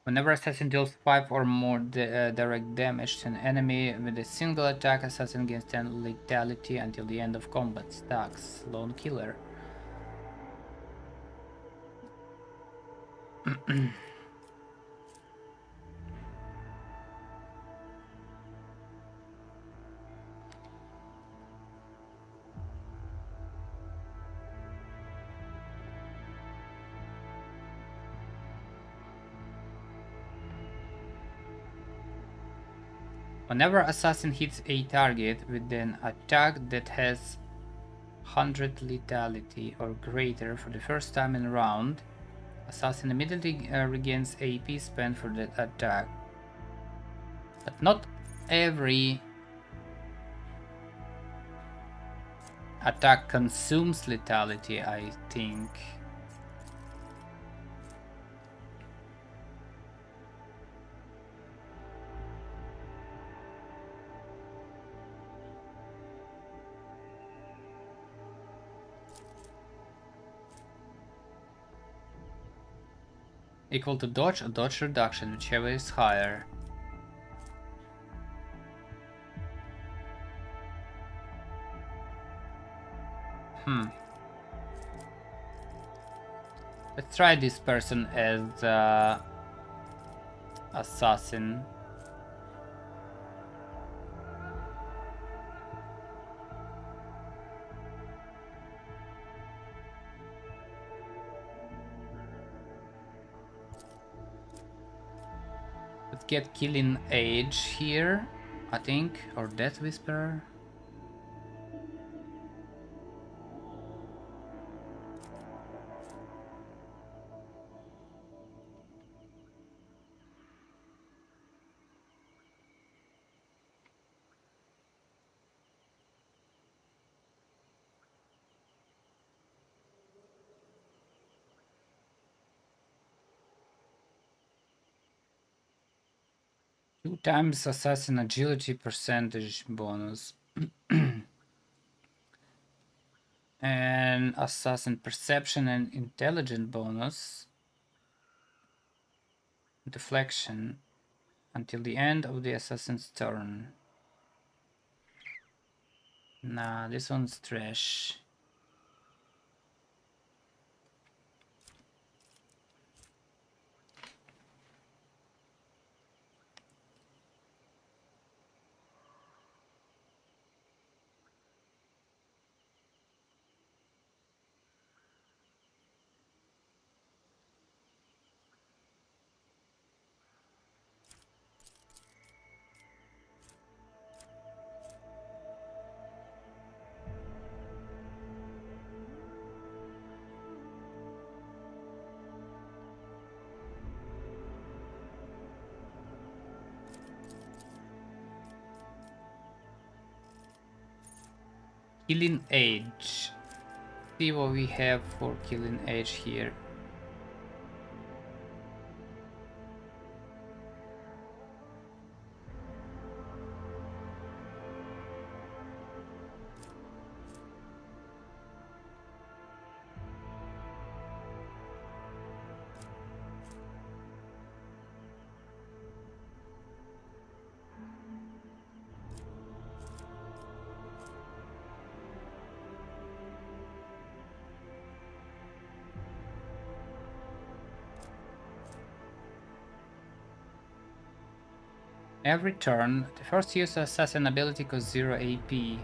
Whenever assassin deals 5 or more direct damage to an enemy with a single attack, assassin gains 10 lethality until the end of combat. Stacks. Lone killer. Whenever assassin hits a target with an attack that has 100 lethality or greater for the first time in a round, assassin immediately regains AP spent for that attack. But not every attack consumes lethality, I think. Equal to dodge or dodge reduction, whichever is higher. Let's try this person as assassin. Let's get Killing Age here, I think, or Death Whisperer. Two times assassin agility percentage bonus. And assassin perception and intelligence bonus. Deflection until the end of the assassin's turn. Nah, this one's trash. Killing Age. See what we have for Killing Age here. Every turn, the first use of assassin ability costs 0 AP.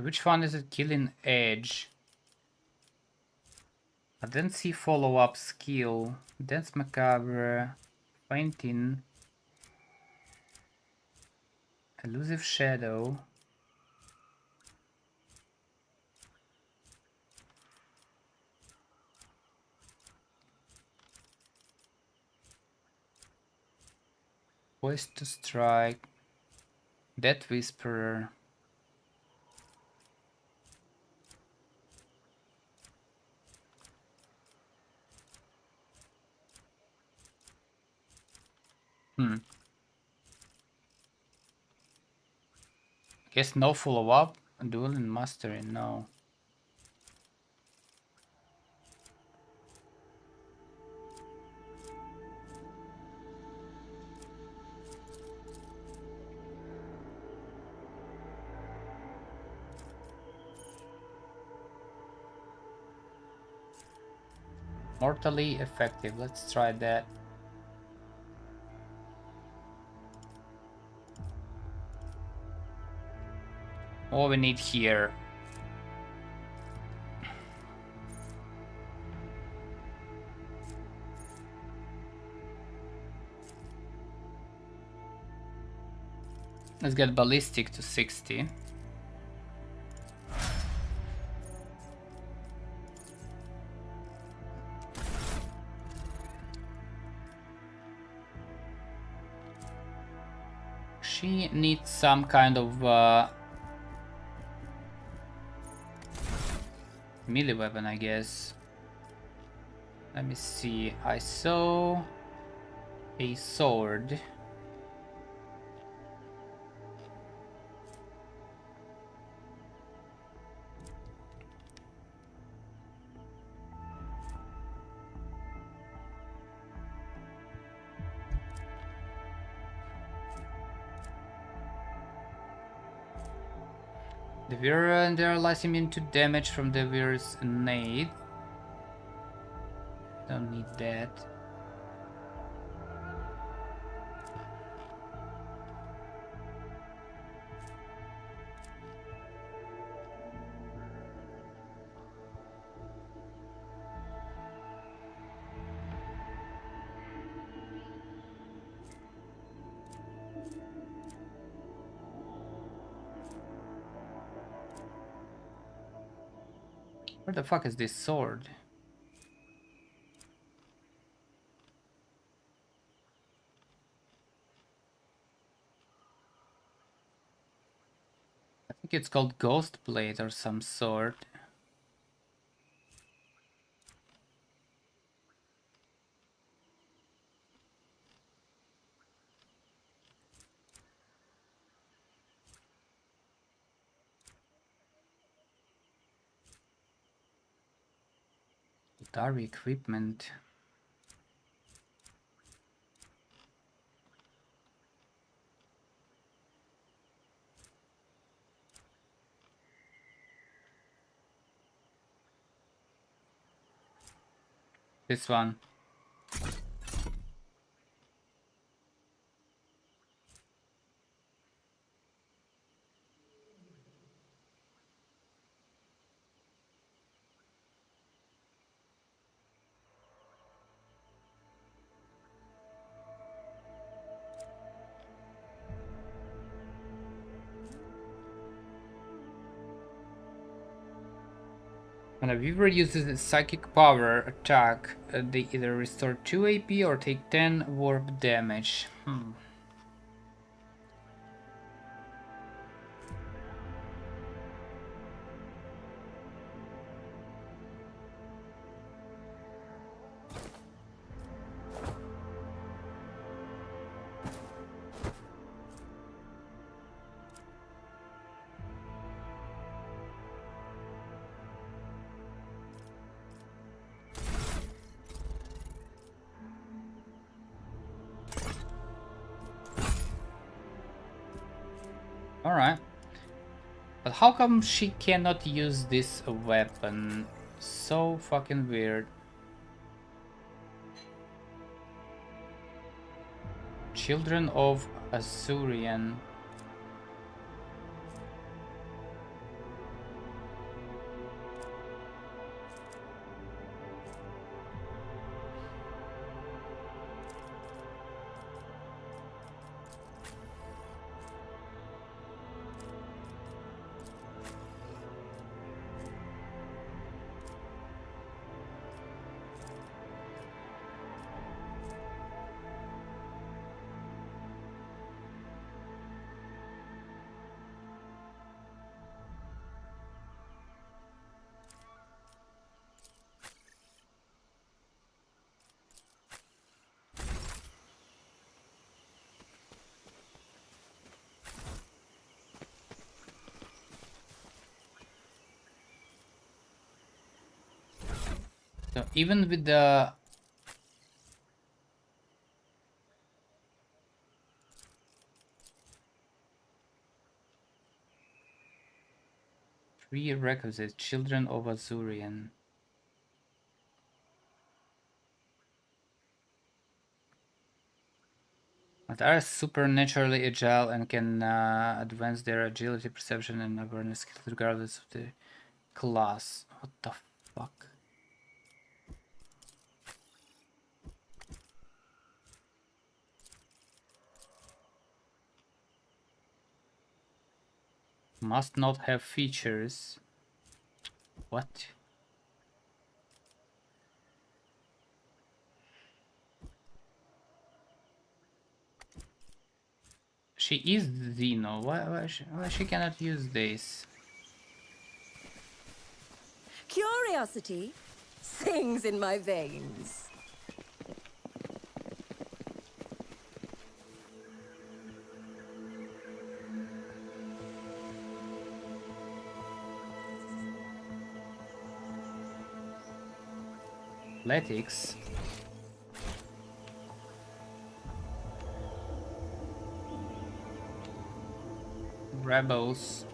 Which one is it? Killing Edge. I didn't see follow-up skill. Dance Macabre. Fainting. Elusive Shadow. Poised to Strike. Death Whisperer. Guess no follow-up. Duel and Mastery, no. Mortally effective. Let's try that. What we need here. Let's get Ballistic to 60. She needs some kind of melee weapon, I guess. Let me see. I saw a sword. The Wearer and their allies immune to damage from the Wearer's nade. Don't need that. Where the fuck is this sword? I think it's called Ghost Blade or some sort. Dari equipment. This one. When a Weaver uses a psychic power attack, they either restore 2 AP or take 10 warp damage. Alright. But how come she cannot use this weapon? So fucking weird. Children of Azurian. So even with the prerequisites, children of Azurian. But are supernaturally agile and can advance their agility, perception, and awareness skills regardless of the class. What the fuck? Must not have features. What? She is Xeno. Why she cannot use this?
Curiosity sings in my veins.
Athletics. Rebels.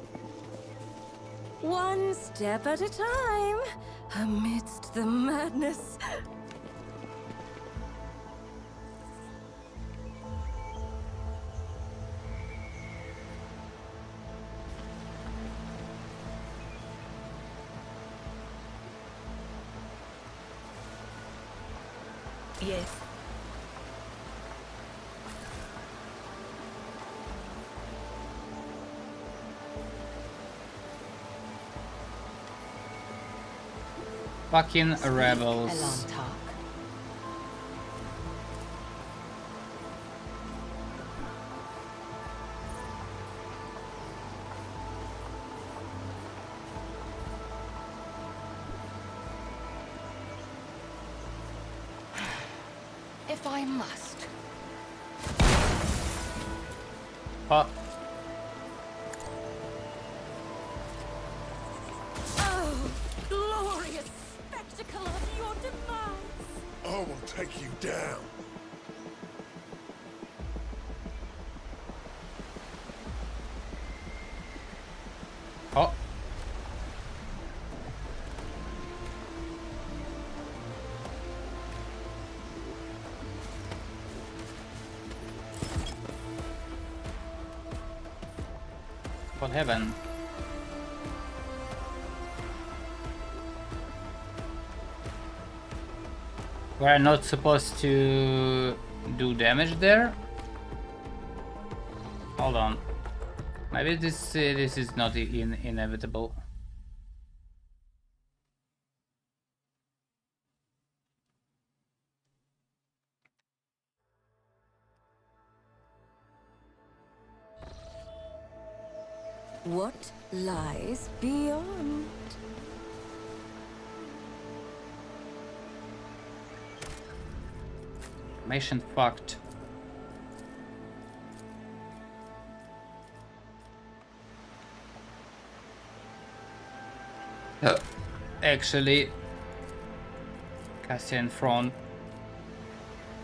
One step at a time, amidst the madness.
Yes.
Fucking rebels.
Elantark. If I must.
Oh.
Oh, glorious spectacle of your demise!
I will take you down.
Oh. What happened? We're not supposed to do damage there? Hold on. Maybe this is not inevitable.
What lies beyond?
Mission fucked. Actually, Cassian front.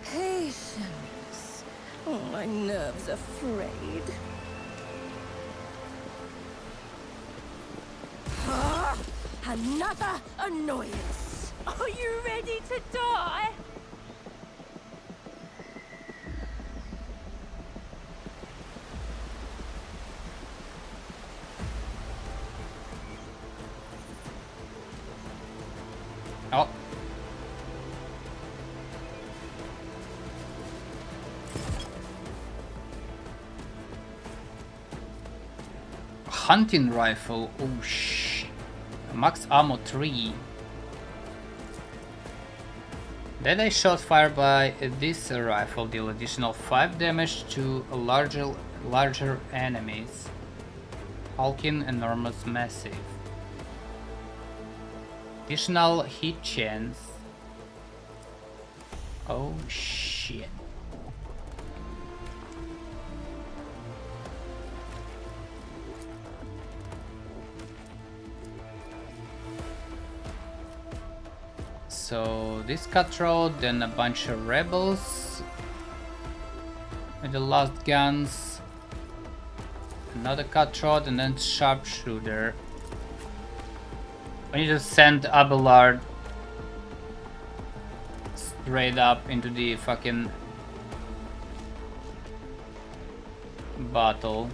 Patience. Oh, my nerves are frayed. Ah, another annoyance. Are you ready to die?
Oh. Hunting rifle. Oh shh. Max ammo 3. Deadeye shot fired by this rifle deal additional 5 damage to larger enemies. Hulking enormous massive. Additional hit chance. Oh shit. So this cutthroat, then a bunch of rebels with the last guns, another cutthroat, and then sharpshooter. We need to send Abelard straight up into the fucking battle.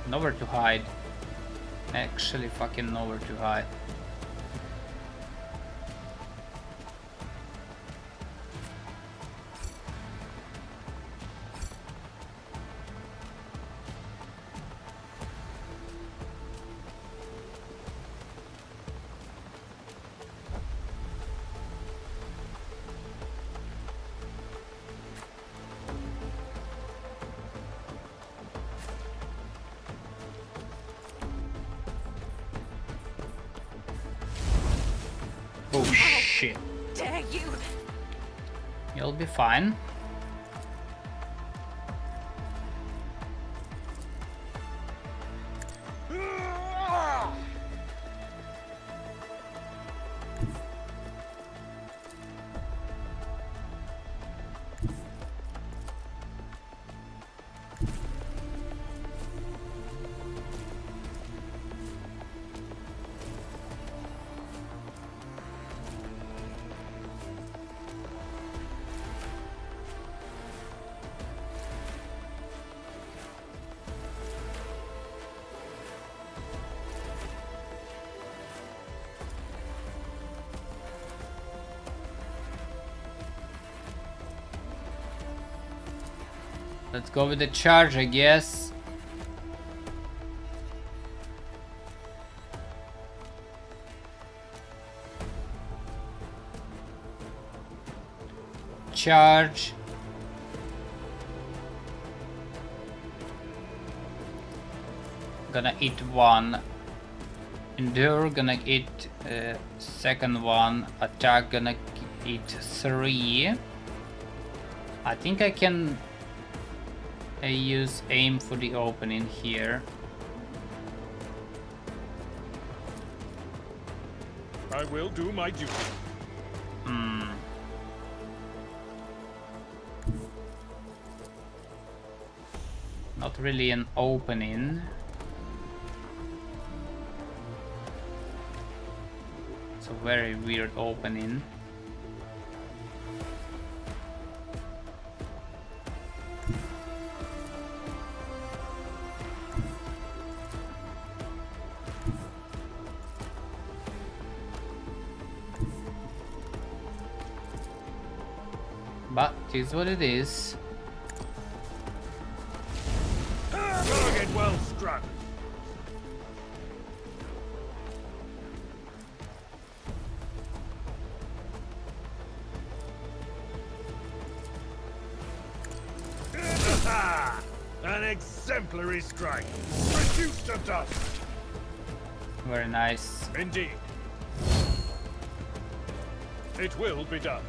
Nowhere to hide. Actually fucking nowhere to hide. Oh shit.
Dare you?
You'll be fine. Let's go with the charge, I guess. Charge. Gonna eat one. Endure, gonna eat second one. Attack, gonna eat 3. I think I can use aim for the opening here.
I will do my duty.
Not really an opening. It's a very weird opening. But it is what it is.
Target well struck. An exemplary strike. Reduced to dust.
Very nice.
Indeed. It will be done.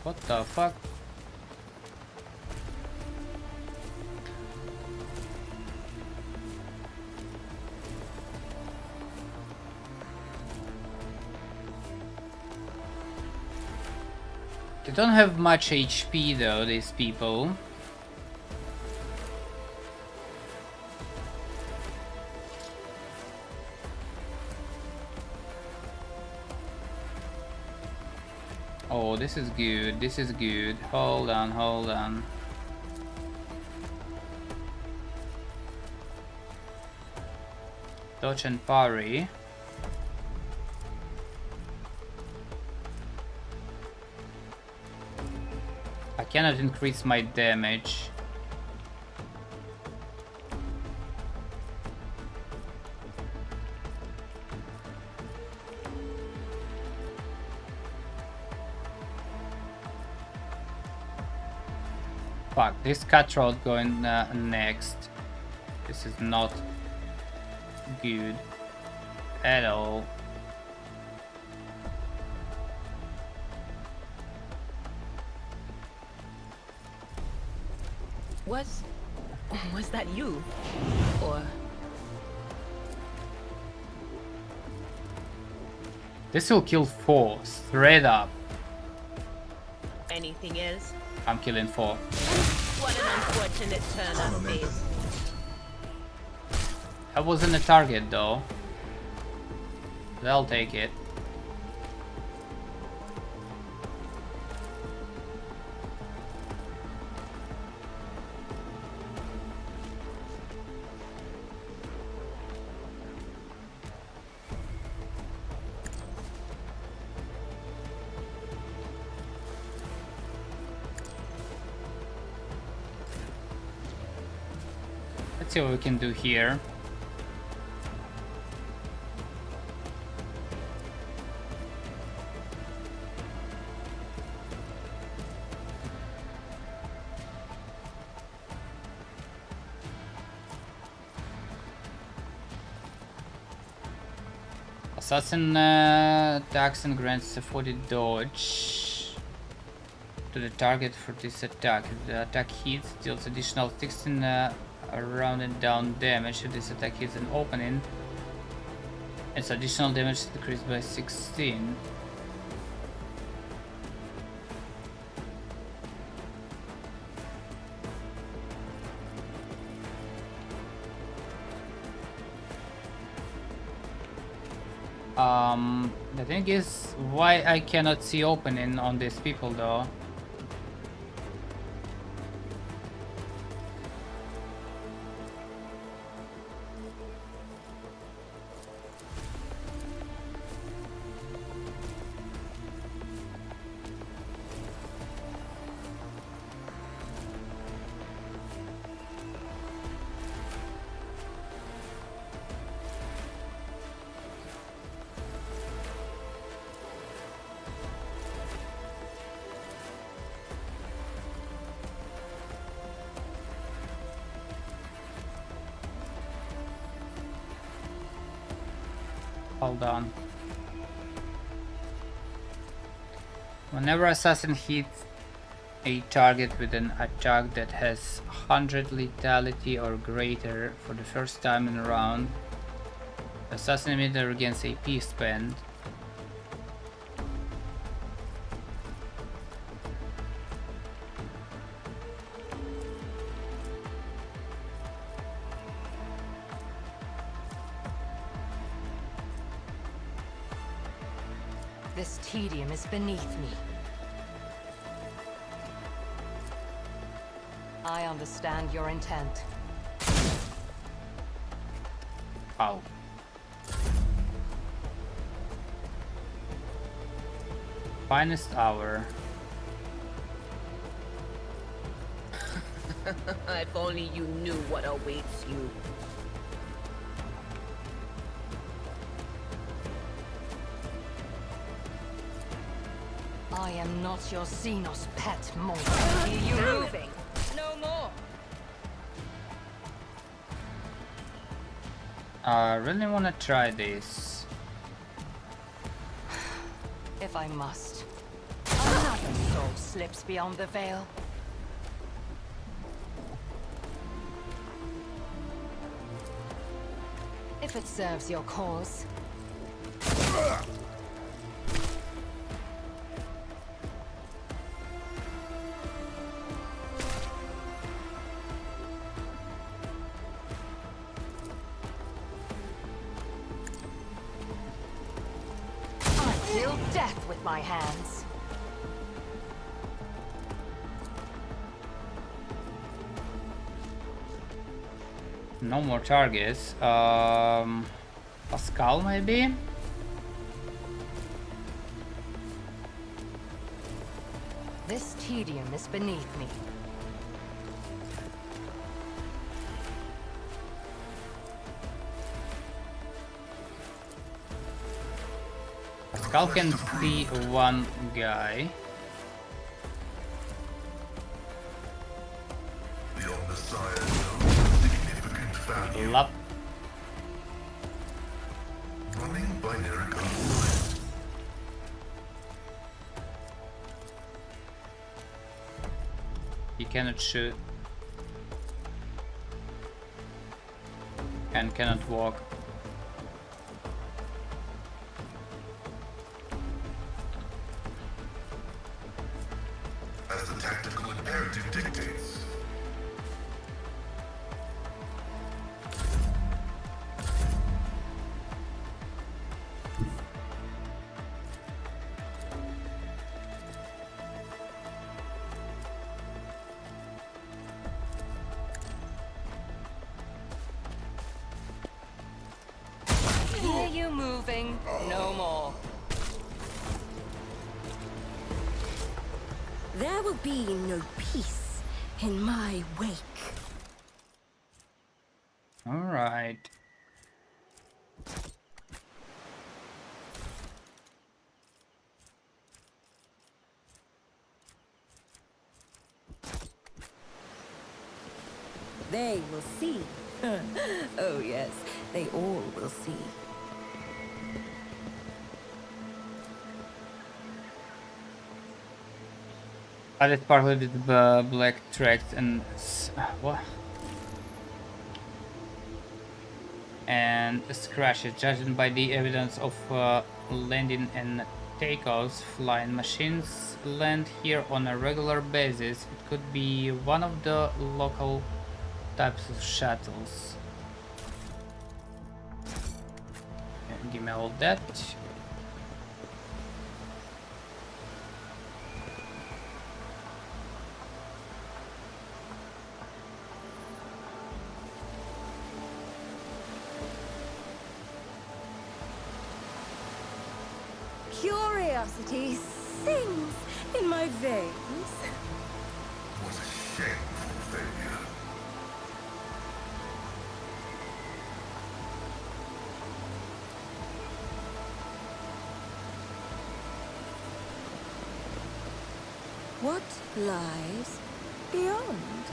What the fuck? They don't have much HP though, these people. Oh, this is good, this is good. Hold on, hold on. Dodge and parry. I cannot increase my damage. Fuck, this cutthroat going next. This is not good at all.
Was that you? Or...
This will kill 4 straight up.
anything else?
I'm killing 4.
What an unfortunate turn of fate.
I wasn't a target though. They'll take it. Let's see what we can do here. Assassin attacks and grants a 40 dodge to the target for this attack. If the attack hits, deals additional 16 round and down damage. If this attack hits an opening, its additional damage is decreased by 16. The thing is, why I cannot see opening on these people though? Hold on. Whenever assassin hits a target with an attack that has 100 lethality or greater for the first time in a round, the assassin immediately regains AP spend.
This tedium is beneath me. I understand your intent.
Ow. Finest hour.
If only you knew what awaits you.
I am not your Xenos pet, Mobo. You're moving.
No more.
I really want to try this.
If I must. Another soul slips beyond the veil. If it serves your cause. Deal death with my hands.
No more targets. Pascal maybe?
This tedium is beneath me.
Pascal can see one guy.
stunning binary conflict.
He cannot shoot. And cannot walk.
As the tactical imperative dictates.
Hear you moving, no more. There will be no peace in my wake.
All right.
They will see. Oh yes, they all will see.
I did partly with black tracks and what? And scratches, judging by the evidence of landing and takeoffs. Flying machines land here on a regular basis. It could be one of the local types of shuttles. Okay, give me all that.
Curiosity sings in my veins.
Was a shameful failure.
What lies beyond?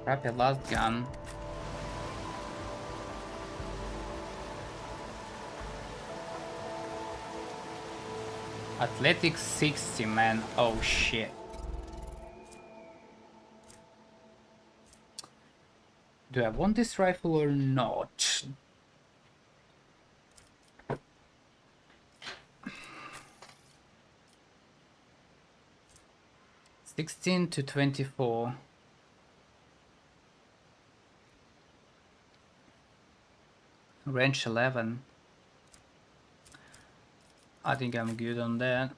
Grab your last gun. Athletics 60, man. Oh shit. Do I want this rifle or not? $16 to $24. Range 11. I think I'm good on that.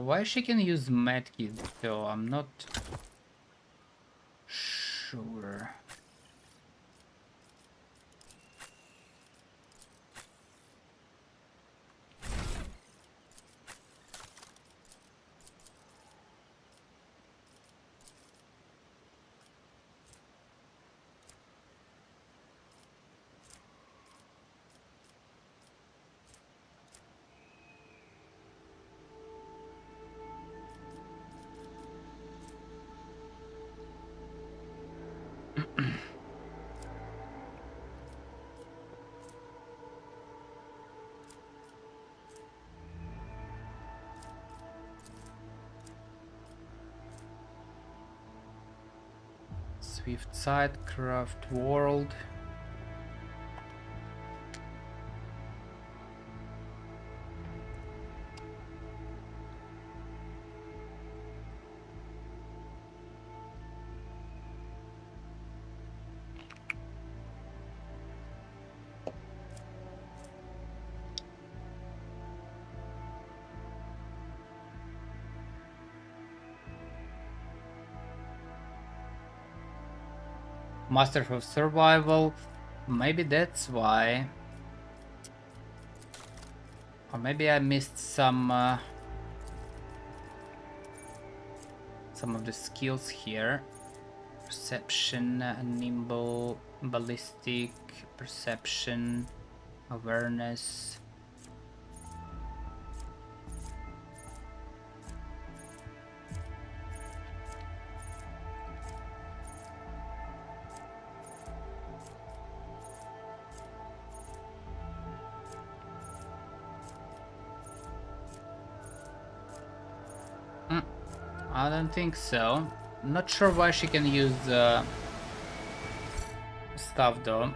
Why she can use medkit though? I'm not sure. Swift side, craft world. Master of Survival. Maybe that's why. Or maybe I missed some of the skills here. Perception, nimble, ballistic, perception, awareness. I don't think so. Not sure why she can use stuff though.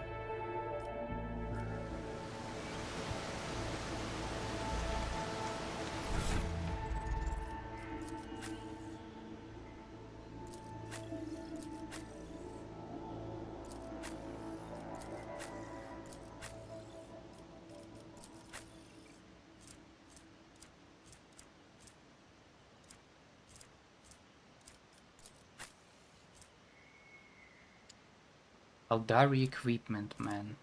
Aldari equipment, man.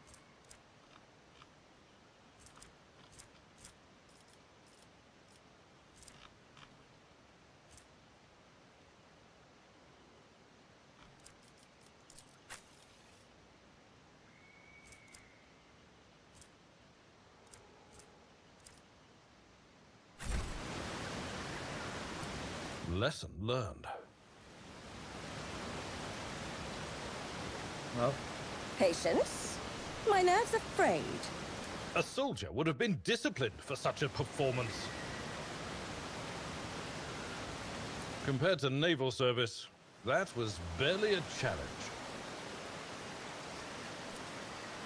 Lesson learned.
Well,
Patience? My nerves are frayed.
A soldier would have been disciplined for such a performance. Compared to naval service, that was barely a challenge.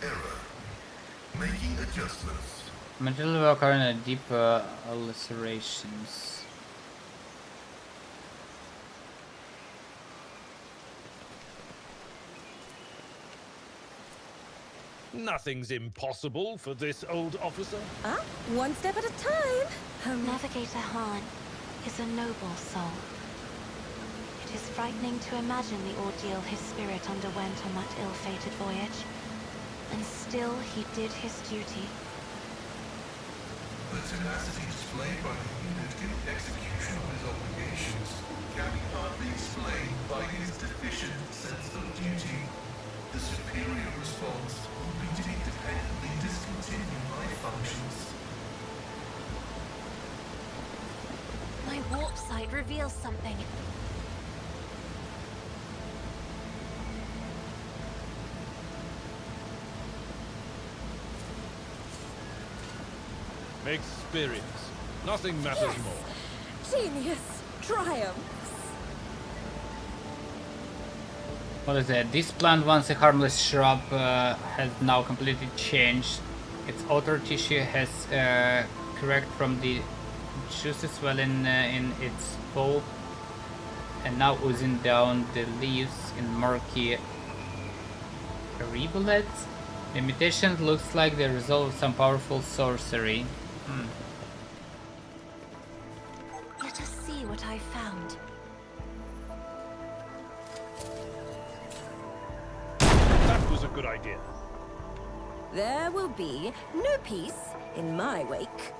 Error. Making adjustments.
material will occur in a deep lacerations.
Nothing's impossible for this old officer.
Ah, one step at a time.
Navigator Han is a noble soul. It is frightening to imagine the ordeal his spirit underwent on that ill-fated voyage. And still he did his duty.
The tenacity displayed by the unit in execution of his obligations can be partly explained by his deficient sense of duty. The superior response will be to independently discontinue my functions.
My warp sight reveals something.
Experience. Nothing matters more.
Genius triumphs.
What is that? This plant, once a harmless shrub, has now completely changed. Its outer tissue has cracked from the juices swelling in its pulp and now oozing down the leaves in murky rivulets. The mutation looks like the result of some powerful sorcery.
Let us see what I found.
That was a good idea.
There will be no peace in my wake.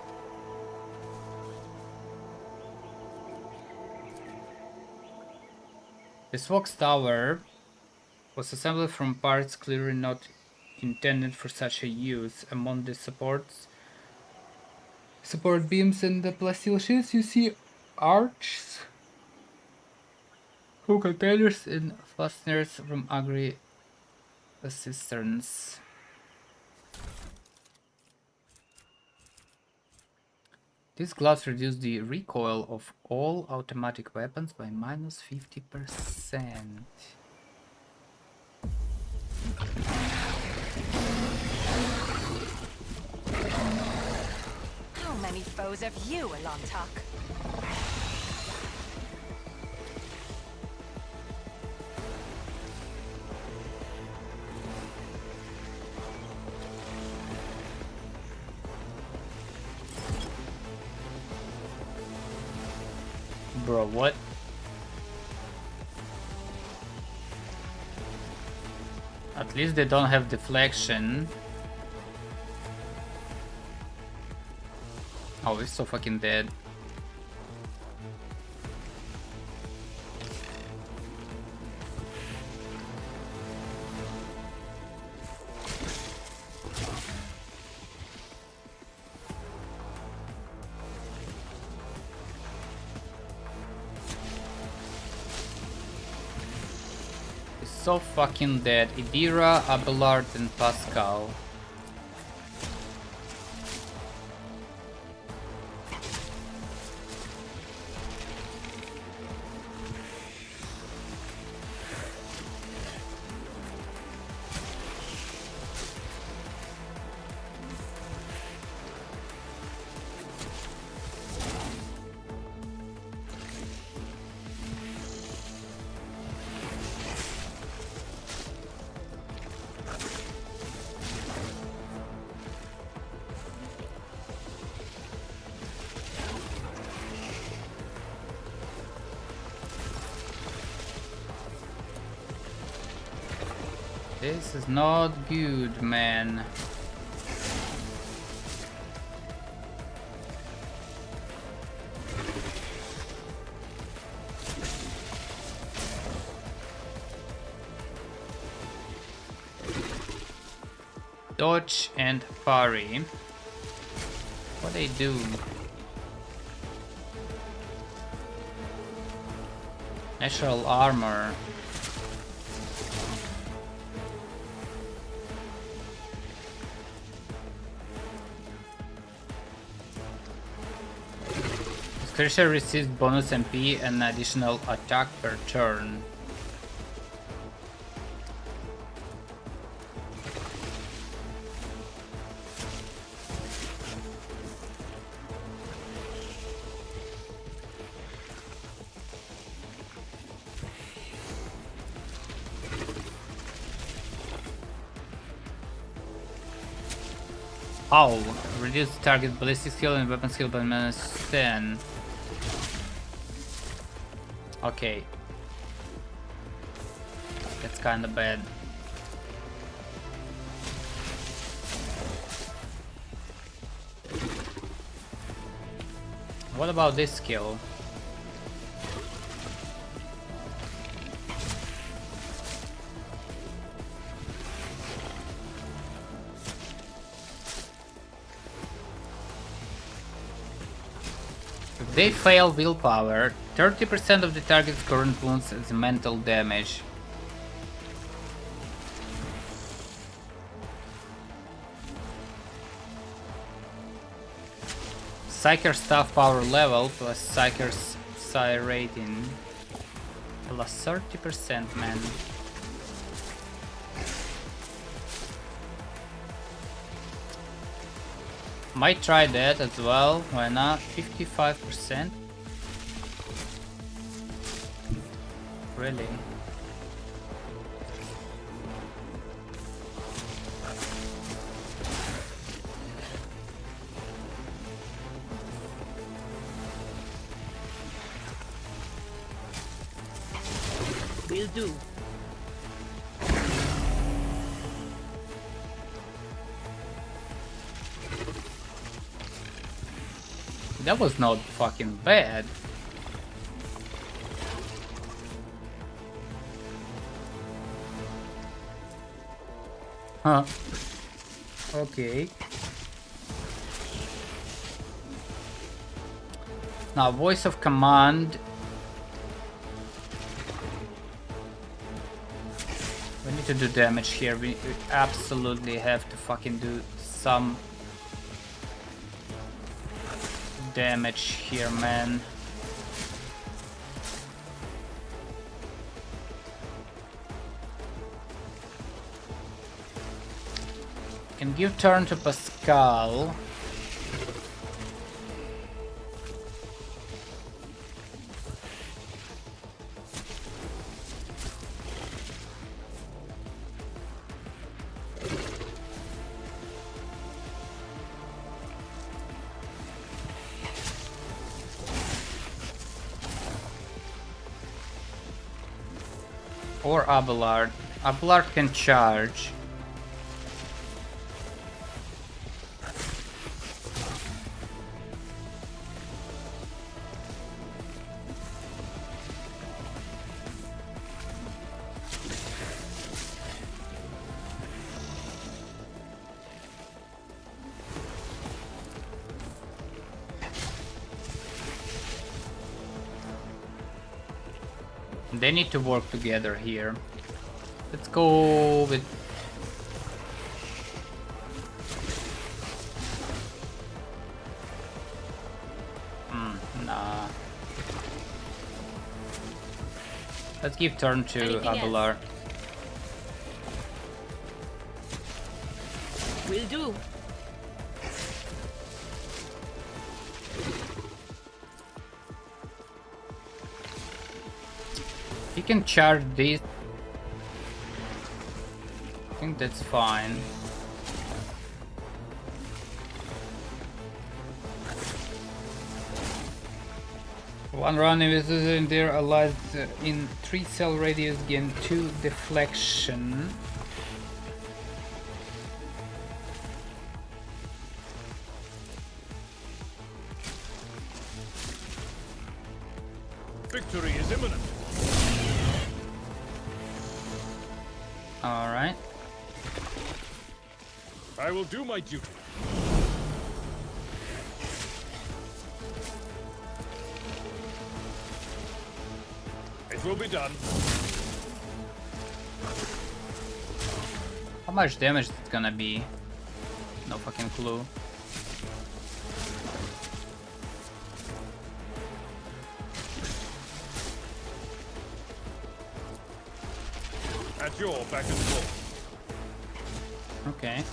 This Vox Tower was assembled from parts clearly not intended for such a use. Among the support beams and the plastic sheets you see arches, hook containers and fasteners from agri cisterns. These gloves reduce the recoil of all automatic weapons by minus 50%.
How many foes have you, Alantak?
Bro, what? At least they don't have deflection. Oh, he's so fucking dead. He's so fucking dead. Idira, Abelard, and Pascal. This is not good, man. Dodge and parry. What they do? Natural armor. This creature receives bonus MP and additional attack per turn. Oh, reduce target ballistic skill and weapon skill by -10. Okay. That's kinda bad. What about this skill? If they fail willpower, 30% of the target's current wounds is mental damage. Psyker staff power level plus Psyker's Psi rating plus 30%, man. Might try that as well, why not? 55%? Really?
Will do.
That was not fucking bad. Huh. Okay. Now, voice of command. We need to do damage here. We absolutely have to fucking do some damage here, man. Can give turn to Pascal. Or Abelard. Abelard can charge. They need to work together here. Let's go with... nah. Let's give turn to Abelard.
Will do.
He can charge this. I think that's fine. One round in their allies in 3 cell radius gain 2 deflection.
Victory is imminent.
Alright.
I will do my duty. It will be done.
How much damage is it gonna be? No fucking clue.
At your back and forth.
Okay.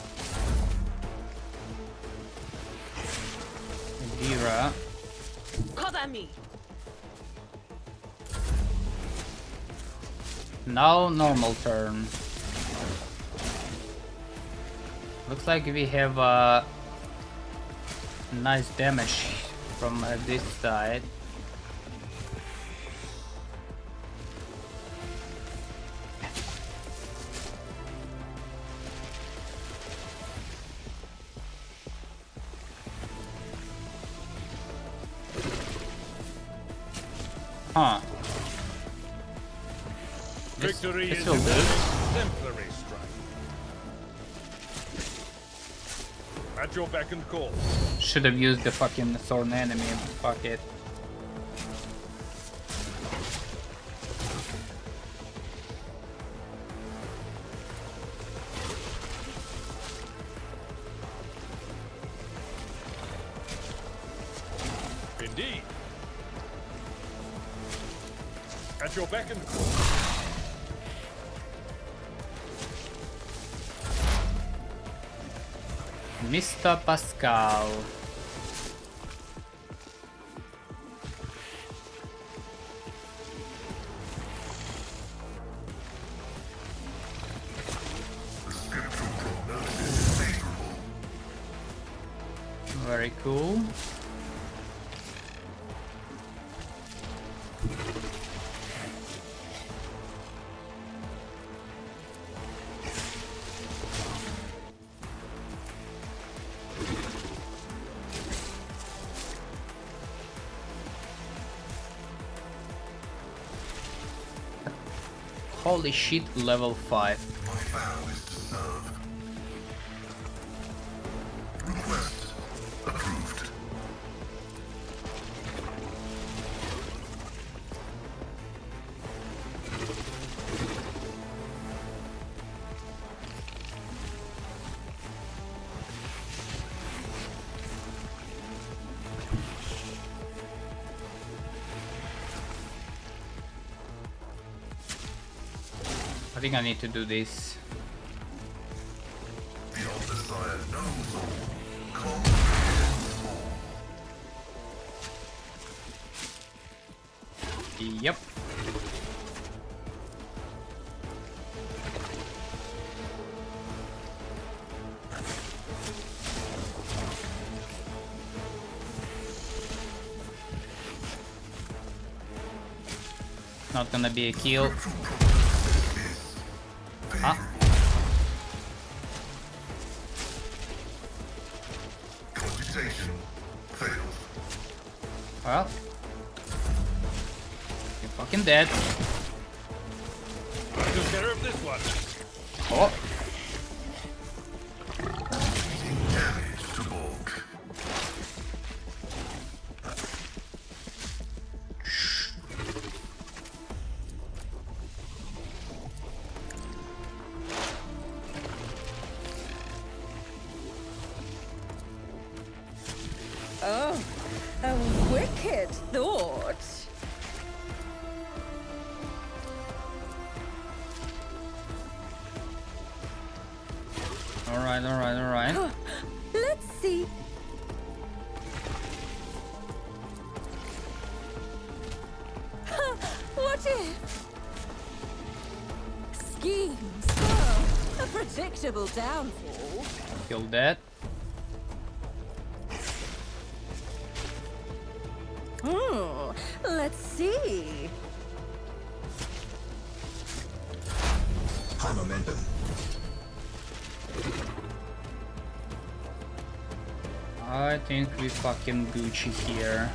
Dira.
Cover me.
Now normal turn. Looks like we have nice damage from this side. Huh.
Victory
this
is
will
an
do.
exemplary strike. At your beck and call.
Should have used the fucking thorn enemy. Fuck it.
Indeed. At your beck and call.
Mr. Pascal. Very cool. Holy shit, level 5.
My vow is to serve. Request approved.
I think I need to do this.
The All-Desire knows all. Comprehends all.
Yep. Not gonna be a kill. Huh?
Computation failed.
Well, you're fucking dead.
I took care of this one.
Oh,
Damage to bulk.
Oh, a wicked thought.
alright, alright, alright.
Let's see. Ha, what if? Schemes. Oh, a predictable downfall.
Kill that.
Let's see.
High momentum.
I think we fucking Gucci here.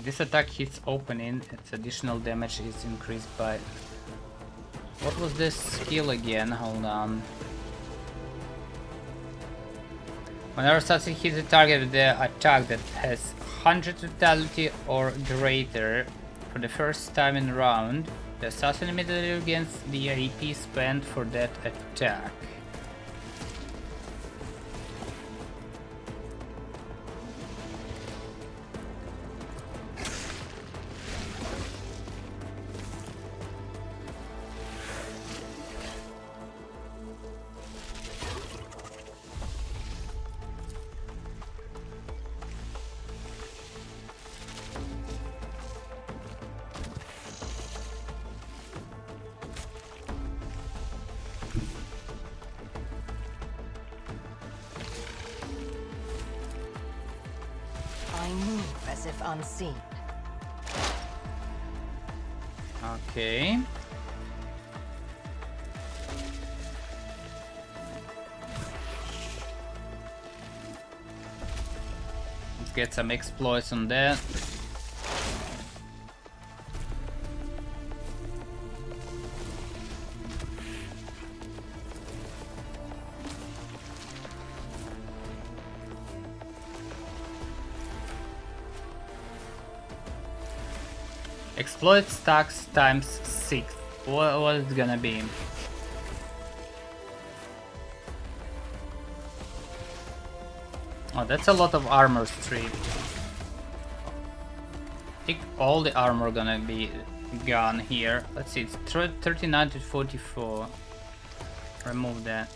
This attack hits opening, its additional damage is increased by... What was this skill again? Hold on. Whenever assassin hits a target with the attack that has 100 vitality or greater for the first time in a round, the assassin immediately regains the AP spent for that attack.
I move as if unseen.
Okay. Let's get some exploits on that. Exploit stacks times 6. What is it gonna be? Oh, that's a lot of armor strip. I think all the armor gonna be gone here. Let's see, it's 39 to 44. Remove that.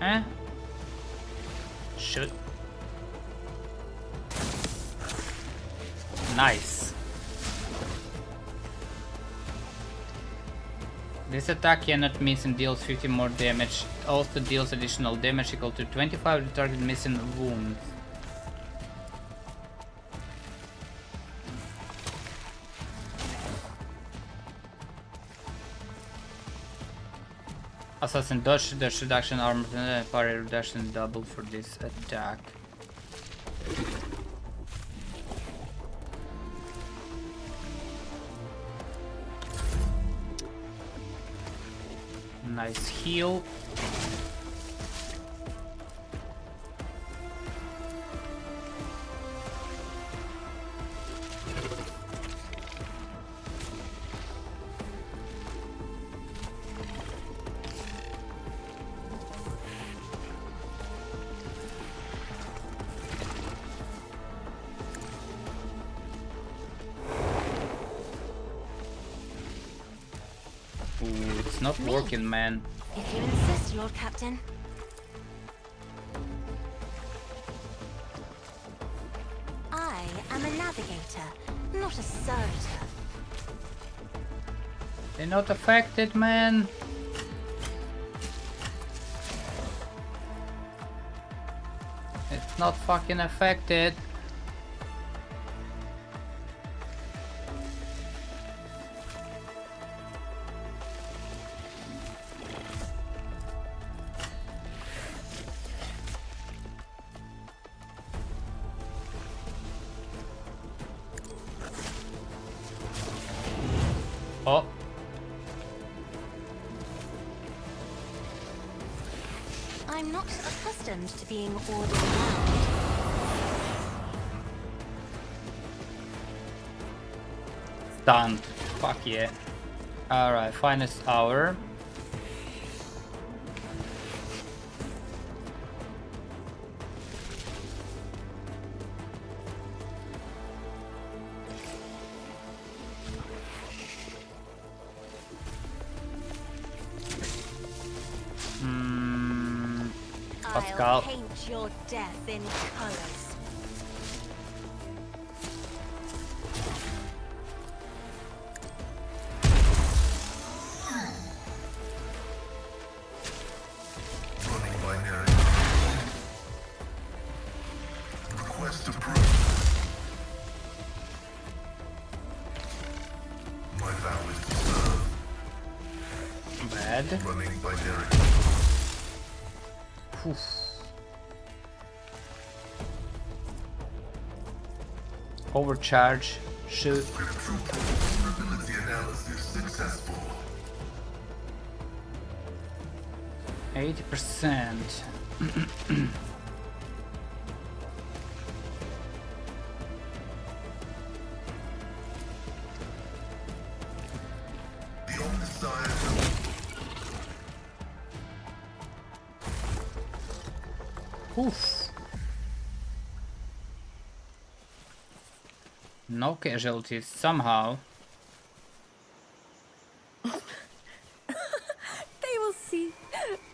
Eh? Shoot. Nice. This attack cannot miss and deals 50 more damage. It also deals additional damage equal to 25 to target missing wounds. Assassin dodge reduction, armor parry reduction double for this attack. Nice heal. Ooh, it's not working, man.
If you insist, Lord Captain. I am a navigator, not a servitor.
They're not affected, man. It's not fucking affected. Oh.
I'm not accustomed to being ordered around.
Stunned. Fuck yeah. Alright, finest hour. Pascal.
I'll paint your death in colors.
Running binary. Request approved. My vow is to serve.
Bad.
Running binary.
Oof. Overcharge. Shoot.
Vulnerability analysis successful.
80%.
The office side.
Oof. No casualties somehow.
They will see.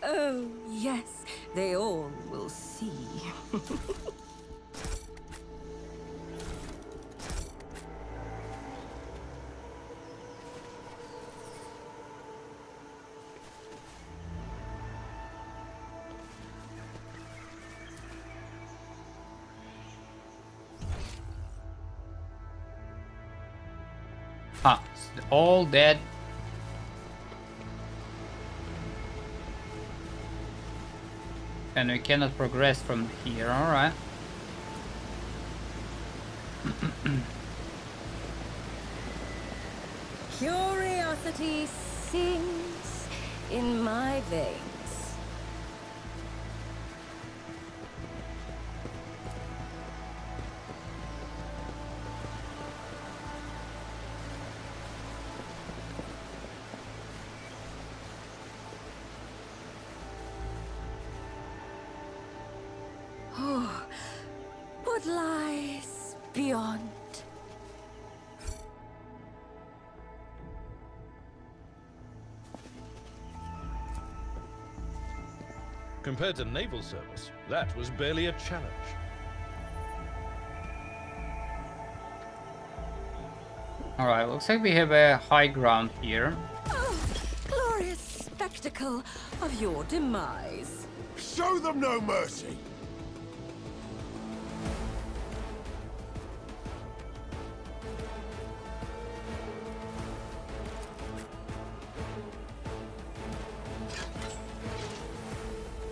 Oh, yes, they all will see.
Ah, all dead. And we cannot progress from here, alright.
Curiosity sings in my veins. Oh, what lies beyond?
Compared to naval service, that was barely a challenge.
Alright, looks like we have a high ground here.
Oh, glorious spectacle of your demise.
Show them no mercy.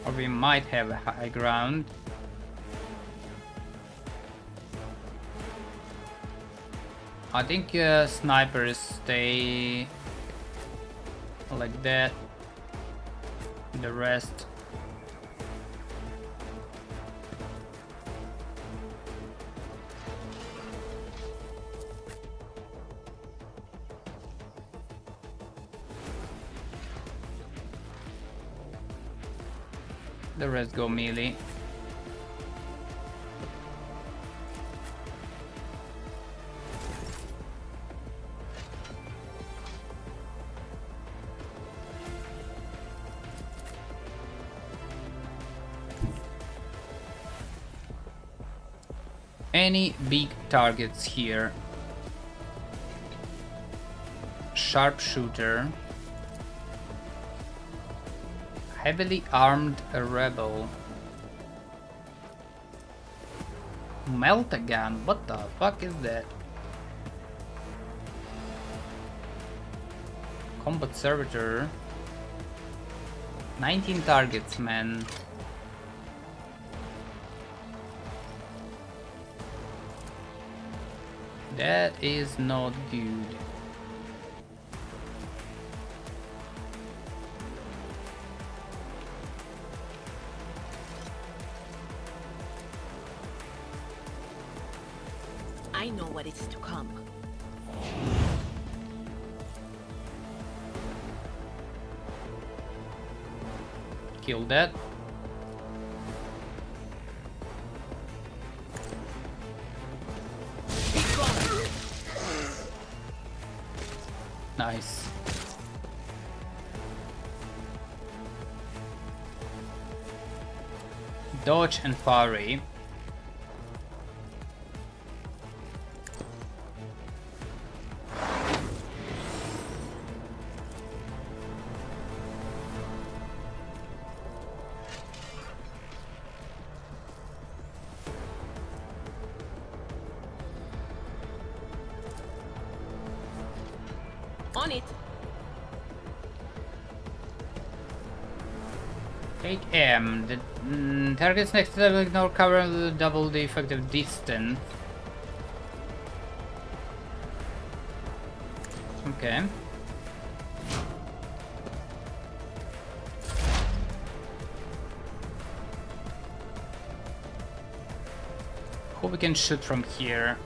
Or we might have a high ground. I think snipers stay like that. The rest. The rest go melee. Any big targets here? Sharpshooter. Heavily armed rebel. Melt-a-gun, what the fuck is that? Combat servitor. 19 targets, man. That is not good.
I know what is to come.
Kill that. Nice. Dodge and parry.
On it.
Take M. The targets next to level ignore cover double the effective distance. Okay. Who we can shoot from here?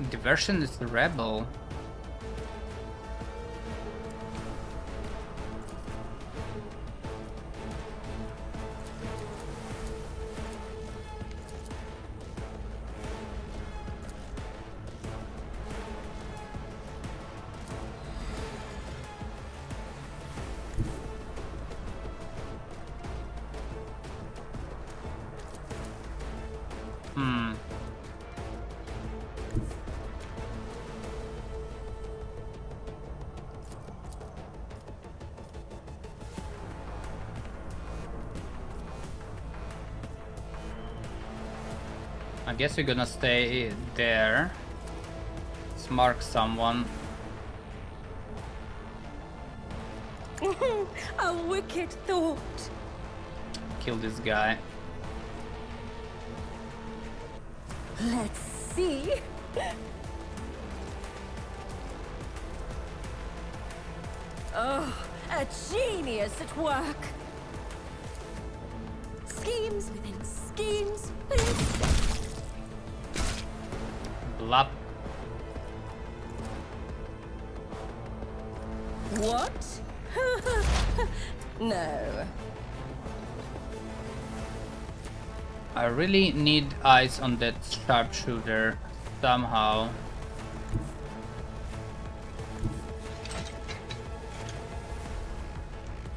Diversion is the rebel. I guess we're gonna stay there. Let's mark someone.
A wicked thought.
Kill this guy.
Let's see. Oh, a genius at work. Schemes within schemes within...
Blap.
What? No.
I really need eyes on that sharpshooter somehow.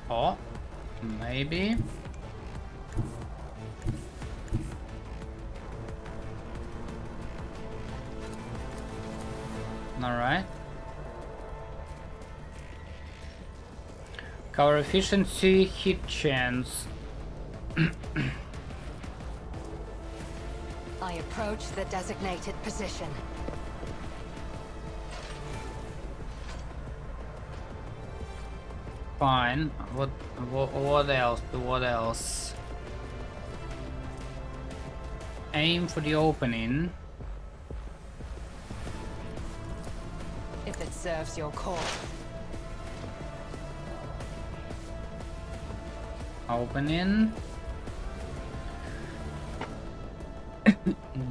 Oh, maybe. Alright. Cover efficiency, hit chance.
I approach the designated position.
Fine. What else? What else? Aim for the opening.
If it serves your cause.
Opening.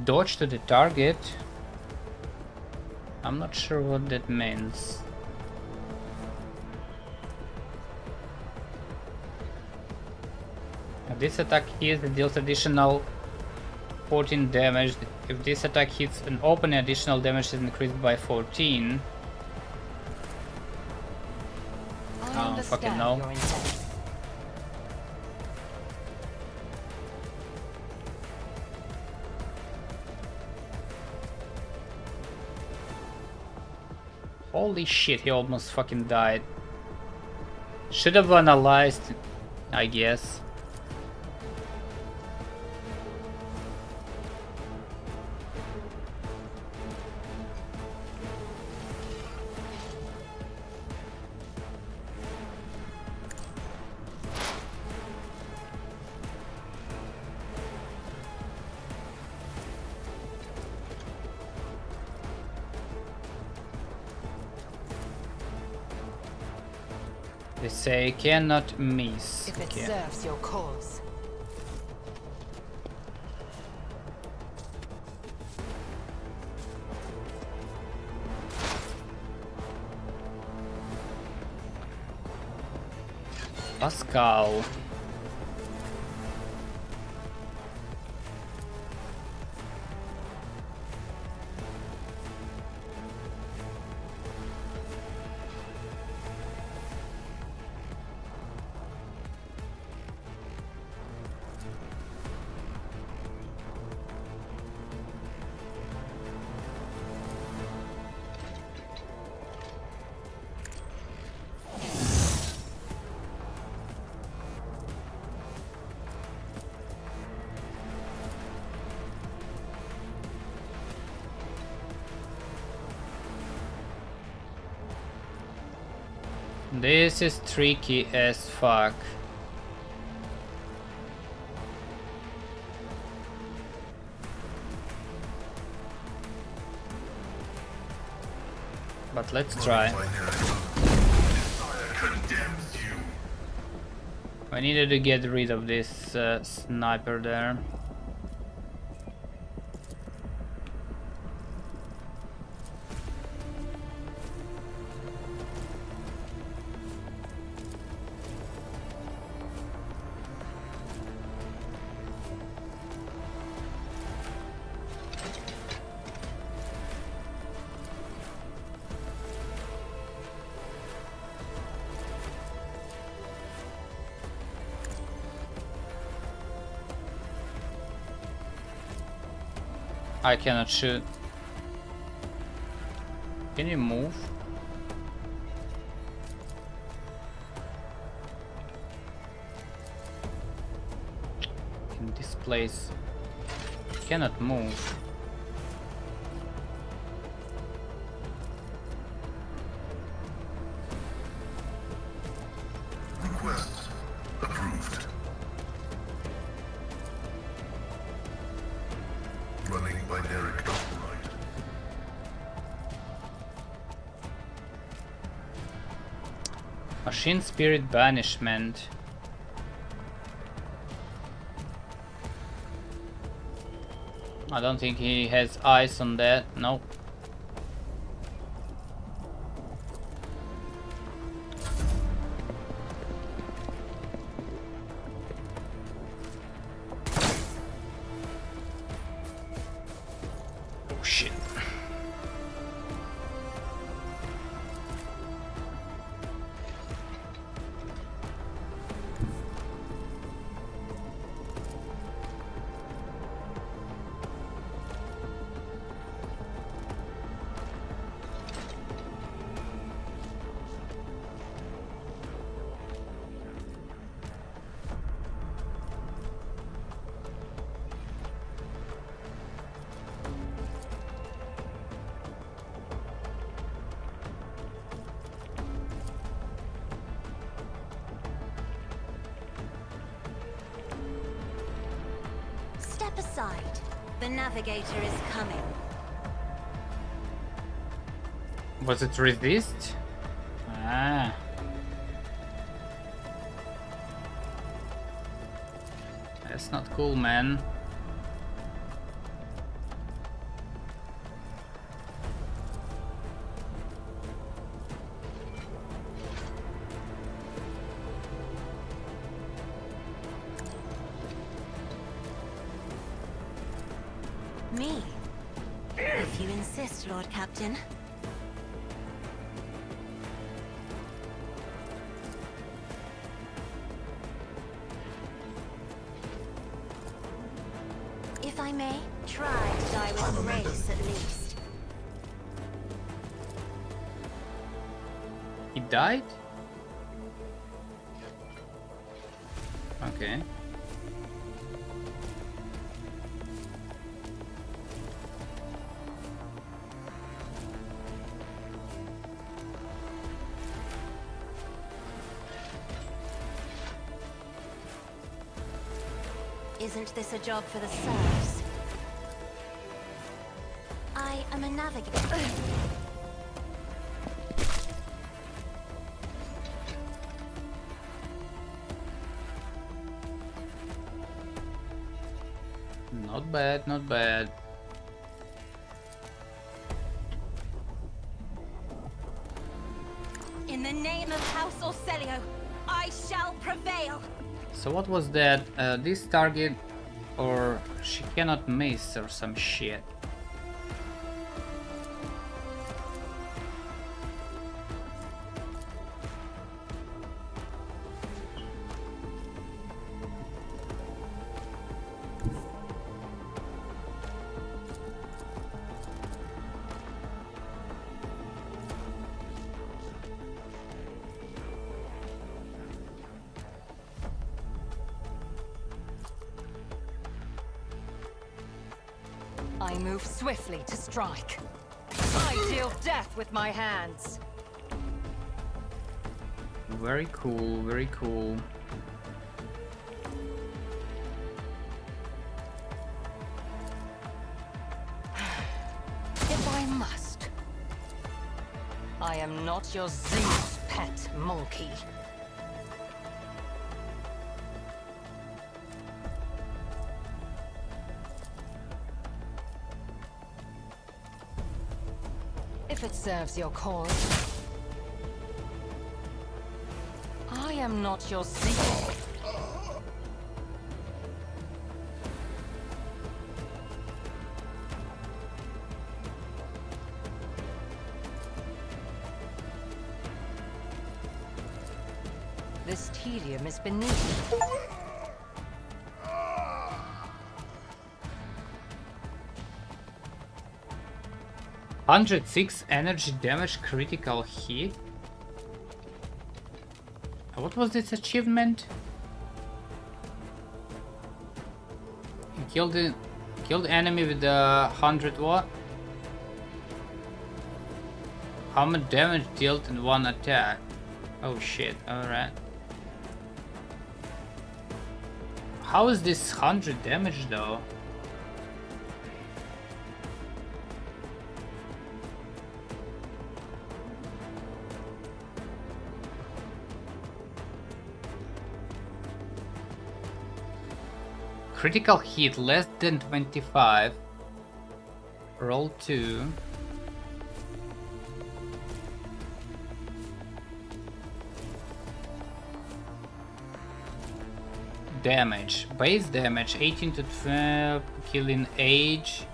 Dodge to the target. I'm not sure what that means. If this attack hits, it deals additional 14 damage. If this attack hits an opening, additional damage is increased by 14. I don't fucking know.
Your intent.
Holy shit, he almost fucking died. Should have analyzed, I guess. They say cannot miss.
If it
Okay.
serves your cause.
Pascal. This is tricky as fuck. But let's try. I needed to get rid of this sniper there. I cannot shoot. Can you move? In this place, cannot move.
Request approved. Running binary override.
Machine spirit banishment. I don't think he has eyes on that. Nope. Oh shit.
Step aside. The navigator is coming.
Was it resist? Ah. That's not cool, man.
Me? If you insist, Lord Captain. If I may, try to die with grace at least.
He died? Okay.
Isn't this a job for the serfs? I am a navigator.
Not bad, not bad.
In the name of House Orselio, I shall prevail.
So what was that? This target, or she cannot miss or some shit.
I move swiftly to strike. I deal death with my hands.
Very cool, very cool.
If I must. not your Zeus pet monkey. If it serves your cause. I am not your Zeus. This tedium is beneath.
106 energy damage critical hit. What was this achievement? You killed enemy with the 100 what? How much damage dealt in one attack? Oh shit, alright. How is this 100 damage though? Critical hit less than 25. Roll 2. Damage. Base damage 18 to 12. Killing age.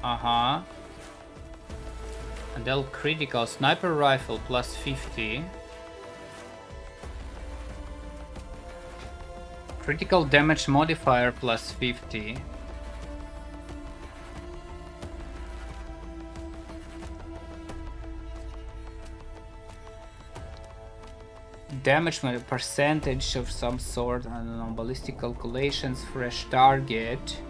And then critical. Sniper rifle plus 50. Critical damage modifier plus 50. Damage percentage of some sort, I don't know, ballistic calculations, fresh target,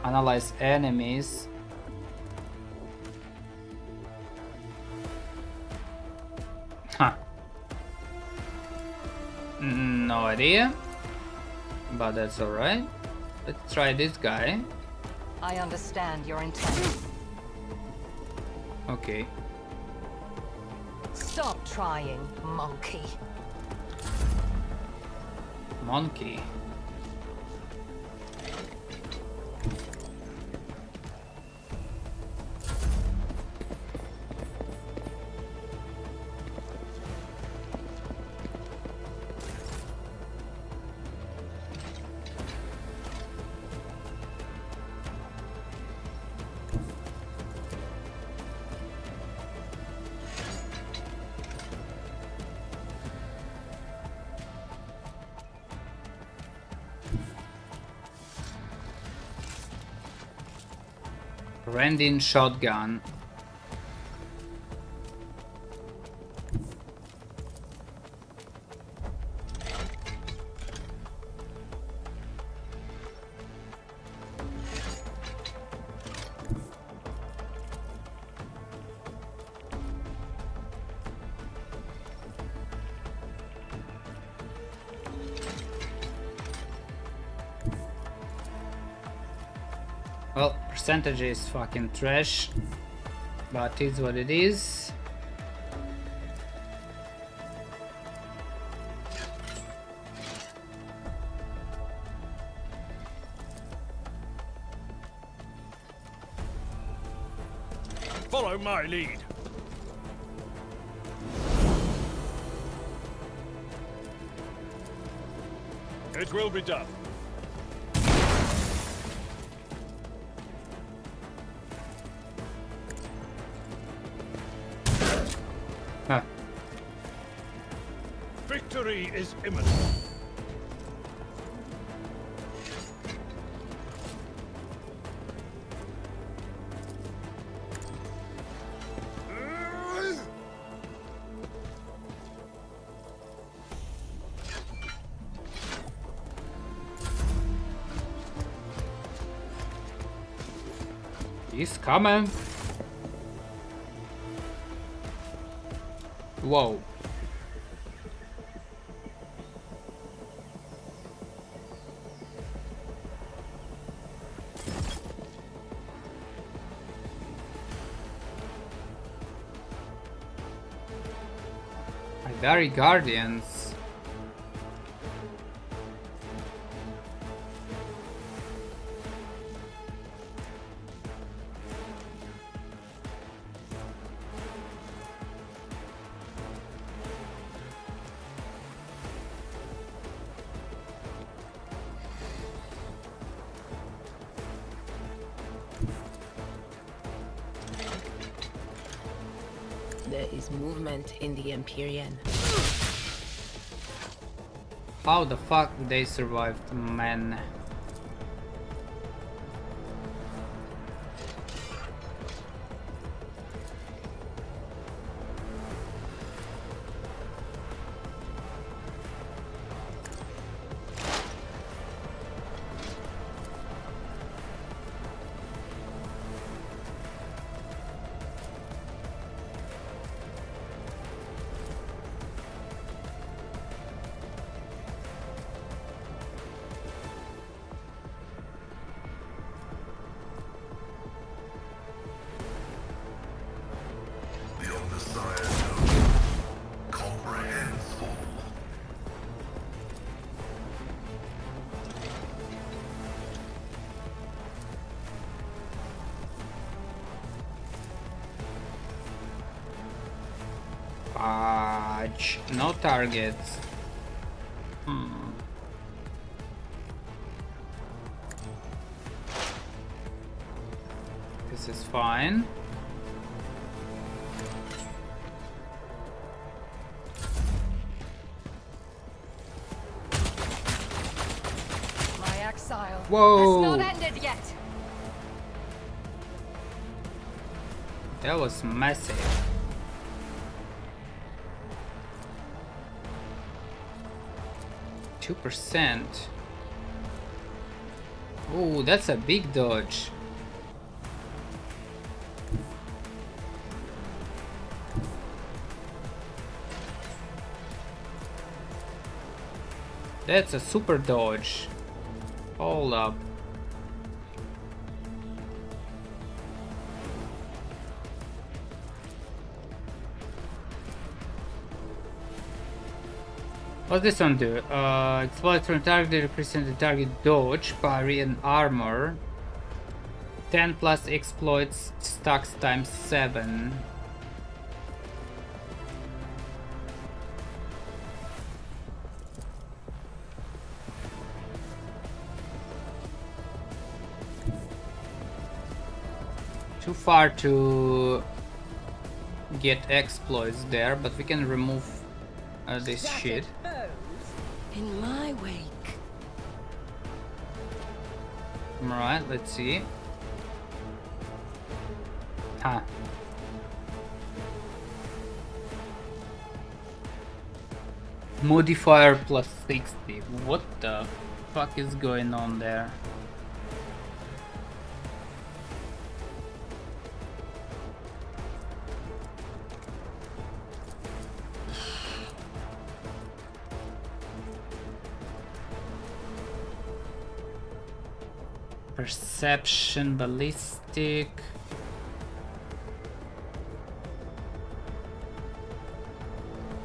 analyze enemies. Huh. No idea. But that's alright. Let's try this guy.
I understand your intent.
Okay.
Stop trying, monkey.
Monkey. Rending shotgun. Well, percentage is fucking trash, but it's what it is.
Follow my lead. It will be done.
Huh.
Victory is imminent.
He's coming. Whoa. Very Guardians.
There is movement in the Empyrean.
How the fuck they survived, man? No targets. This is fine.
My exile
Whoa.
has not ended yet.
That was massive. %. Oh, that's a big dodge. That's a super dodge. Hold up. What's this one do? Exploits from target, represent the target dodge, parry, and armor. 10 plus exploits stacks times 7. Too far to get exploits there, but we can remove this shit.
In my wake.
Alright, let's see. Huh. Modifier plus 60. What the fuck is going on there? Perception, ballistic.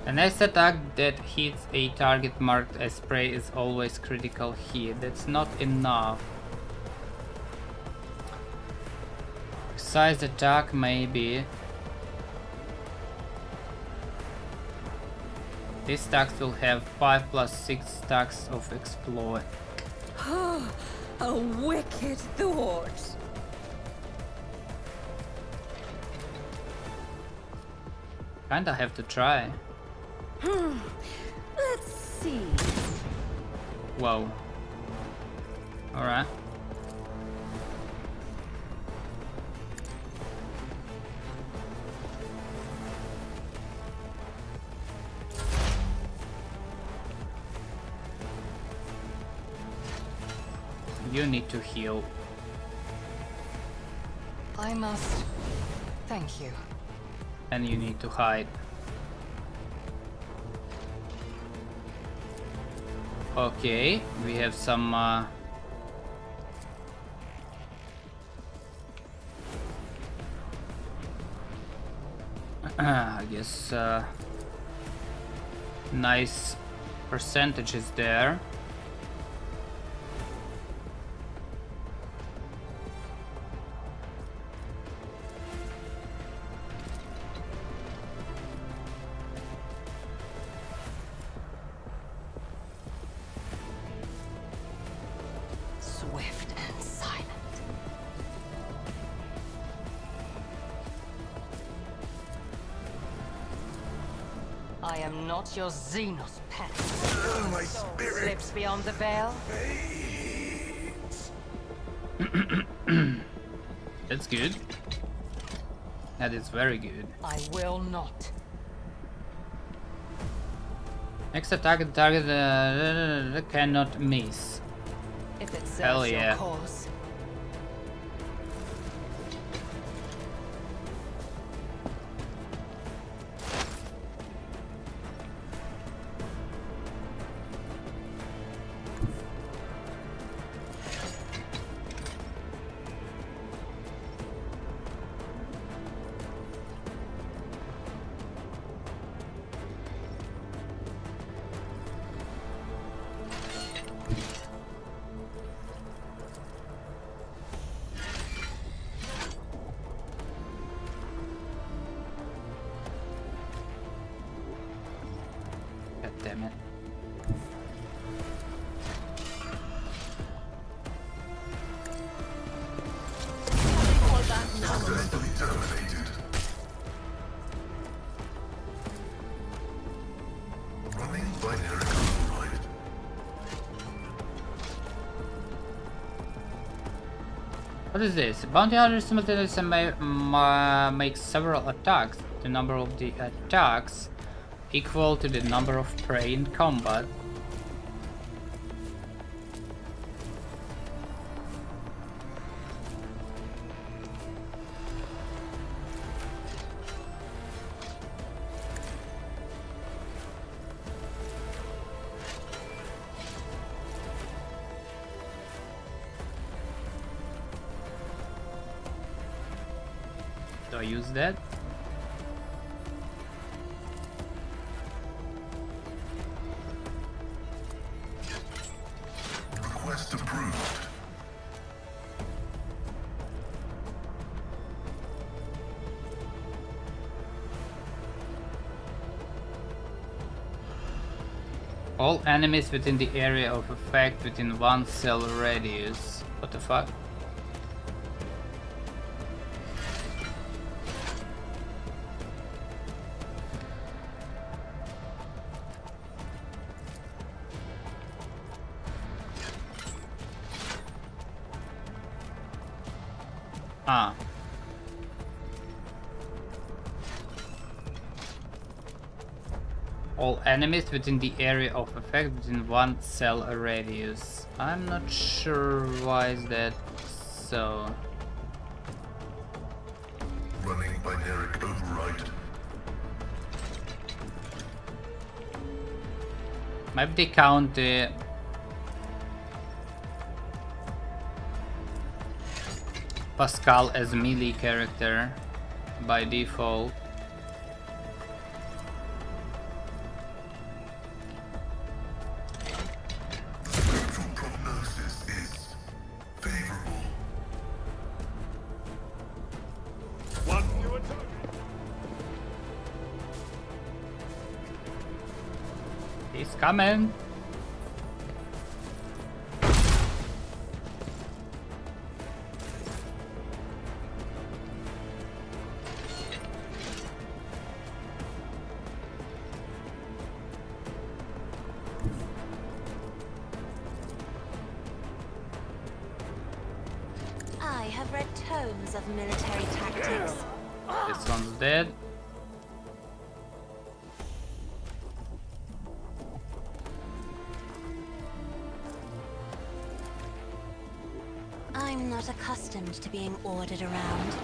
The next attack that hits a target marked as prey is always critical hit. That's not enough. Precise attack, maybe. These stacks will have 5 plus 6 stacks of exploit.
A wicked thought.
Kinda have to try.
Let's see.
Whoa. Alright. You need to heal.
I must thank you.
And you need to hide. Okay, we have some I guess Nice percentages there.
Swift and silent. I am not your Xenos pet.
My spirit
Slips beyond the veil.
fades.
That's good. That is very good.
I will not.
Next attack, the target cannot miss.
If it serves
Hell yeah.
your cause.
God damn it.
Successfully terminated. Running binary override.
What is this? Bounty hunter simultaneously make several attacks. The number of the attacks equal to the number of prey in combat. Do I use that?
Request approved.
All enemies within the area of effect within 1 cell radius. What the fuck? Ah. All enemies within the area of effect within 1 cell radius. I'm not sure why is that so.
Running binary override.
Maybe they count the Pascal as melee character by default.
Spectral prognosis is favorable.
One new attack.
He's coming.
I have read tomes of military tactics.
This one's dead.
I'm not accustomed to being ordered around.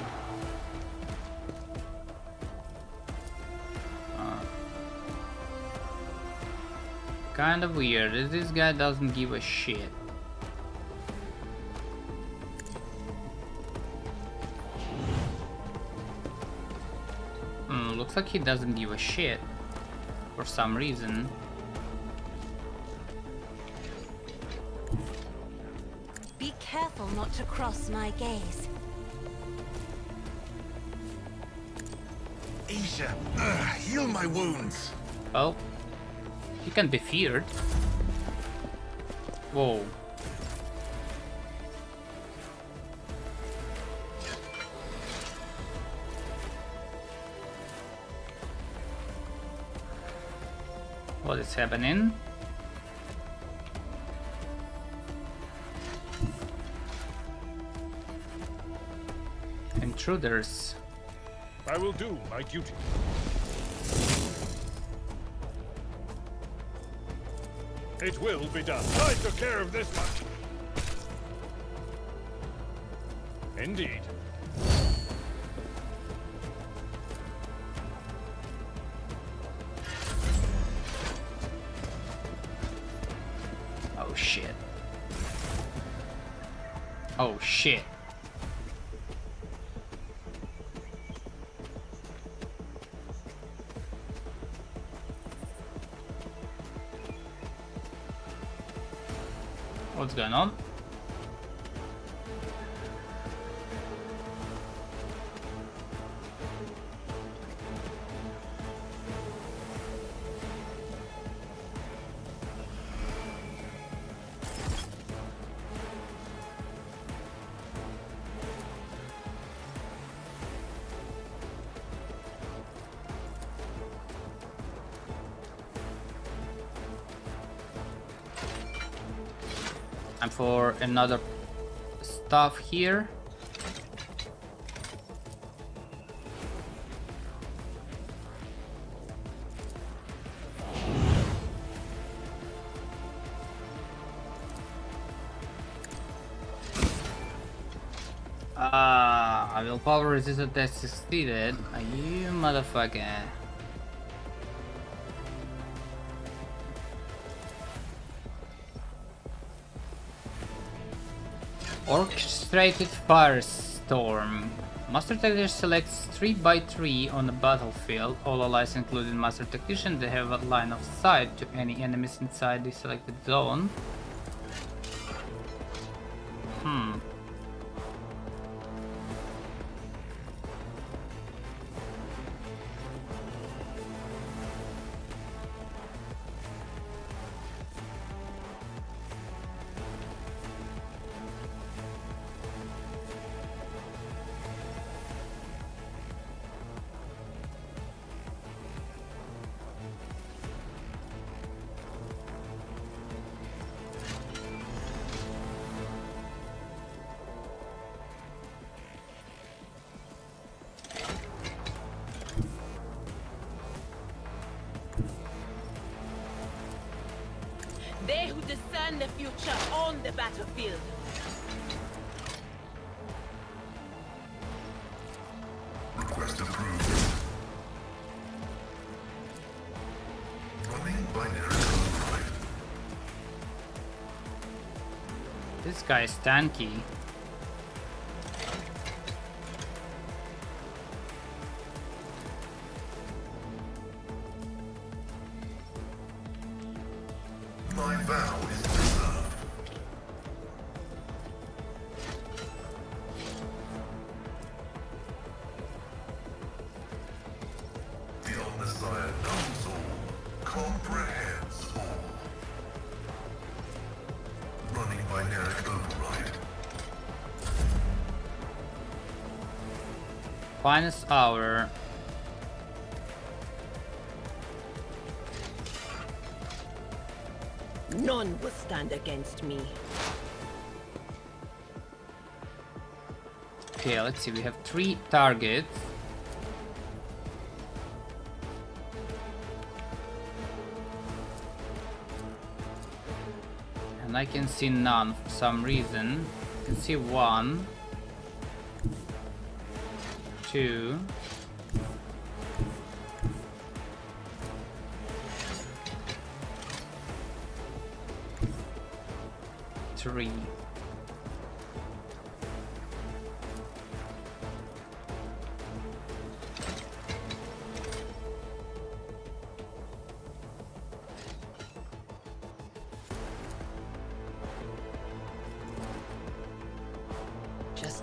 Kind of weird. This guy doesn't give a shit. Looks like he doesn't give a shit. for some reason.
Be careful not to cross my gaze.
Asia, heal my wounds.
Well, you can be feared. Whoa. What is happening? Intruders.
I will do my duty. It will be done. I took care of this much. Indeed.
Oh shit. Oh shit. What's going on? And for another stuff here. Willpower resistant test succeeded. You motherfucker. Orchestrated firestorm. Master Technician selects 3x3 on the battlefield. All allies, including Master Technician, they have a line of sight to any enemies inside the selected zone.
They who discern the future on the battlefield.
Request approved. Running binary override.
This guy is tanky.
My vow is preserved. The Omnissiah knows all, comprehends all. Running binary override.
Finest hour.
None will stand against me.
Okay, let's see. We have 3 targets. And I can see none for some reason. I can see 1, 2, 3.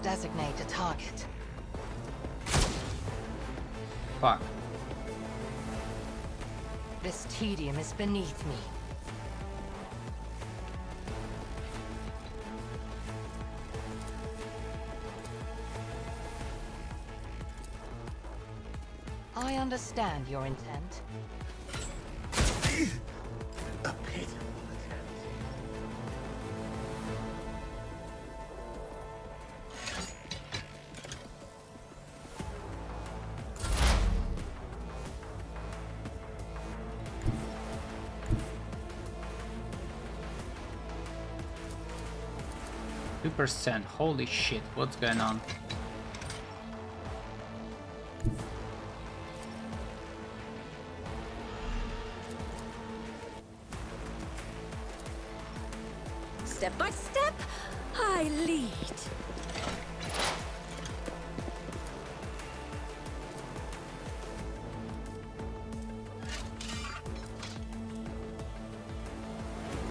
must designate a target.
Fuck.
This tedium is beneath me. I understand your intent.
A pitiful attempt.
%. Holy shit, what's going on?
Step by step, I lead.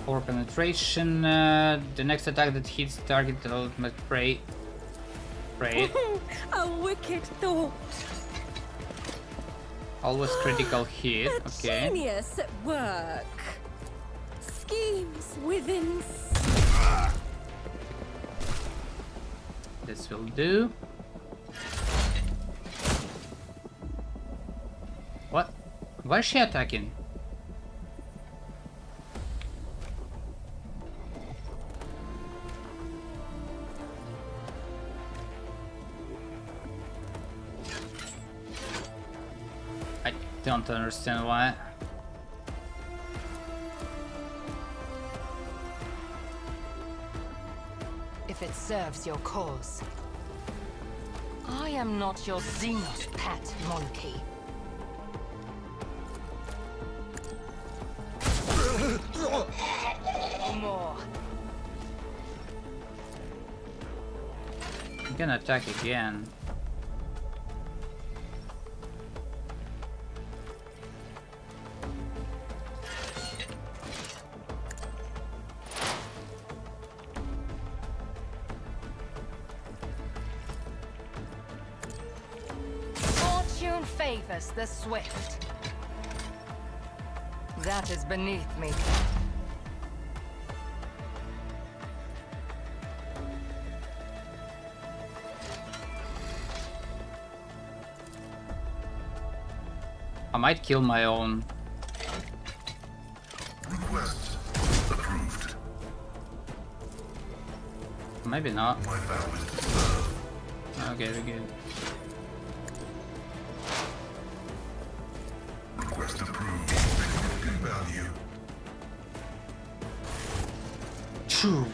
For penetration, the next attack that hits target the ultimate prey.
A wicked thought.
Always critical hit.
A
Okay.
genius at work. Schemes within.
This will do. What? Why is she attacking? I don't understand why.
If it serves your cause. I am not your Xenos pet, monkey. No more.
I'm gonna attack again.
Fortune favors the swift. That is beneath me.
I might kill my own.
Request approved.
Maybe not.
My vow is to serve.
Okay, we're good.
Request approved. Significant value.
Phew.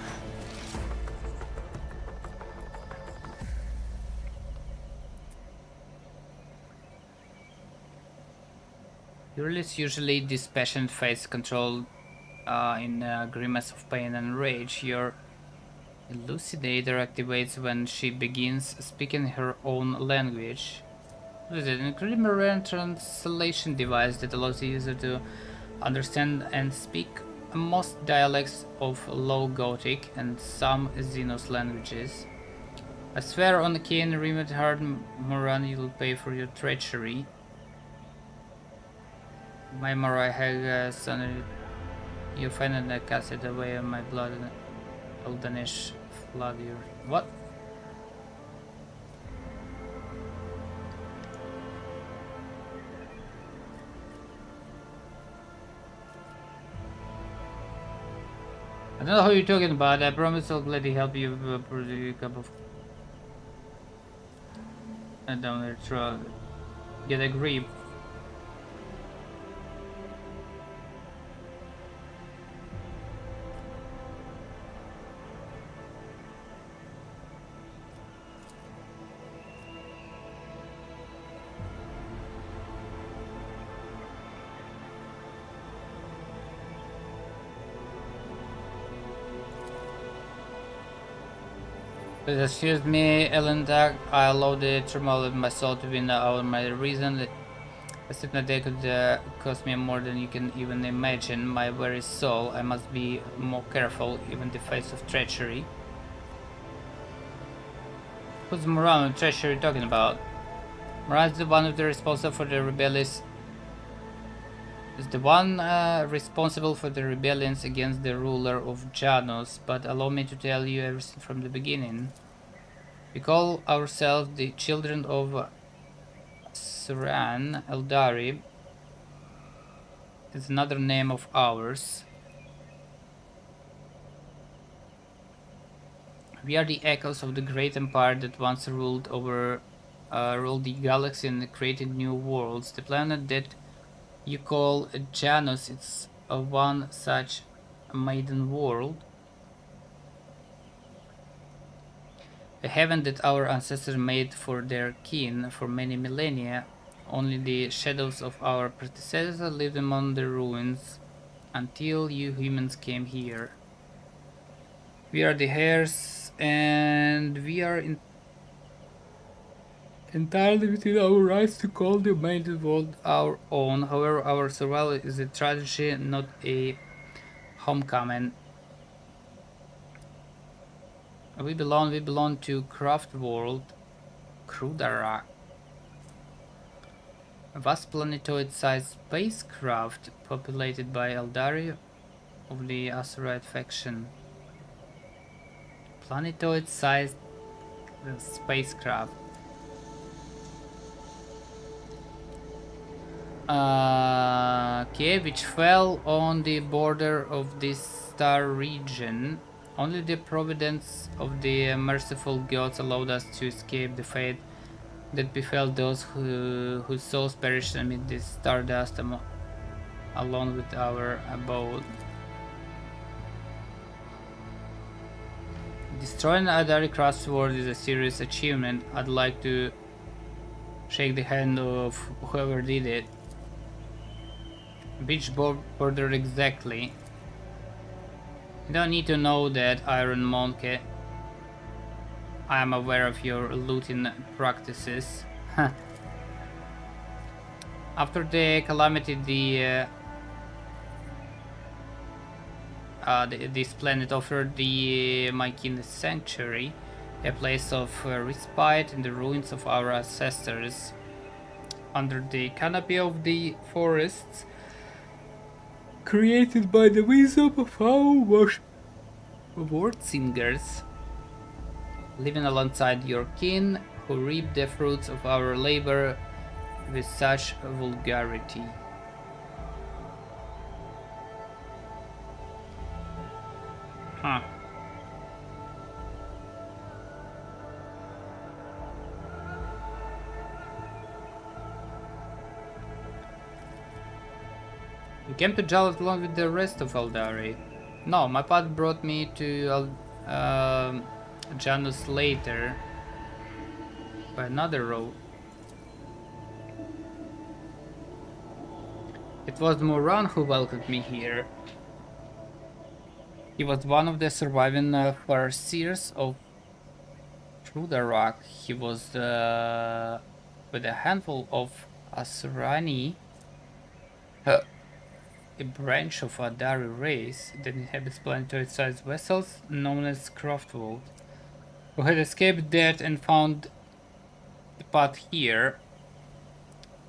You release usually dispassionate face control in grimace of pain and rage. Your elucidator activates when she begins speaking her own language. What is it? An incredibly rare translation device that allows the user to understand and speak most dialects of Low Gothic and some Xenos languages. I swear on the Kane remote hard Moran you will pay for your treachery. My Morai Hag son, you find a casket away on my blood and Eldanish flood your what? I don't know who you're talking about. I promise I'll gladly help you produce a cup of. I don't try. Get a grip. Excuse me, Elendar. I allowed the turmoil of my soul to win out my reason. A stupid day could cost me more than you can even imagine. My very soul. I must be more careful, even in the face of treachery. Who's Moran? What treasure are you talking about? Moran is the one of the responsible for the rebellions. Is the one responsible for the rebellions against the ruler of Janos, but allow me to tell you everything from the beginning. We call ourselves the children of Suran. Eldari is another name of ours. We are the echoes of the great empire that once ruled the galaxy and created new worlds. The planet that you call Janus, it's one such maiden world. A heaven that our ancestors made for their kin for many millennia. Only the shadows of our predecessors lived among the ruins until you humans came here. We are the heirs, and we are entirely within our rights to call the maiden world our own. However, our survival is a tragedy, not a homecoming. We belong to Craft World, Krudarak. A vast planetoid-sized spacecraft populated by Eldari of the Asurite faction. Planetoid-sized spacecraft. Okay, which fell on the border of this star region. Only the providence of the merciful gods allowed us to escape the fate that befell those whose souls perished amid this stardust along with our abode. Destroying Adari Crossword is a serious achievement. I'd like to shake the hand of whoever did it. Which border exactly? You don't need to know that, Iron Monkey. I am aware of your looting practices. After the calamity, this planet offered my kin a sanctuary, a place of respite in the ruins of our ancestors. Under the canopy of the forests, created by the wisdom of our word singers, living alongside your kin, who reap the fruits of our labor with such vulgarity. Huh. You came to Jalos along with the rest of Eldari. No, my path brought me to Janus later by another road. It was Moran who welcomed me here. He was one of the surviving Farseers of Trudarak. He was with a handful of Asurani, a branch of Adari race that inhabits planetoid-sized vessels known as Craftworld, who had escaped death and found the path here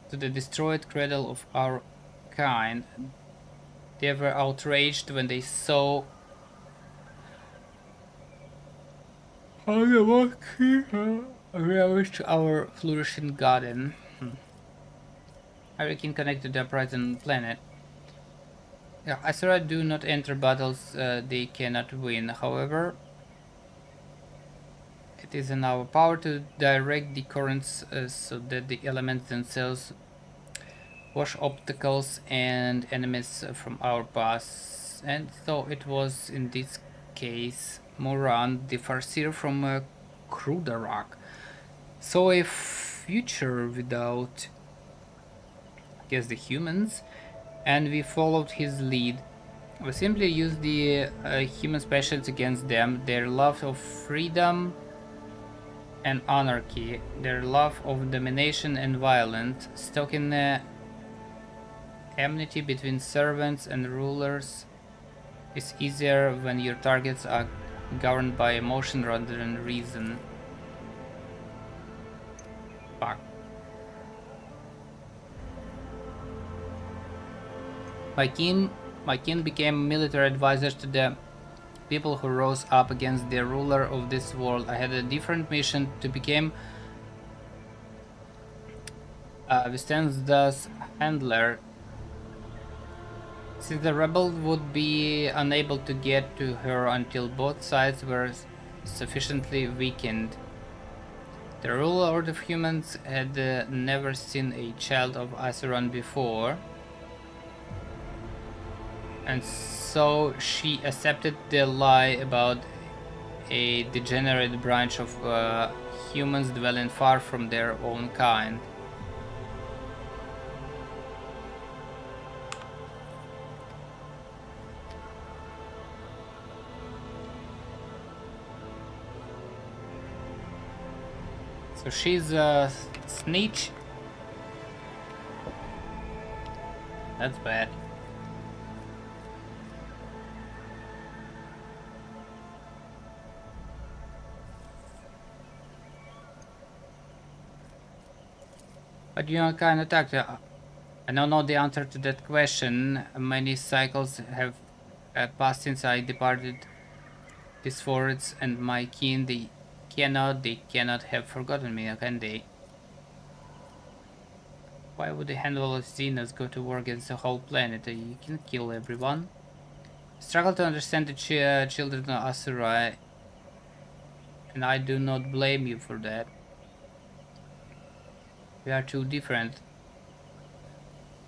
to the destroyed cradle of our kind. They were outraged when they saw how the monkey ravaged our flourishing garden. I reckon connected to the present planet. Yeah, Asura do not enter battles they cannot win. However, it is in our power to direct the currents so that the elements themselves wash obstacles and enemies from our paths. And so it was in this case Moran, the Farseer from Krudarak, saw a future without, I guess, the humans, and we followed his lead. We simply used the human specialists against them. Their love of freedom and anarchy, their love of domination and violence, stoking enmity between servants and rulers is easier when your targets are governed by emotion rather than reason. My king became military advisor to the people who rose up against the ruler of this world. I had a different mission to become Vistenda's handler. Since the rebel would be unable to get to her until both sides were sufficiently weakened. The ruler of humans had never seen a child of Acheron before, and so she accepted the lie about a degenerate branch of humans dwelling far from their own kind. So she's a snitch. That's bad. But you know, kind of talk. I don't know the answer to that question. Many cycles have passed since I departed these forests, and my kin, they cannot have forgotten me, can they? Why would a handful of Xenos go to war against the whole planet? You can kill everyone. Struggle to understand the children of Asura, and I do not blame you for that. We are too different.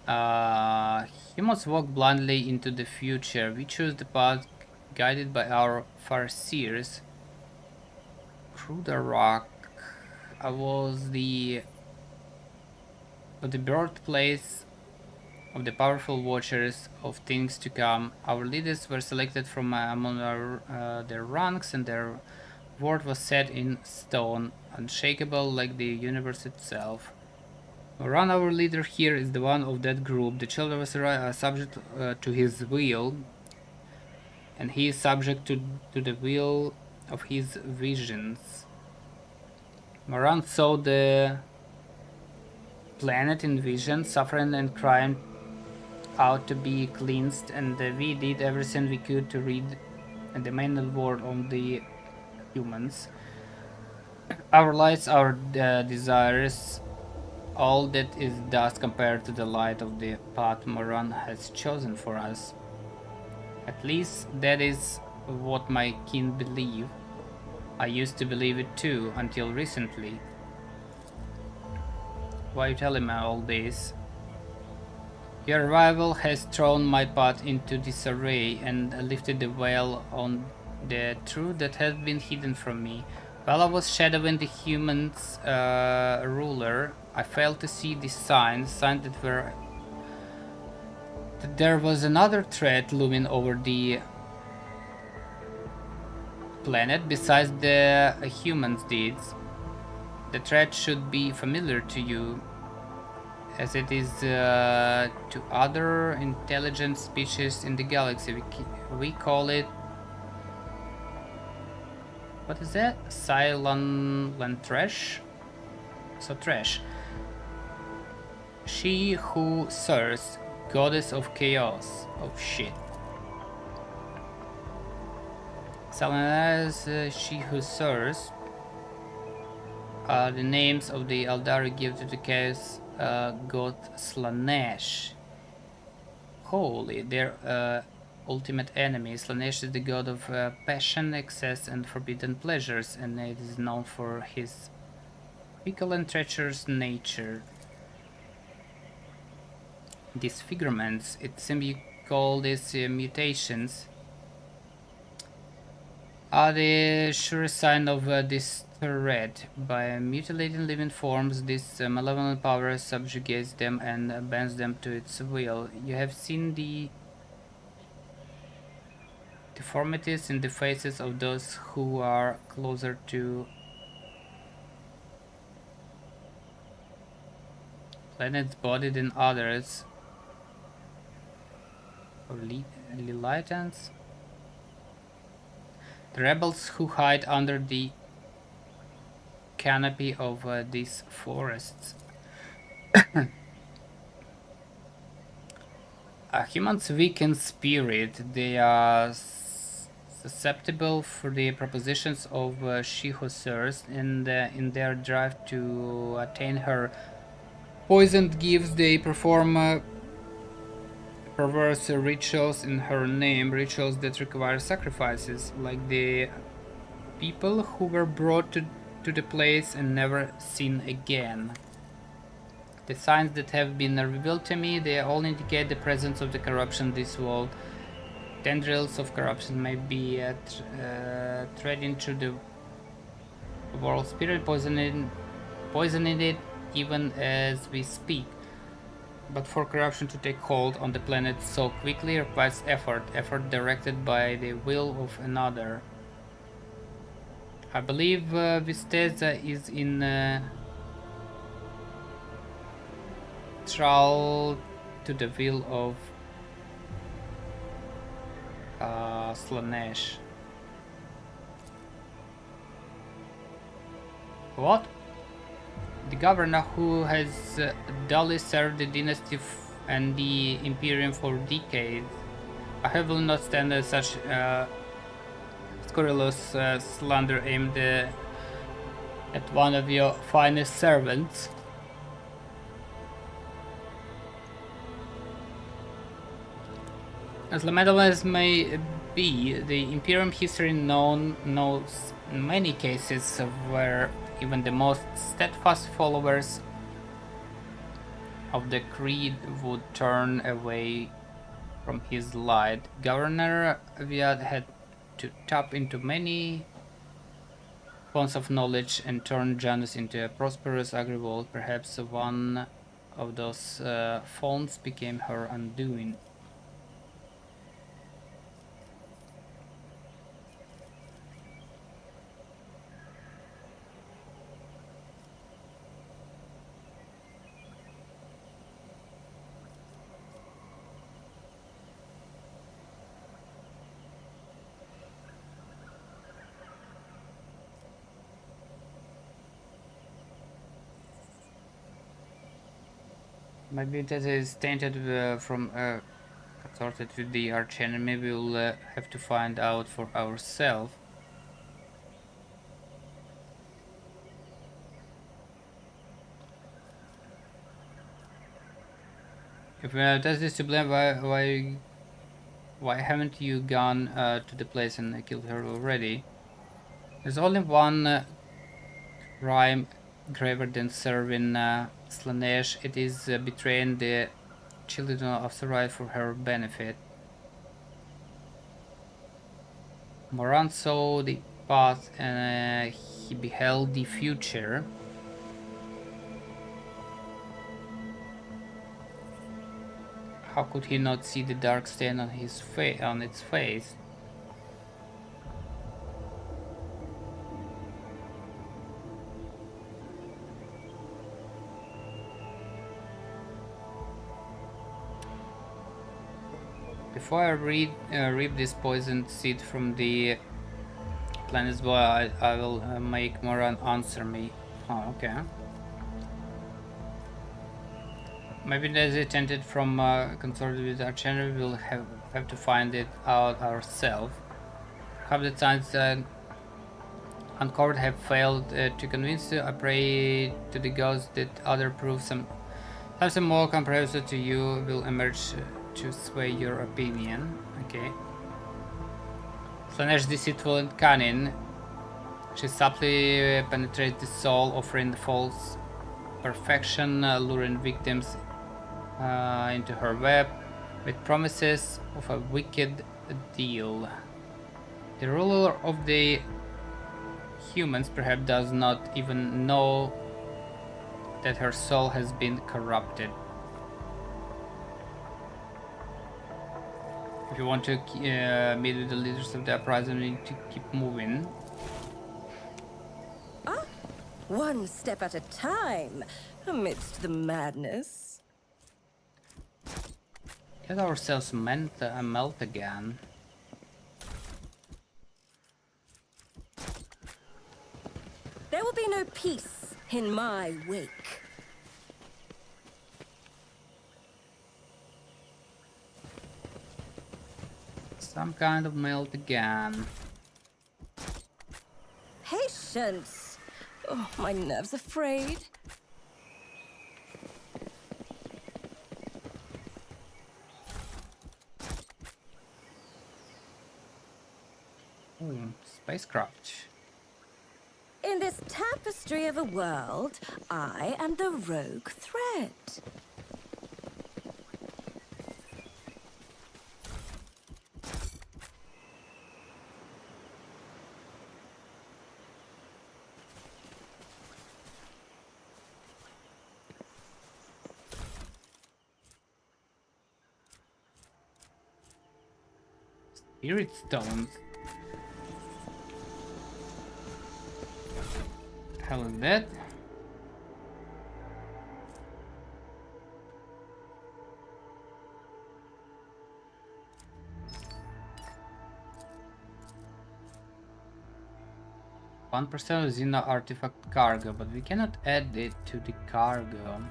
Humans walk blindly into the future. We choose the path guided by our farseers. Cruder Rock was the birthplace of the powerful watchers of things to come. Our leaders were selected from among their ranks, and their word was set in stone, unshakable like the universe itself. Moran, our leader here, is the one of that group. The children of Asura are subject to his will, and he is subject to the will of his visions. Moran saw the planet in vision, suffering and crying out to be cleansed, and we did everything we could to read the main word on the humans. Our lights, our desires, all that is dust compared to the light of the path Moran has chosen for us. At least that is what my kin believe. I used to believe it too, until recently. Why are you telling me all this? Your arrival has thrown my path into disarray and lifted the veil on the truth that had been hidden from me. While I was shadowing the humans' ruler, I failed to see the signs that there was another threat looming over the planet besides the humans' deeds. The threat should be familiar to you, as it is to other intelligent species in the galaxy. We call it... what is that? Trash? So trash. She who serves, goddess of chaos. Oh shit. Salanas, she who serves, are the names of the Eldari give to the chaos god Slanesh. Holy, their ultimate enemy. Slanesh is the god of passion, excess, and forbidden pleasures, and it is known for his fickle and treacherous nature. Disfigurements, it seems you call these mutations, are the sure sign of this threat. By mutilating living forms, this malevolent power subjugates them and bends them to its will. You have seen the deformities in the faces of those who are closer to planet's body than others. Or Lilithans? The rebels who hide under the canopy of these forests. Humans weak in spirit. They are susceptible for the propositions of she who serves, and in their drive to attain her poisoned gifts, they perform perverse rituals in her name, rituals that require sacrifices, like the people who were brought to the place and never seen again. The signs that have been revealed to me, they all indicate the presence of the corruption in this world. Tendrils of corruption may be threading through the world spirit, poisoning it even as we speak. But for corruption to take hold on the planet so quickly requires effort directed by the will of another. I believe Visteza is in trial to the will of Slanesh. What? The governor who has dully served the dynasty and the Imperium for decades. I will not stand such scurrilous slander aimed at one of your finest servants. As lamentable as may be, the Imperium history knows many cases where even the most steadfast followers of the creed would turn away from his light. Governor Aviad had to tap into many fonts of knowledge and turn Janus into a prosperous agri-world. Perhaps one of those fonts became her undoing. Maybe that is tainted from consorted with the archenemy. Maybe we'll have to find out for ourselves. If that's this to blame, why haven't you gone to the place and killed her already? There's only one crime graver than serving Slanesh. It is betraying the children of Sarai for her benefit. Moran saw the past and he beheld the future. How could he not see the dark stain on its face? Before I reap this poisoned seed from the planet's boy, I will make Moran answer me. Oh, okay. Maybe there's a tainted from consorted with our channel. We'll have to find it out ourselves. Have the signs uncovered have failed to convince you. I pray to the gods that other proofs some more comprehensive to you will emerge to sway your opinion. Okay. Slanesh deceitful and cunning. She subtly penetrates the soul, offering false perfection, luring victims into her web with promises of a wicked deal. The ruler of the humans perhaps does not even know that her soul has been corrupted. If you want to meet with the leaders of the uprising, you need to keep moving.
Ah, one step at a time amidst the madness.
Get ourselves melt again.
There will be no peace in my wake.
Some kind of melt again.
Patience! Oh, my nerves are frayed.
Spacecraft.
In this tapestry of a world, I am the rogue thread.
Spirit stones. Hell is that? One percent of Xena artifact cargo, but we cannot add it to the cargo.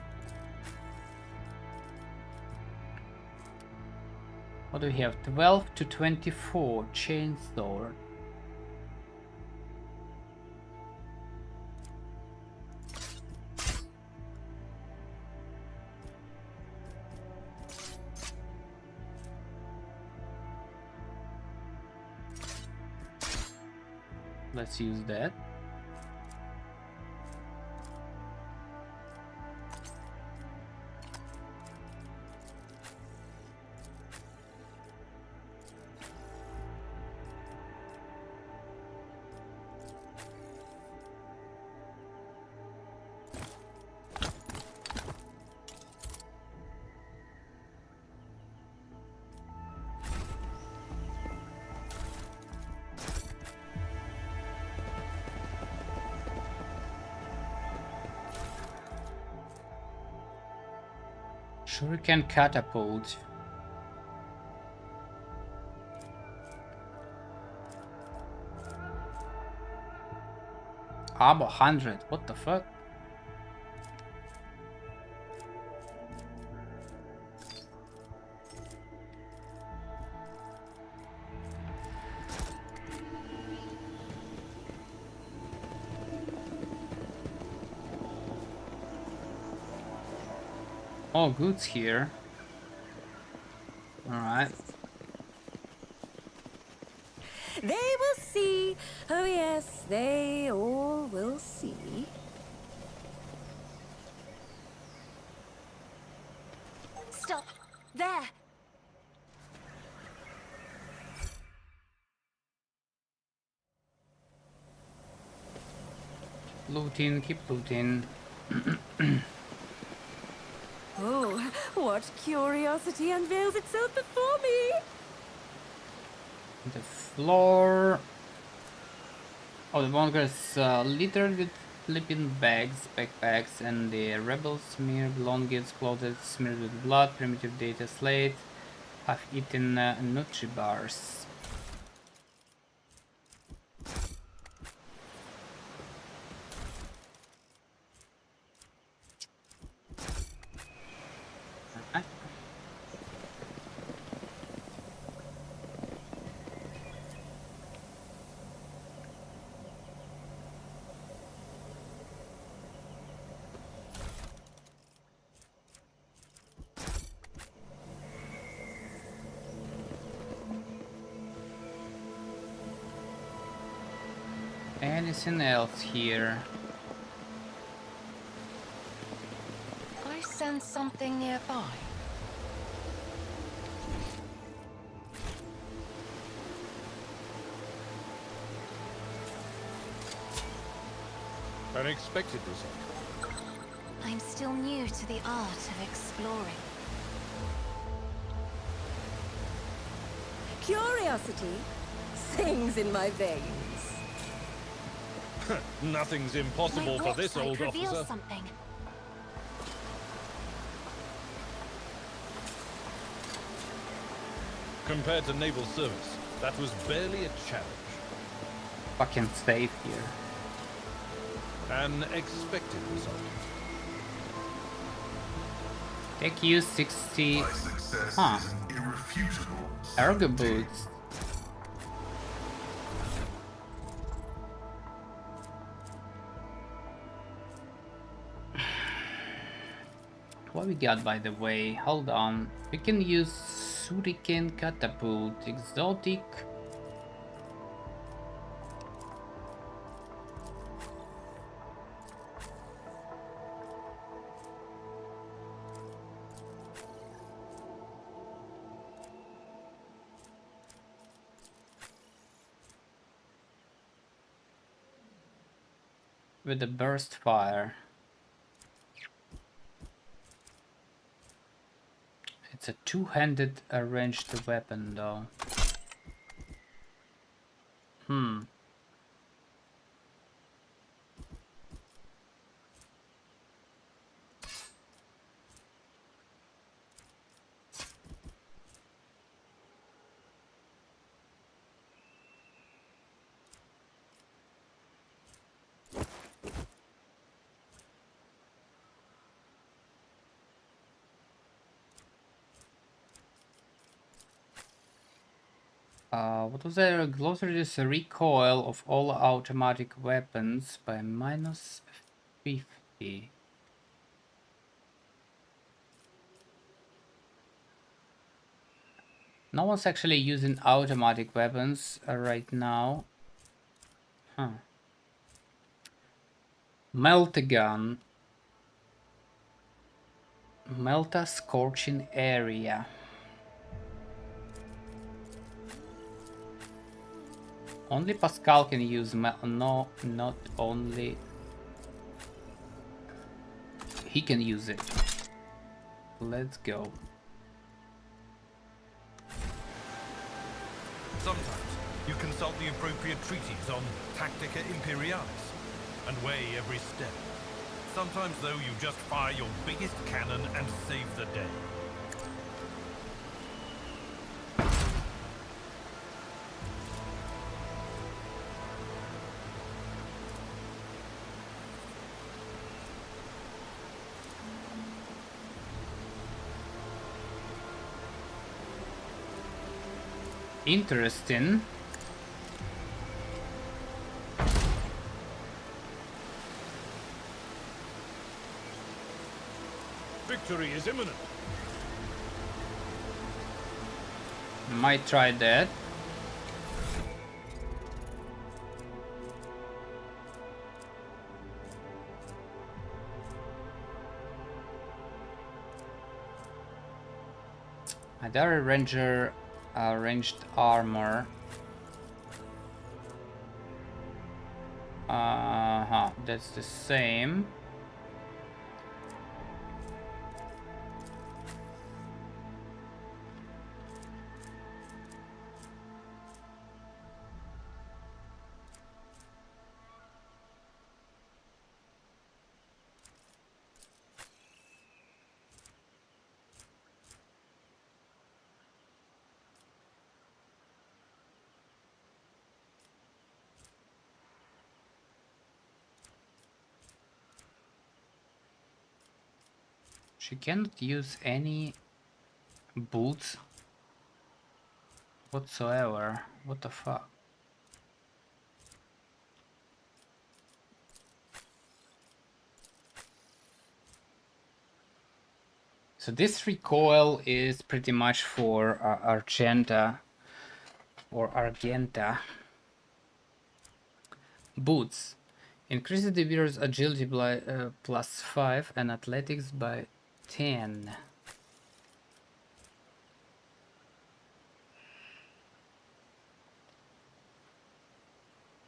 What do we have? 12 to 24 chainsaw. Let's use that. Shuriken catapult. Armor 100. What the fuck? All goods here. Alright.
They will see. Oh yes, they all will see.
Stop! There!
Looting, keep looting.
Oh, what curiosity unveils itself before me!
The floor. Oh, the bunker is littered with sleeping bags, backpacks, and the rebels smeared blankets, clothes smeared with blood, primitive data slate, half-eaten Nutri bars. Anything else here?
I sense something nearby.
Unexpected result.
I'm still new to the art of exploring.
Curiosity sings in my veins.
Nothing's impossible for this old officer.
Something.
Compared to naval service, that was barely a challenge.
Fucking safe here.
An expected result.
Take you 60.
My success
Huh.
is an irrefutable
Ergo boots. What we got, by the way? Hold on. We can use Shuriken Catapult, exotic. With a burst fire. It's a two-handed ranged weapon though. What was there? Gloss reduces recoil of all automatic weapons by minus 50. No one's actually using automatic weapons right now. Melt-a-gun. Melta Scorching Area. Only Pascal can use no, not only. He can use it. Let's go.
Sometimes you consult the appropriate treaties on Tactica Imperialis and weigh every step. Sometimes, though, you just fire your biggest cannon and save the day.
Interesting.
Victory is imminent.
Might try that. Adara Ranger ranged armor. That's the same. She cannot use any boots whatsoever. What the fuck? So this recoil is pretty much for Argenta or Argenta. Boots. Increases the wearer's agility by +5 and athletics by 10.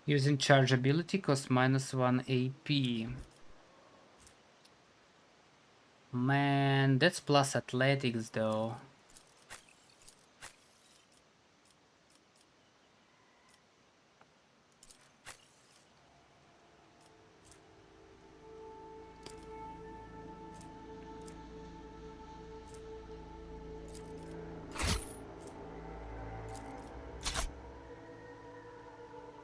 Using charge ability costs -1 AP. Man, that's plus athletics though.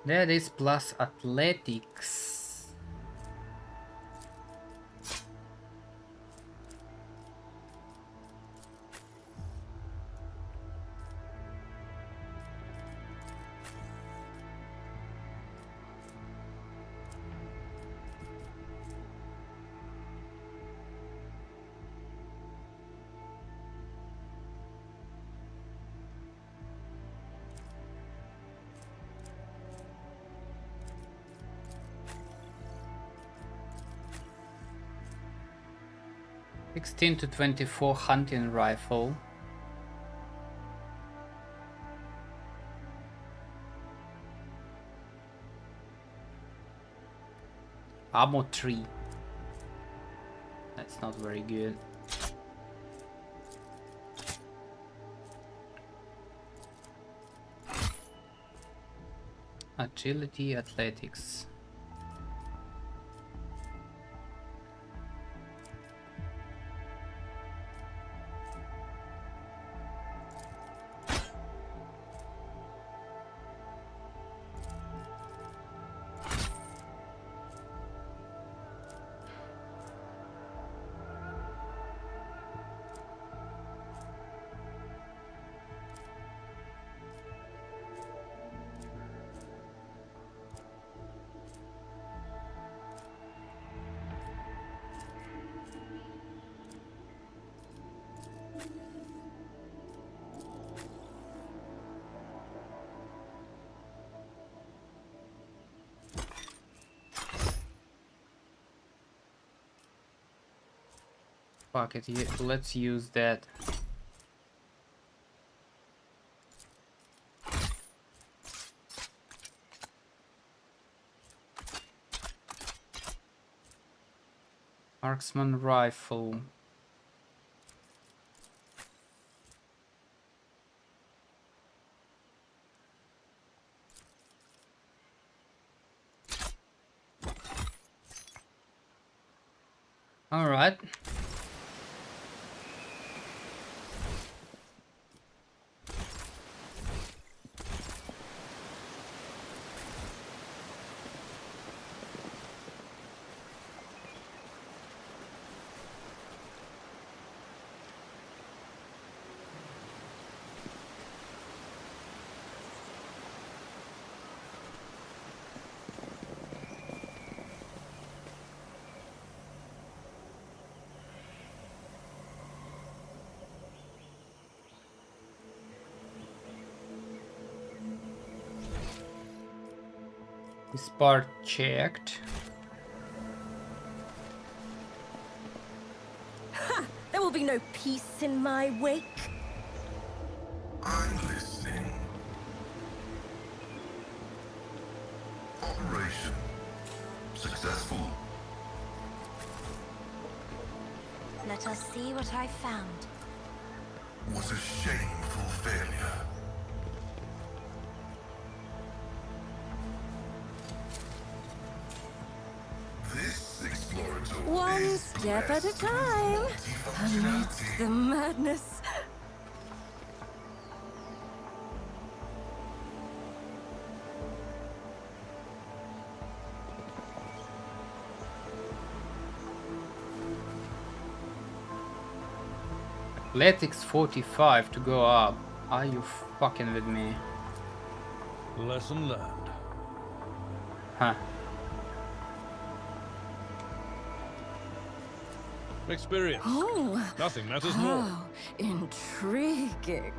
That is plus athletics. 16 to 24 hunting rifle. Ammo 3. That's not very good. Agility, athletics. Fuck it, let's use that. Marksman rifle. All right. This part checked.
Ha! There will be no peace in my wake.
I'm listening. Operation successful.
Let us see what I found.
Was a shameful failure. This exploratory
One
is
step at a
blessed with
time. Amidst
multifunctionality.
the madness.
Athletics 45 to go up. Are you fucking with me?
Lesson learned.
Huh.
Experience.
Oh,
Nothing matters more.
how intriguing.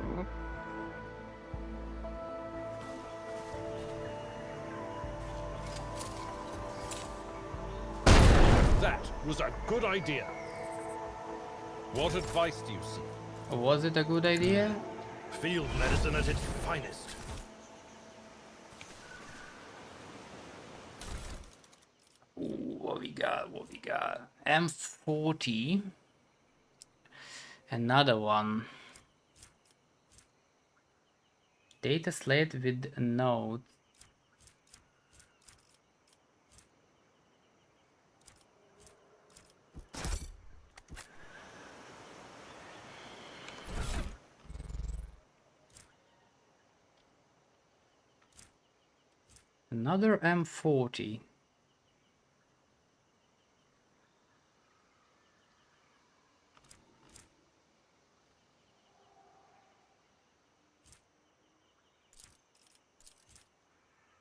That was a good idea. What advice do you seek?
Was it a good idea?
Field medicine at its finest.
Ooh, what we got? What we got? M40. Another one. Data slate with nodes. Another M40.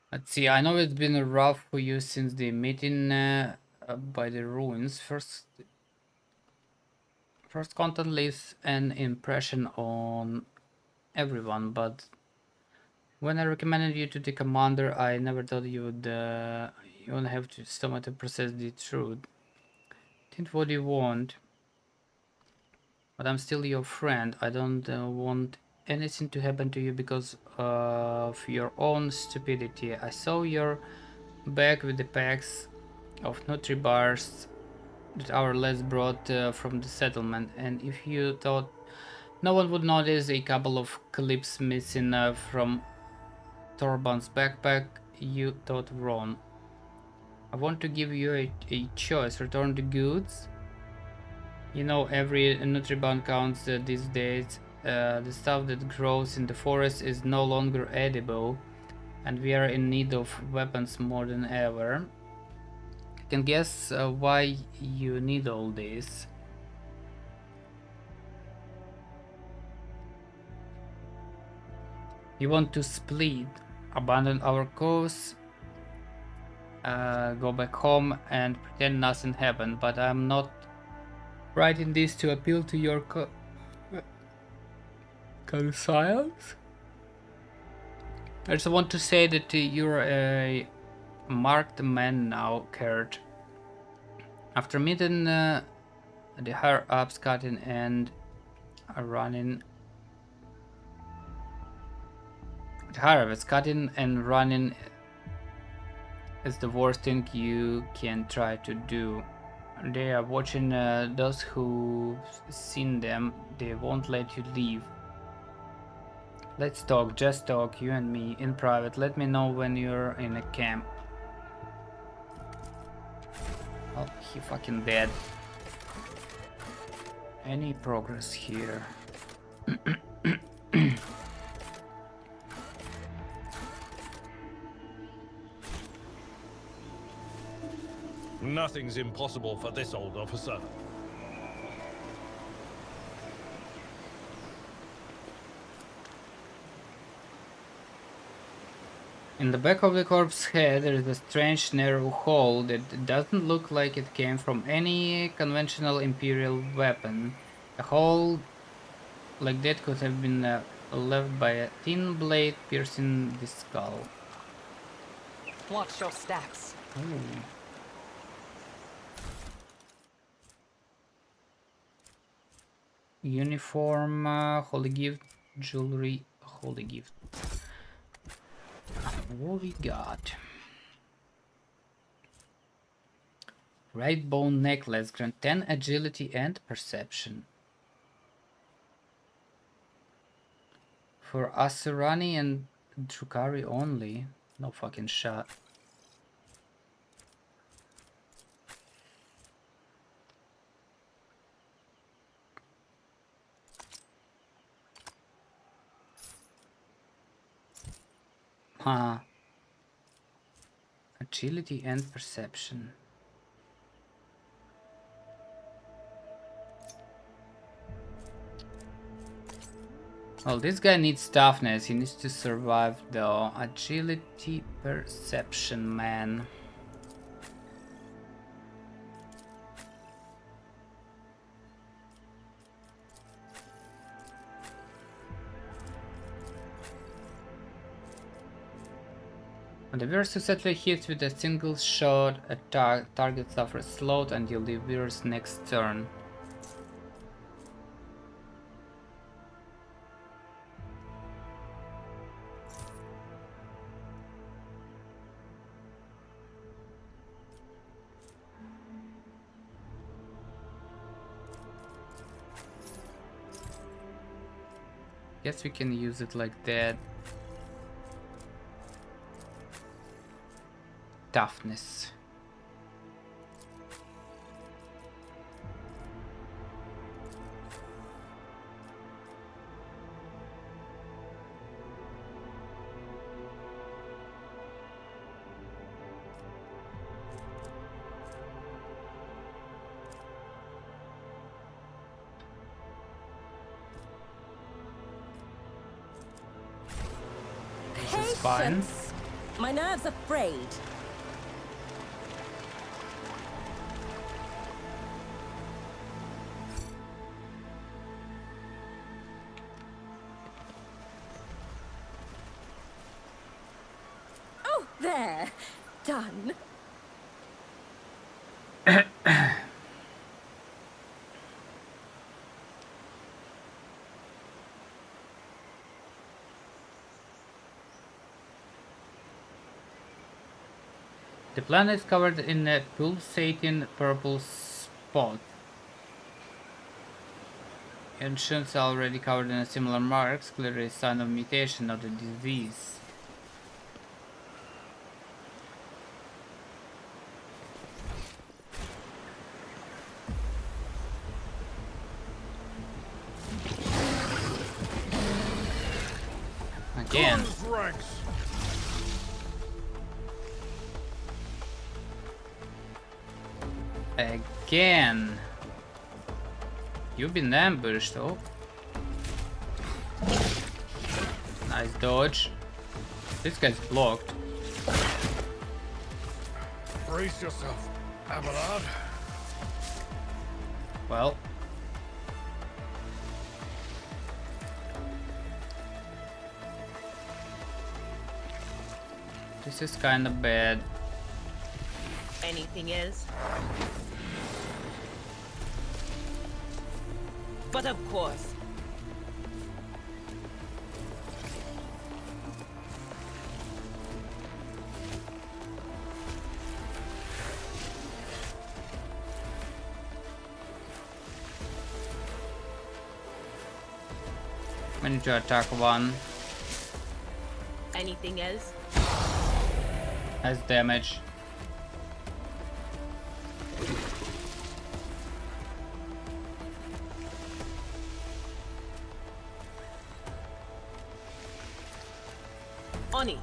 Let's see, I know it's been rough for you since the meeting by the ruins. First content leaves an impression on everyone, but when I recommended you to the commander, I never thought you would have to stomach to process the truth. Think what you want. But I'm still your friend. I don't want anything to happen to you because of your own stupidity. I saw your bag with the packs of Nutri-Bars that our lads brought from the settlement, and if you thought no one would notice a couple of clips missing from Torban's backpack, you thought wrong. I want to give you a choice. Return the goods. You know, every Nutriband counts these days. The stuff that grows in the forest is no longer edible, and we are in need of weapons more than ever. I can guess why you need all this. You want to split, abandon our cause, go back home and pretend nothing happened, but I'm not writing this to appeal to your conscience. I just want to say that you're a marked man now, Kurt. After meeting the higher ups, cutting and running, the higher ups, cutting and running is the worst thing you can try to do. They are watching those who've seen them. They won't let you leave. Let's talk, just talk, you and me, in private. Let me know when you're in a camp. Oh, he fucking dead. Any progress here?
Nothing's impossible for this old officer.
In the back of the corpse's head there is a strange narrow hole that doesn't look like it came from any conventional Imperial weapon. A hole like that could have been left by a thin blade piercing the skull.
Watch your steps.
Ooh. Uniform, holy gift, jewelry, holy gift. What we got? Right bone necklace, grant 10 agility and perception. For Asurani and Drukari only. No fucking shot. Huh. Agility and perception. Well, this guy needs toughness. He needs to survive though. Agility, perception, man. When the bear successfully hits with a single shot, a target suffers slowed until the bear's next turn. Guess we can use it like that. Toughness. This is fine.
My nerves are frayed. Oh, there. Done.
The planet is covered in a pulsating purple spot. Ancients are already covered in similar marks, clearly a sign of mutation, not a disease. Again. Again. You've been ambushed, oh. Nice dodge. This guy's blocked.
Brace yourself, Abelard.
Well. This is kinda bad.
Anything else? But of course.
I need to attack one.
Anything else?
Has damage.
On it.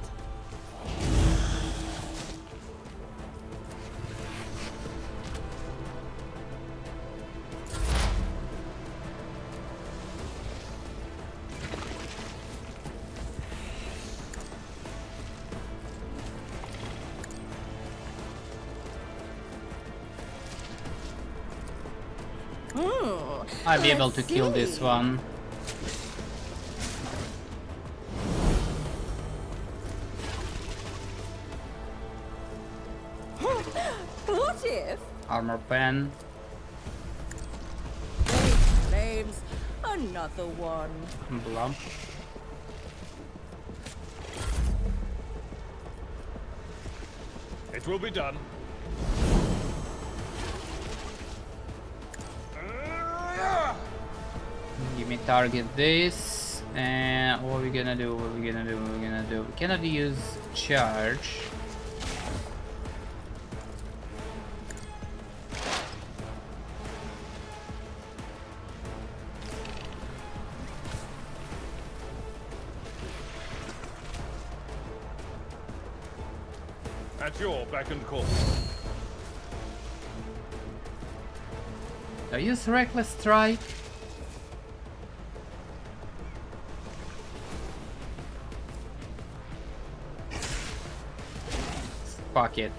I'll be able to kill this one.
What if?
Armor pen.
Flames, another one.
Blump.
It will be done.
Give me target this. And what are we gonna do? What are we gonna do? What are we gonna do? We cannot use charge.
At your beck and call.
I use reckless strike. Fuck it.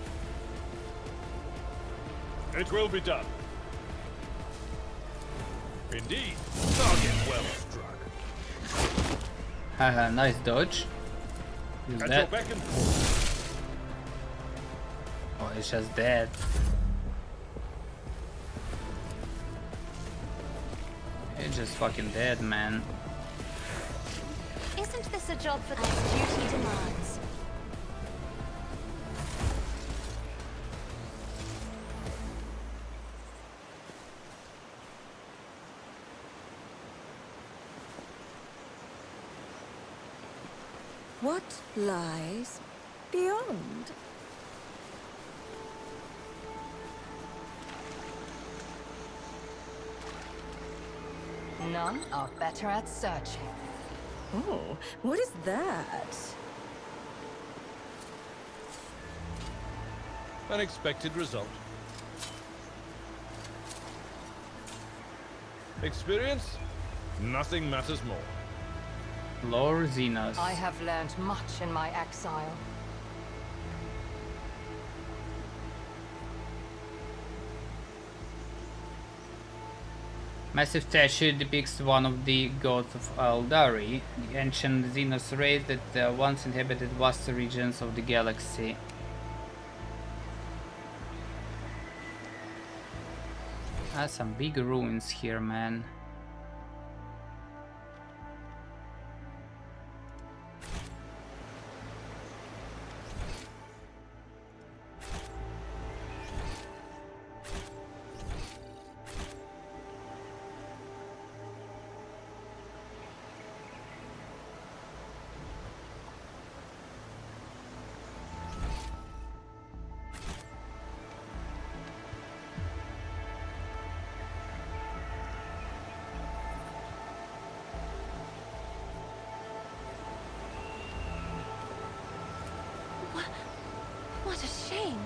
It will be done. Indeed. Target well struck.
Haha, nice dodge. Use
At
that.
your beck and call.
Oh, it's just dead. It's just fucking dead, man.
Isn't this a job for as duty demands?
What lies beyond?
None are better at searching.
Oh, what is that?
Unexpected result. Experience? Nothing matters more.
Lord Xenos.
I have learned much in my exile.
Massive statue depicts one of the gods of Aldari, the ancient Xenos race that once inhabited vast regions of the galaxy. Some big ruins here, man.
What a shame.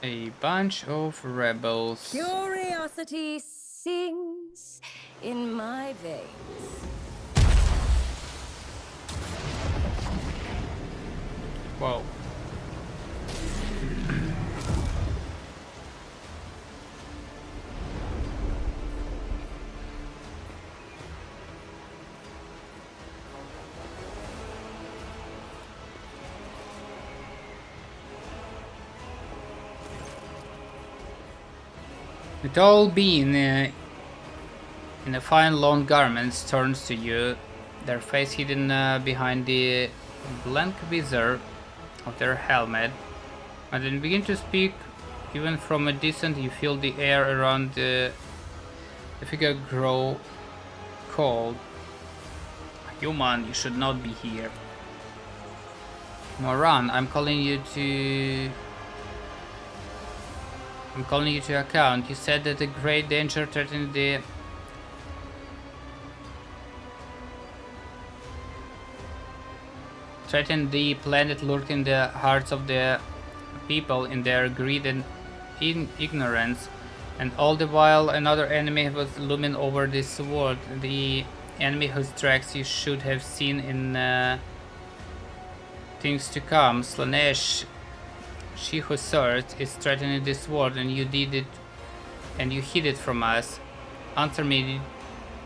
A bunch of rebels.
Curiosity sings in my veins.
Whoa. The tall being in the fine long garments turns to you, their face hidden behind the blank visor of their helmet. And then begin to speak. Even from a distance you feel the air around the figure grow cold. Human, you should not be here. Moran, I'm calling you to account. You said that a great danger threatened the planet, lurked in the hearts of the people in their greed and ignorance, and all the while another enemy was looming over this world, the enemy whose tracks you should have seen in things to come. Slanesh, she who searched, is threatening this world, and you did it, and you hid it from us. Answer me,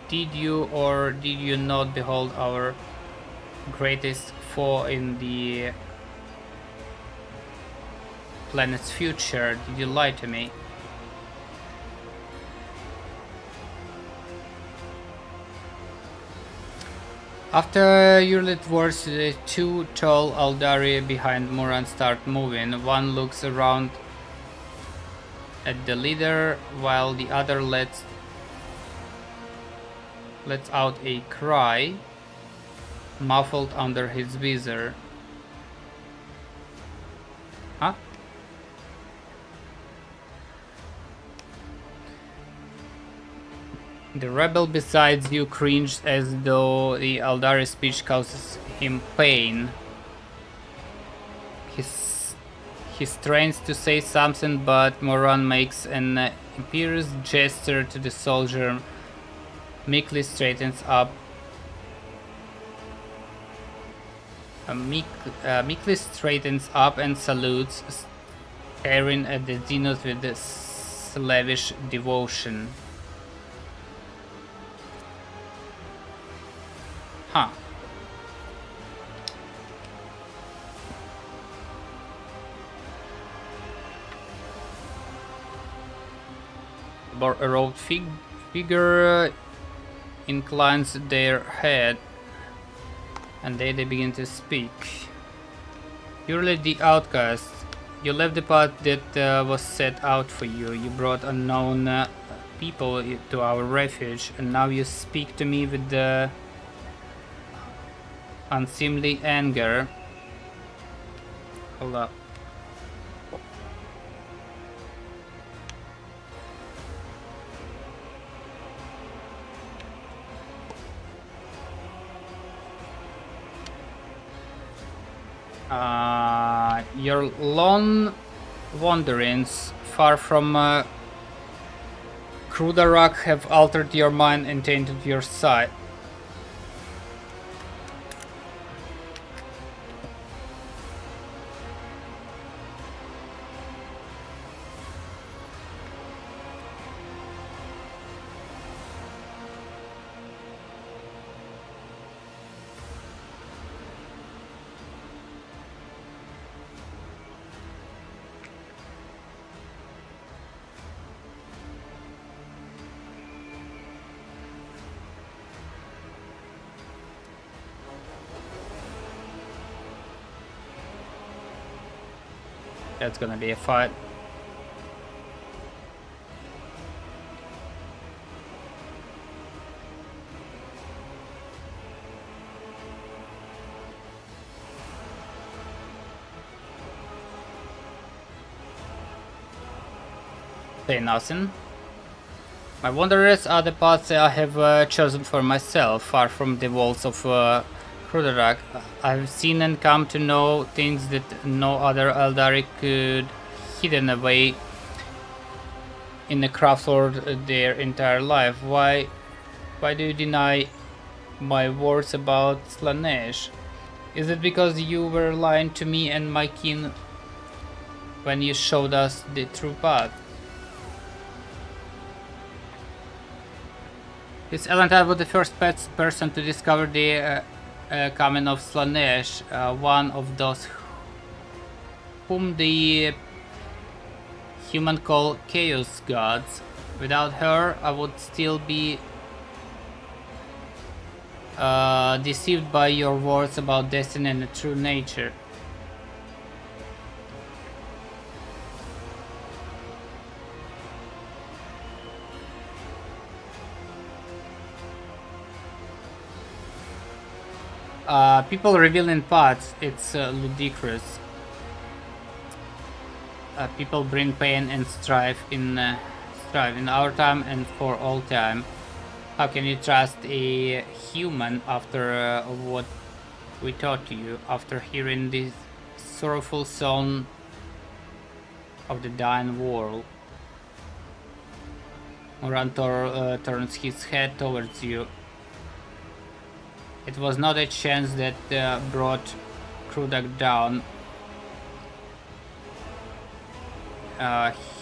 did you or did you not behold our greatest foe in the planet's future? Did you lie to me? After your lit words, the two tall Aldari behind Moran start moving. One looks around at the leader while the other lets out a cry, muffled under his visor. Huh? The rebel beside you cringed as though the Aldari speech causes him pain. He strains to say something, but Moran makes an imperious gesture to the soldier, meekly straightens up. Meekly straightens up and salutes, staring at the Xenos with a slavish devotion. Huh. A robed figure inclines their head, and they begin to speak. You're the outcast. You left the path that was set out for you. You brought unknown people to our refuge, and now you speak to me with the unseemly anger. Hold up. Your lone wanderings far from Krudarak have altered your mind and tainted your sight. That's gonna be a fight. Say nothing. My wanderers are the paths I have chosen for myself, far from the walls of Krudarak. I've seen and come to know things that no other Eldari could hidden away in the craft or their entire life. Why do you deny my words about Slanesh? Is it because you were lying to me and my kin when you showed us the true path? Is Elantar was the first person to discover the coming of Slanesh, one of those whom the human call chaos gods. Without her, I would still be deceived by your words about destiny and the true nature. People revealing paths, it's ludicrous. People bring pain and strife in our time and for all time. How can you trust a human after what we taught you, after hearing this sorrowful song of the dying world? Morantor turns his head towards you. It was not a chance that brought Krudak down.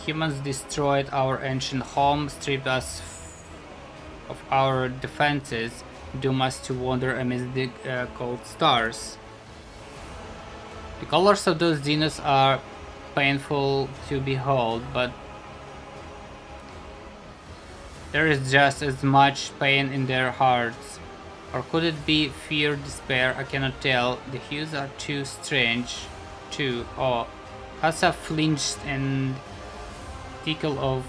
Humans destroyed our ancient home, stripped us of our defenses, doomed us to wander amidst the cold stars. The colors of those Xenos are painful to behold, but there is just as much pain in their hearts. Or could it be fear, despair? I cannot tell. The hues are too strange, too. Oh, Hasa flinched and tickle of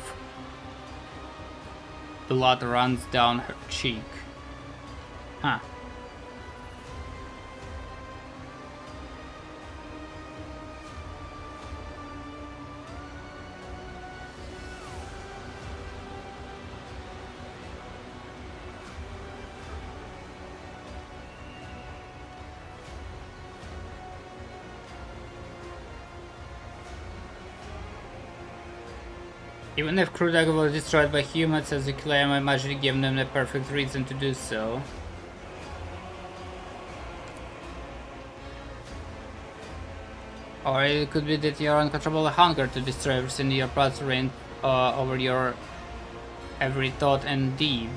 blood runs down her cheek. Huh. Even if Krudak was destroyed by humans as you claim, I imagine gave them the perfect reason to do so. Or it could be that your uncontrollable hunger to destroy everything in your path reigned over your every thought and deed.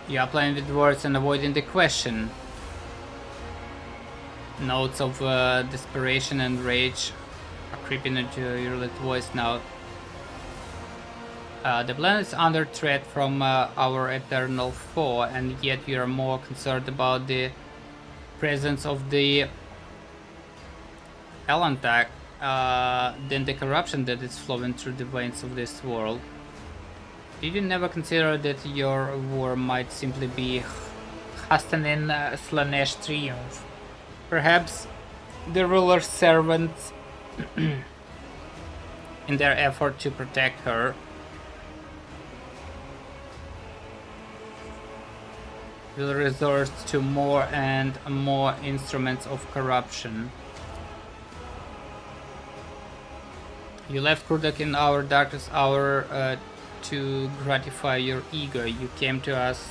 You are playing with words and avoiding the question. Notes of desperation and rage are creeping into your little voice now. The planet is under threat from our eternal foe, and yet you are more concerned about the presence of the Elantak than the corruption that is flowing through the veins of this world. Did you never consider that your war might simply be hastening Slanesh triumph? Perhaps the ruler's servants, in their effort to protect her, will resort to more and more instruments of corruption. You left Krudak in our darkest hour to gratify your ego. You came to us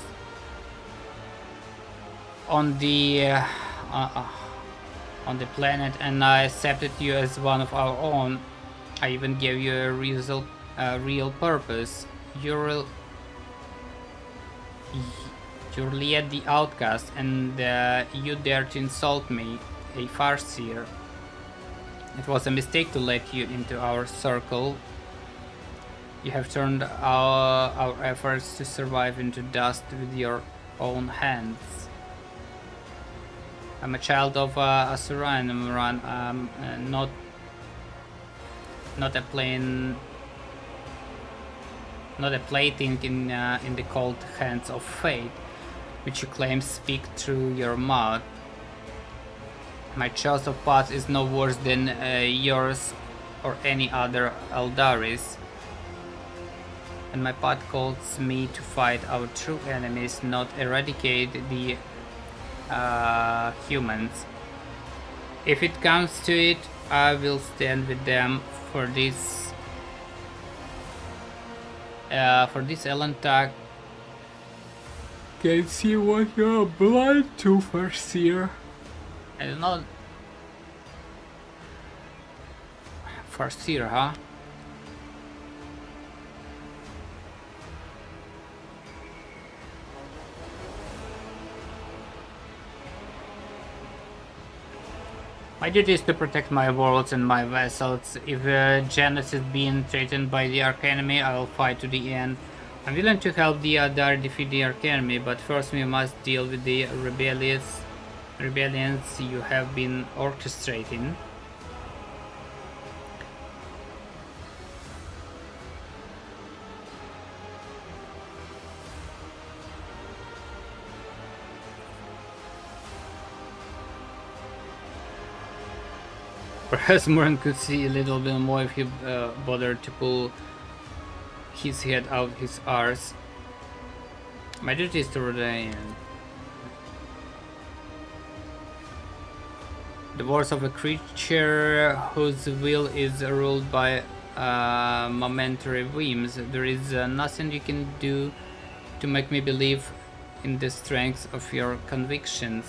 on the planet, and I accepted you as one of our own. I even gave you a real purpose. You're Liet the outcast, and you dare to insult me, a farseer. It was a mistake to let you into our circle. You have turned our efforts to survive into dust with your own hands. I'm a child of Asura, and I'm not a plaything in the cold hands of fate, which you claim speak through your mouth. My choice of path is no worse than yours or any other Eldaris. And my path calls me to fight our true enemies, not eradicate the humans. If it comes to it, I will stand with them for this Elantak. Can see what you're blind to, Farseer. I don't know. Farseer, huh? My duty is to protect my worlds and my vessels. If Janus is being threatened by the Archenemy, I will fight to the end. I'm willing to help the Adar defeat the Archenemy, but first we must deal with the rebellions you have been orchestrating. Perhaps Moran could see a little bit more if he bothered to pull his head out his arse. My duty is to remain. The words of a creature whose will is ruled by momentary whims. There is nothing you can do to make me believe in the strength of your convictions.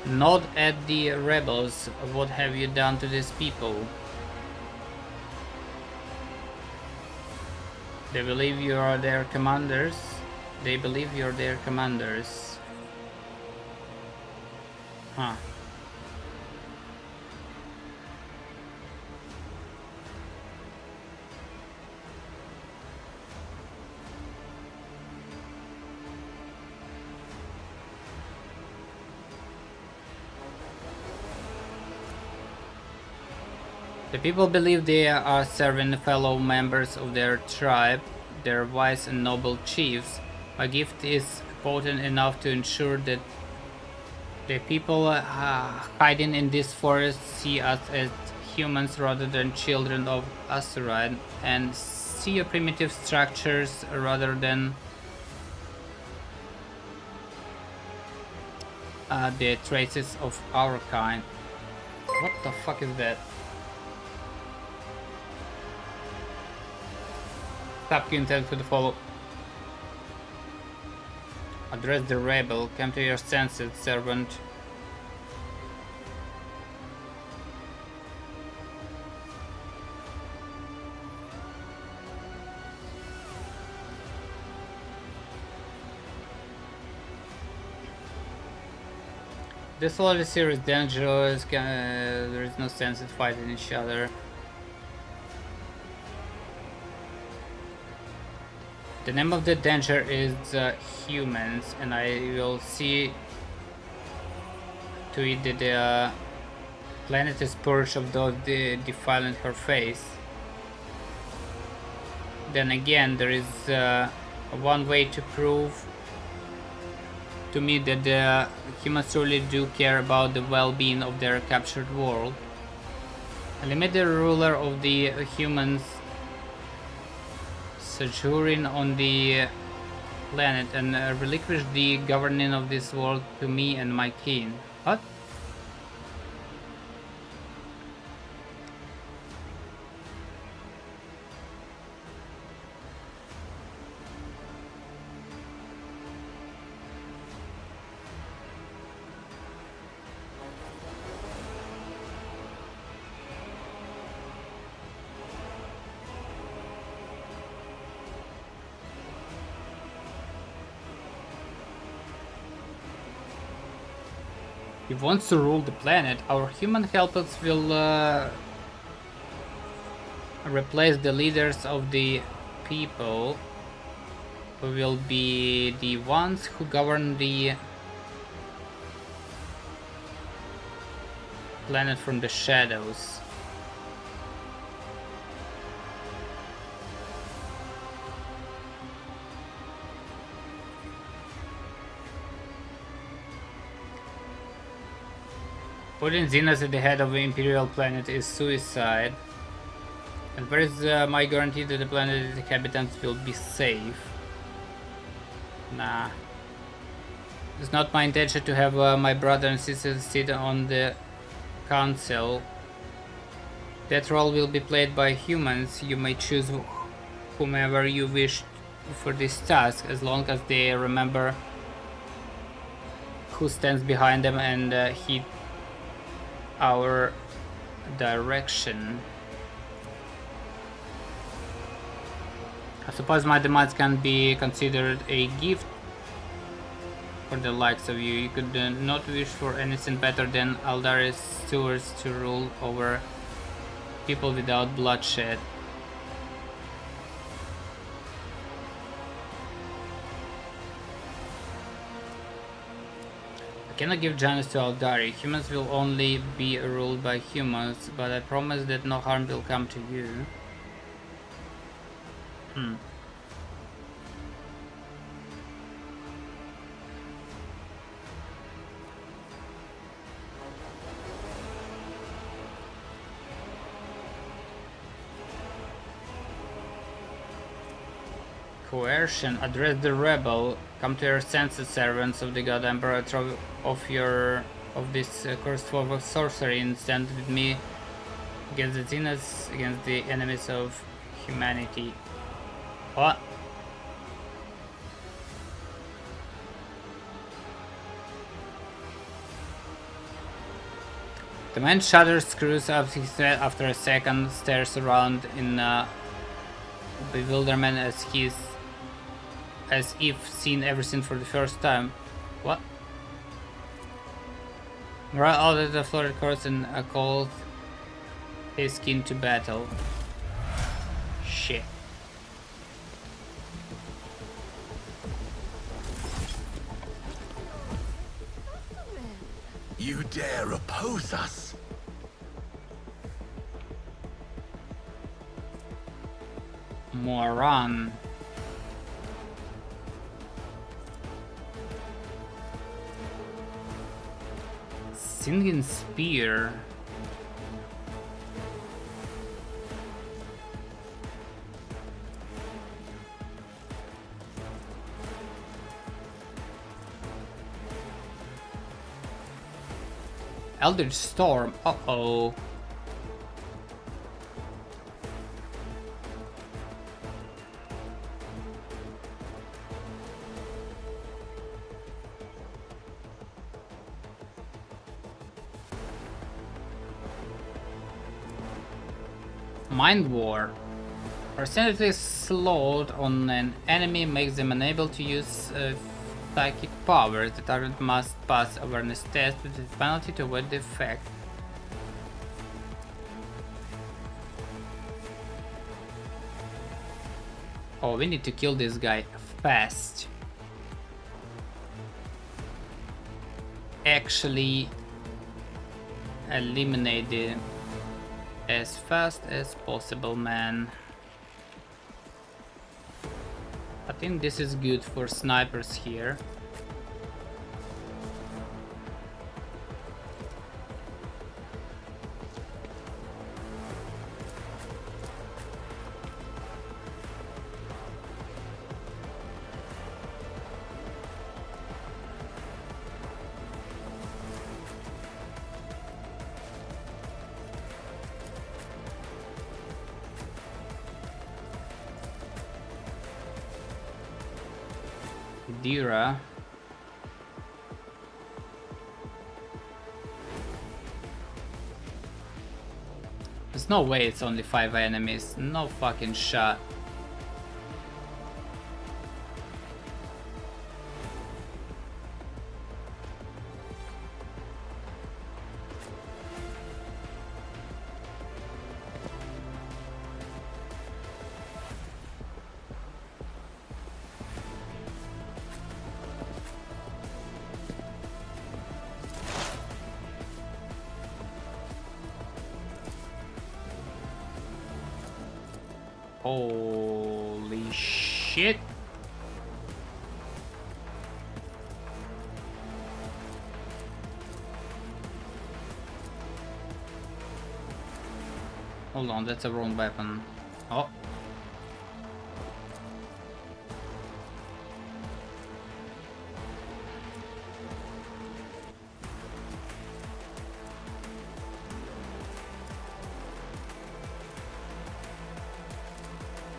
Not at the rebels. What have you done to these people? They believe you are their commanders. They believe you're their commanders. Huh. The people believe they are serving fellow members of their tribe, their wise and noble chiefs. My gift is potent enough to ensure that the people hiding in this forest see us as humans rather than children of Asurad, and see your primitive structures rather than the traces of our kind. What the fuck is that? Stop intent to the follow. Address the rebel. Come to your senses, servant. This whole series is dangerous. There is no sense in fighting each other. The name of the danger is humans, and I will see to it that the planet is purged of those defiling her face. Then again, there is one way to prove to me that the humans truly do care about the well-being of their captured world. Eliminate the ruler of the humans sojourning on the planet and relinquish the governing of this world to me and my kin. What? He wants to rule the planet. Our human helpers will replace the leaders of the people, who will be the ones who govern the planet from the shadows. Putting Xenos at the head of the Imperial planet is suicide. And where is my guarantee that the planet's inhabitants will be safe? Nah. It's not my intention to have my brother and sister sit on the council. That role will be played by humans. You may choose whomever you wish for this task, as long as they remember who stands behind them and heed our direction. I suppose my demands can be considered a gift for the likes of you. You could not wish for anything better than Aldari's stewards to rule over people without bloodshed. I cannot give Janus to Aldari. Humans will only be ruled by humans, but I promise that no harm will come to you. Coercion. Address the rebel. Come to your senses, servants of the God Emperor. Throw off this cursed form of sorcery and stand with me against the Xenos, against the enemies of humanity. What? The man shudders, screws up his head after a second, stares around in bewilderment as if seen everything for the first time. What? Morale out of the florid course and calls his skin to battle. Shit.
You dare oppose us?
Moron. Singing Spear. Eldritch Storm. Uh-oh. Mind War. Percentage slowed on an enemy makes them unable to use psychic powers. The target must pass awareness test with a penalty to avoid the effect. Oh, we need to kill this guy fast. Actually, eliminate the as fast as possible, man. I think this is good for snipers here. Dira. There's no way it's only 5 enemies. No fucking shot. Holy shit. Hold on, that's a wrong weapon. Oh.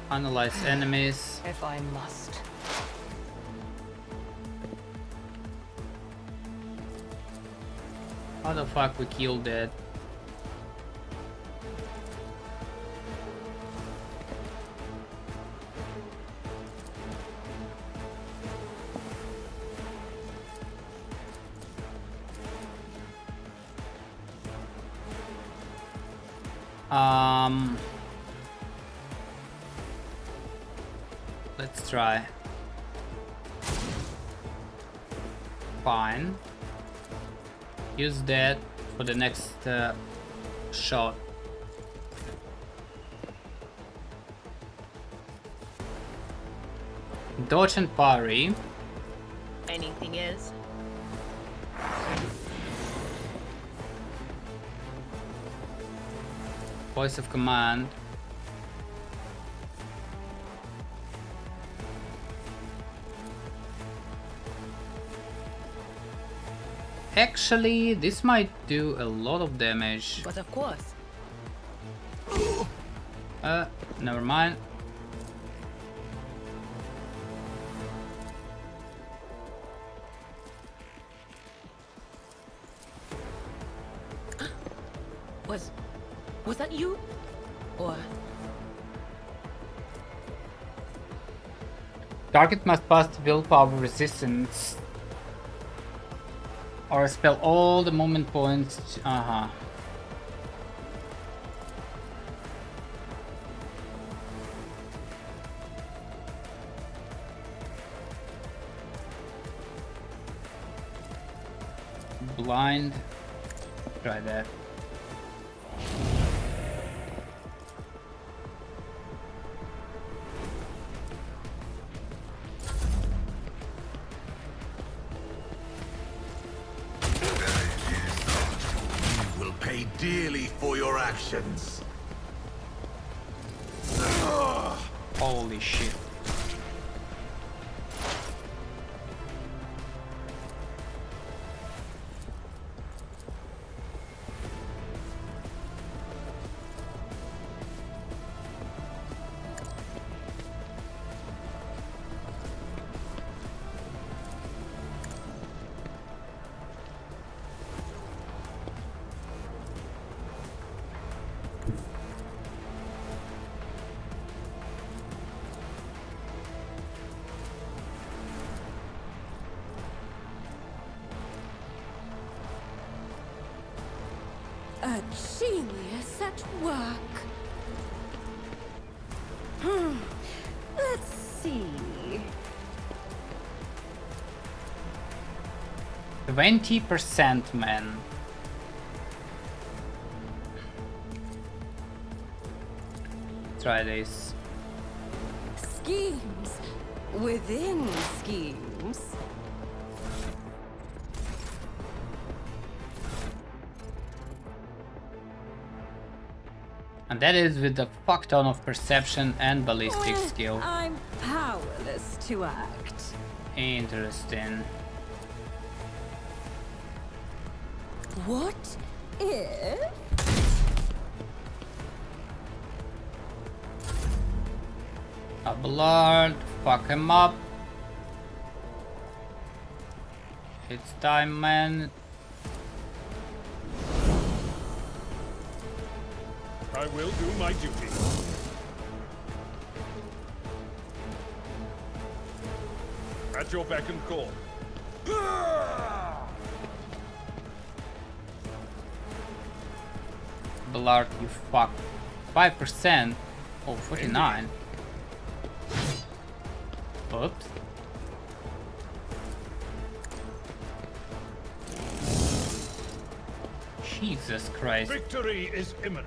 Analyze enemies.
If I must.
How the fuck we killed that? Let's try. Fine. Use that for the next shot. Dodge and parry.
Anything else?
Voice of command. Actually, this might do a lot of damage.
But of course.
Never mind.
Was that you? Or
Target must pass the willpower resistance or spell all the movement points. Blind. Try that.
You will pay dearly for your actions.
Holy shit.
A genius at work. Let's see.
20%, man. Try this.
Schemes within schemes.
And that is with a fuck ton of perception and ballistic skill.
I'm powerless to act.
Interesting.
What if?
Abelard, fuck him up. It's time, man.
I will do my duty. At your beck and call.
Abelard, you fuck. 5%. Oh, 49. Oops. Jesus Christ.
Victory is imminent.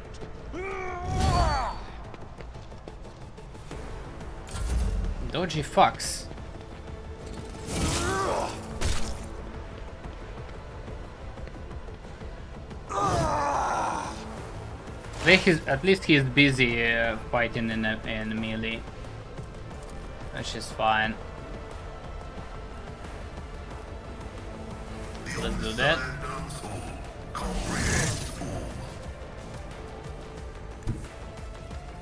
Dodgy fucks. At least he's busy fighting in melee, which is fine. Let's do that.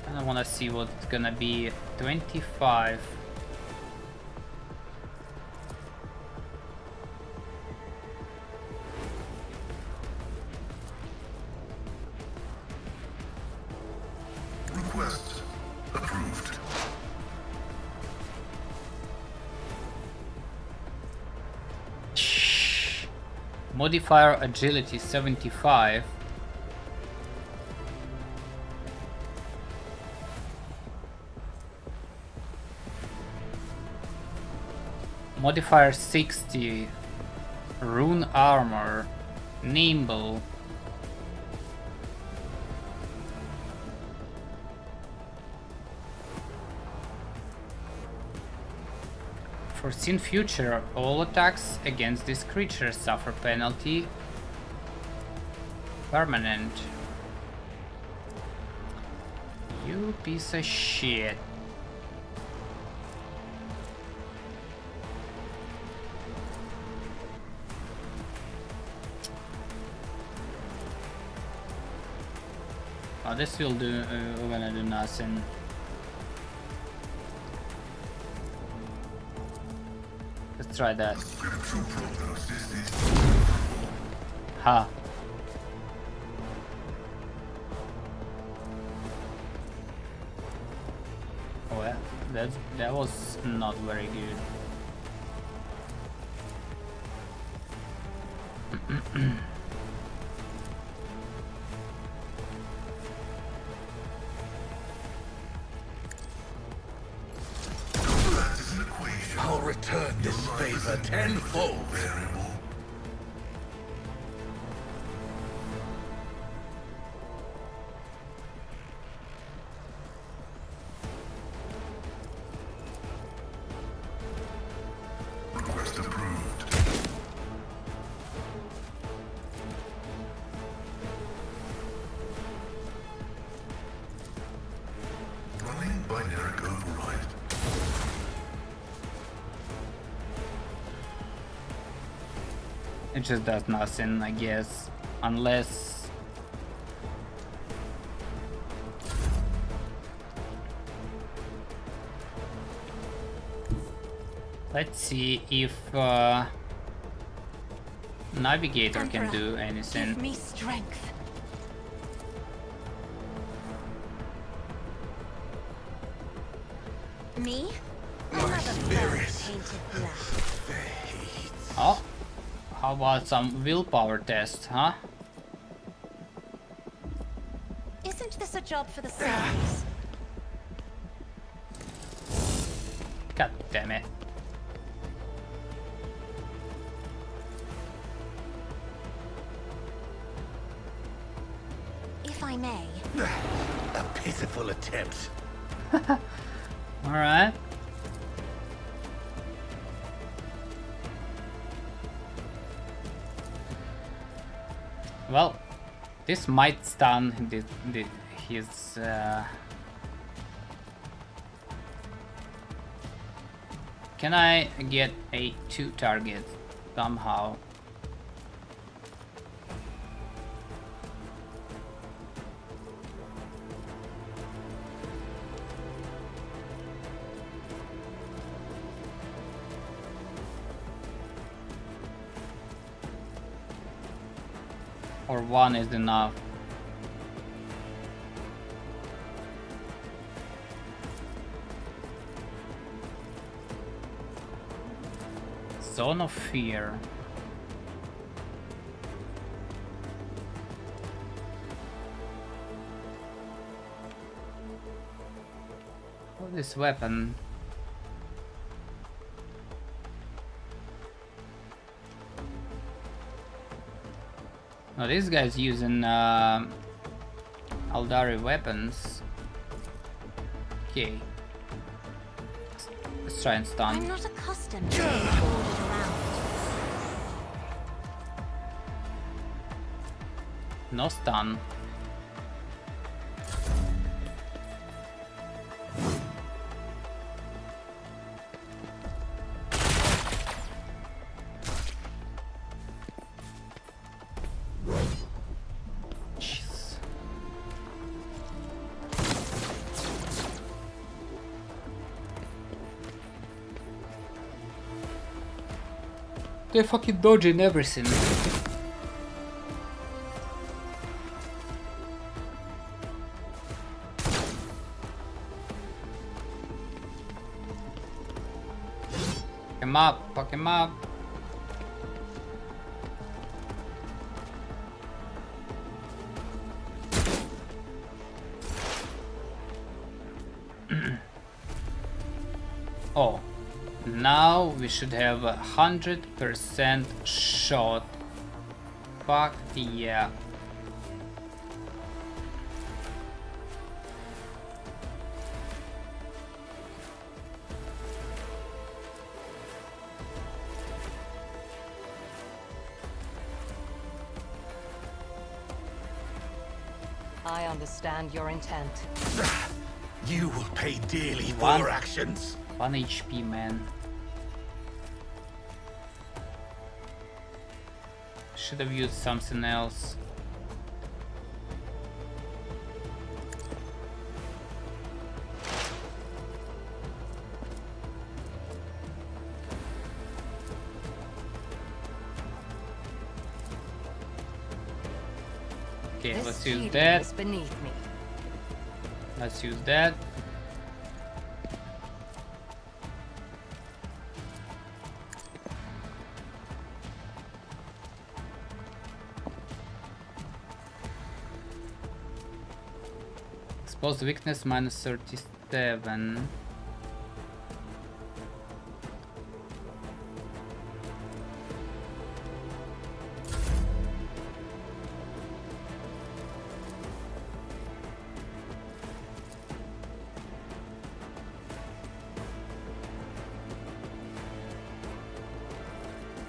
And I want to see what it's gonna be. 25.
Request approved.
Modifier agility 75. Modifier 60. Rune armor. Nimble. Foreseen future, all attacks against this creature suffer penalty. Permanent. You piece of shit. Oh, this will do, gonna do nothing. Let's try that. Ha. Well, that was not very good.
I'll return this favor tenfold.
Request approved. Running binary override.
It just does nothing, I guess, unless let's see if Navigator can do anything.
Give me strength. Me? Another face painted black.
Oh, how about some willpower test, huh?
Isn't this a job for the service?
God damn it.
If I may.
A pitiful attempt.
Alright. Well, this might stun his Can I get a 2 target somehow? Or 1 is enough? Zone of Fear. What is this weapon? Now this guy's using Aldari weapons. Okay. Let's try and stun.
I'm not accustomed to being ordered around.
No stun. Jeez. They're fucking dodging everything. Fuck him up, fuck him up. Oh, now we should have 100% shot. Fuck yeah.
I understand your intent.
You will pay dearly for
One.
your actions.
1 HP, man. Should have used something else. Okay,
This
let's use
cheating
that.
is beneath me.
Let's use that. Exposed weakness minus 37.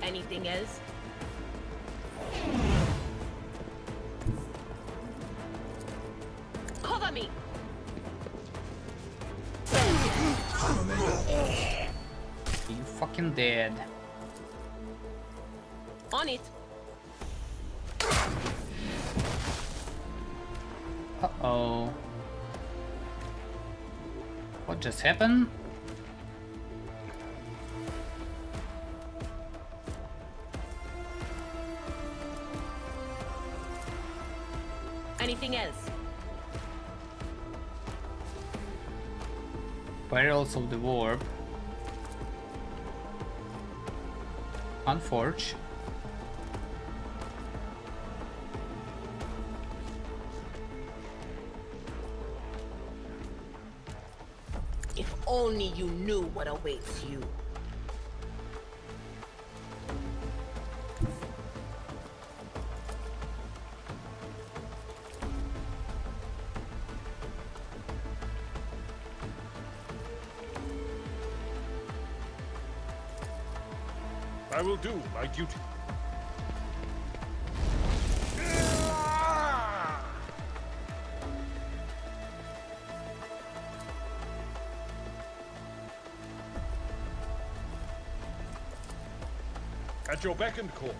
Anything else? Cover me!
You fucking dead.
On it!
Uh-oh. What just happened?
Anything else?
Perils of the Warp. Unforge.
If only you knew what awaits you.
I will do my duty. At your beck and call.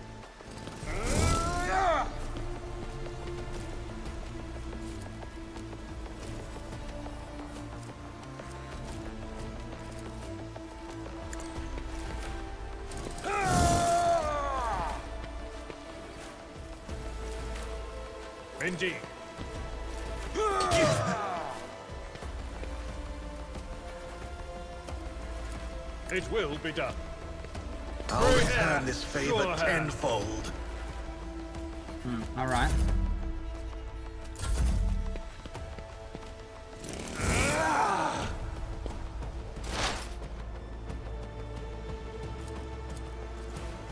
Indeed. It will be done.
I'll return this favor tenfold.
Alright.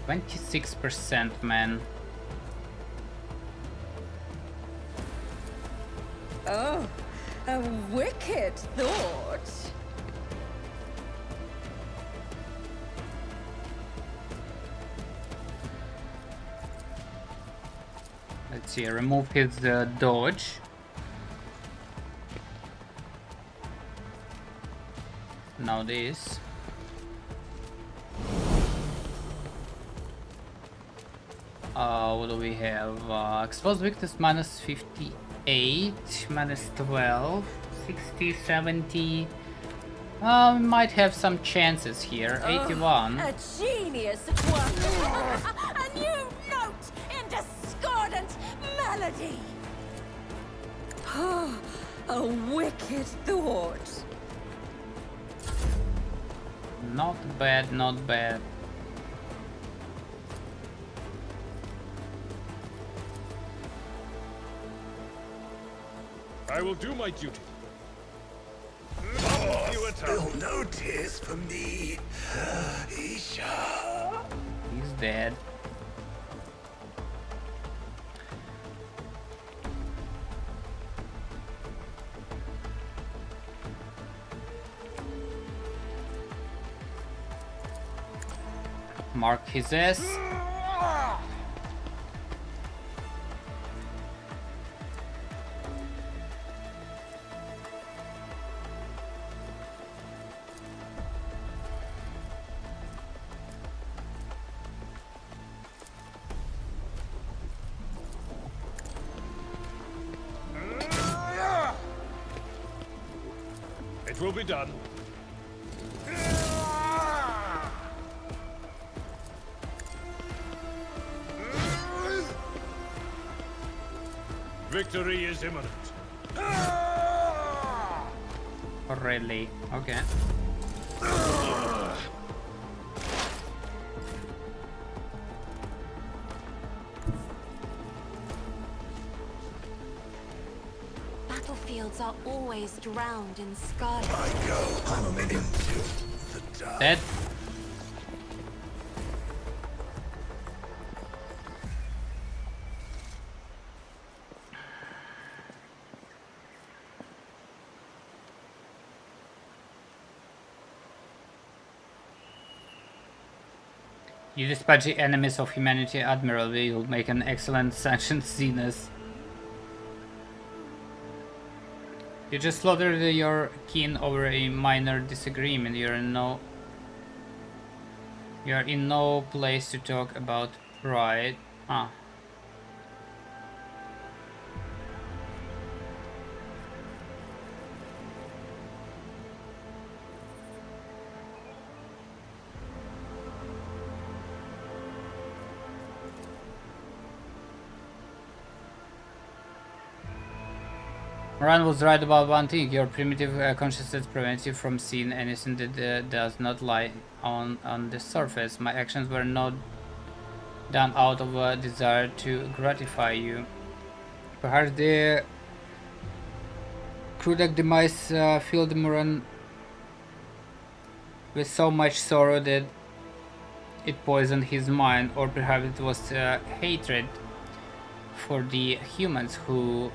%, man.
Oh, a wicked thought.
see, remove his dodge. Now this. What do we have? Exposed weakness minus 58, minus 12, 60, 70. We might have some chances here. 81.
A genius at work. A new note in discordant melody. A wicked thought.
Not bad, not bad.
I will do my duty.
Still no tears for me. Isha.
He's dead. Mark his S.
It will be done. Victory is imminent.
Really? Okay.
Battlefields are always drowned in scarlet.
I go into the dark.
Dead. You dispatch the enemies of humanity admirably. You'll make an excellent sanctioned Zenus. You just slaughtered your kin over a minor disagreement. You're in no place to talk about pride. Ah. Moran was right about one thing. Your primitive consciousness prevents you from seeing anything that does not lie on the surface. My actions were not done out of a desire to gratify you. Perhaps the Krudak demise filled Moran with so much sorrow that it poisoned his mind, or perhaps it was hatred for the humans who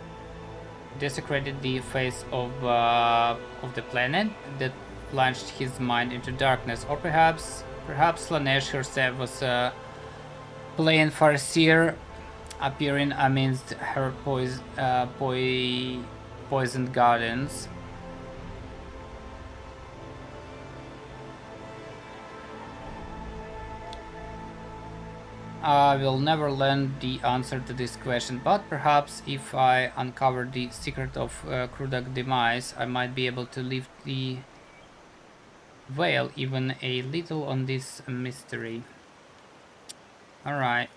desecrated the face of the planet that plunged his mind into darkness, or perhaps Slanesh herself was playing Farseer, appearing amidst her poisoned gardens. I will never learn the answer to this question, but perhaps if I uncover the secret of Krudak demise, I might be able to lift the veil even a little on this mystery. Alright.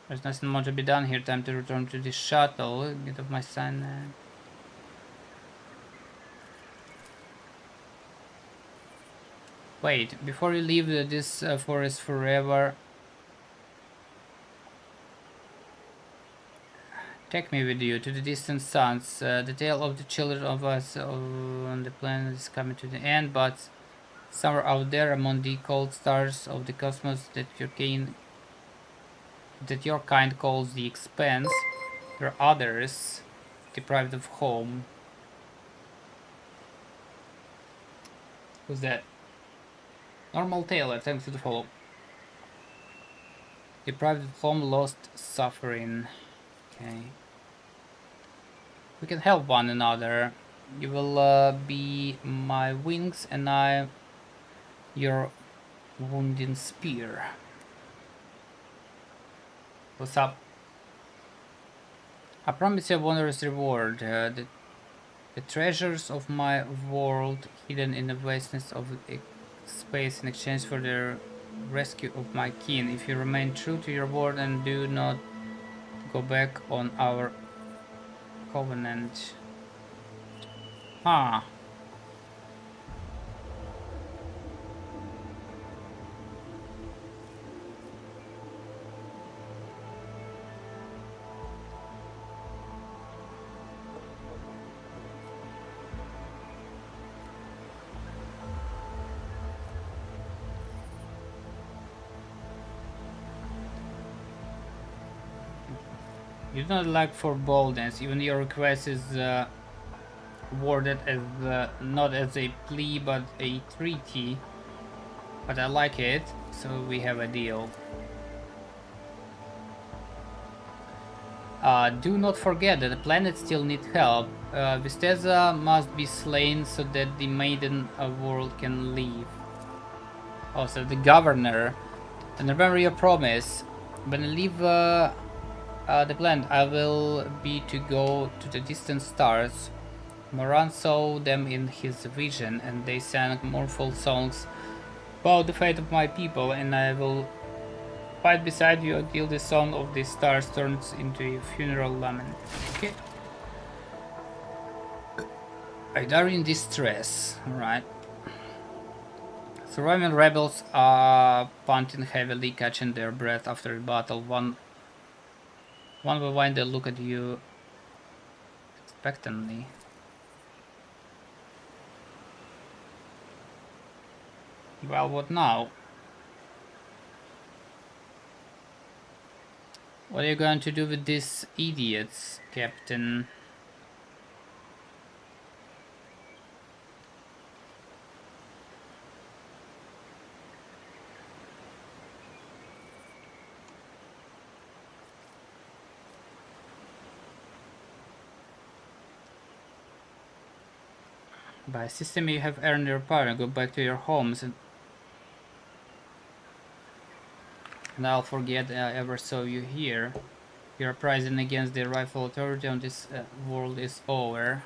There's nothing more to be done here. Time to return to the shuttle. Get off my sign. Wait, before you leave this forest forever, take me with you to the distant suns. The tale of the children of us on the planet is coming to the end, but somewhere out there among the cold stars of the cosmos that your kind calls the expanse, there are others deprived of home. Who's that? Normal Taylor, thanks for the follow. Deprived of home, lost, suffering. Okay. We can help one another. You will be my wings and I your wounding spear. What's up? I promise you a wondrous reward. The treasures of my world hidden in the vastness of space in exchange for the rescue of my kin. If you remain true to your word and do not go back on our covenant. Huh. You do not lack for boldness. Even your request is worded as not as a plea but a treaty. But I like it, so we have a deal. Do not forget that the planet still needs help. Visteza must be slain so that the maiden world can live. Also, the governor. And remember your promise. When I leave the planet, I will be to go to the distant stars. Moran saw them in his vision, and they sang mournful songs about the fate of my people, and I will fight beside you until the song of the stars turns into a funeral lament. Okay. I die in distress. Alright. Surviving rebels are panting heavily, catching their breath after a battle. One by one they look at you expectantly. Well, what now? What are you going to do with these idiots, Captain? By system you have earned your power. Go back to your homes and I'll forget I ever saw you here. Your uprising against the rightful authority on this world is over.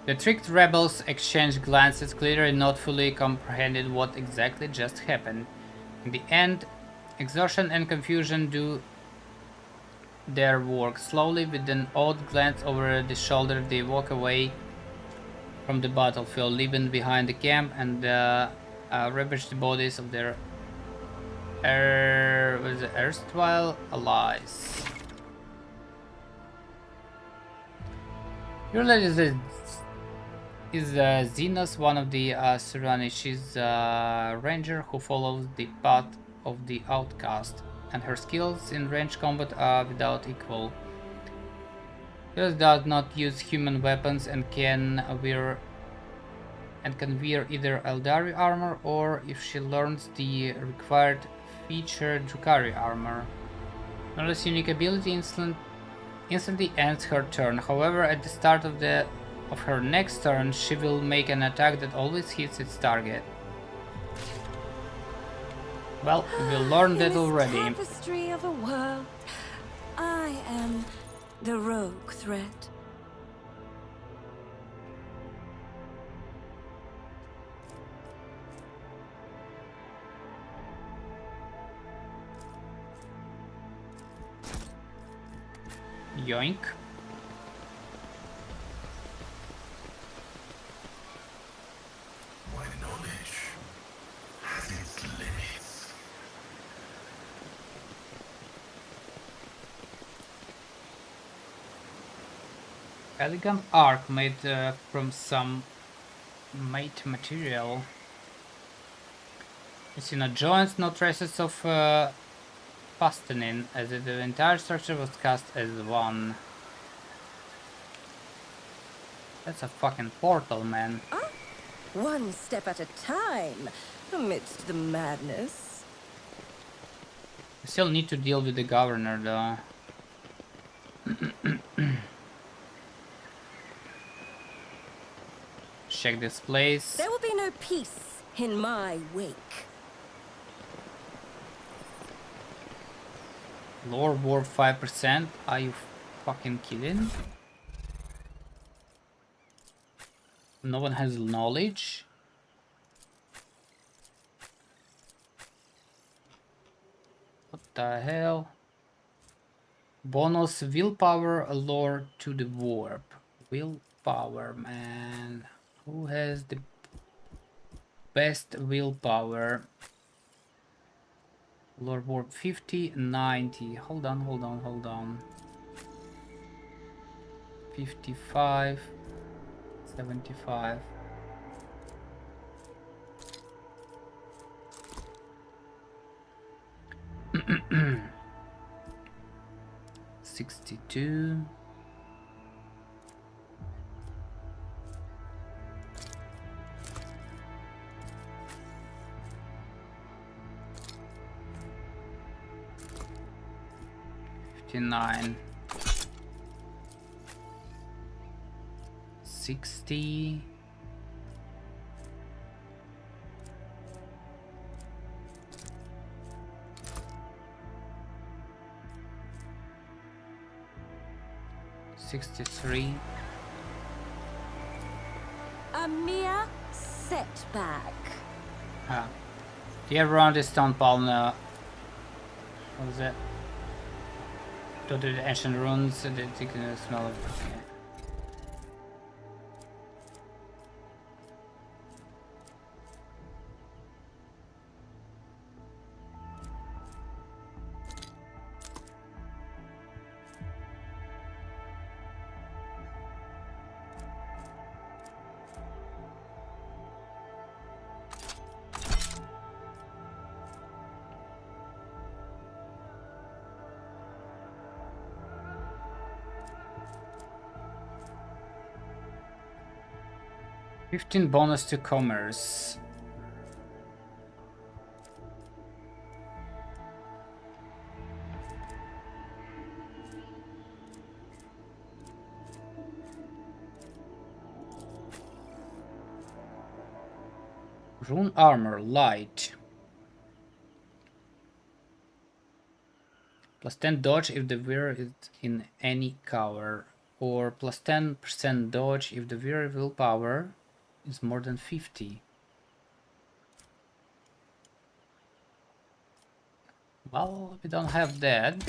The tricked rebels exchanged glances, clearly not fully comprehended what exactly just happened. In the end, exhaustion and confusion do their work. Slowly, with an odd glance over the shoulder, they walk away from the battlefield, leaving behind the camp and ravaged bodies of their erstwhile allies. Your lady is Xenos, one of the Surani. She's a ranger who follows the path of the outcast, and her skills in range combat are without equal. She does not use human weapons and can wear either Eldari armor or, if she learns the required feature, Drukhari armor. Nora's unique ability instantly ends her turn. However, at the start of her next turn, she will make an attack that always hits its target. Well, we will learn that already.
In this tapestry of a world, I am the rogue thread.
Yoink.
My knowledge has its limits.
Elegant arc made from some mate material. You see no joints, no traces of fastening, as if the entire structure was cast as one. That's a fucking portal, man.
One step at a time, amidst the madness.
We still need to deal with the governor, though. Check this place.
There will be no peace in my wake.
Lore warp 5%? Are you fucking kidding? No one has knowledge? What the hell? Bonus willpower lore to the warp. Willpower, man. Who has the best willpower? Lore warp 50, 90. Hold on. 55, 75. $62. $59. 60. $63.
A mere setback.
Do you ever run this stone palm? What is it? To do the ancient runes, you can smell it. Okay. $15 bonus to commerce. Rune armor light. Plus 10 dodge if the wearer is in any cover, or plus 10% dodge if the wearer willpower is more than 50. Well, we don't have that,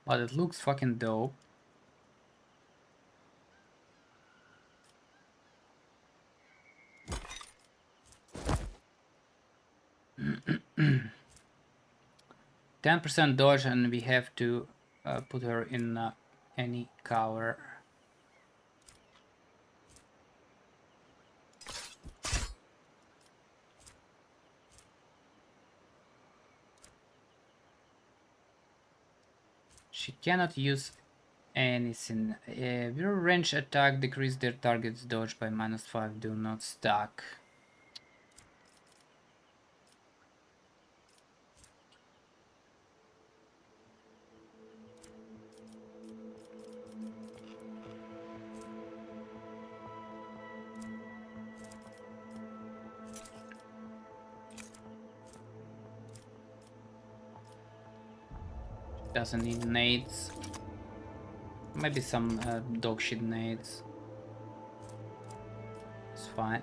but it looks fucking dope. %10 dodge, and we have to put her in any cover. She cannot use anything. Your range attack decrease their target's dodge by -5. Do not stack. Doesn't need nades. Maybe some dog shit nades. It's fine.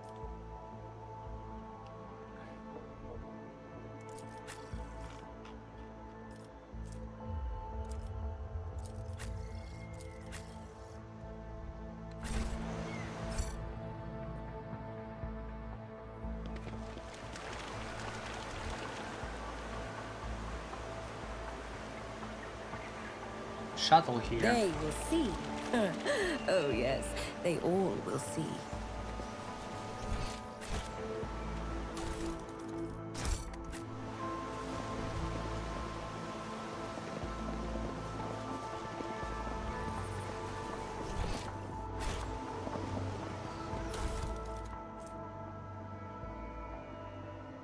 Shuttle here.
They will see. Oh yes, they all will see.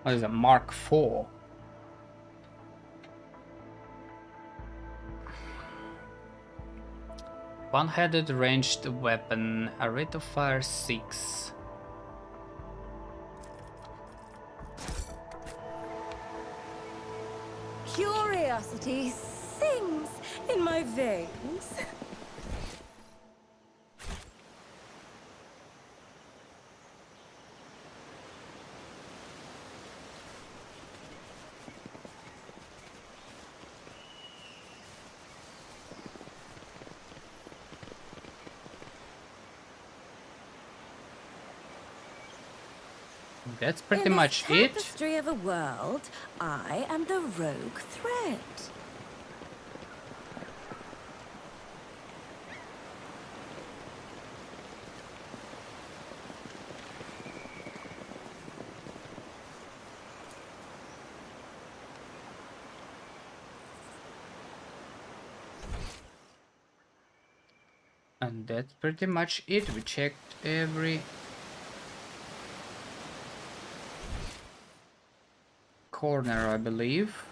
What is a Mark IV? One-handed ranged weapon, a rate of fire 6.
Curiosity sings in my veins.
That's pretty
In
much
this
it.
tapestry of a world, I am the rogue thread.
And that's pretty much it. We checked every corner, I believe.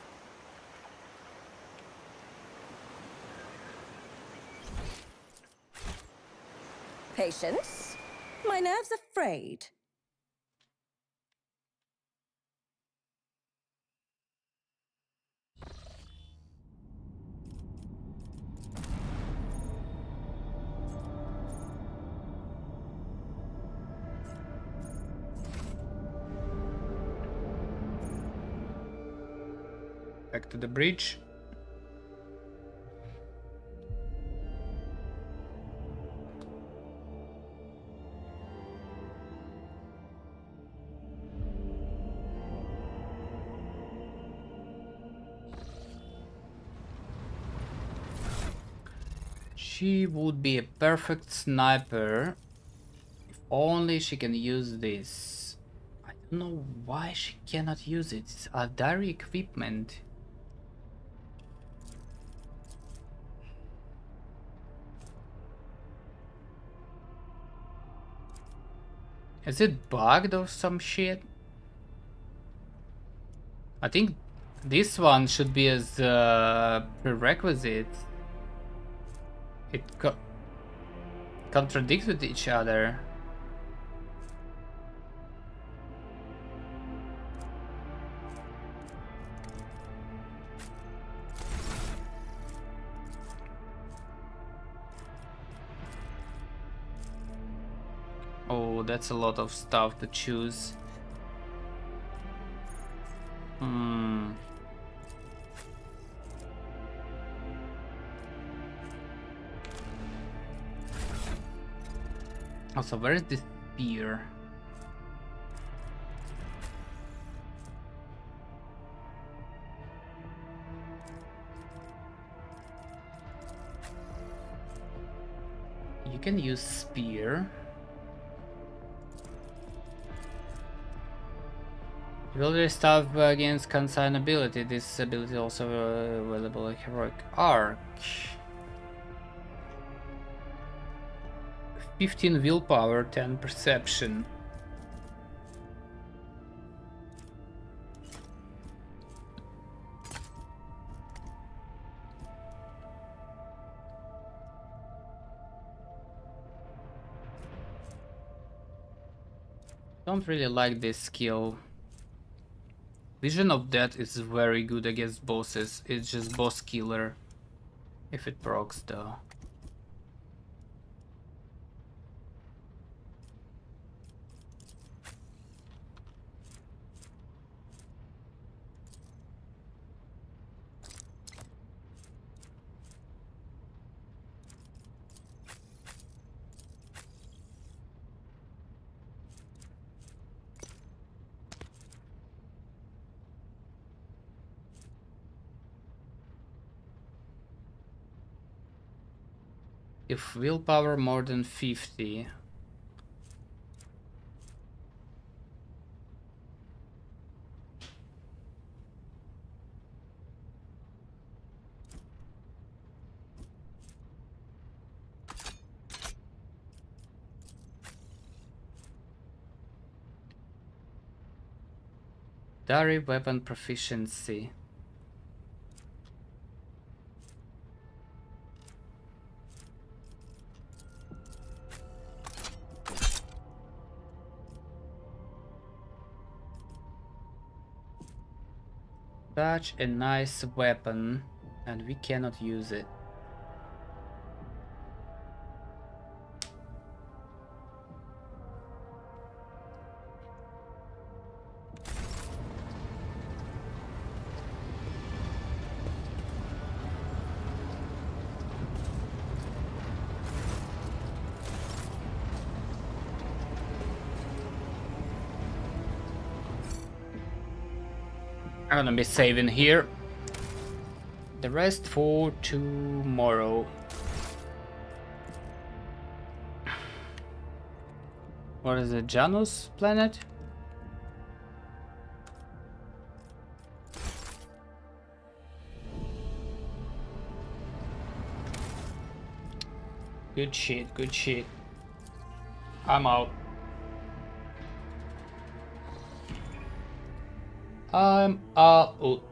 Patience? My nerves are frayed.
Back to the bridge. She would be a perfect sniper if only she can use this. I don't know why she cannot use it. It's a diary equipment. Is it bugged or some shit? I think this one should be as prerequisite. It contradicts with each other. Oh, that's a lot of stuff to choose. Hmm. Also, where is this spear? You can use spear. Ability stuff against consignability. This ability also available in heroic arc. 15 willpower, 10 perception. Don't really like this skill. Vision of Death is very good against bosses. It's just boss killer if it procs though. If willpower more than 50. Secondary weapon proficiency. Such a nice weapon, and we cannot use it. I'm gonna be saving here. The rest for tomorrow. What is it, Janus planet? Good shit, good shit. I'm out. I'm out.